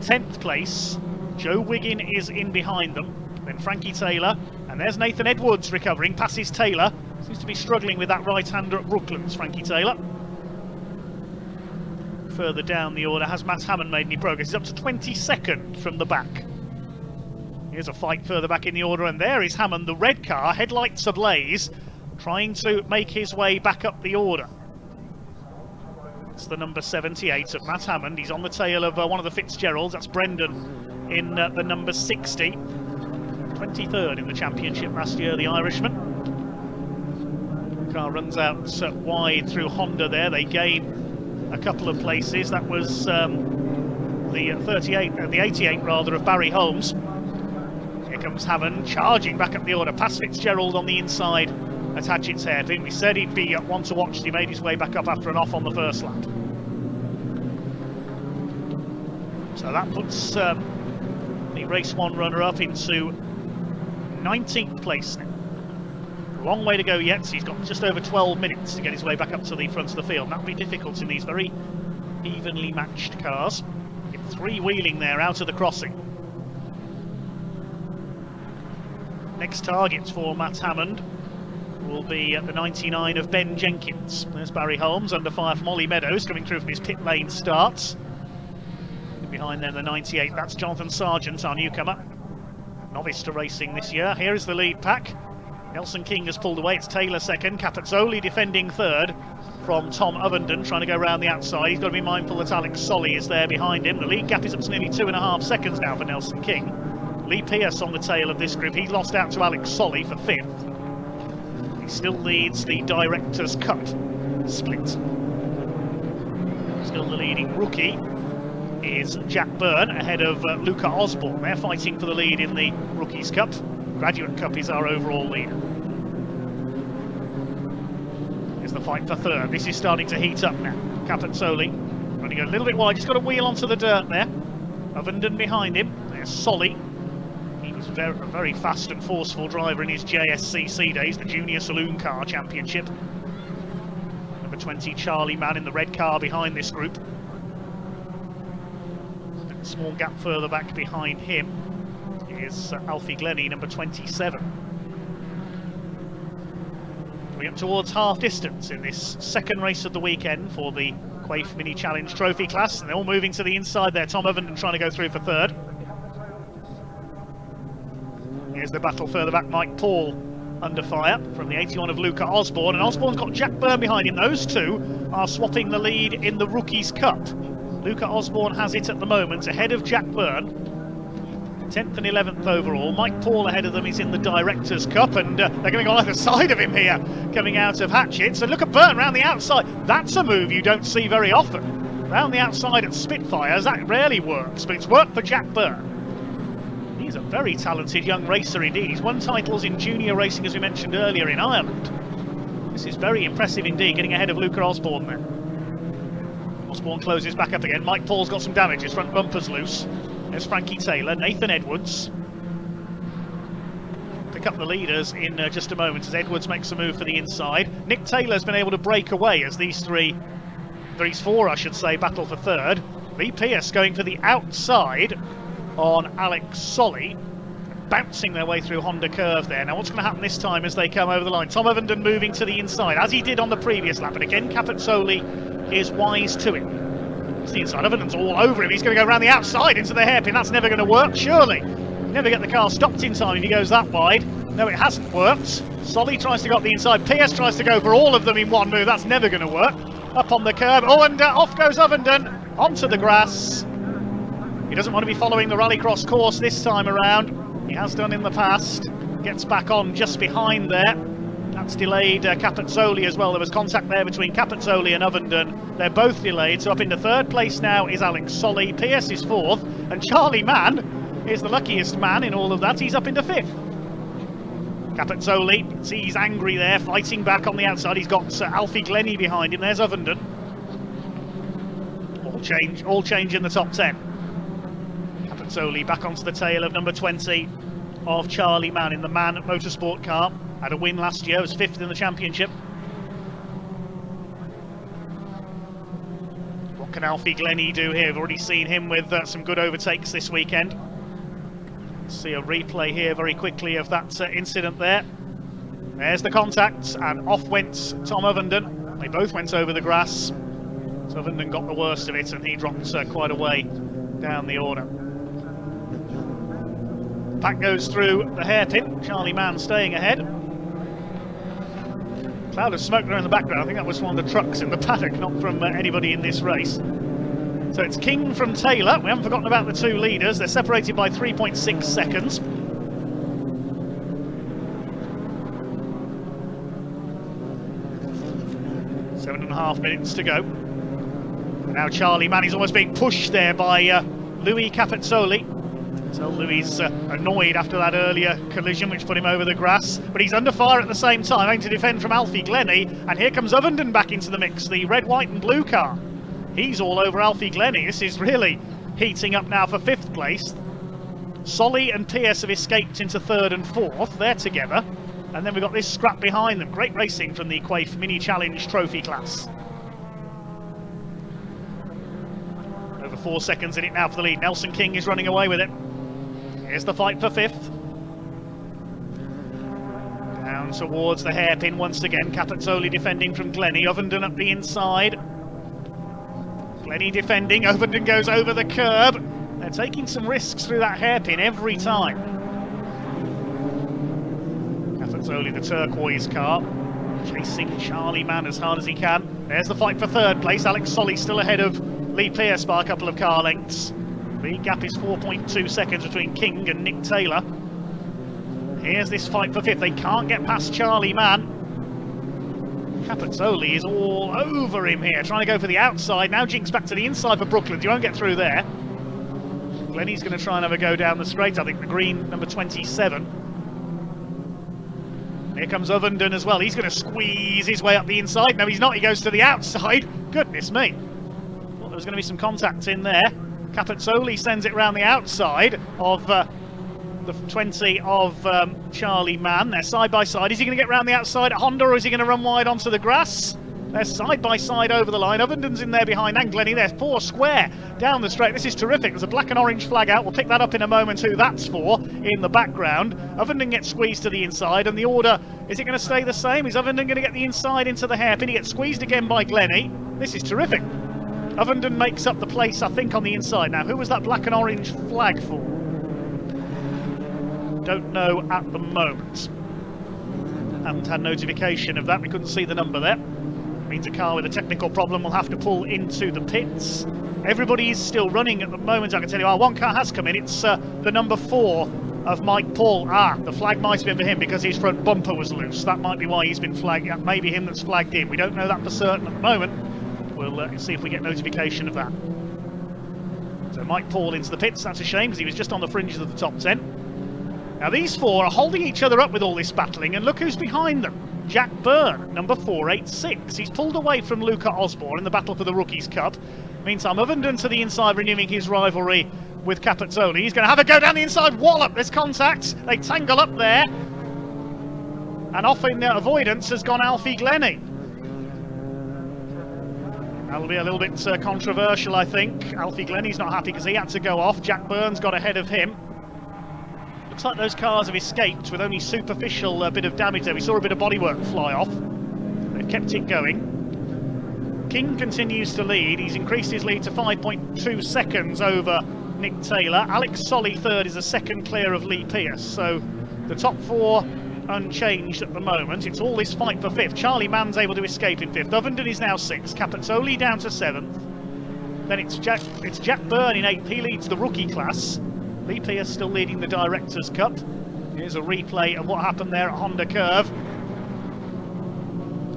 10th place. Joe Wiggin is in behind them. Then Frankie Taylor, and there's Nathan Edwards recovering, passes Taylor. Seems to be struggling with that right-hander at Brooklands, Frankie Taylor. Further down the order, has Matt Hammond made any progress? He's up to 22nd from the back. Here's a fight further back in the order, and there is Hammond, the red car, headlights ablaze, trying to make his way back up the order. It's the number 78 of Matt Hammond. He's on the tail of one of the Fitzgeralds. That's Brendan in the number 60. 23rd in the championship last year, the Irishman. The car runs out wide through Honda there. They gain a couple of places. That was the 88 rather of Barry Holmes. Here comes Hammond charging back up the order, past Fitzgerald on the inside at Hatchett's Head. I think we said he'd be one to watch. He made his way back up after an off on the first lap. So that puts the race 1 runner-up into 19th place now. A long way to go yet. So he's got just over 12 minutes to get his way back up to the front of the field. That will be difficult in these very evenly matched cars. Get 3-wheeling there out of the crossing. Next targets for Matt Hammond will be at the 99 of Ben Jenkins. There's Barry Holmes under fire from Ollie Meadows coming through from his pit lane starts. Behind them the 98, that's Jonathan Sargent, our newcomer. Novice to racing this year. Here is the lead pack. Nelson King has pulled away, it's Taylor 2nd. Capezzoli defending 3rd from Tom Ovenden, trying to go around the outside. He's got to be mindful that Alex Solly is there behind him. The lead gap is up to nearly 2.5 seconds now for Nelson King. Lee Pearce on the tail of this group. He's lost out to Alex Solly for 5th. He still leads the Directors' Cup split. Still the leading rookie is Jack Byrne ahead of Luca Osborne. They're fighting for the lead in the Rookies' Cup. Graduate Cup is our overall leader. Here's the fight for 3rd. This is starting to heat up now. Capezzoli running a little bit wide. Just got a wheel onto the dirt there. Ovenden behind him. There's Solly. He's He's a very fast and forceful driver in his JSCC days, the Junior Saloon Car Championship. Number 20, Charlie Mann in the red car behind this group. A small gap further back behind him is Alfie Glennie, number 27. We're up towards half distance in this second race of the weekend for the Quaife Mini Challenge Trophy class, and they're all moving to the inside there. Tom Ovenden trying to go through for third. Here's the battle further back, Mike Paul under fire from the 81 of Luca Osborne, and Osborne's got Jack Byrne behind him. Those two are swapping the lead in the Rookies Cup. Luca Osborne has it at the moment, ahead of Jack Byrne, 10th and 11th overall. Mike Paul ahead of them is in the Directors' Cup, and they're going to go either side of him here, coming out of Hatchet. So look at Byrne round the outside. That's a move you don't see very often. Round the outside at Spitfires, that rarely works, but it's worked for Jack Byrne. He's a very talented young racer indeed. He's won titles in junior racing, as we mentioned earlier, in Ireland. This is very impressive indeed, getting ahead of Luca Osborne there. Osborne closes back up again. Mike Paul's got some damage, his front bumper's loose. There's Frankie Taylor, Nathan Edwards. Pick up the leaders in just a moment as Edwards makes a move for the inside. Nick Taylor's been able to break away as these four I should say, battle for third. Lee Pearce going for the outside on Alex Solly, bouncing their way through Honda Curve there. Now what's going to happen this time as they come over the line? Tom Ovenden moving to the inside, as he did on the previous lap, but again Capezzoli is wise to it. It's the inside, Ovenden's all over him, he's going to go around the outside into the hairpin. That's never going to work, surely. Never get the car stopped in time if he goes that wide. No, it hasn't worked. Solly tries to go up the inside, Pearce tries to go for all of them in one move. That's never going to work. Up on the curb, oh, and off goes Ovenden, onto the grass. He doesn't want to be following the rallycross course this time around. He has done in the past. Gets back on just behind there. That's delayed Capezzoli as well. There was contact there between Capezzoli and Ovenden. They're both delayed. So up into third place now is Alex Solly. Pearce is fourth. And Charlie Mann is the luckiest man in all of that. He's up into fifth. Capezzoli, see he's angry there, fighting back on the outside. He's got Alfie Glennie behind him. There's Ovenden. All change in the top 10. Capezzoli back onto the tail of number 20 of Charlie Mann in the Mann Motorsport car. Had a win last year, was fifth in the championship. What can Alfie Glennie do here? We've already seen him with some good overtakes this weekend. See a replay here very quickly of that incident there. There's the contact, and off went Tom Ovenden. They both went over the grass. So Ovenden got the worst of it, and he dropped quite a way down the order. Pack goes through the hairpin. Charlie Mann staying ahead. Cloud of smoke there in the background. I think that was one of the trucks in the paddock, not from anybody in this race. So it's King from Taylor. We haven't forgotten about the two leaders. They're separated by 3.6 seconds. Seven and a half minutes to go. Now Charlie Mann is almost being pushed there by Louis Capezzoli. So Louis annoyed after that earlier collision which put him over the grass, but he's under fire at the same time, having to defend from Alfie Glennie, and here comes Ovenden back into the mix, the red, white and blue car. He's all over Alfie Glennie. This is really heating up now for fifth place. Solly and Pearce have escaped into third and fourth, they're together, and then we've got this scrap behind them. Great racing from the Quaife Mini Challenge Trophy class. Over 4 seconds in it now for the lead. Nelson King is running away with it. Here's the fight for fifth. Down towards the hairpin once again. Capezzoli defending from Glennie. Ovenden up the inside. Glennie defending. Ovenden goes over the curb. They're taking some risks through that hairpin every time. Capezzoli, the turquoise car, chasing Charlie Mann as hard as he can. There's the fight for third place. Alex Solly still ahead of Lee Pearce by a couple of car lengths. The gap is 4.2 seconds between King and Nick Taylor. Here's this fight for fifth. They can't get past Charlie Mann. Capezzoli is all over him here, trying to go for the outside. Now jinks back to the inside for Brooklands. You won't get through there. Glennie's going to try and have a go down the straight. I think the green, number 27. Here comes Ovenden as well. He's going to squeeze his way up the inside. No, he's not. He goes to the outside. Goodness me. Well, there was going to be some contact in there. Capezzoli sends it round the outside of the 20 of Charlie Mann. They're side by side. Is he going to get round the outside at Honda, or is he going to run wide onto the grass? They're side by side over the line. Ovenden's in there behind, and Glennie. They're 4 square down the straight. This is terrific. There's a black and orange flag out. We'll pick that up in a moment who that's for in the background. Ovenden gets squeezed to the inside, and the order, is it going to stay the same? Is Ovenden going to get the inside into the hairpin? He gets squeezed again by Glennie. This is terrific. Ovenden makes up the place, I think, on the inside. Now, who was that black and orange flag for? Don't know at the moment. Haven't had notification of that. We couldn't see the number there. Means a car with a technical problem will have to pull into the pits. Everybody is still running at the moment. I can tell you, one car has come in. It's the number 4 of Mike Paul. The flag might have been for him because his front bumper was loose. That might be why he's been flagged. Maybe him that's flagged in. We don't know that for certain at the moment. We'll see if we get notification of that. So Mike Paul into the pits. That's a shame because he was just on the fringes of the top 10. Now these 4 are holding each other up with all this battling, and look who's behind them. Jack Byrne, number 486. He's pulled away from Luca Osborne in the battle for the Rookies Cup. Meantime, Ovenden to the inside, renewing his rivalry with Capezzoli. He's going to have a go down the inside. Wallop, there's contact. They tangle up there. And off in their avoidance has gone Alfie Glennie. That'll be a little bit controversial, I think. Alfie Glennie's not happy because he had to go off. Jack Byrne's got ahead of him. Looks like those cars have escaped with only superficial bit of damage there. We saw a bit of bodywork fly off. They've kept it going. King continues to lead. He's increased his lead to 5.2 seconds over Nick Taylor. Alex Solly third is a second clear of Lee Pierce. So the top 4 unchanged at the moment. It's all this fight for 5th. Charlie Mann's able to escape in 5th. Ovenden is now 6th. Capezzoli down to 7th. Then it's Jack Byrne in 8th. He leads the rookie class. Lee Pierce still leading the Directors' Cup. Here's a replay of what happened there at Honda Curve.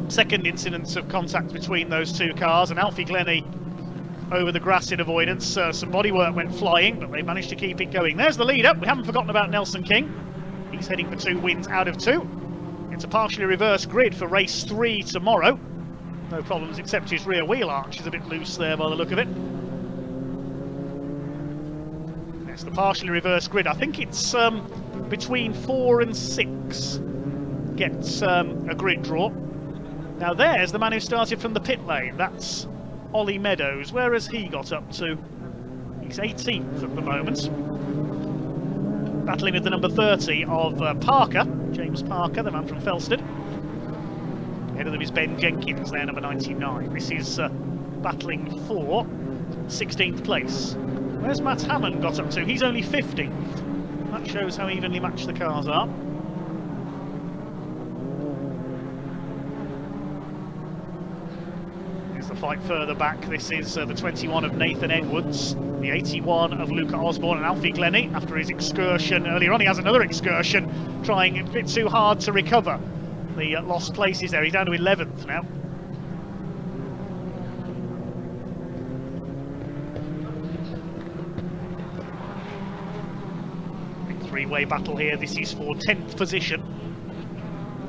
Second incidence of contact between those 2 cars, and Alfie Glennie over the grass in avoidance. Some bodywork went flying, but they managed to keep it going. There's the lead up. We haven't forgotten about Nelson King. He's heading for 2 wins out of 2. It's a partially reversed grid for race 3 tomorrow. No problems except his rear wheel arch is a bit loose there by the look of it. It's the partially reversed grid. I think it's between 4 and 6 gets a grid draw. Now there's the man who started from the pit lane. That's Ollie Meadows. Where has he got up to? He's 18th at the moment. Battling with the number 30 of Parker, James Parker, the man from Felsted. Ahead of them is Ben Jenkins there, number 99. This is battling for 16th place. Where's Matt Hammond got up to? He's only 15th. That shows how evenly matched the cars are. Here's the fight further back. This is the 21 of Nathan Edwards, the 81 of Luca Osborne, and Alfie Glennie. After his excursion earlier on, he has another excursion, trying a bit too hard to recover the lost places there. He's down to 11th now. Three-way battle here. This is for 10th position.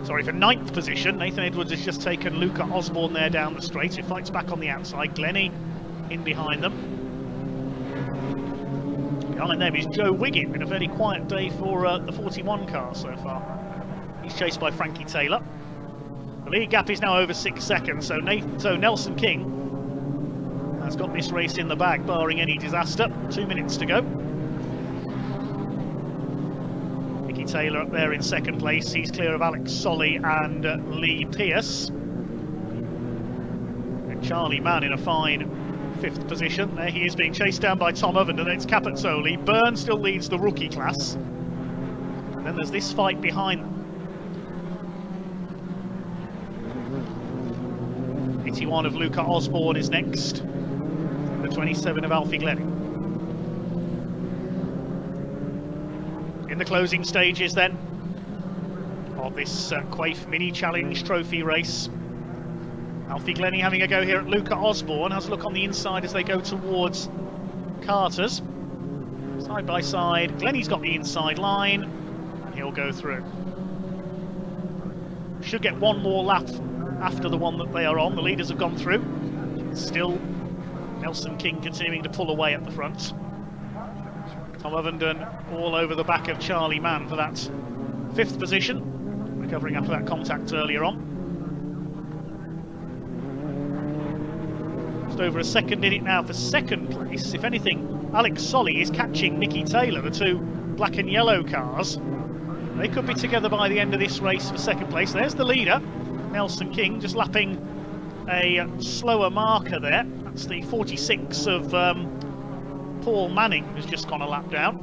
Sorry, for 9th position. Nathan Edwards has just taken Luca Osborne there down the straight. He fights back on the outside. Glennie in behind them. Behind them is Joe Wiggin. Been a very quiet day for the 41 car so far. He's chased by Frankie Taylor. The lead gap is now over 6 seconds, so Nelson King has got this race in the bag, barring any disaster. 2 minutes to go. Taylor up there in 2nd place. He's clear of Alex Solly and Lee Pierce. And Charlie Mann in a fine 5th position. There he is being chased down by Tom Ovenden. It's Capezzoli. Byrne still leads the rookie class. And then there's this fight behind them. 81 of Luca Osborne is next. The 27 of Alfie Glennie. In the closing stages then of this Quaife Mini Challenge Trophy race. Alfie Glennie having a go here at Luca Osborne. Has a look on the inside as they go towards Carter's. Side by side. Glennie's got the inside line and he'll go through. Should get one more lap after the one that they are on. The leaders have gone through. Still Nelson King continuing to pull away at the front. Tom Ovenden all over the back of Charlie Mann for that 5th position, recovering after that contact earlier on. Just over a second in it now for 2nd place. If anything, Alex Solly is catching Nicky Taylor, the 2 black and yellow cars. They could be together by the end of this race for 2nd place. There's the leader, Nelson King, just lapping a slower marker there. That's the 46 of Paul Manning, who's just gone a lap down.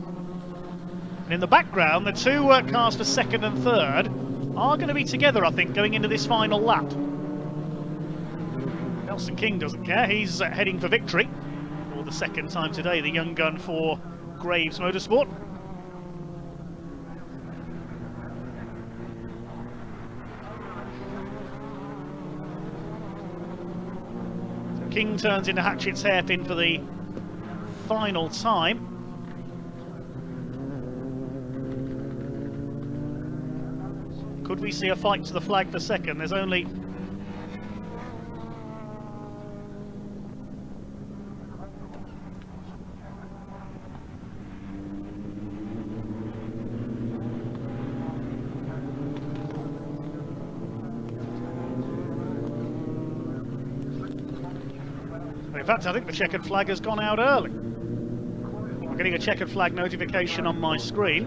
And in the background, the 2 cars for 2nd and 3rd are going to be together, I think, going into this final lap. Nelson King doesn't care, he's heading for victory for the 2nd time today, the young gun for Graves Motorsport. So King turns into Hatchett's hairpin for the final time. Could we see a fight to the flag for 2nd? There's only in fact, I think the checkered flag has gone out early. I'm getting a checkered flag notification on my screen.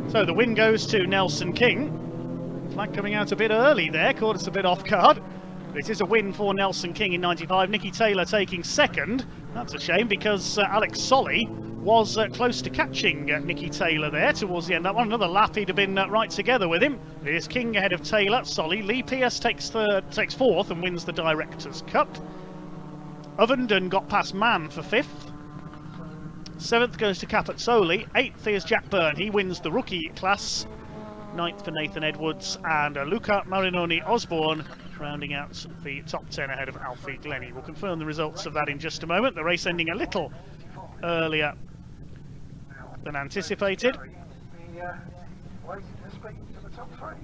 So the win goes to Nelson King. Flag coming out a bit early there, caught us a bit off guard. It is a win for Nelson King in 95. Nicky Taylor taking 2nd. That's a shame because Alex Solly was close to catching Nicky Taylor there towards the end. That one, another lap, he'd have been right together with him. It is King ahead of Taylor, Solly. Lee Pierce takes 4th and wins the Directors' Cup. Ovenden got past Mann for 5th. 7th goes to Capazzoli. 8th is Jack Byrne, he wins the rookie class. 9th for Nathan Edwards, and Luca Marinoni Osborne rounding out the top 10 ahead of Alfie Glennie. We'll confirm the results of that in just a moment. The race ending a little earlier than anticipated. Waiting to speak to the top 3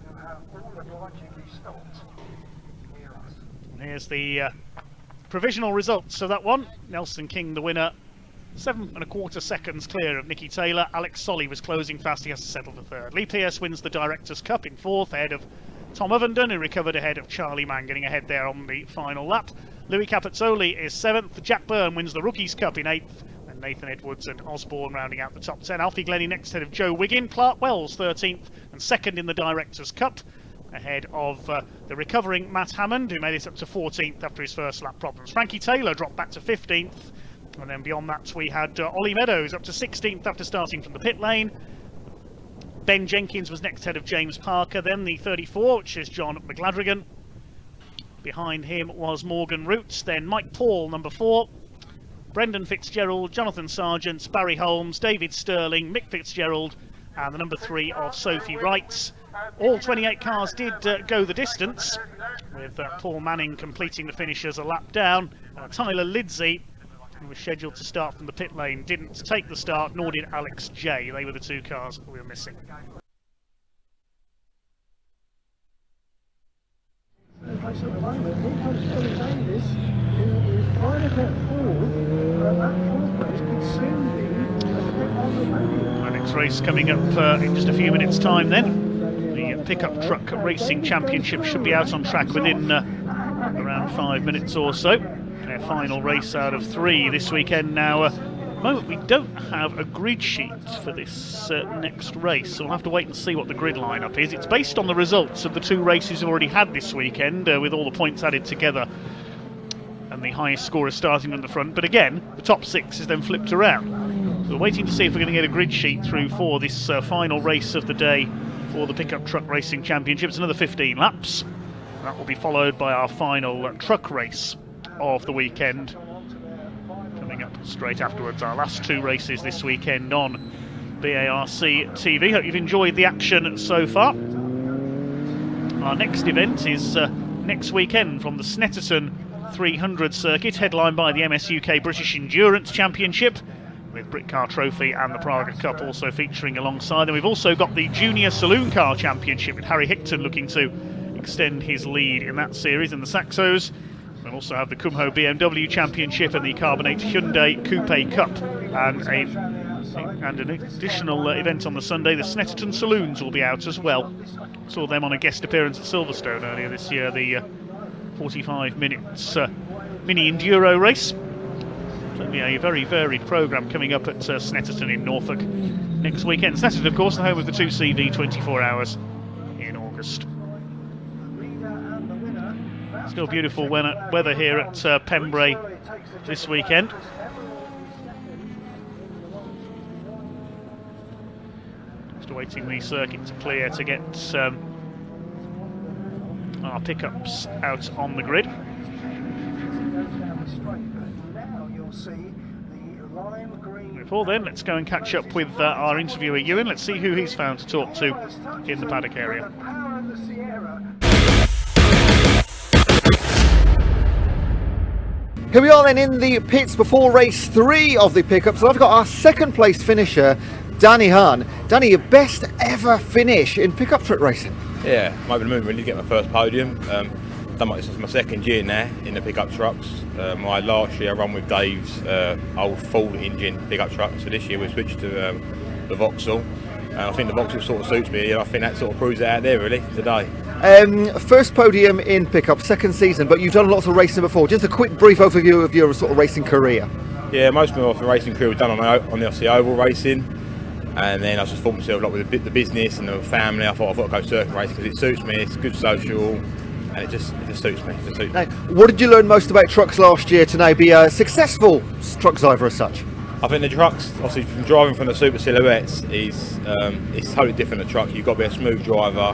who have all obligingly stopped near us. And here's the provisional results of that one. Nelson King the winner, 7 1/4 seconds clear of Nicky Taylor. Alex Solly was closing fast, he has to settle for 3rd. Lee Pierce wins the Directors' Cup in 4th, ahead of Tom Ovenden, who recovered ahead of Charlie Mann, getting ahead there on the final lap. Louis Capazzoli is 7th. Jack Byrne wins the Rookies' Cup in 8th. And Nathan Edwards and Osborne rounding out the top 10. Alfie Glennie next, ahead of Joe Wiggin. Clark Wells 13th and 2nd in the Directors' Cup, ahead of the recovering Matt Hammond, who made it up to 14th after his first lap problems. Frankie Taylor dropped back to 15th. And then beyond that we had Ollie Meadows up to 16th after starting from the pit lane. Ben Jenkins was next, ahead of James Parker. Then the 34, which is John McGladrigan. Behind him was Morgan Roots. Then Mike Paul, number 4. Brendan Fitzgerald, Jonathan Sargent, Barry Holmes, David Sterling, Mick Fitzgerald, and the number 3 of Sophie Wright. All 28 cars did go the distance, with Paul Manning completing the finish as a lap down. Tyler Lidsey, who was scheduled to start from the pit lane, didn't take the start, nor did Alex J. They were the 2 cars we were missing. Place at the moment, here comes Billy Davis, who is right about 4, that 4th place could soon be a bit on the radio. Our next race coming up in just a few minutes' time then. The pickup truck racing championship should be out on track within around 5 minutes or so. Their final race out of 3 this weekend now. At the moment we don't have a grid sheet for this next race, so we'll have to wait and see what the grid lineup is. It's based on the results of the 2 races we've already had this weekend, with all the points added together and the highest scorer starting from the front. But again, the top 6 is then flipped around. So we're waiting to see if we're going to get a grid sheet through for this final race of the day for the Pickup Truck Racing Championship. It's another 15 laps. That will be followed by our final truck race of the weekend, coming up straight afterwards. Our last 2 races this weekend on BARC TV. Hope you've enjoyed the action so far. Our next event is next weekend from the Snetterton 300 circuit, headlined by the MS UK British Endurance Championship, with Brit Car Trophy and the Praga Cup also featuring alongside them. We've also got the Junior Saloon Car Championship, with Harry Hickton looking to extend his lead in that series in the Saxos. We'll also have the Kumho BMW Championship and the Carbonate Hyundai Coupe Cup, and an additional event on the Sunday. The Snetterton Saloons will be out as well. Saw them on a guest appearance at Silverstone earlier this year, the 45 minutes mini enduro race. There'll be a very varied programme coming up at Snetterton in Norfolk next weekend. Snetterton, of course, the home of the 2CV 24 hours in August. Still beautiful weather here at Pembrey this weekend. Just awaiting the circuit to clear to get our pickups out on the grid. Before then, let's go and catch up with our interviewer Ewan. Let's see who he's found to talk to in the paddock area. Here we are then in the pits before race 3 of the pickups. So I've got our second place finisher, Danny Hahn. Danny, your best ever finish in pickup truck racing? Yeah, I'm over the moon really to get my first podium. This is my second year now in the pickup trucks. My last year I run with Dave's old Ford engine pickup truck, so this year we switched to the Vauxhall. And I think the Vauxhall sort of suits me, and I think that sort of proves it out there really today. First podium in pickup, second season, but you've done lots of racing before. Just a quick brief overview of your sort of racing career. Yeah, most of my racing career was done on the oval racing, and then I just thought myself like with the business and the family. I thought I'd go circuit racing because it suits me. It's good social, and it just suits me. Now, what did you learn most about trucks last year to now be a successful truck driver as such? I think the trucks, obviously from driving from the Super Silhouettes, is it's totally different. The truck, you've got to be a smooth driver,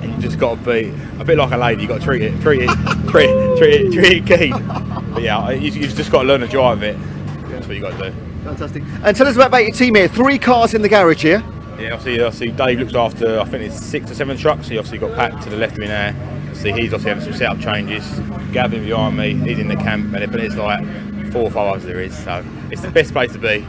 and you just got to be a bit like a lady. You've got to treat it keen. But yeah, you've just got to learn to drive it. That's what you got to do. Fantastic. And tell us about your team here. 3 cars in the garage here. Yeah, obviously Dave looks after, I think it's 6 or 7 trucks. He obviously got Pat to the left of me now. See, he's obviously having some setup changes. Gavin behind me, he's in the camp, but it's like 4 or 5 hours there is, so it's the best place to be.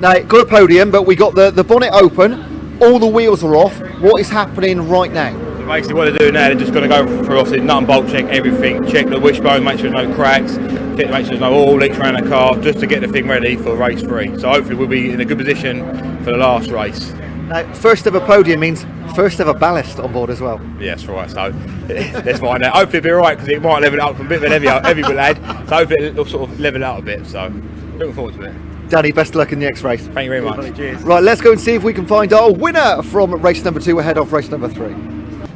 Now, got a podium, but we got the bonnet open, all the wheels are off. What is happening right now? So basically what they're doing now, they're just going to go through obviously nut and bolt check everything, check the wishbone, make sure there's no cracks, make sure there's no oil leaks around the car, just to get the thing ready for race 3. So hopefully we'll be in a good position for the last race. Now, first ever podium means first ever ballast on board as well. Yeah, that's right. So let's find out. Hopefully it'll be alright because it might level it up from a bit of an heavy lad. So hopefully it'll sort of level it out a bit. So looking forward to it. Danny, best of luck in the next race. Thank you very much. Cheers. Right, let's go and see if we can find our winner from race number 2 ahead of race number 3.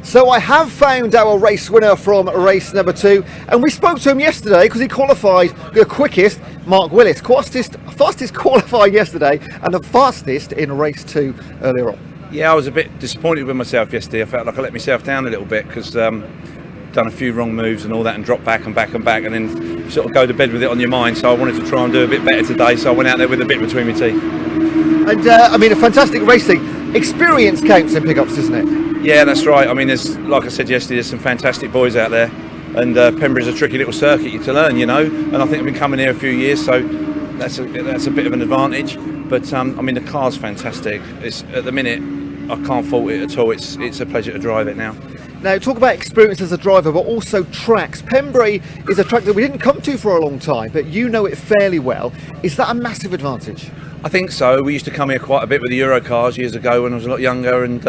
So I have found our race winner from race number 2, and we spoke to him yesterday because he qualified the quickest, Mark Willis, fastest qualified yesterday and the fastest in race 2 earlier on. Yeah, I was a bit disappointed with myself yesterday. I felt like I let myself down a little bit because done a few wrong moves and all that, and dropped back and back and back, and then you sort of go to bed with it on your mind. So I wanted to try and do a bit better today, so I went out there with a bit between my teeth. And I mean, a fantastic racing experience counts in pickups, doesn't it? Yeah, that's right. I mean, there's, like I said yesterday, there's some fantastic boys out there, and Pembrey's a tricky little circuit to learn, you know. And I think I've been coming here a few years, so that's a bit of an advantage. But I mean, the car's fantastic. It's at the minute, I can't fault it at all. It's a pleasure to drive it now. Now, talk about experience as a driver, but also tracks. Pembrey is a track that we didn't come to for a long time, but you know it fairly well. Is that a massive advantage? I think so. We used to come here quite a bit with the Euro cars years ago when I was a lot younger, and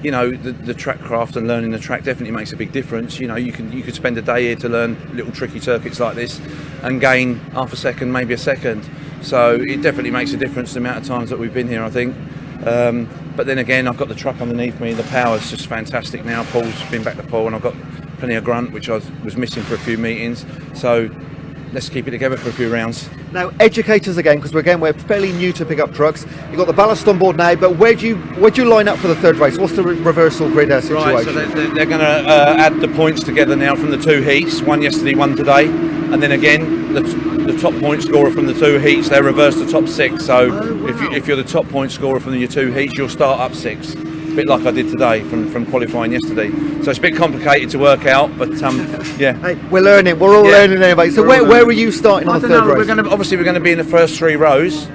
you know, the track craft and learning the track definitely makes a big difference. You know, you could spend a day here to learn little tricky circuits like this and gain half a second, maybe a second. So it definitely makes a difference the amount of times that we've been here, I think. But then again, I've got the truck underneath me. The power's just fantastic now. Paul's been back to Paul, and I've got plenty of grunt, which I was missing for a few meetings. So let's keep it together for a few rounds. Now, educate us again, because we're fairly new to pickup trucks. You've got the ballast on board now, but where'd you line up for the 3rd race? What's the reversal grid situation? Right, so they're going to add the points together now from the 2 heats, one yesterday, one today, and then again the top point scorer from the 2 heats, they reverse the top 6. So if you're the top point scorer from your 2 heats, you'll start up 6. a bit like I did today from qualifying yesterday. So it's a bit complicated to work out, but yeah. Hey, we're learning. We're all learning anyway. So where were you starting on the third race? Obviously we're going to be in the first 3 rows.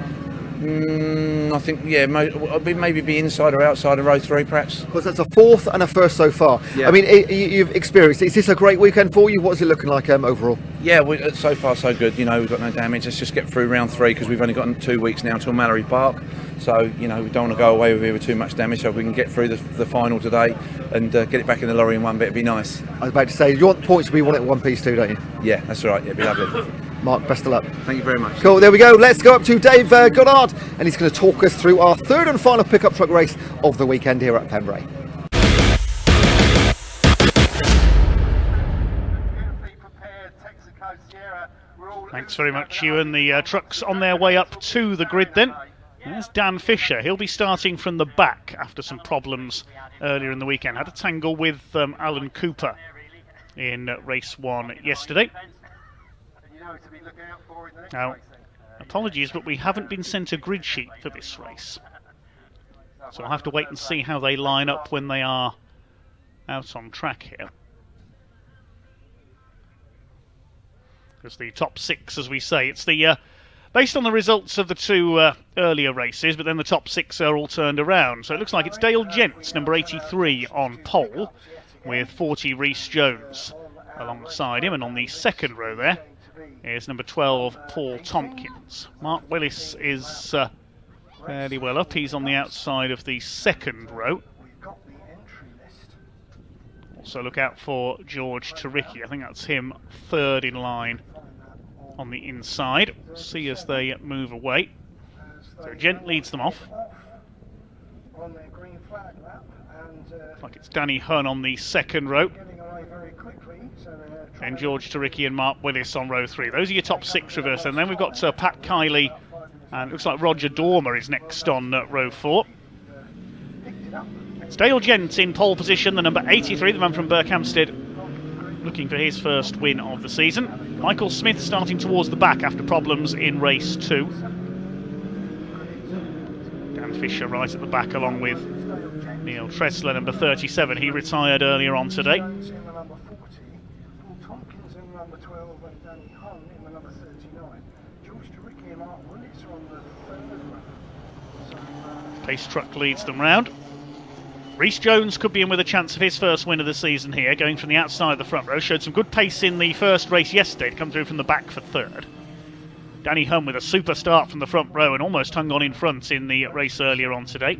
I think, maybe be inside or outside of row 3, perhaps. Because that's a 4th and a 1st so far. Yeah. I mean, you've experienced it. Is this a great weekend for you? What's it looking like overall? Yeah, so far so good. We've got no damage. Let's just get through round 3 because we've only got 2 weeks now till Mallory Park. So, we don't want to go away with too much damage. So if we can get through the final today and get it back in the lorry in one bit, it'd be nice. I was about to say, you want the points to be won at one piece too, don't you? Yeah, that's right. Yeah, it'd be lovely. Mark, best of luck. Thank you very much. Cool, there we go. Let's go up to Dave Goddard, and he's going to talk us through our 3rd and final pickup truck race of the weekend here at Pembrey. Thanks very much, Ewan. The truck's on their way up to the grid then. There's Dan Fisher. He'll be starting from the back after some problems earlier in the weekend. Had a tangle with Alan Cooper in race 1 yesterday. Now, apologies, but we haven't been sent a grid sheet for this race. So I'll have to wait and see how they line up when they are out on track here. Because the top 6, as we say, it's the based on the results of the 2 earlier races, but then the top 6 are all turned around. So it looks like it's Dale Gents, number 83, on pole, with 40 Rhys Jones alongside him, and on the 2nd row there is number 12, Paul Tompkins. Mark Willis is fairly well up. He's on the outside of the 2nd row. Also look out for George Taricki. I think that's him 3rd in line on the inside. See as they move away. So Gent leads them off. Looks like it's Danny Hunn on the 2nd row. And George Taricki and Mark Willis on row 3. Those are your top 6 reverse. And then we've got Pat Kiley, and it looks like Roger Dormer is next on row 4. It's Dale Gent in pole position, the number 83, the man from Berkhamsted, looking for his first win of the season. Michael Smith starting towards the back after problems in race 2. Dan Fisher right at the back along with Neil Tressler, number 37. He retired earlier on today. Pace truck leads them round. Rhys Jones could be in with a chance of his first win of the season here, going from the outside of the front row. Showed some good pace in the first race yesterday to come through from the back for 3rd. Danny Hunn with a super start from the front row and almost hung on in front in the race earlier on today.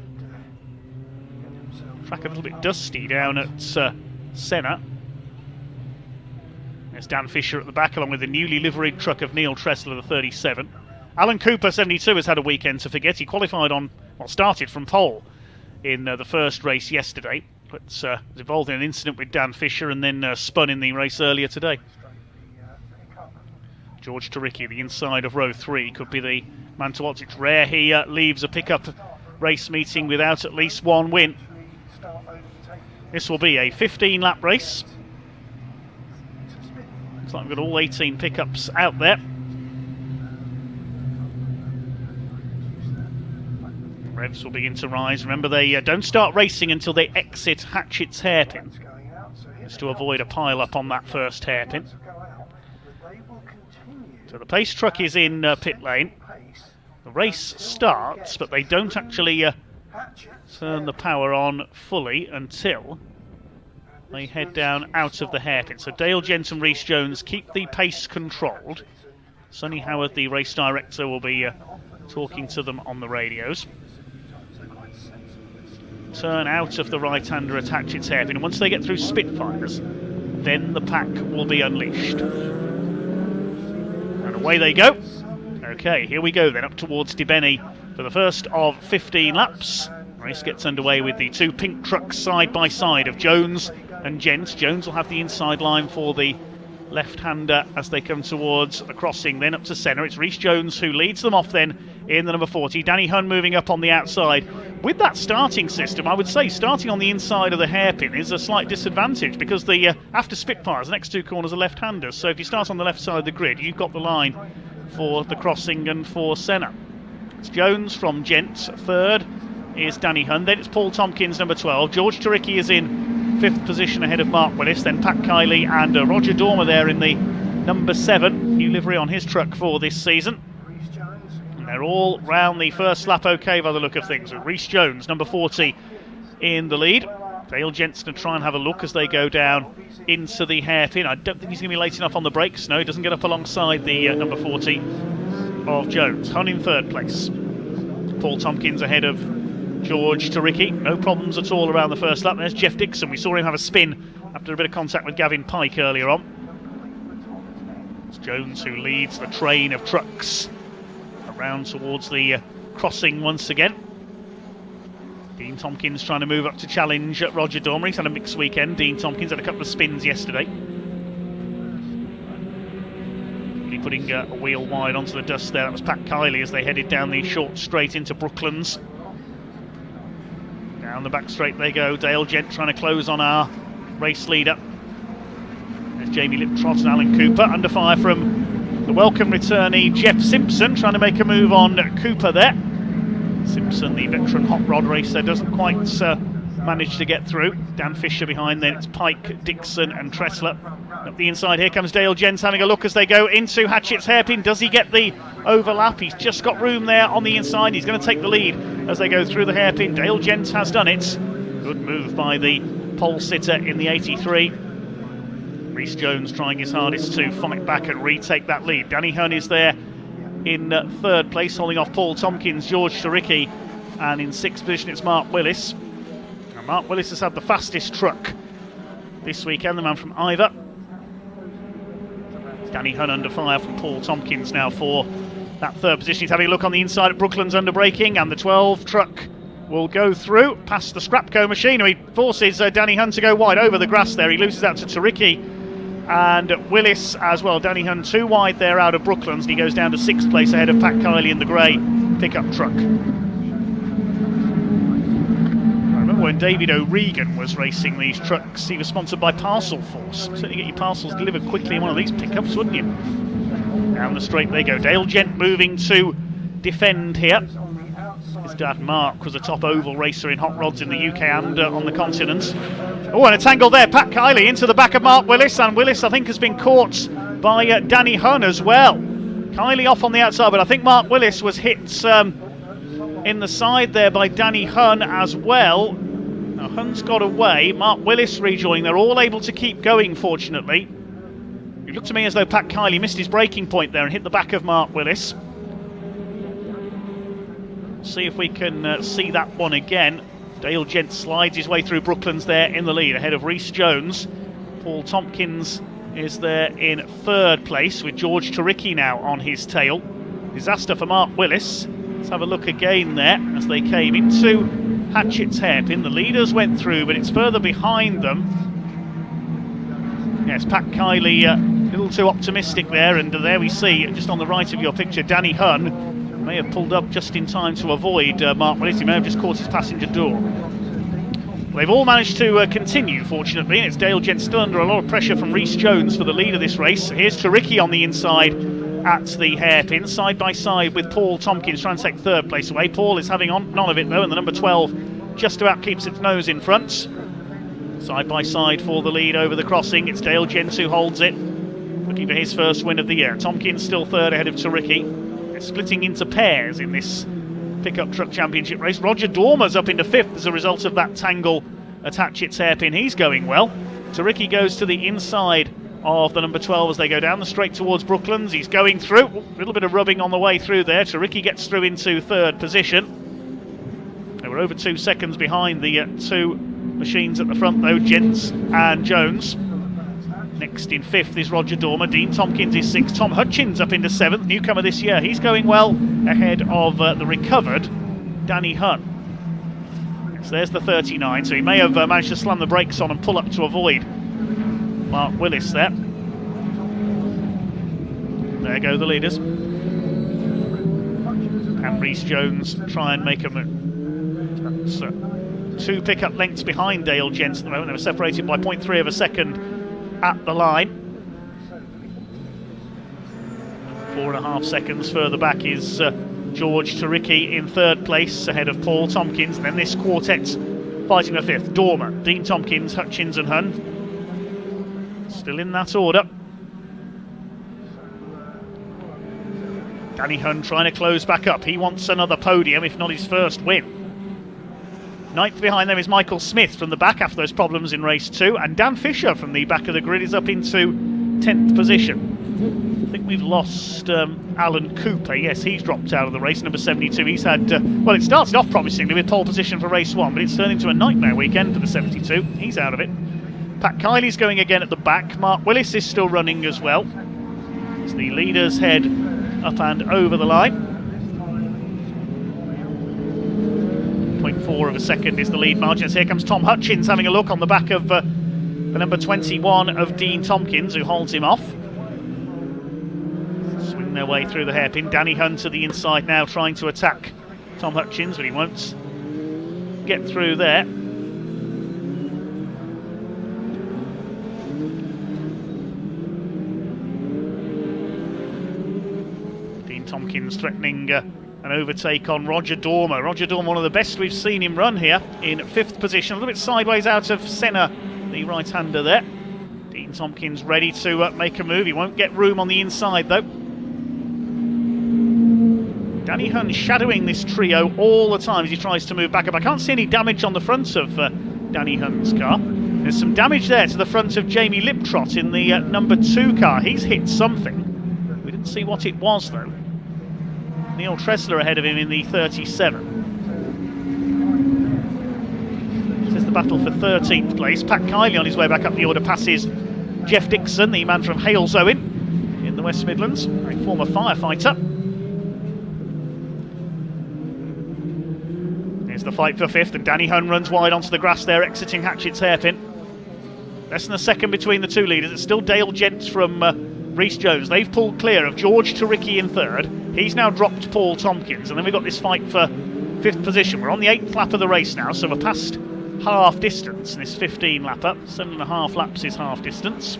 Track a little bit dusty down at Senna. There's Dan Fisher at the back along with the newly liveried truck of Neil Tressler, the 37. Alan Cooper, 72, has had a weekend to forget. He qualified started from pole in the first race yesterday, but was involved in an incident with Dan Fisher and then spun in the race earlier today. George Taricki, the inside of row 3, could be the man to watch. It's rare he leaves a pickup race meeting without at least 1 win. This will be a 15-lap race. Looks like we've got all 18 pickups out there. Revs will begin to rise. Remember, they don't start racing until they exit Hatchett's hairpin, just to avoid a pile-up on that first hairpin. So the pace truck is in pit lane. The race starts, but they don't actually turn the power on fully until they head down out of the hairpin. So Dale Gent and Rhys Jones keep the pace controlled. Sonny Howard, the race director, will be talking to them on the radios. Turn out of the right-hander at Hatchett's hairpin, and once they get through Spitfires, then the pack will be unleashed. And away they go. Okay, here we go then, up towards Dibeni for the first of 15 laps. Race gets underway with the 2 pink trucks side by side of Jones and Gent. Jones will have the inside line for the left-hander as they come towards the crossing, then up to centre. It's Rhys Jones who leads them off then in the number 40. Danny Hunn moving up on the outside. With that starting system, I would say starting on the inside of the hairpin is a slight disadvantage because the after Spitfires, the next 2 corners are left-handers. So if you start on the left side of the grid, you've got the line for the crossing and for Senna. It's Jones from Gent 3rd is Danny Hunn. Then it's Paul Tompkins, number 12. George Turicki is in 5th position ahead of Mark Willis. Then Pat Kiley and Roger Dormer there in the number 7. New livery on his truck for this season. And they're all round the first lap okay by the look of things. With Rhys Jones, number 40, in the lead. Dale Gent's going to try and have a look as they go down into the hairpin. I don't think he's going to be late enough on the brakes. No, he doesn't get up alongside the number 40 of Jones. Hunn in 3rd place. Paul Tompkins ahead of George Turicki. No problems at all around the first lap. There's Jeff Dixon. We saw him have a spin after a bit of contact with Gavin Pike earlier on. It's Jones who leads the train of trucks around towards the crossing once again. Dean Tompkins trying to move up to challenge Roger Dormer. He's had a mixed weekend. Dean Tompkins had a couple of spins yesterday. Really putting a wheel wide onto the dust there. That was Pat Kiley as they headed down the short straight into Brooklands. Down the back straight they go. Dale Gent trying to close on our race leader. There's Jamie Liptrot and Alan Cooper. Under fire from the welcome returnee Jeff Simpson, trying to make a move on Cooper there. Simpson, the veteran hot rod racer, doesn't quite manage to get through. Dan Fisher behind, then it's Pike, Dixon and Tressler. Up the inside, here comes Dale Jens having a look as they go into Hatchett's hairpin. Does he get the overlap? He's just got room there on the inside. He's going to take the lead as they go through the hairpin. Dale Jens has done it. Good move by the pole sitter in the 83. Rhys Jones trying his hardest to fight back and retake that lead. Danny Hunn is there in 3rd place, holding off Paul Tompkins, George Turicki, and in 6th position it's Mark Willis. And Mark Willis has had the fastest truck this weekend, the man from Ivor. Danny Hunn under fire from Paul Tompkins now for that 3rd position. He's having a look on the inside at Brooklands under braking, and the 12 truck will go through past the Scrapco machinery. Forces Danny Hunn to go wide over the grass there. He loses out to Turicki and Willis as well. Danny Hunn too wide there out of Brooklands, and he goes down to 6th place ahead of Pat Kiley in the grey pickup truck. I remember when David O'Regan was racing these trucks, he was sponsored by Parcel Force. Certainly get your parcels delivered quickly in one of these pickups, wouldn't you? Down the straight they go. Dale Gent moving to defend here. His dad Mark was a top oval racer in hot rods in the UK and on the continent. Oh, and a tangle there. Pat Kiley into the back of Mark Willis, and Willis I think has been caught by Danny Hunn as well. Kiley off on the outside, but I think Mark Willis was hit in the side there by Danny Hunn as well. Now Hunn's got away. Mark Willis rejoining. They're all able to keep going, fortunately. It looked to me as though Pat Kiley missed his braking point there and hit the back of Mark Willis. See if we can see that one again. Dale Gent slides his way through Brooklands there in the lead ahead of Rhys Jones. Paul Tompkins is there in 3rd place with George Turicki now on his tail. Disaster for Mark Willis. Let's have a look again there as they came into Hatchett's hairpin. The leaders went through, but it's further behind them. Yes, Pat Kiley a little too optimistic there, and there we see, just on the right of your picture, Danny Hunn may have pulled up just in time to avoid Mark Willis. He may have just caught his passenger door. Well, they've all managed to continue, fortunately, and it's Dale Gent still under a lot of pressure from Rhys Jones for the lead of this race. Here's Turicki on the inside at the hairpin, side by side with Paul Tompkins, trying to take 3rd place away. Paul is having none of it though, and the number 12 just about keeps its nose in front. Side by side for the lead over the crossing. It's Dale Gent who holds it, looking for his first win of the year. Tompkins still 3rd ahead of Turicki. Splitting into pairs in this pickup truck championship race. Roger Dormer's up into 5th as a result of that tangle at Hatchett's hairpin. He's going well. Turicki goes to the inside of the number 12 as they go down the straight towards Brooklands. He's going through. A little bit of rubbing on the way through there. Turicki gets through into 3rd position. They were over 2 seconds behind the 2 machines at the front though, Gents and Jones. Next in 5th is Roger Dormer. Dean Tompkins is 6th. Tom Hutchins up into 7th, newcomer this year. He's going well ahead of the recovered Danny Hunn. So there's the 39, so he may have managed to slam the brakes on and pull up to avoid Mark Willis there. There go the leaders. And Rhys Jones try and make them 2 pickup lengths behind Dale Gent at the moment. They were separated by 0.3 of a second at the line. 4.5 seconds further back is George Turicki in third place ahead of Paul Tompkins, and then this quartet fighting for fifth. Dormer, Dean Tompkins, Hutchins and Hun. Still in that order. Danny Hun trying to close back up. He wants another podium, if not his first win. Ninth behind them is Michael Smith from the back after those problems in race 2, and Dan Fisher from the back of the grid is up into 10th position. I think we've lost Alan Cooper. Yes, he's dropped out of the race, number 72. He's had, well, it started off promisingly with pole position for race 1, but it's turned into a nightmare weekend for the 72. He's out of it. Pat Kiley's going again at the back. Mark Willis is still running as well, as the leaders head up and over the line. 0.4 of a second is the lead margin. As here comes Tom Hutchins having a look on the back of the number 21 of Dean Tompkins, who holds him off. Swing their way through the hairpin. Danny Hun to the inside now, trying to attack Tom Hutchins, but he won't get through there. Dean Tompkins threatening an overtake on Roger Dormer. Roger Dormer, one of the best we've seen him run here, in 5th position, a little bit sideways out of Senna, the right-hander there. Dean Tompkins ready to make a move. He won't get room on the inside though. Danny Hun shadowing this trio all the time as he tries to move back up. I can't see any damage on the front of Danny Hun's car. There's some damage there to the front of Jamie Liptrot in the number 2 car. He's hit something. We didn't see what it was though. Neil Tressler ahead of him in the 37. This is the battle for 13th place. Pat Kiley on his way back up the order passes Jeff Dixon, the man from Halesowen in the West Midlands, a former firefighter. Here's the fight for 5th, and Danny Hun runs wide onto the grass there, exiting Hatchett's hairpin. Less than a second between the two leaders. It's still Dale Gents from Rhys Jones. They've pulled clear of George Turicki in 3rd. He's now dropped Paul Tompkins, and then we've got this fight for 5th position. We're on the 8th lap of the race now, so we're past half distance in this 15 lapper. 7.5 laps is half distance.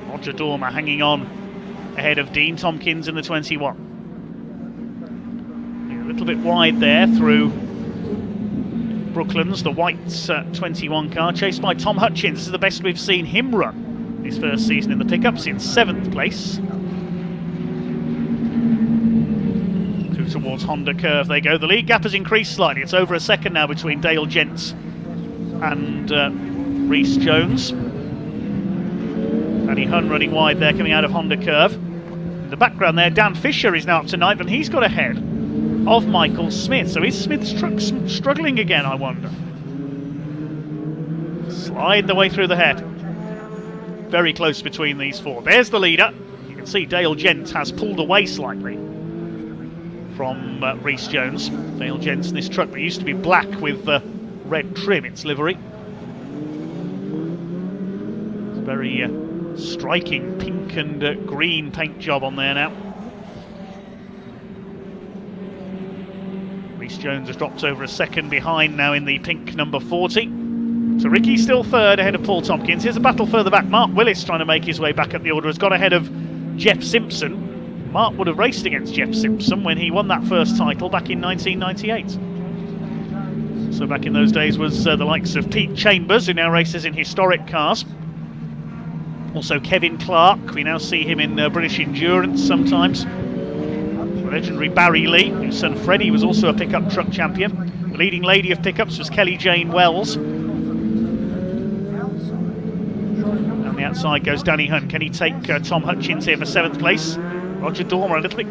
Roger Dormer hanging on ahead of Dean Tompkins in the 21. A little bit wide there through Brooklands, the white 21 car, chased by Tom Hutchins. This is the best we've seen him run his first season in the pickups, in 7th place. Towards Honda Curve they go. The lead gap has increased slightly. It's over a second now between Dale Gents and Rhys Jones. Danny Hun running wide there, coming out of Honda Curve. In the background there, Dan Fisher is now up to 9th, and he's got ahead of Michael Smith. So is Smith's truck struggling again, I wonder? Slide the way through the head. Very close between these four. There's the leader. You can see Dale Gents has pulled away slightly from Rhys Jones. Dale Gents in this truck that used to be black with red trim, its livery. It's a very striking pink and green paint job on there now. Rhys Jones has dropped over a second behind now in the pink number 40. So Ricky's still 3rd ahead of Paul Tompkins. Here's a battle further back. Mark Willis trying to make his way back up the order, has got ahead of Jeff Simpson. Mark would have raced against Jeff Simpson when he won that first title back in 1998. So back in those days was the likes of Pete Chambers, who now races in historic cars. Also Kevin Clark, we now see him in British Endurance sometimes. The legendary Barry Lee, whose son Freddie was also a pickup truck champion. The leading lady of pickups was Kelly Jane Wells. On the outside goes Danny Hun. Can he take Tom Hutchins here for 7th place? Roger Dormer a little bit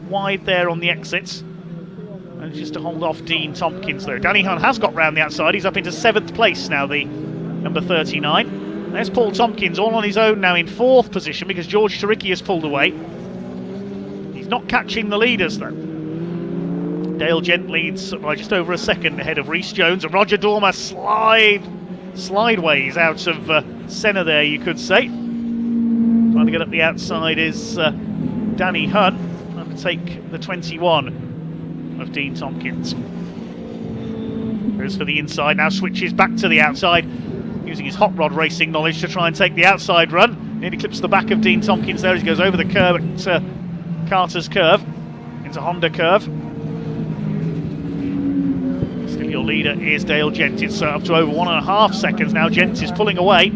wide there on the exits. Manages to hold off Dean Tompkins though. Danny Hun has got round the outside. He's up into 7th place now, the number 39. There's Paul Tompkins all on his own now in 4th position because George Turicki has pulled away. He's not catching the leaders though. Dale Gent leads by just over a second ahead of Rhys Jones, and Roger Dormer slideways out of Senna there, you could say. Trying to get up the outside is Danny Hun, trying to take the 21 of Dean Tompkins. Goes for the inside, now switches back to the outside, using his hot rod racing knowledge to try and take the outside run. Nearly clips the back of Dean Tompkins there as he goes over the curb at Carter's curve into Honda curve. Still your leader is Dale Gent. It's up to over 1.5 seconds now. Gent is pulling away.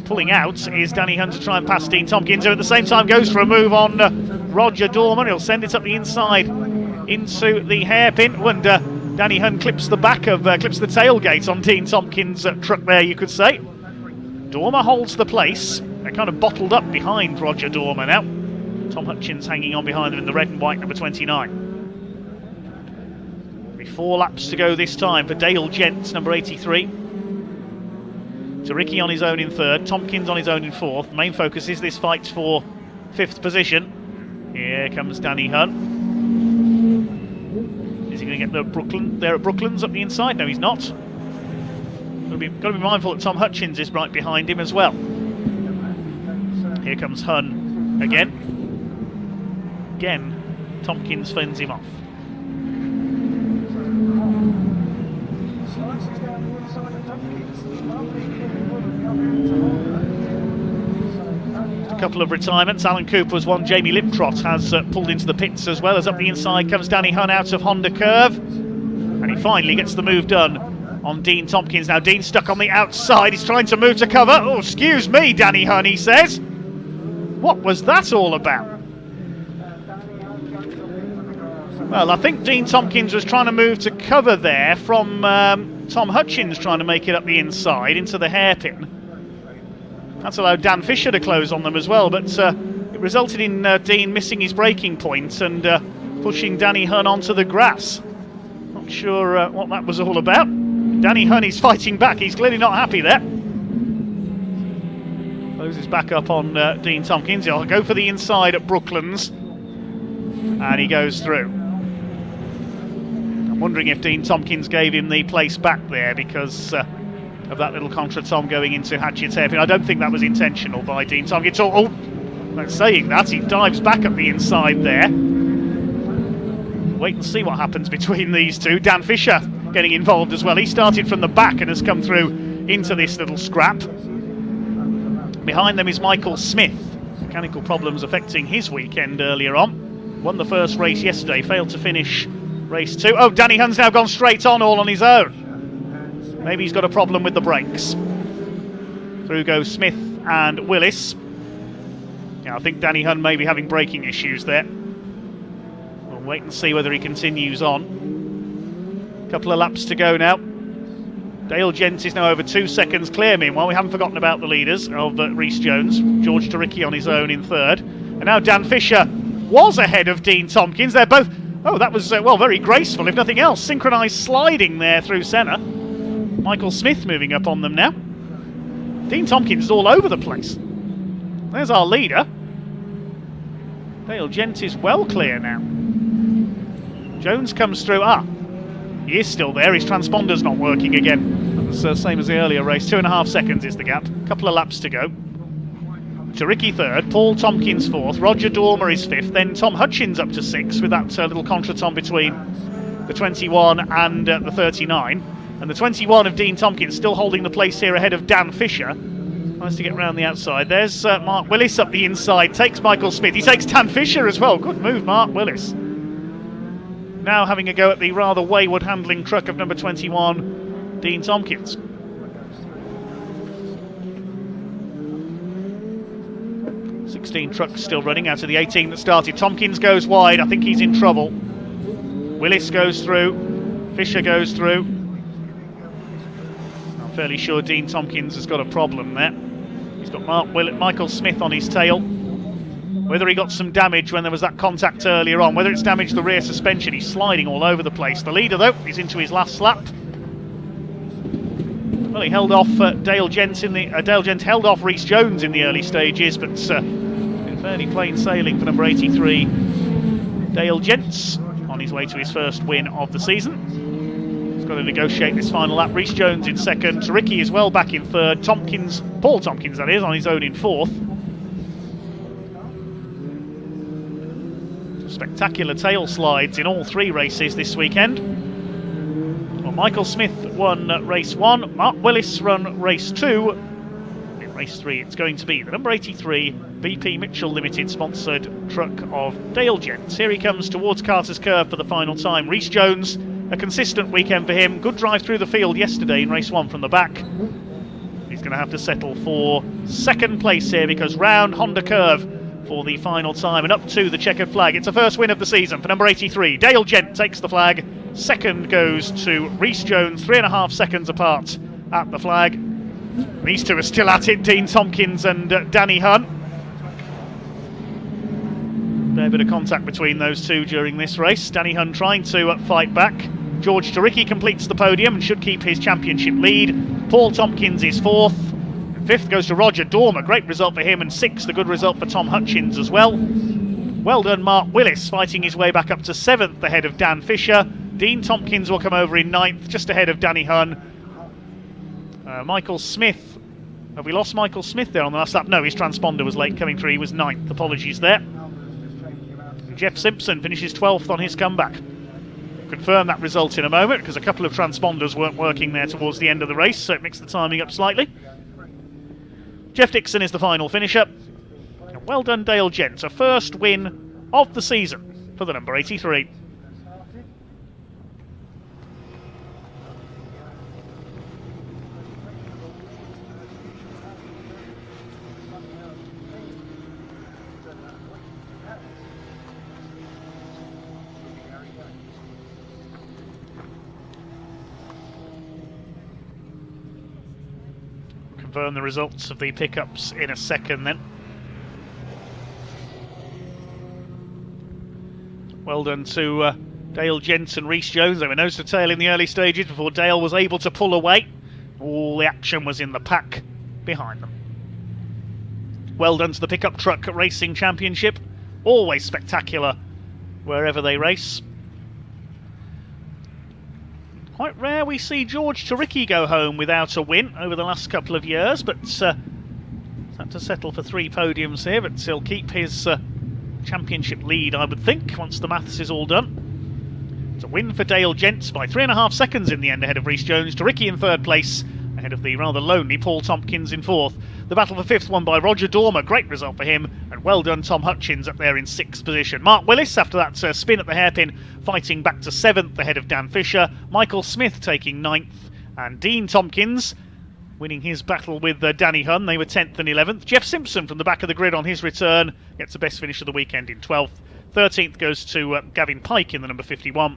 Pulling out is Danny Hunt to try and pass Dean Tompkins, who at the same time goes for a move on Roger Dorman. He'll send it up the inside into the hairpin, and Danny Hunt clips the tailgate on Dean Tompkins' truck there, you could say. Dormer holds the place. They're kind of bottled up behind Roger Dormer now. Tom Hutchins hanging on behind them in the red and white number 29. 4 laps to go this time for Dale Gent, number 83. To Ricky on his own in 3rd, Tompkins on his own in 4th. Main focus is this fight for 5th position. Here comes Danny Hunt. Is he going to get the there at Brooklands up the inside? No, he's not. Got to be mindful that Tom Hutchins is right behind him as well. Here comes Hun again. Again, Tompkins fends him off. A couple of retirements. Alan Cooper's one. Jamie Liptrot has pulled into the pits as well, as up the inside comes Danny Hunt out of Honda curve, and he finally gets the move done on Dean Tompkins. Now Dean stuck on the outside. He's trying to move to cover. Oh, excuse me, Danny Hunt, he says. What was that all about? Well, I think Dean Tompkins was trying to move to cover there from Tom Hutchins trying to make it up the inside into the hairpin. That's allowed Dan Fisher to close on them as well, but it resulted in Dean missing his braking point and pushing Danny Hunt onto the grass. Not sure what that was all about. Danny Hunt is fighting back. He's clearly not happy there. Closes back up on Dean Tompkins. He'll go for the inside at Brooklands, and he goes through. I'm wondering if Dean Tompkins gave him the place back there because of that little contretemps going into Hatchett's hairpin. I don't think that was intentional by Dean Tompkins. Oh, saying that, he dives back up the inside there. Wait and see what happens between these two. Dan Fisher getting involved as well. He started from the back and has come through into this little scrap. Behind them is Michael Smith. Mechanical problems affecting his weekend earlier on. Won the first race yesterday, failed to finish race 2. Oh, Danny Hunt's now gone straight on all on his own. Maybe he's got a problem with the brakes. Through go Smith and Willis. Yeah, I think Danny Hunt may be having braking issues there. We'll wait and see whether he continues on. Couple of laps to go now. Dale Gent is now over 2 seconds clear. Meanwhile, we haven't forgotten about the leaders of Rhys Jones. George Taricki on his own in 3rd. And now Dan Fisher was ahead of Dean Tompkins. They're both... Oh, that was, well, very graceful, if nothing else. Synchronised sliding there through centre. Michael Smith moving up on them now. Dean Tompkins is all over the place. There's our leader. Dale Gent is well clear now. Jones comes through. He is still there. His transponder's not working again. That's the same as the earlier race. 2.5 seconds is the gap. Couple of laps to go. Taricki 3rd, Paul Tompkins 4th, Roger Dormer is 5th, then Tom Hutchins up to 6th with that little contretemps between the 21 and the 39. And the 21 of Dean Tompkins still holding the place here ahead of Dan Fisher. Tries to get round the outside. There's Mark Willis up the inside, takes Michael Smith. He takes Dan Fisher as well. Good move, Mark Willis. Now having a go at the rather wayward handling truck of number 21, Dean Tompkins. Trucks still running out of the 18 that started. Tompkins goes wide. I think he's in trouble. Willis goes through. Fisher goes through. I'm fairly sure Dean Tompkins has got a problem there. He's got Michael Smith on his tail. Whether he got some damage when there was that contact earlier on, whether it's damaged the rear suspension, he's sliding all over the place. The leader, though, is into his last lap. Well, he held off Dale Gent Dale Gent held off Rhys Jones in the early stages, but fairly plain sailing for number 83, Dale Gent, on his way to his first win of the season. He's got to negotiate this final lap. Rhys Jones in 2nd, Taricki is well back in 3rd, Paul Tompkins that is, on his own in 4th. Spectacular tail slides in all 3 races this weekend. Well, Michael Smith won race 1, Mark Willis won race 2. Race 3, it's going to be the number 83 BP Mitchell Limited sponsored truck of Dale Gents. Here he comes towards Carter's Curve for the final time. Rhys Jones, a consistent weekend for him. Good drive through the field yesterday in race 1 from the back. He's going to have to settle for second place here because round Honda Curve for the final time and up to the checkered flag. It's a first win of the season for number 83. Dale Gent takes the flag. Second goes to Rhys Jones, 3.5 seconds apart at the flag. These two are still at it, Dean Tompkins and Danny Hunt. Fair bit of contact between those two during this race. Danny Hunt trying to fight back. George Taricki completes the podium and should keep his championship lead. Paul Tompkins is 4th. 5th goes to Roger Dormer, great result for him, and 6th, a good result for Tom Hutchins as well. Well done, Mark Willis, fighting his way back up to 7th ahead of Dan Fisher. Dean Tompkins will come over in 9th, just ahead of Danny Hunn. Michael Smith, have we lost Michael Smith there on the last lap? No, his transponder was late coming through, he was 9th, apologies there. Jeff Simpson finishes 12th on his comeback. Confirm that result in a moment because a couple of transponders weren't working there towards the end of the race, so it mixed the timing up slightly. Jeff Dixon is the final finisher. And well done, Dale Gent, a first win of the season for the number 83. Confirm the results of the pickups in a second then. Well done to Dale Gent and Rhys Jones. They were nose to tail in the early stages before Dale was able to pull away. All the action was in the pack behind them. Well done to the Pickup Truck Racing Championship. Always spectacular wherever they race. Quite rare we see George Taricki go home without a win over the last couple of years, but had to settle for 3 podiums here, but he'll keep his championship lead, I would think, once the maths is all done. It's a win for Dale Gents by 3.5 seconds in the end ahead of Rhys Jones. Taricki in 3rd place, ahead of the rather lonely Paul Tompkins in 4th. The battle for 5th won by Roger Dormer, great result for him, and well done Tom Hutchins up there in 6th position. Mark Willis, after that spin at the hairpin, fighting back to 7th ahead of Dan Fisher. Michael Smith taking 9th, and Dean Tompkins winning his battle with Danny Hunn. They were 10th and 11th. Jeff Simpson from the back of the grid on his return gets the best finish of the weekend in 12th. 13th goes to Gavin Pike in the number 51.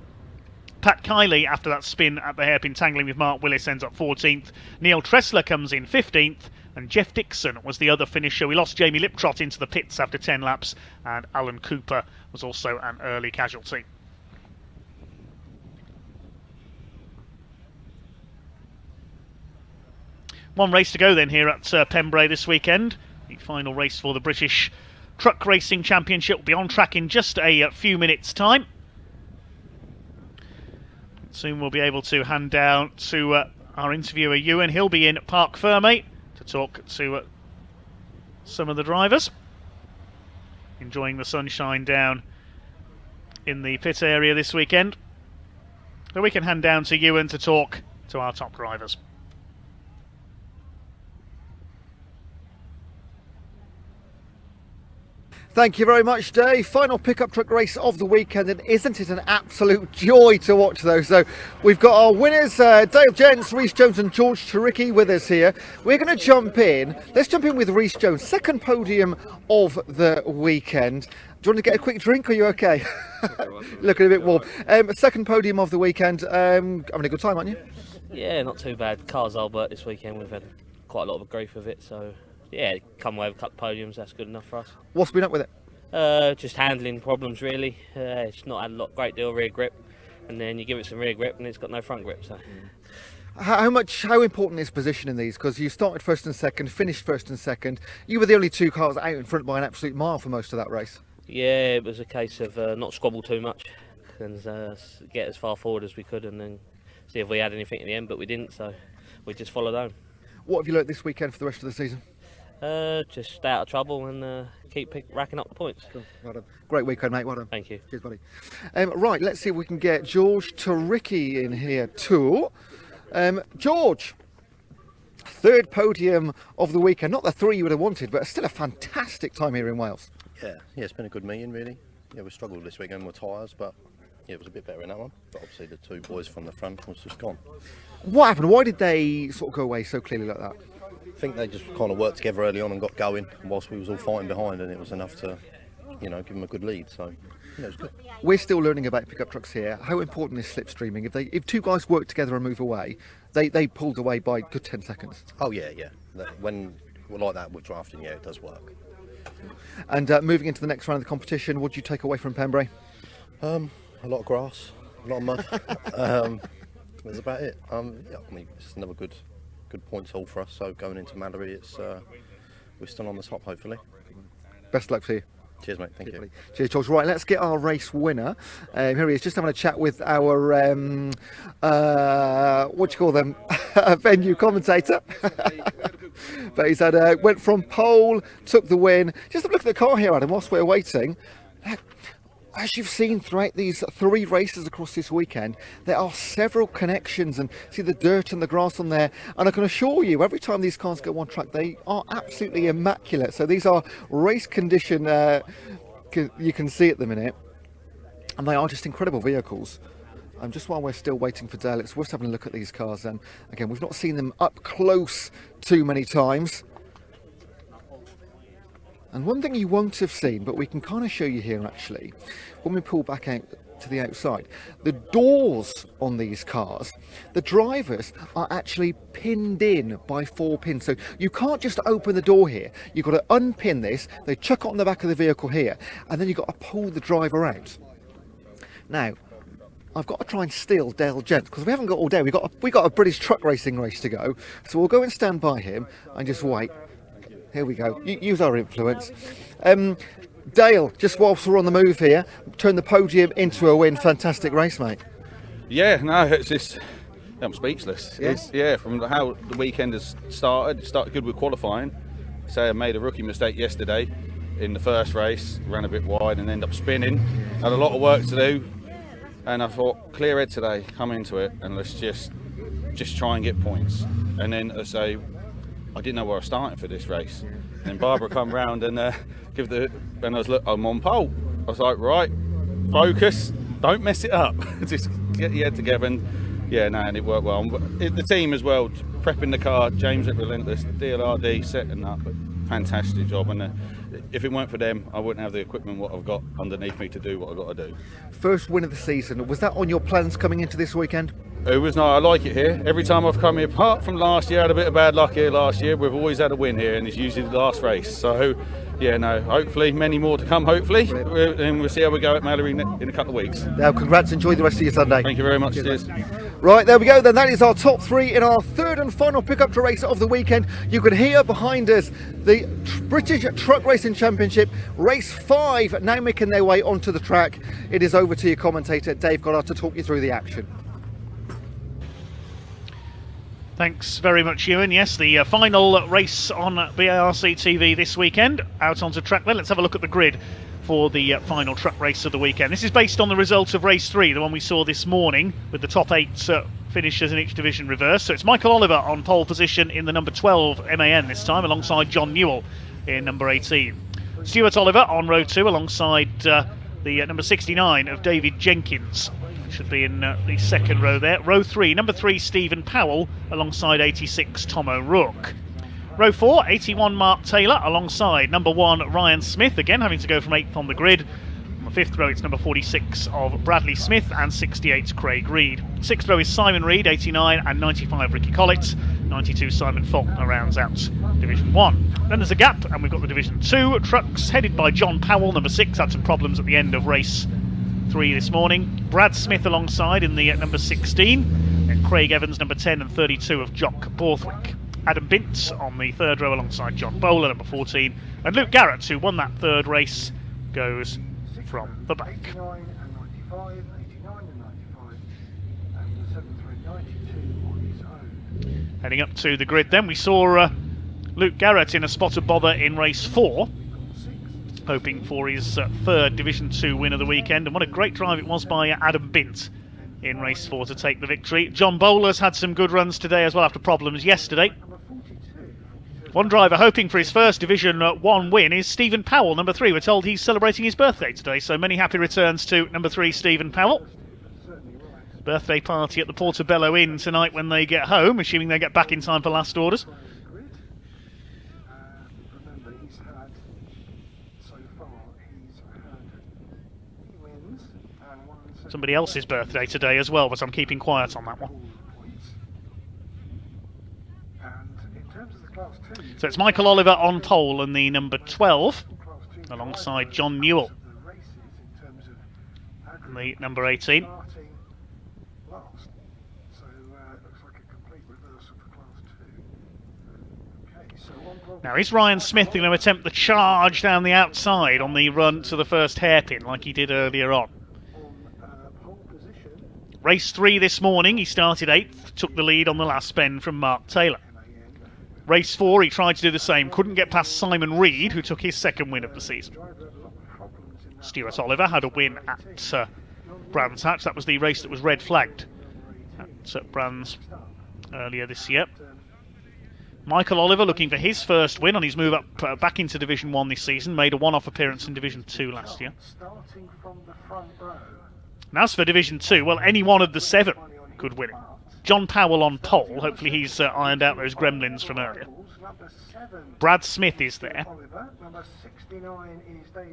Pat Kiley, after that spin at the hairpin tangling with Mark Willis, ends up 14th. Neil Tressler comes in 15th, and Jeff Dixon was the other finisher. We lost Jamie Liptrot into the pits after 10 laps, and Alan Cooper was also an early casualty. One race to go then here at Pembrey this weekend. The final race for the British Truck Racing Championship will be on track in just a few minutes' time. Soon we'll be able to hand down to our interviewer Ewan. He'll be in Parc Fermé to talk to some of the drivers. Enjoying the sunshine down in the pit area this weekend. So we can hand down to Ewan to talk to our top drivers. Thank you very much, Dave. Final pickup truck race of the weekend, and isn't it an absolute joy to watch those? So we've got our winners, Dale Gents, Rhys Jones and George Taricki with us here. We're going to jump in. Let's jump in with Rhys Jones, second podium of the weekend. Do you want to get a quick drink? Are you okay? Looking a bit warm. Second podium of the weekend. Having a good time, aren't you? Yeah, not too bad. Car's Albert this weekend. We've had quite a lot of grief with it, so yeah, come away with a couple of podiums. That's good enough for us. What's been up with it? Just handling problems, really. It's not had a great deal of rear grip, and then you give it some rear grip, and it's got no front grip. So. How important is position in these? Because you started first and second, finished first and second. You were the only 2 cars out in front by an absolute mile for most of that race. Yeah, it was a case of not squabble too much and get as far forward as we could, and then see if we had anything in the end, but we didn't, so we just followed home. What have you learnt this weekend for the rest of the season? Just stay out of trouble and keep racking up the points. Cool. Well done. Great weekend, mate. Well done. Thank you. Cheers, buddy. Right, let's see if we can get George Taricki in here too. George, third podium of the weekend. Not the 3 you would have wanted, but still a fantastic time here in Wales. Yeah, it's been a good meeting really. Yeah, we struggled this weekend with tyres, but yeah, it was a bit better in that one. But obviously the 2 boys from the front was just gone. What happened? Why did they sort of go away so clearly like that? I think they just kind of worked together early on and got going, whilst we was all fighting behind, and it was enough to, give them a good lead. So yeah, it was good. We're still learning about pickup trucks here. How important is slipstreaming? If 2 guys work together and move away, they pulled away by a good 10 seconds. Oh yeah. When we're like that with drafting, yeah, it does work. And moving into the next round of the competition, what do you take away from Pembrey? A lot of grass, a lot of mud. That's about it. It's another good points haul for us. So going into Mallory, we're still on the top, hopefully. Best luck to you. Cheers, mate. Thank you. Cheers, George. Right, let's get our race winner. Here he is, just having a chat with our what do you call them? Venue commentator. But he's had went from pole, took the win. Just have a look at the car here, Adam, whilst we're waiting. As you've seen throughout these 3 races across this weekend, there are several connections, and see the dirt and the grass on there. And I can assure you, every time these cars go on track, they are absolutely immaculate. So these are race condition, you can see at the minute, and they are just incredible vehicles. And just while we're still waiting for Dale, it's worth having a look at these cars. And again, we've not seen them up close too many times. And one thing you won't have seen, but we can kind of show you here actually, when we pull back out to the outside, the doors on these cars, the drivers are actually pinned in by 4 pins. So you can't just open the door here. You've got to unpin this, they chuck it on the back of the vehicle here, and then you've got to pull the driver out. Now, I've got to try and steal Dale Gents, because we haven't got all day. We've got a British truck racing race to go. So we'll go and stand by him and just wait. Here we go. Use our influence. Dale, just whilst we're on the move here, turn the podium into a win. Fantastic race, mate. Yeah, no, it's just, I'm speechless. Yeah? From how the weekend has started, it started good with qualifying. So I made a rookie mistake yesterday in the first race, ran a bit wide and ended up spinning. Had a lot of work to do, and I thought, clear head today, come into it, and let's just try and get points. And then I say, I didn't know where I was starting for this race. And then Barbara come round and I'm on pole. I was like, right, focus, don't mess it up. Just get your head together, and and it worked well. The team as well, prepping the car, James at Relentless, DLRD setting up, fantastic job. And if it weren't for them, I wouldn't have the equipment what I've got underneath me to do what I've got to do. First win of the season, was that on your plans coming into this weekend? It was not. I like it here. Every time I've come here, apart from last year, I had a bit of bad luck here last year. We've always had a win here, and it's usually the last race. So, hopefully many more to come, hopefully. And we'll see how we go at Mallory in a couple of weeks. Now, congrats. Enjoy the rest of your Sunday. Thank you very much. Cheers. Right, there we go. Then that is our top 3 in our third and final pickup truck race of the weekend. You can hear behind us the British Truck Racing Championship, race 5, now making their way onto the track. It is over to your commentator, Dave Goddard, to talk you through the action. Thanks very much, Ewan. Yes, the final race on BARC TV this weekend. Out onto track then. Let's have a look at the grid for the final truck race of the weekend. This is based on the results of race 3, the one we saw this morning, with the top 8 finishers in each division reversed. So it's Michael Oliver on pole position in the number 12 MAN this time, alongside John Newell in number 18. Stuart Oliver on row 2 alongside the number 69 of David Jenkins. Should be in the second row there. Row 3, number 3 Stephen Powell alongside 86 Tom O'Rourke. Row 4, 81 Mark Taylor alongside number 1 Ryan Smith, again having to go from 8th on the grid. On the 5th row it's number 46 of Bradley Smith and 68 Craig Reed. 6th row is Simon Reed, 89 and 95 Ricky Collett. 92 Simon Faulkner rounds out Division 1. Then there's a gap and we've got the Division 2 trucks headed by John Powell, number 6, had some problems at the end of race 3 this morning. Brad Smith alongside in the number 16, and Craig Evans number 10 and 32 of Jock Borthwick. Adam Bint on the 3rd row alongside John Bowler number 14, and Luke Garrett, who won that 3rd race, goes from the back. 89 and 95, 89 and 95, and the 7.392 on his own. Heading up to the grid then, we saw Luke Garrett in a spot of bother in race 4, hoping for his 3rd Division 2 win of the weekend, and what a great drive it was by Adam Bint in race 4 to take the victory. John Bowler's had some good runs today as well after problems yesterday. One driver hoping for his first Division 1 win is Stephen Powell, number 3. We're told he's celebrating his birthday today, so many happy returns to number 3, Stephen Powell. Birthday party at the Portobello Inn tonight when they get home, assuming they get back in time for last orders. Remember, he's had, so far, he's had 3 wins and 1 second. Somebody else's birthday today as well, but I'm keeping quiet on that one. So it's Michael Oliver on pole and the number 12, alongside John Newell, and the number 18. Now is Ryan Smith going to attempt the charge down the outside on the run to the first hairpin like he did earlier on? Race 3 this morning, he started 8th, took the lead on the last bend from Mark Taylor. Race 4, he tried to do the same, couldn't get past Simon Reed, who took his second win of the season. Stuart Oliver had a win at Brands Hatch. That was the race that was red flagged at Brands earlier this year. Michael Oliver looking for his first win on his move up back into Division 1 this season, made a one-off appearance in Division 2 last year. And as for Division 2, well, any one of the 7 could win it. John Powell on pole, hopefully he's ironed out those gremlins from earlier. Brad Smith is there.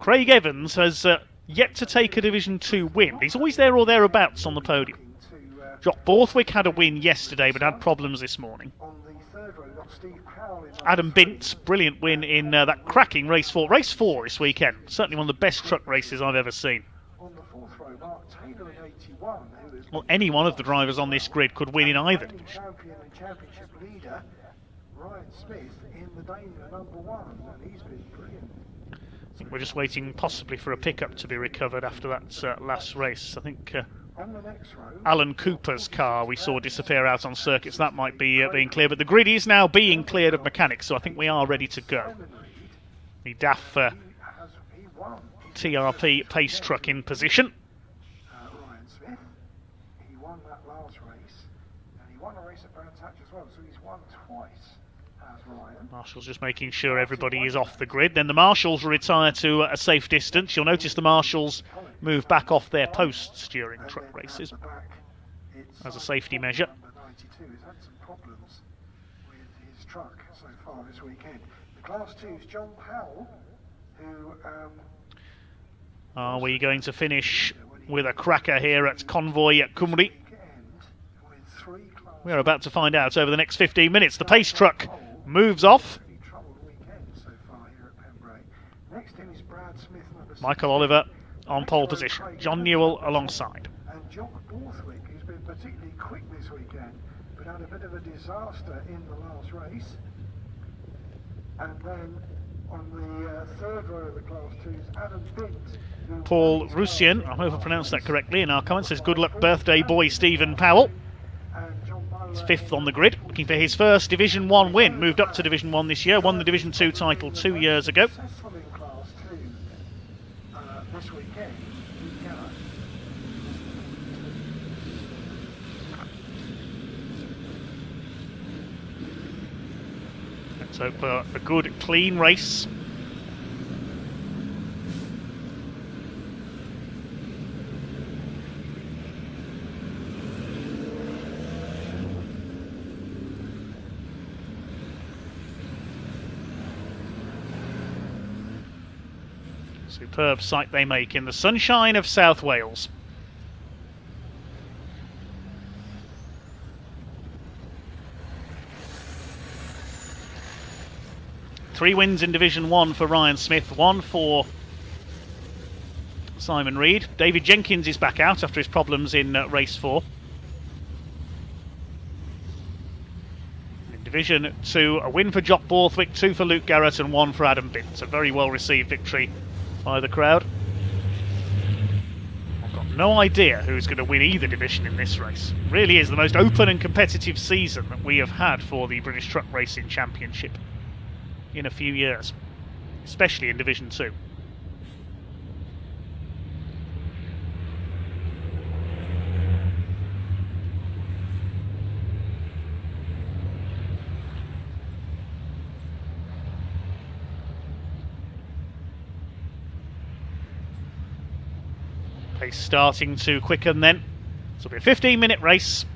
Craig Evans has yet to take a Division 2 win. He's always there or thereabouts on the podium. Jock Borthwick had a win yesterday but had problems this morning. Adam Bint, brilliant win in that cracking race 4. Race 4 this weekend, certainly one of the best truck races I've ever seen. Well, any one of the drivers on this grid could win in either division. Championship leader Ryan Smith in the Daimler number 1, and he's been brilliant. I think we're just waiting possibly for a pickup to be recovered after that last race. I think Alan Cooper's car we saw disappear out on circuits. That might be being cleared, but the grid is now being cleared of mechanics, so I think we are ready to go. The DAF TRP pace truck in position. Ryan Smith, he won that last race, and he won a race at Brands Hatch as well, so he's won twice as Ryan. Marshall's just making sure everybody is off the grid. Then the Marshals will retire to a safe distance. You'll notice the Marshals move back off their posts during truck races as a safety measure. Number 92 has had some problems with his truck so far this weekend. The Class 2's John Powell, who are we going to finish with a cracker here at Convoy Cymru? We're about to find out over the next 15 minutes. The pace truck moves off. Michael Oliver on pole position. John Newell alongside. And Jock Borthwick, who's been particularly quick this weekend, but had a bit of a disaster in the last race. And then on the third row of the Class 2's Adam Bint. Paul Russian, I hope I pronounced that correctly in our comments, says good luck birthday boy Stephen Powell. He's 5th on the grid, looking for his first Division 1 win. Moved up to Division 1 this year, won the Division 2 title 2 years ago. This weekend, let's hope for a good, clean race. Superb sight they make in the sunshine of South Wales. Three wins in Division 1 for Ryan Smith, 1 for Simon Reed. David Jenkins is back out after his problems in race 4. In Division 2, a win for Jock Borthwick, 2 for Luke Garrett and 1 for Adam Bint. A very well received victory by the crowd. I've got no idea who's going to win either division in this race. It really is the most open and competitive season that we have had for the British Truck Racing Championship in a few years, especially in Division 2. Pace starting to quicken then. So it'll be a 15-minute race.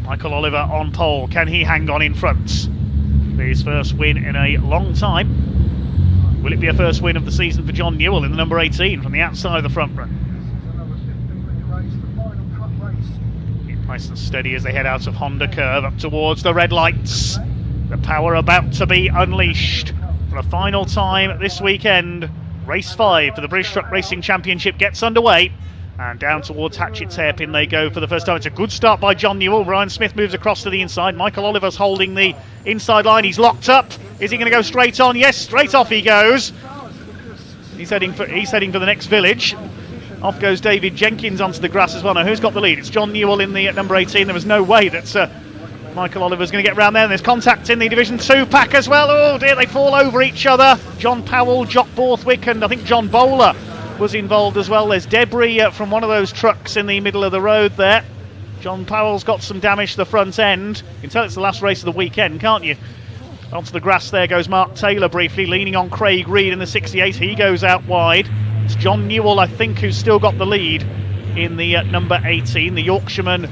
Michael Oliver on pole. Can he hang on in front? His first win in a long time. Will it be a first win of the season for John Newell in the number 18 from the outside of the front run? Nice and steady as they head out of Honda Curve up towards the red lights. The power about to be unleashed for a final time this weekend. Race 5 for the British Truck Racing Championship gets underway. And down towards Hatchett's Hairpin they go for the first time. It's a good start by John Newell. Ryan Smith moves across to the inside. Michael Oliver's holding the inside line. He's locked up. Is he going to go straight on? Yes, straight off he goes. He's heading for the next village. Off goes David Jenkins onto the grass as well. Now, who's got the lead? It's John Newell in the number 18. There was no way that Michael Oliver's going to get round there. And there's contact in the Division 2 pack as well. Oh dear, they fall over each other. John Powell, Jock Borthwick, and I think John Bowler was involved as well. There's debris from one of those trucks in the middle of the road there. John Powell's got some damage to the front end. You can tell it's the last race of the weekend, can't you? Onto the grass there goes Mark Taylor briefly, leaning on Craig Reed in the 68. He goes out wide. It's John Newell, I think, who's still got the lead in the number 18. The Yorkshireman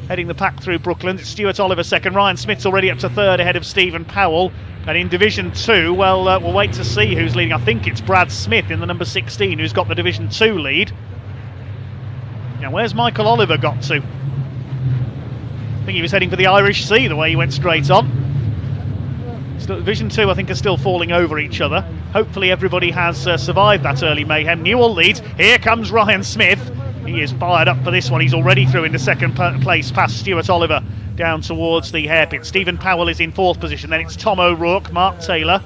heading the pack through Brooklands. It's Stuart Oliver second. Ryan Smith's already up to third ahead of Stephen Powell. And in Division 2, well, we'll wait to see who's leading. I think it's Brad Smith in the number 16 who's got the Division 2 lead. Now, where's Michael Oliver got to? I think he was heading for the Irish Sea the way he went straight on. Still, Division 2, I think, are still falling over each other. Hopefully everybody has survived that early mayhem. Newell leads. Here comes Ryan Smith. He is fired up for this one. He's already through into second place past Stuart Oliver down towards the hairpin. Stephen Powell is in fourth position. Then it's Tom O'Rourke, Mark Taylor.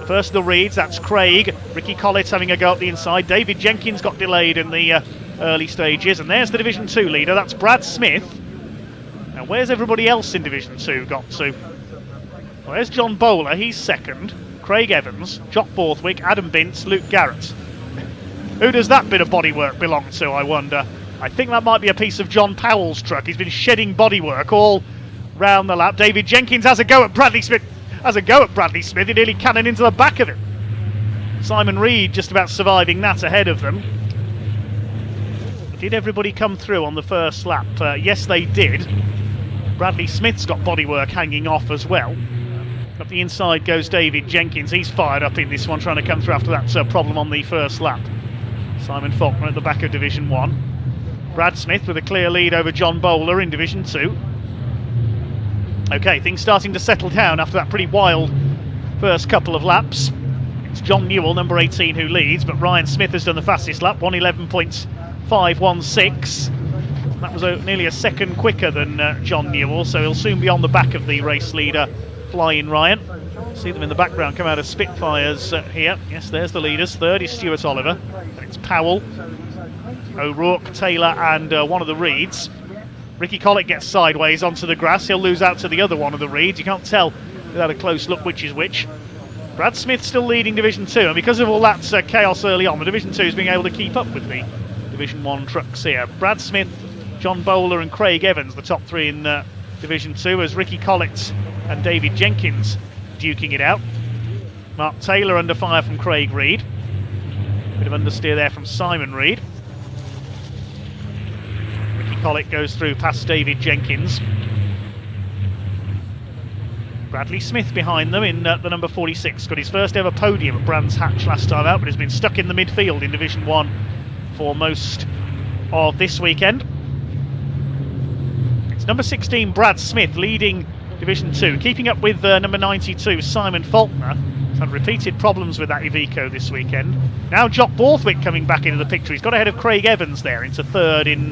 First of the Reeds, that's Craig. Ricky Collett having a go up the inside. David Jenkins got delayed in the early stages. And there's the Division 2 leader. That's Brad Smith. Now, where's everybody else in Division 2 got to? Well, there's John Bowler. He's second. Craig Evans, Jock Borthwick, Adam Bintz, Luke Garrett. Who does that bit of bodywork belong to, I wonder? I think that might be a piece of John Powell's truck. He's been shedding bodywork all round the lap. David Jenkins has a go at Bradley Smith. He nearly cannoned into the back of him. Simon Reed just about surviving that ahead of them. Did everybody come through on the first lap? Yes, they did. Bradley Smith's got bodywork hanging off as well. Up the inside goes David Jenkins. He's fired up in this one, trying to come through after that problem on the first lap. Simon Faulkner at the back of Division 1. Brad Smith with a clear lead over John Bowler in Division 2. Okay, things starting to settle down after that pretty wild first couple of laps. It's John Newell, number 18, who leads, but Ryan Smith has done the fastest lap, 1:11.516. That was nearly a second quicker than John Newell, so he'll soon be on the back of the race leader, Flying Ryan. See them in the background come out of Spitfires here. Yes, there's the leaders. Third is Stuart Oliver. And it's Powell, O'Rourke, Taylor, and one of the Reeds. Ricky Collett gets sideways onto the grass. He'll lose out to the other one of the Reeds. You can't tell without a close look which is which. Brad Smith still leading Division 2, and because of all that chaos early on, the Division 2 is being able to keep up with the Division 1 trucks here. Brad Smith, John Bowler and Craig Evans, the top three in Division 2, as Ricky Collett and David Jenkins duking it out. Mark Taylor under fire from Craig Reed. Bit of understeer there from Simon Reed. Ricky Collett goes through past David Jenkins. Bradley Smith behind them in the number 46. Got his first ever podium at Brands Hatch last time out, but has been stuck in the midfield in Division 1 for most of this weekend. It's number 16, Brad Smith, leading Division 2, keeping up with number 92, Simon Faulkner. He's had repeated problems with that Iveco this weekend. Now Jock Borthwick coming back into the picture. He's got ahead of Craig Evans there into third in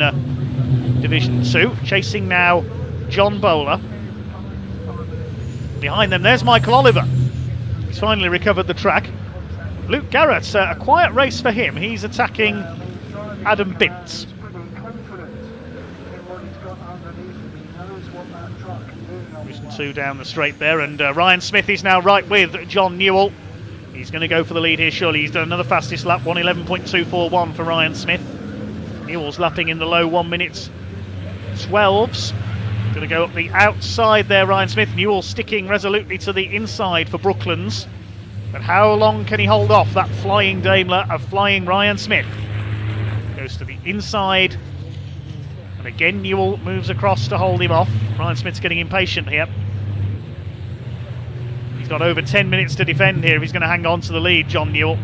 Division 2. Chasing now John Bowler. Behind them, there's Michael Oliver. He's finally recovered the track. Luke Garrett, a quiet race for him. He's attacking Adam Bintz. Division 2 down the straight there, and Ryan Smith is now right with John Newell. He's going to go for the lead here, surely. He's done another fastest lap, 1:11.241 for Ryan Smith. Newell's lapping in the low 1 minute 12s. Going to go up the outside there, Ryan Smith. Newell sticking resolutely to the inside for Brooklands. But how long can he hold off that flying Daimler of flying Ryan Smith? Goes to the inside. And again, Newell moves across to hold him off. Ryan Smith's getting impatient here. He's got over 10 minutes to defend here if he's going to hang on to the lead, John Newell.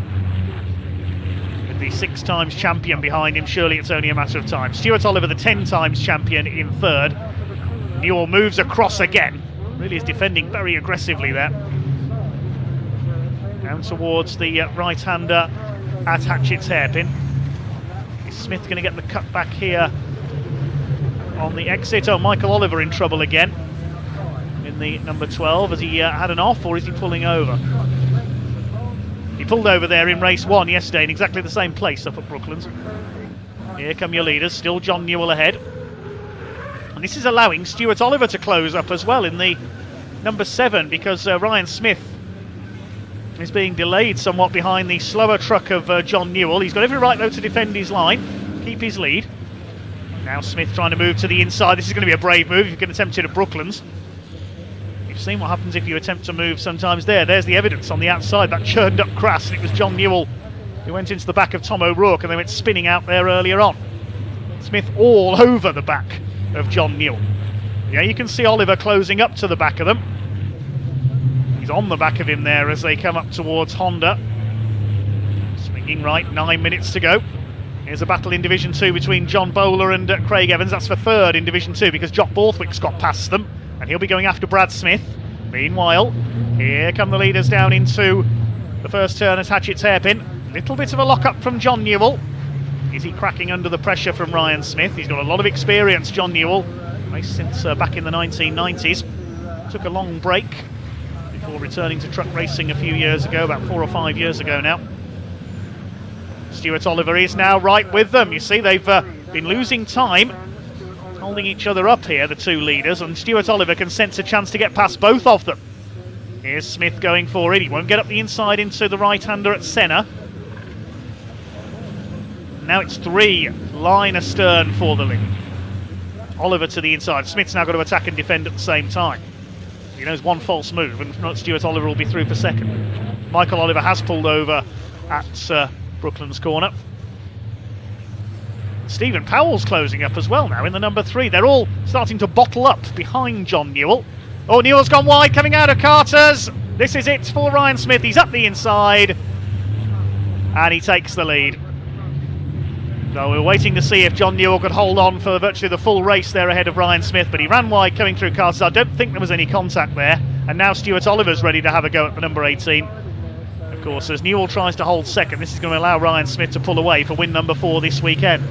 With the 6 times champion behind him, surely it's only a matter of time. Stuart Oliver, the 10 times champion, in third. Newell moves across again. Really is defending very aggressively there. Down towards the right-hander at Hatchett's hairpin. Is Smith going to get the cut back here on the exit? Oh, Michael Oliver in trouble again in the number 12. Has he had an off, or is he pulling over? He pulled over there in race 1 yesterday in exactly the same place up at Brooklands. Here come your leaders, still John Newell ahead. And this is allowing Stuart Oliver to close up as well in the number 7, because Ryan Smith is being delayed somewhat behind the slower truck of John Newell. He's got every right though to defend his line, keep his lead. Now Smith trying to move to the inside. This is going to be a brave move if you can attempt it at Brooklands. You've seen what happens if you attempt to move sometimes there. There's the evidence on the outside, that churned up crash, and it was John Newell who went into the back of Tom O'Rourke and they went spinning out there earlier on. Smith all over the back of John Newell. Yeah, you can see Oliver closing up to the back of them. He's on the back of him there as they come up towards Honda. Swinging right, 9 minutes to go. Here's a battle in Division 2 between John Bowler and Craig Evans. That's for third in Division 2 because Jock Borthwick's got past them. And he'll be going after Brad Smith. Meanwhile, here come the leaders down into the first turn at Hatchett's hairpin. Little bit of a lock-up from John Newell. Is he cracking under the pressure from Ryan Smith? He's got a lot of experience, John Newell. Raced since back in the 1990s. Took a long break before returning to truck racing a few years ago, about 4 or 5 years ago now. Stuart Oliver is now right with them. You see, they've been losing time, holding each other up here, the two leaders, and Stuart Oliver can sense a chance to get past both of them. Here's Smith going for it. He won't get up the inside into the right-hander at Senna. Now it's 3, line astern for the lead. Oliver to the inside. Smith's now got to attack and defend at the same time. He knows one false move and not Stuart Oliver will be through for second. Michael Oliver has pulled over at Brooklands corner. Stephen Powell's closing up as well now in the number 3. They're all starting to bottle up behind John Newell. Oh, Newell's gone wide, coming out of Carter's. This is it for Ryan Smith. He's up the inside and he takes the lead. So we're waiting to see if John Newell could hold on for virtually the full race there ahead of Ryan Smith, but he ran wide coming through Carter's. I don't think there was any contact there. And now Stuart Oliver's ready to have a go at the number 18. Of course, as Newell tries to hold second, this is going to allow Ryan Smith to pull away for win number 4 this weekend.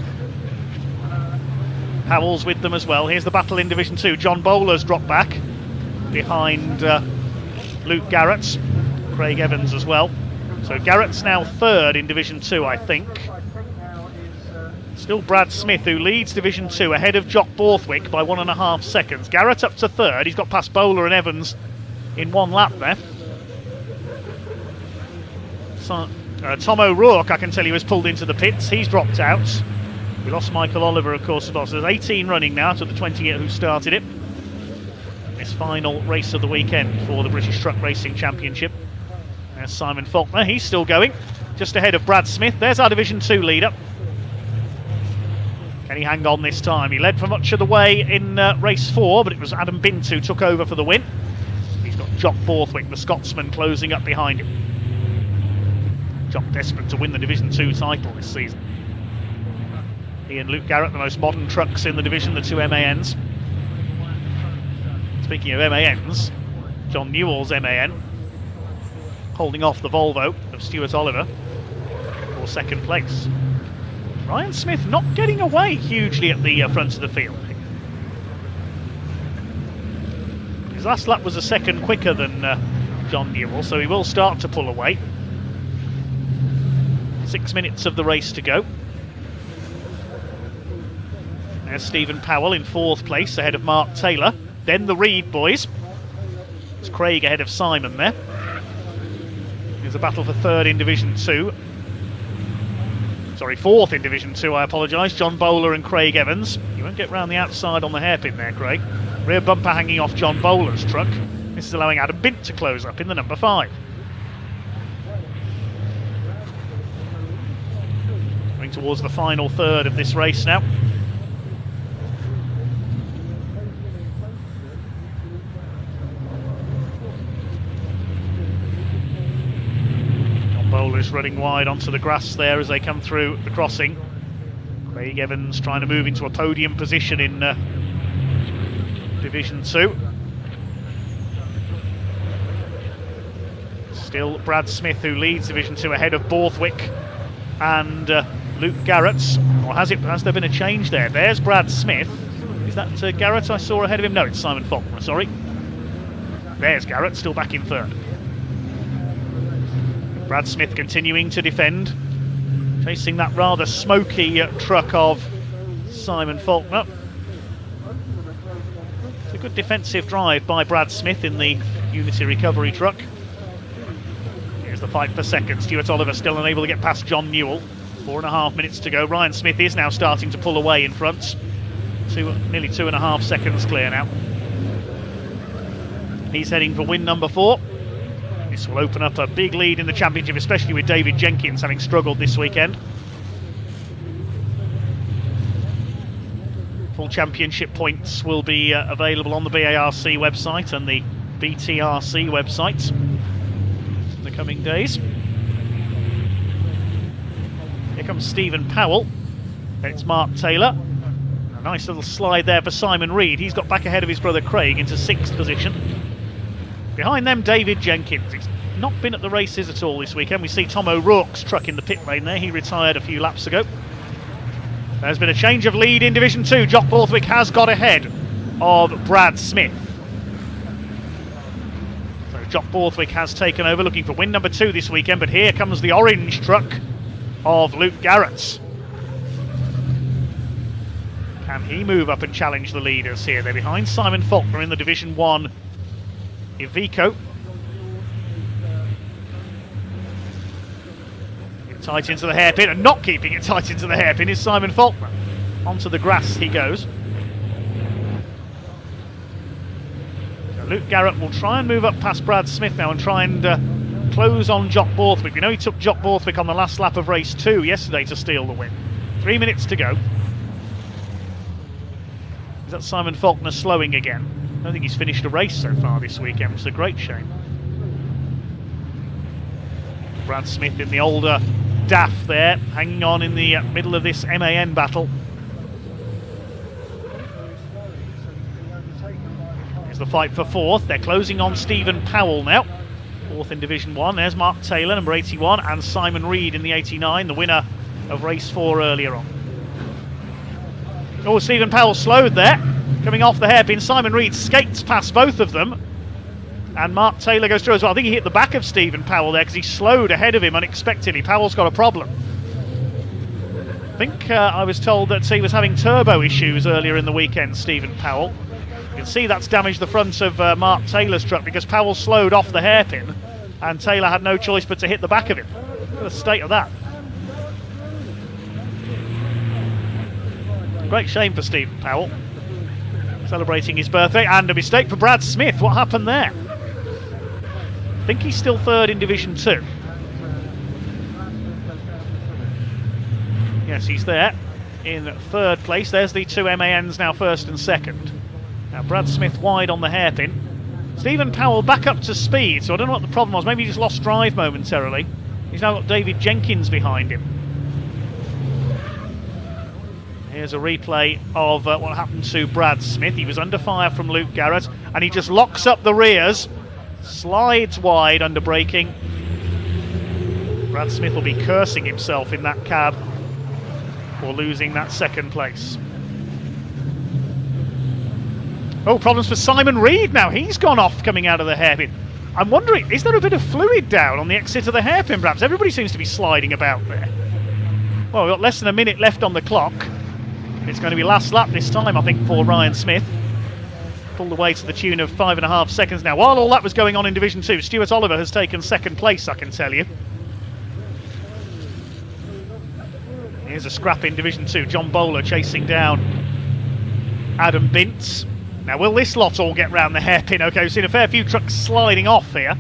Howell's with them as well. Here's the battle in Division 2. John Bowler's dropped back behind Luke Garrett. Craig Evans as well. So Garrett's now 3rd in Division 2, I think. Still Brad Smith, who leads Division 2 ahead of Jock Borthwick by 1.5 seconds. Garrett up to 3rd. He's got past Bowler and Evans in 1 lap there. So, Tom O'Rourke, I can tell you, has pulled into the pits. He's dropped out. We lost Michael Oliver, of course, as well. So there's 18 running now to the 28 who started it. This final race of the weekend for the British Truck Racing Championship. There's Simon Faulkner. He's still going, just ahead of Brad Smith. There's our Division 2 leader. Can he hang on this time? He led for much of the way in race 4, but it was Adam Bint who took over for the win. He's got Jock Borthwick, the Scotsman, closing up behind him. Jock desperate to win the Division 2 title this season. He and Luke Garrett, the most modern trucks in the division, the 2 MANs. Speaking of MANs, John Newell's MAN holding off the Volvo of Stuart Oliver for 2nd place. Ryan Smith not getting away hugely at the front of the field. His last lap was a second quicker than John Newell, so he will start to pull away. 6 minutes of the race to go. There's Stephen Powell in 4th place ahead of Mark Taylor. Then the Reed boys. It's Craig ahead of Simon there. There's a battle for 3rd in Division 2. Sorry, 4th in Division 2, I apologise. John Bowler and Craig Evans. You won't get round the outside on the hairpin there, Craig. Rear bumper hanging off John Bowler's truck. This is allowing Adam Bint to close up in the number 5. Coming towards the final third of this race now. John Bowler's running wide onto the grass there as they come through the crossing. Craig Evans trying to move into a podium position in Division 2. Still Brad Smith, who leads Division 2 ahead of Borthwick and Luke Garrett. Or has there been a change there? There's Brad Smith. Is that Garrett I saw ahead of him? No, it's Simon Faulkner, sorry. There's Garrett, still back in third. Brad Smith continuing to defend, chasing that rather smoky truck of Simon Faulkner. It's a good defensive drive by Brad Smith in the Unity recovery truck. Here's the fight for second. Stuart Oliver still unable to get past John Newell. 4.5 minutes to go. Ryan Smith is now starting to pull away in front. Nearly 2.5 seconds clear now. He's heading for win number 4. This will open up a big lead in the championship, especially with David Jenkins having struggled this weekend. Full championship points will be available on the BARC website and the BTRC website in the coming days. Here comes Stephen Powell. It's Mark Taylor. A nice little slide there for Simon Reed. He's got back ahead of his brother Craig into 6th position. Behind them, David Jenkins. He's not been at the races at all this weekend. We see Tom O'Rourke's truck in the pit lane there. He retired a few laps ago. There's been a change of lead in Division 2. Jock Borthwick has got ahead of Brad Smith. So Jock Borthwick has taken over, looking for win number 2 this weekend. But here comes the orange truck of Luke Garrett. Can he move up and challenge the leaders here? They're behind Simon Faulkner in the Division 1 Iveco. Tight into the hairpin, and not keeping it tight into the hairpin is Simon Faulkner. Onto the grass he goes. So Luke Garrett will try and move up past Brad Smith now and try and close on Jock Borthwick. We know he took Jock Borthwick on the last lap of race 2 yesterday to steal the win. 3 minutes to go. Is that Simon Faulkner slowing again? I don't think he's finished a race so far this weekend, which is a great shame. Brad Smith in the older DAF there, hanging on in the middle of this MAN battle. Here's the fight for 4th. They're closing on Stephen Powell now. 4th in Division 1. There's Mark Taylor, number 81, and Simon Reed in the 89, the winner of race 4 earlier on. Oh, Stephen Powell slowed there. Coming off the hairpin, Simon Reed skates past both of them. And Mark Taylor goes through as well. I think he hit the back of Stephen Powell there because he slowed ahead of him unexpectedly. Powell's got a problem. I think I was told that he was having turbo issues earlier in the weekend, Stephen Powell. You can see that's damaged the front of Mark Taylor's truck because Powell slowed off the hairpin and Taylor had no choice but to hit the back of him. Look at the state of that. Great shame for Stephen Powell. Celebrating his birthday, and a mistake for Brad Smith. What happened there? I think he's still 3rd in Division 2. Yes, he's there in 3rd place. There's the 2 MANs now 1st and 2nd. Now Brad Smith wide on the hairpin. Stephen Powell back up to speed, so I don't know what the problem was. Maybe he just lost drive momentarily. He's now got David Jenkins behind him. Here's a replay of what happened to Brad Smith. He was under fire from Luke Garrett, and he just locks up the rears. Slides wide under braking. Brad Smith will be cursing himself in that cab for losing that 2nd place. Oh, problems for Simon Reed now. He's gone off coming out of the hairpin. I'm wondering, is there a bit of fluid down on the exit of the hairpin perhaps? Everybody seems to be sliding about there. Well, we've got less than a minute left on the clock. It's going to be last lap this time, I think, for Ryan Smith. Pulled away to the tune of 5.5 seconds now. While all that was going on in Division 2, Stuart Oliver has taken 2nd place, I can tell you. Here's a scrap in Division 2. John Bowler chasing down Adam Bintz. Now, will this lot all get round the hairpin? Okay, we've seen a fair few trucks sliding off here.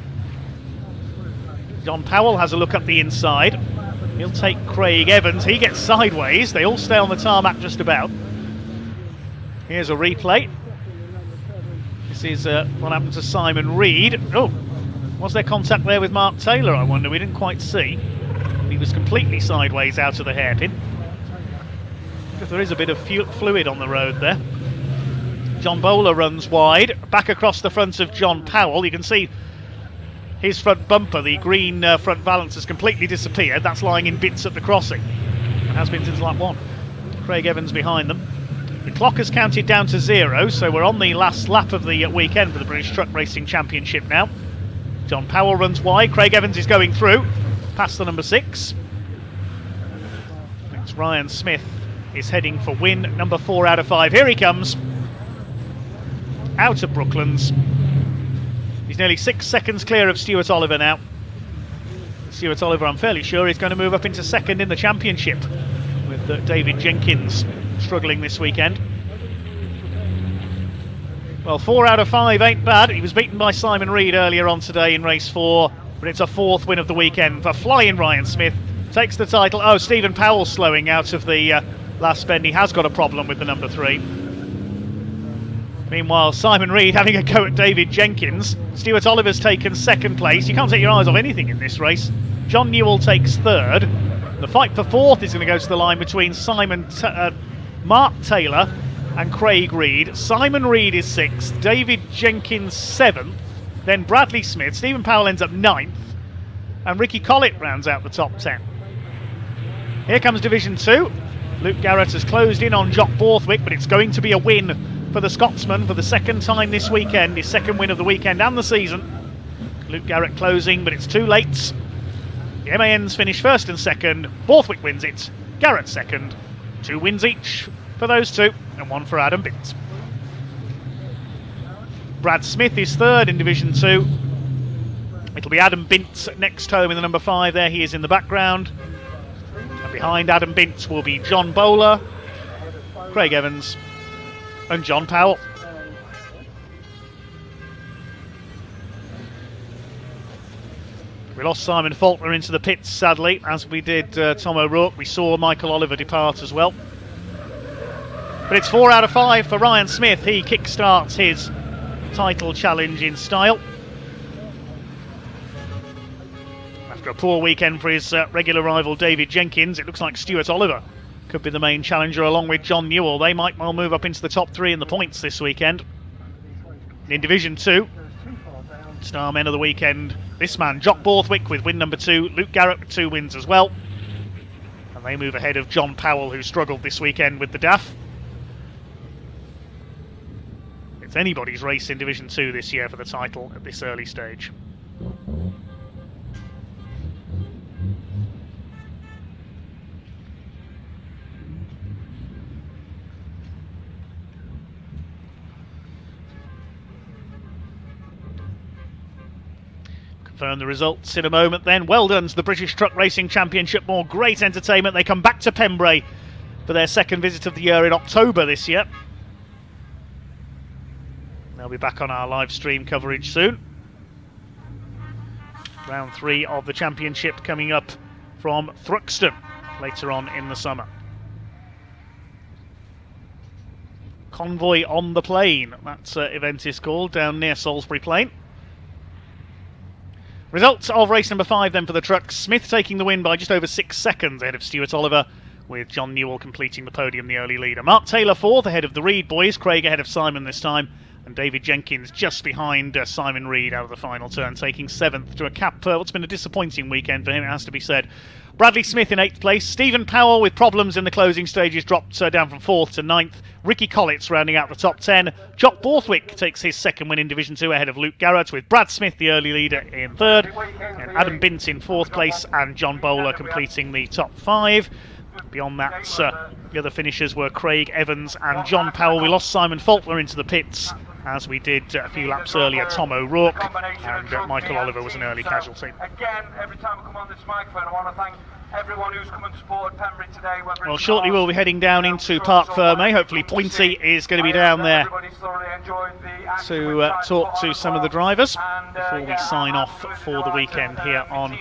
John Powell has a look up the inside. He'll take Craig Evans. He gets sideways. They all stay on the tarmac just about. Here's a replay. This is what happened to Simon Reed. Oh, was there contact there with Mark Taylor, I wonder? We didn't quite see. He was completely sideways out of the hairpin. Because there is a bit of fluid on the road there. John Bowler runs wide, back across the front of John Powell. You can see his front bumper, the green front valance, has completely disappeared. That's lying in bits at the crossing. It has been since lap 1. Craig Evans behind them. The clock has counted down to 0, so we're on the last lap of the weekend for the British Truck Racing Championship now. John Powell runs wide. Craig Evans is going through, past the number 6. It's Ryan Smith is heading for win number 4 out of 5. Here he comes. Out of Brooklands. He's nearly 6 seconds clear of Stuart Oliver now. Stuart Oliver, I'm fairly sure, is going to move up into second in the championship, with David Jenkins struggling this weekend. Well, 4 out of 5 ain't bad. He was beaten by Simon Reed earlier on today in race 4, but it's a 4th win of the weekend for flying Ryan Smith. Takes the title. Oh, Stephen Powell slowing out of the last bend. He has got a problem with the number 3. Meanwhile, Simon Reed having a go at David Jenkins. Stuart Oliver's taken 2nd place. You can't take your eyes off anything in this race. John Newell takes 3rd. The fight for 4th is going to go to the line between Mark Taylor and Craig Reed. Simon Reed is 6th. David Jenkins 7th. Then Bradley Smith. Stephen Powell ends up 9th. And Ricky Collett rounds out the top 10. Here comes Division 2. Luke Garrett has closed in on Jock Borthwick, but it's going to be a win for the Scotsman for the 2nd time this weekend, his 2nd win of the weekend and the season. Luke Garrett closing, but it's too late. The MANs finish 1st and 2nd. Borthwick wins it. Garrett 2nd. 2 wins each for those two, and 1 for Adam Bint. Brad Smith is 3rd in Division 2. It'll be Adam Bint next home in the number 5 there. He is in the background. And behind Adam Bint will be John Bowler, Craig Evans, and John Powell. We lost Simon Faulkner into the pits, sadly, as we did Tom O'Rourke. We saw Michael Oliver depart as well. But it's 4 out of 5 for Ryan Smith. He kickstarts his title challenge in style. After a poor weekend for his regular rival David Jenkins, it looks like Stuart Oliver could be the main challenger along with John Newell. They might well move up into the top 3 in the points this weekend. In Division 2, star men of the weekend, this man, Jock Borthwick with win number 2, Luke Garrett with 2 wins as well. And they move ahead of John Powell, who struggled this weekend with the DAF. It's anybody's race in Division 2 this year for the title at this early stage. Confirm the results in a moment then. Well done to the British Truck Racing Championship. More great entertainment. They come back to Pembrey for their 2nd visit of the year in October this year. They'll be back on our live stream coverage soon. Round 3 of the championship coming up from Thruxton later on in the summer. Convoy on the Plain, that event is called, down near Salisbury Plain. Results of race number 5 then for the trucks. Smith taking the win by just over 6 seconds ahead of Stuart Oliver, with John Newell completing the podium, the early leader. Mark Taylor 4th ahead of the Reed boys. Craig ahead of Simon this time, and David Jenkins just behind Simon Reed out of the final turn, taking 7th to a cap what's been a disappointing weekend for him, it has to be said. Bradley Smith in 8th place. Stephen Powell with problems in the closing stages dropped down from 4th to 9th. Ricky Collett's rounding out the top 10. Jock Borthwick takes his 2nd win in Division 2 ahead of Luke Garrett, with Brad Smith the early leader in 3rd, and Adam Bint in 4th place, and John Bowler completing the top 5. Beyond that, the other finishers were Craig Evans and John Powell. We lost Simon Faulkner into the pits, as we did a few laps earlier, Tom O'Rourke, and Michael Oliver was an early casualty. Again, every time I come on this microphone, I want to thank everyone who's come and supported Pembrey today. Well, shortly we'll be heading down into Parc Fermé. Hopefully Pointy is going to be down there to talk to some of the drivers before we sign off for the weekend here on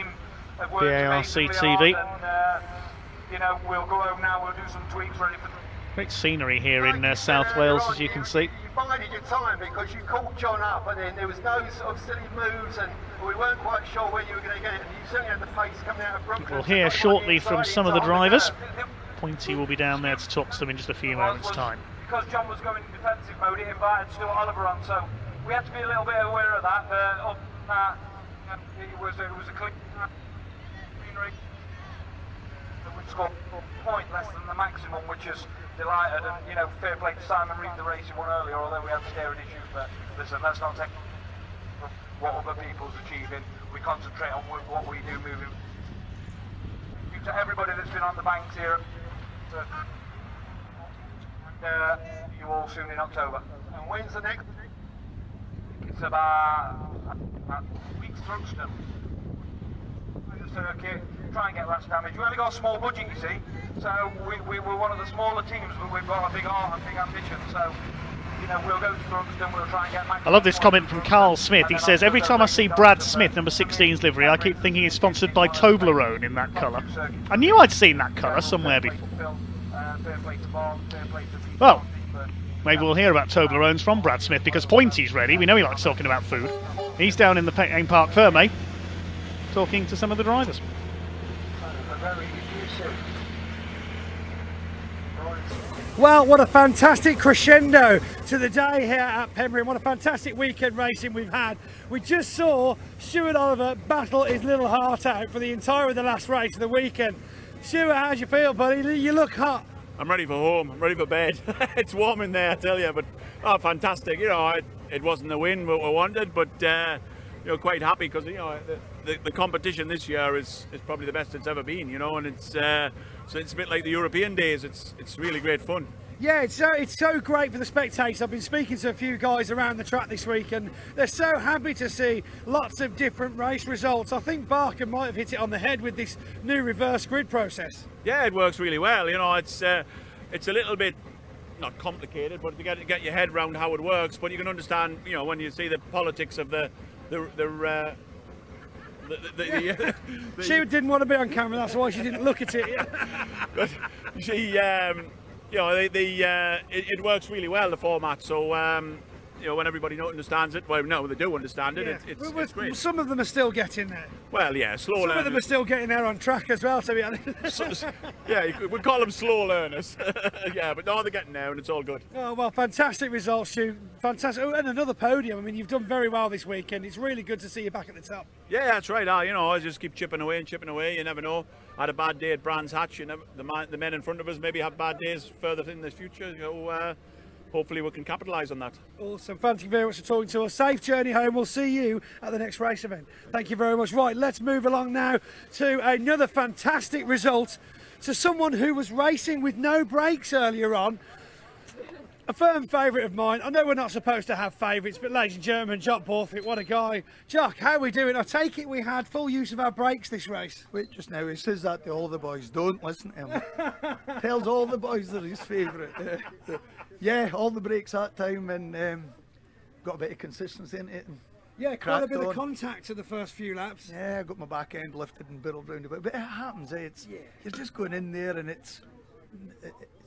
have worked BARC amazingly TV. hard, and you know, we'll go home now, we'll do some tweaks ready for. Great scenery here in South Wales, as you can see. You bided your time because you caught John up, and then there was no sort of silly moves, and we weren't quite sure where you were going to get it. And you certainly had the pace coming out of Brooklyn. We'll hear shortly from some of the drivers. Pointy will be down there to talk to them in just a few moments' time. Because John was going in defensive mode, it invited Stuart Oliver on, so we had to be a little bit aware of that. It was a clean race. We scored a point less than the maximum, which is delighted. And you know, fair play to Simon Reed, the race he won earlier, although we had steering issues. But listen, let's not take what other people's achieving. We concentrate on what we do moving. To everybody that's been on the banks here. You all soon in October. And when's the next? It's about weeks Thruxton. The circuit, try and get less damage. We only got a small budget, you see, so we're one of the smaller teams, but we've got a big heart and big ambition. So, you know, we'll go to Thruxton, we'll try and get maximum. I love this comment from Carl Smith. He says, every time I see Brad Smith, number 16's livery, I keep thinking he's sponsored by Toblerone in that colour. I knew I'd seen that colour somewhere before. Well, maybe we'll hear about Toblerones from Brad Smith, because Pointy's ready. We know he likes talking about food. He's down in the Pembrey Park Ferme talking to some of the drivers. Well, what a fantastic crescendo to the day here at Pembrey, and what a fantastic weekend racing we've had. We just saw Stuart Oliver battle his little heart out for the entire of the last race of the weekend. Stuart, how do you feel, buddy? You look hot. I'm ready for home. I'm ready for bed. It's warm in there, I tell you, but fantastic. You know, it wasn't the win what we wanted, but you know, quite happy because you know the competition this year is probably the best it's ever been. You know, and it's so it's a bit like the European days. It's really great fun. Yeah, it's so great for the spectators. I've been speaking to a few guys around the track this week, and they're so happy to see lots of different race results. I think BARC might have hit it on the head with this new reverse grid process. Yeah, it works really well. You know, it's a little bit not complicated, but to get your head around how it works. But you can understand, you know, when you see the politics of she didn't want to be on camera, that's why she didn't look at it. But she, you know, it works really well, the format. So, you know, when everybody understands it, well, no, they do understand it. Yeah. It's great. Some of them are still getting there. Well, yeah, slow learners. Some of them are still getting there on track as well, to be honest. Yeah, we call them slow learners. Yeah, but no, they're getting there, and it's all good. Oh, well, fantastic results, Stu. Fantastic. Oh, and another podium. I mean, you've done very well this weekend. It's really good to see you back at the top. Yeah, that's right. You know, I just keep chipping away and chipping away. You never know. I had a bad day at Brands Hatch. You never, the men in front of us maybe have bad days further in the future. You know, hopefully we can capitalise on that. Awesome. Thank you very much for talking to us. Safe journey home. We'll see you at the next race event. Thank you very much. Right, let's move along now to another fantastic result, to someone who was racing with no brakes earlier on. A firm favourite of mine. I know we're not supposed to have favourites, but ladies and gentlemen, Jock Borthwick, what a guy. Jock, how are we doing? I take it we had full use of our brakes this race. Wait, just now, he says that to all the boys. Don't listen to him. Tells all the boys they're his favourite. Yeah, all the brakes that time, and got a bit of consistency in it. And yeah, quite a bit of contact to the first few laps. Yeah, I got my back end lifted and barreled round a bit. But it happens, you're just going in there and it's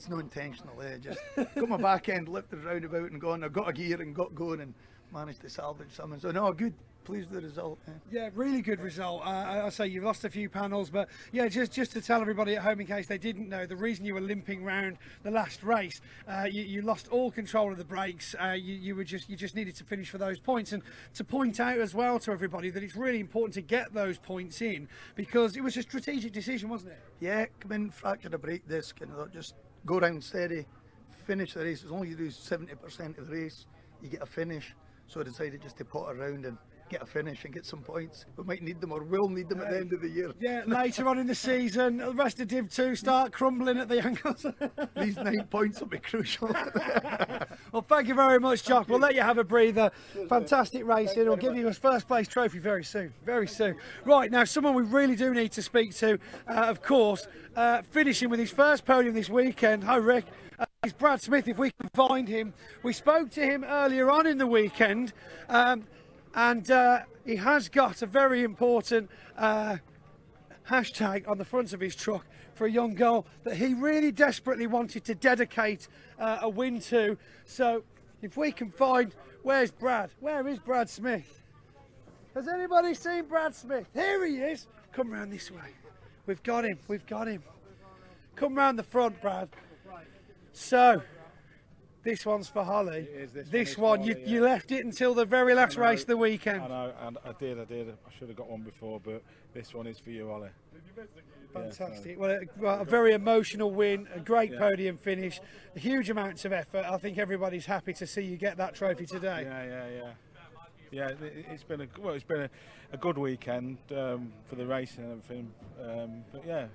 no intentional. Just got my back end lifted round about and gone. I got a gear and got going and managed to salvage something. So no, good. Pleased with the result. Yeah, really good result. I say you've lost a few panels, but yeah, just to tell everybody at home in case they didn't know, the reason you were limping round the last race, you lost all control of the brakes. You just needed to finish for those points, and to point out as well to everybody that it's really important to get those points in, because it was a strategic decision, wasn't it? Yeah, come in, fractured a brake disc, and just go round steady, finish the race. As long as you do 70% of the race, you get a finish. So I decided just to pot around and get a finish and get some points. We might need them, or will need them at the end of the year. Yeah, later on in the season, the rest of Div 2 start crumbling at the ankles. These 9 points will be crucial. Well, thank you very much, Jock. We'll let you have a breather. Fantastic racing. We'll give you a first place trophy very soon. Very soon. Right, now someone we really do need to speak to, of course, finishing with his first podium this weekend. Hi, Rick. It's Brad Smith, if we can find him. We spoke to him earlier on in the weekend, and he has got a very important hashtag on the front of his truck for a young girl that he really desperately wanted to dedicate a win to. So if we can find, where's Brad? Where is Brad Smith? Has anybody seen Brad Smith? Here he is. Come round this way. We've got him. We've got him. Come round the front, Brad. So this one's for Holly. This one, you left it until the very last race of the weekend. I know, and I did. I should have got one before, but this one is for you, Ollie. Fantastic. Well, a very emotional win, a great podium finish, huge amounts of effort. I think everybody's happy to see you get that trophy today. Yeah, it's been a good weekend for the racing and everything. But yeah,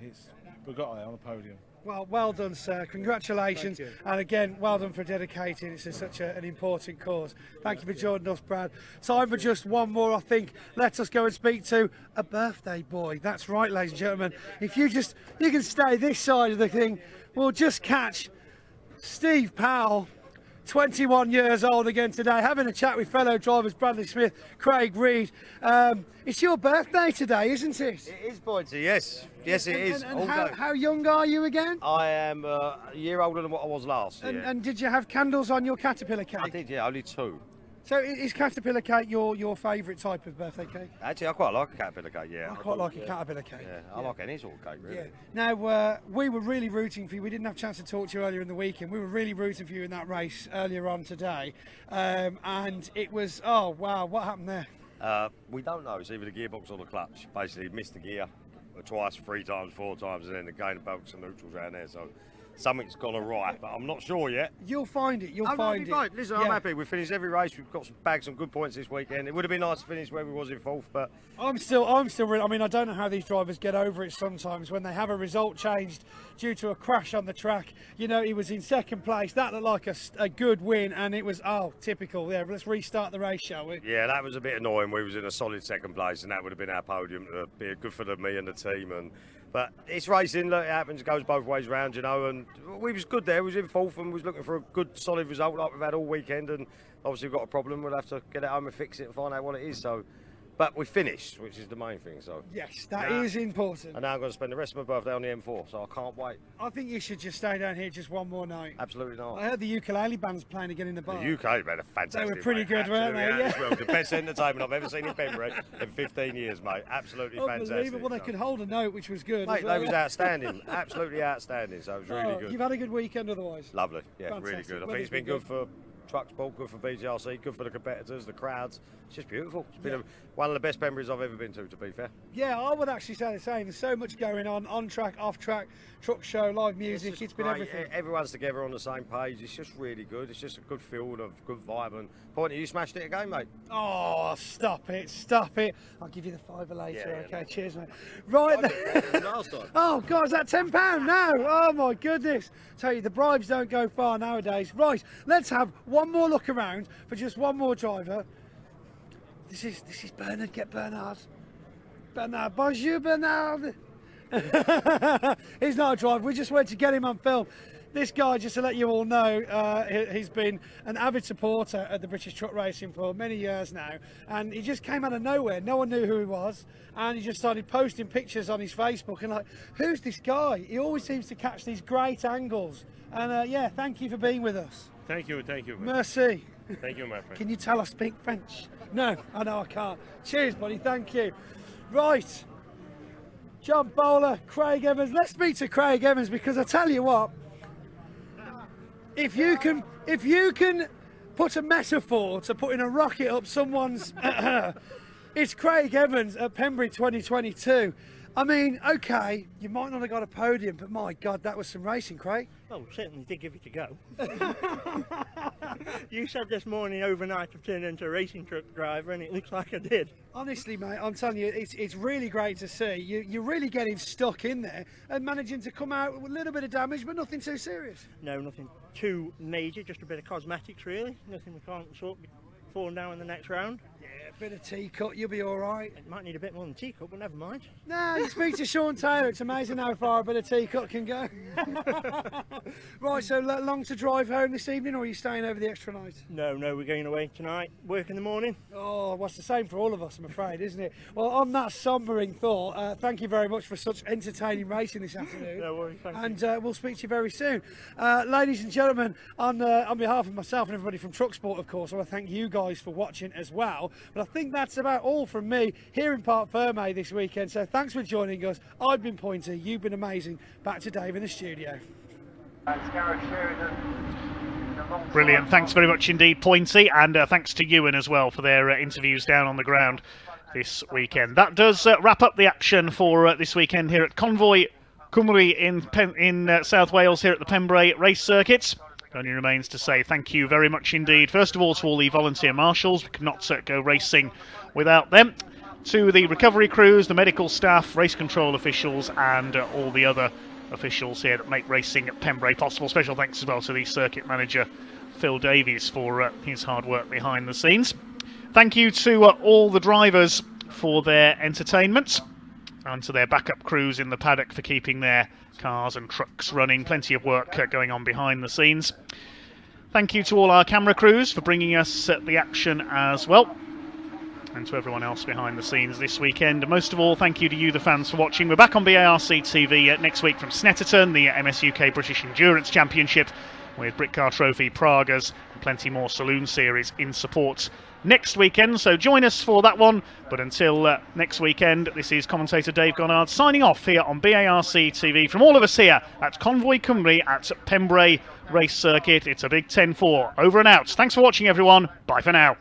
we got there on the podium. Well done, sir. Congratulations. And again, well done for dedicating it to such an important cause. Thank you for joining us, Brad. Time for just one more, I think. Let us go and speak to a birthday boy. That's right, ladies and gentlemen. If you can stay this side of the thing, we'll just catch Steve Powell, 21 years old again today, having a chat with fellow drivers Bradley Smith, Craig Reed. It's your birthday today, isn't it? It is, Boydie, yes. Yes, it is. And how young are you again? I am a year older than what I was last year. And did you have candles on your Caterpillar cake? I did, yeah, only 2. So is Caterpillar cake your favourite type of birthday cake? Actually, I quite like a Caterpillar cake, yeah. I quite like a Caterpillar cake. Yeah, I like any sort of cake, really. Yeah. Now, we were really rooting for you. We didn't have a chance to talk to you earlier in the weekend. We were really rooting for you in that race earlier on today. And it was, oh, wow, what happened there? We don't know. It's either the gearbox or the clutch. Basically, missed the gear twice, 3 times, 4 times, and then again, about some neutrals around there. So something's gone awry, but I'm not sure yet. You'll find it. You'll find it. Fine. Listen, I'm happy. We've finished every race. We've got some good points this weekend. It would have been nice to finish where we was in 4th, but I'm still really, I mean, I don't know how these drivers get over it sometimes when they have a result changed due to a crash on the track. You know, he was in 2nd place. That looked like a good win, and it was, typical. Yeah, let's restart the race, shall we? yeah, that was a bit annoying. We was in a solid 2nd place, and that would have been our podium. Be good for me and the team. But it's racing. Look, it happens. It goes both ways round, you know. And we was good there. We was in 4th and was looking for a good, solid result like we've had all weekend. And obviously we've got a problem. We'll have to get it home and fix it and find out what it is. So, but we finished, which is the main thing. So yes, that is important. And now I'm going to spend the rest of my birthday on the M4, so I can't wait. I think you should just stay down here just one more night. Absolutely not. I heard the ukulele band's playing again in the bar. The UK band are fantastic. They were pretty good, weren't they? Yeah. Well, the best entertainment I've ever seen in Pembrey in 15 years, mate. Absolutely fantastic. Unbelievable. They could hold a note, which was good. Mate, they was outstanding. Absolutely outstanding. So it was really good. You've had a good weekend otherwise. Lovely. Yeah, Fantastic. really good. I think it's been good for truck sport, good for BGRC, good for the competitors, the crowds. It's just beautiful. It's been one of the best Pembreys I've ever been to be fair. Yeah, I would actually say the same. There's so much going on track, off track, truck show, live music. It's been great. everything. Everyone's together on the same page. It's just really good. It's just a good feel of good vibe. And Pointy, you smashed it again, mate. Oh, stop it. I'll give you the $5 later. Yeah, okay, cheers, mate. Right then. Last time. Oh, God, is that £10 now? Oh, my goodness. Tell you, the bribes don't go far nowadays. Right, let's have one more look around for just one more driver. This is Bernard. Get Bernard. Bernard, bonjour, Bernard. He's not a driver. We just went to get him on film. This guy, just to let you all know, he's been an avid supporter of the British truck racing for many years now, and he just came out of nowhere. No one knew who he was, and he just started posting pictures on his Facebook and like, who's this guy? He always seems to catch these great angles. And yeah, thank you for being with us. Thank you. Merci. Thank you, my friend. Can you tell I speak French? No, I know I can't. Cheers, buddy. Thank you. Right, John Bowler, Craig Evans. Let's speak to Craig Evans, because I tell you what, if you can put a metaphor to putting a rocket up someone's, it's Craig Evans at Pembrey 2022. I mean, okay, you might not have got a podium, but my God, that was some racing, Craig. Oh, certainly did give it a go. You said this morning overnight I've turned into a racing truck driver, and it looks like I did. Honestly, mate, I'm telling you, it's really great to see. You're really getting stuck in there and managing to come out with a little bit of damage, but nothing too serious. No, nothing too major, just a bit of cosmetics, really. Nothing we can't sort falling down in the next round. Yeah, Bit of teacup, you'll be all right. It might need a bit more than teacup, but never mind. No, you speak to Sean Taylor. It's amazing how far a bit of teacup can go. Right, so long to drive home this evening, or are you staying over the extra night? No, we're going away tonight. Work in the morning. Oh, what's the same for all of us, I'm afraid, isn't it? Well, on that sombering thought, thank you very much for such entertaining racing this afternoon. No worries, thank you. And we'll speak to you very soon. Ladies and gentlemen, on behalf of myself and everybody from Truck Sport, of course, I want to thank you guys for watching as well. But I think that's about all from me here in Parc Fermé this weekend. So thanks for joining us. I've been Pointer, you've been amazing. Back to Dave in the studio. Brilliant. Thanks very much indeed, Pointy, and thanks to Ewan as well for their interviews down on the ground this weekend. That does wrap up the action for this weekend here at Convoy Cymru in South Wales here at the Pembrey Race Circuit. Only remains to say thank you very much indeed, first of all, to all the volunteer marshals. We could not go racing without them. To the recovery crews, the medical staff, race control officials, and all the other officials here that make racing at Pembrey possible. Special thanks as well to the circuit manager, Phil Davies, for his hard work behind the scenes. Thank you to all the drivers for their entertainment, and to their backup crews in the paddock for keeping their cars and trucks running. Plenty of work going on behind the scenes. Thank you to all our camera crews for bringing us the action as well, and to everyone else behind the scenes this weekend. And most of all, thank you to you, the fans, for watching. We're back on BARC TV next week from Snetterton, the MSUK British Endurance Championship, with Britcar Trophy, Pragas, and plenty more Saloon Series in support next weekend. So join us for that one. But until next weekend, this is commentator Dave Gonard signing off here on BARC TV from all of us here at Convoy Cymru at Pembrey Race Circuit. It's a big 10-4. Over and out. Thanks for watching, everyone. Bye for now.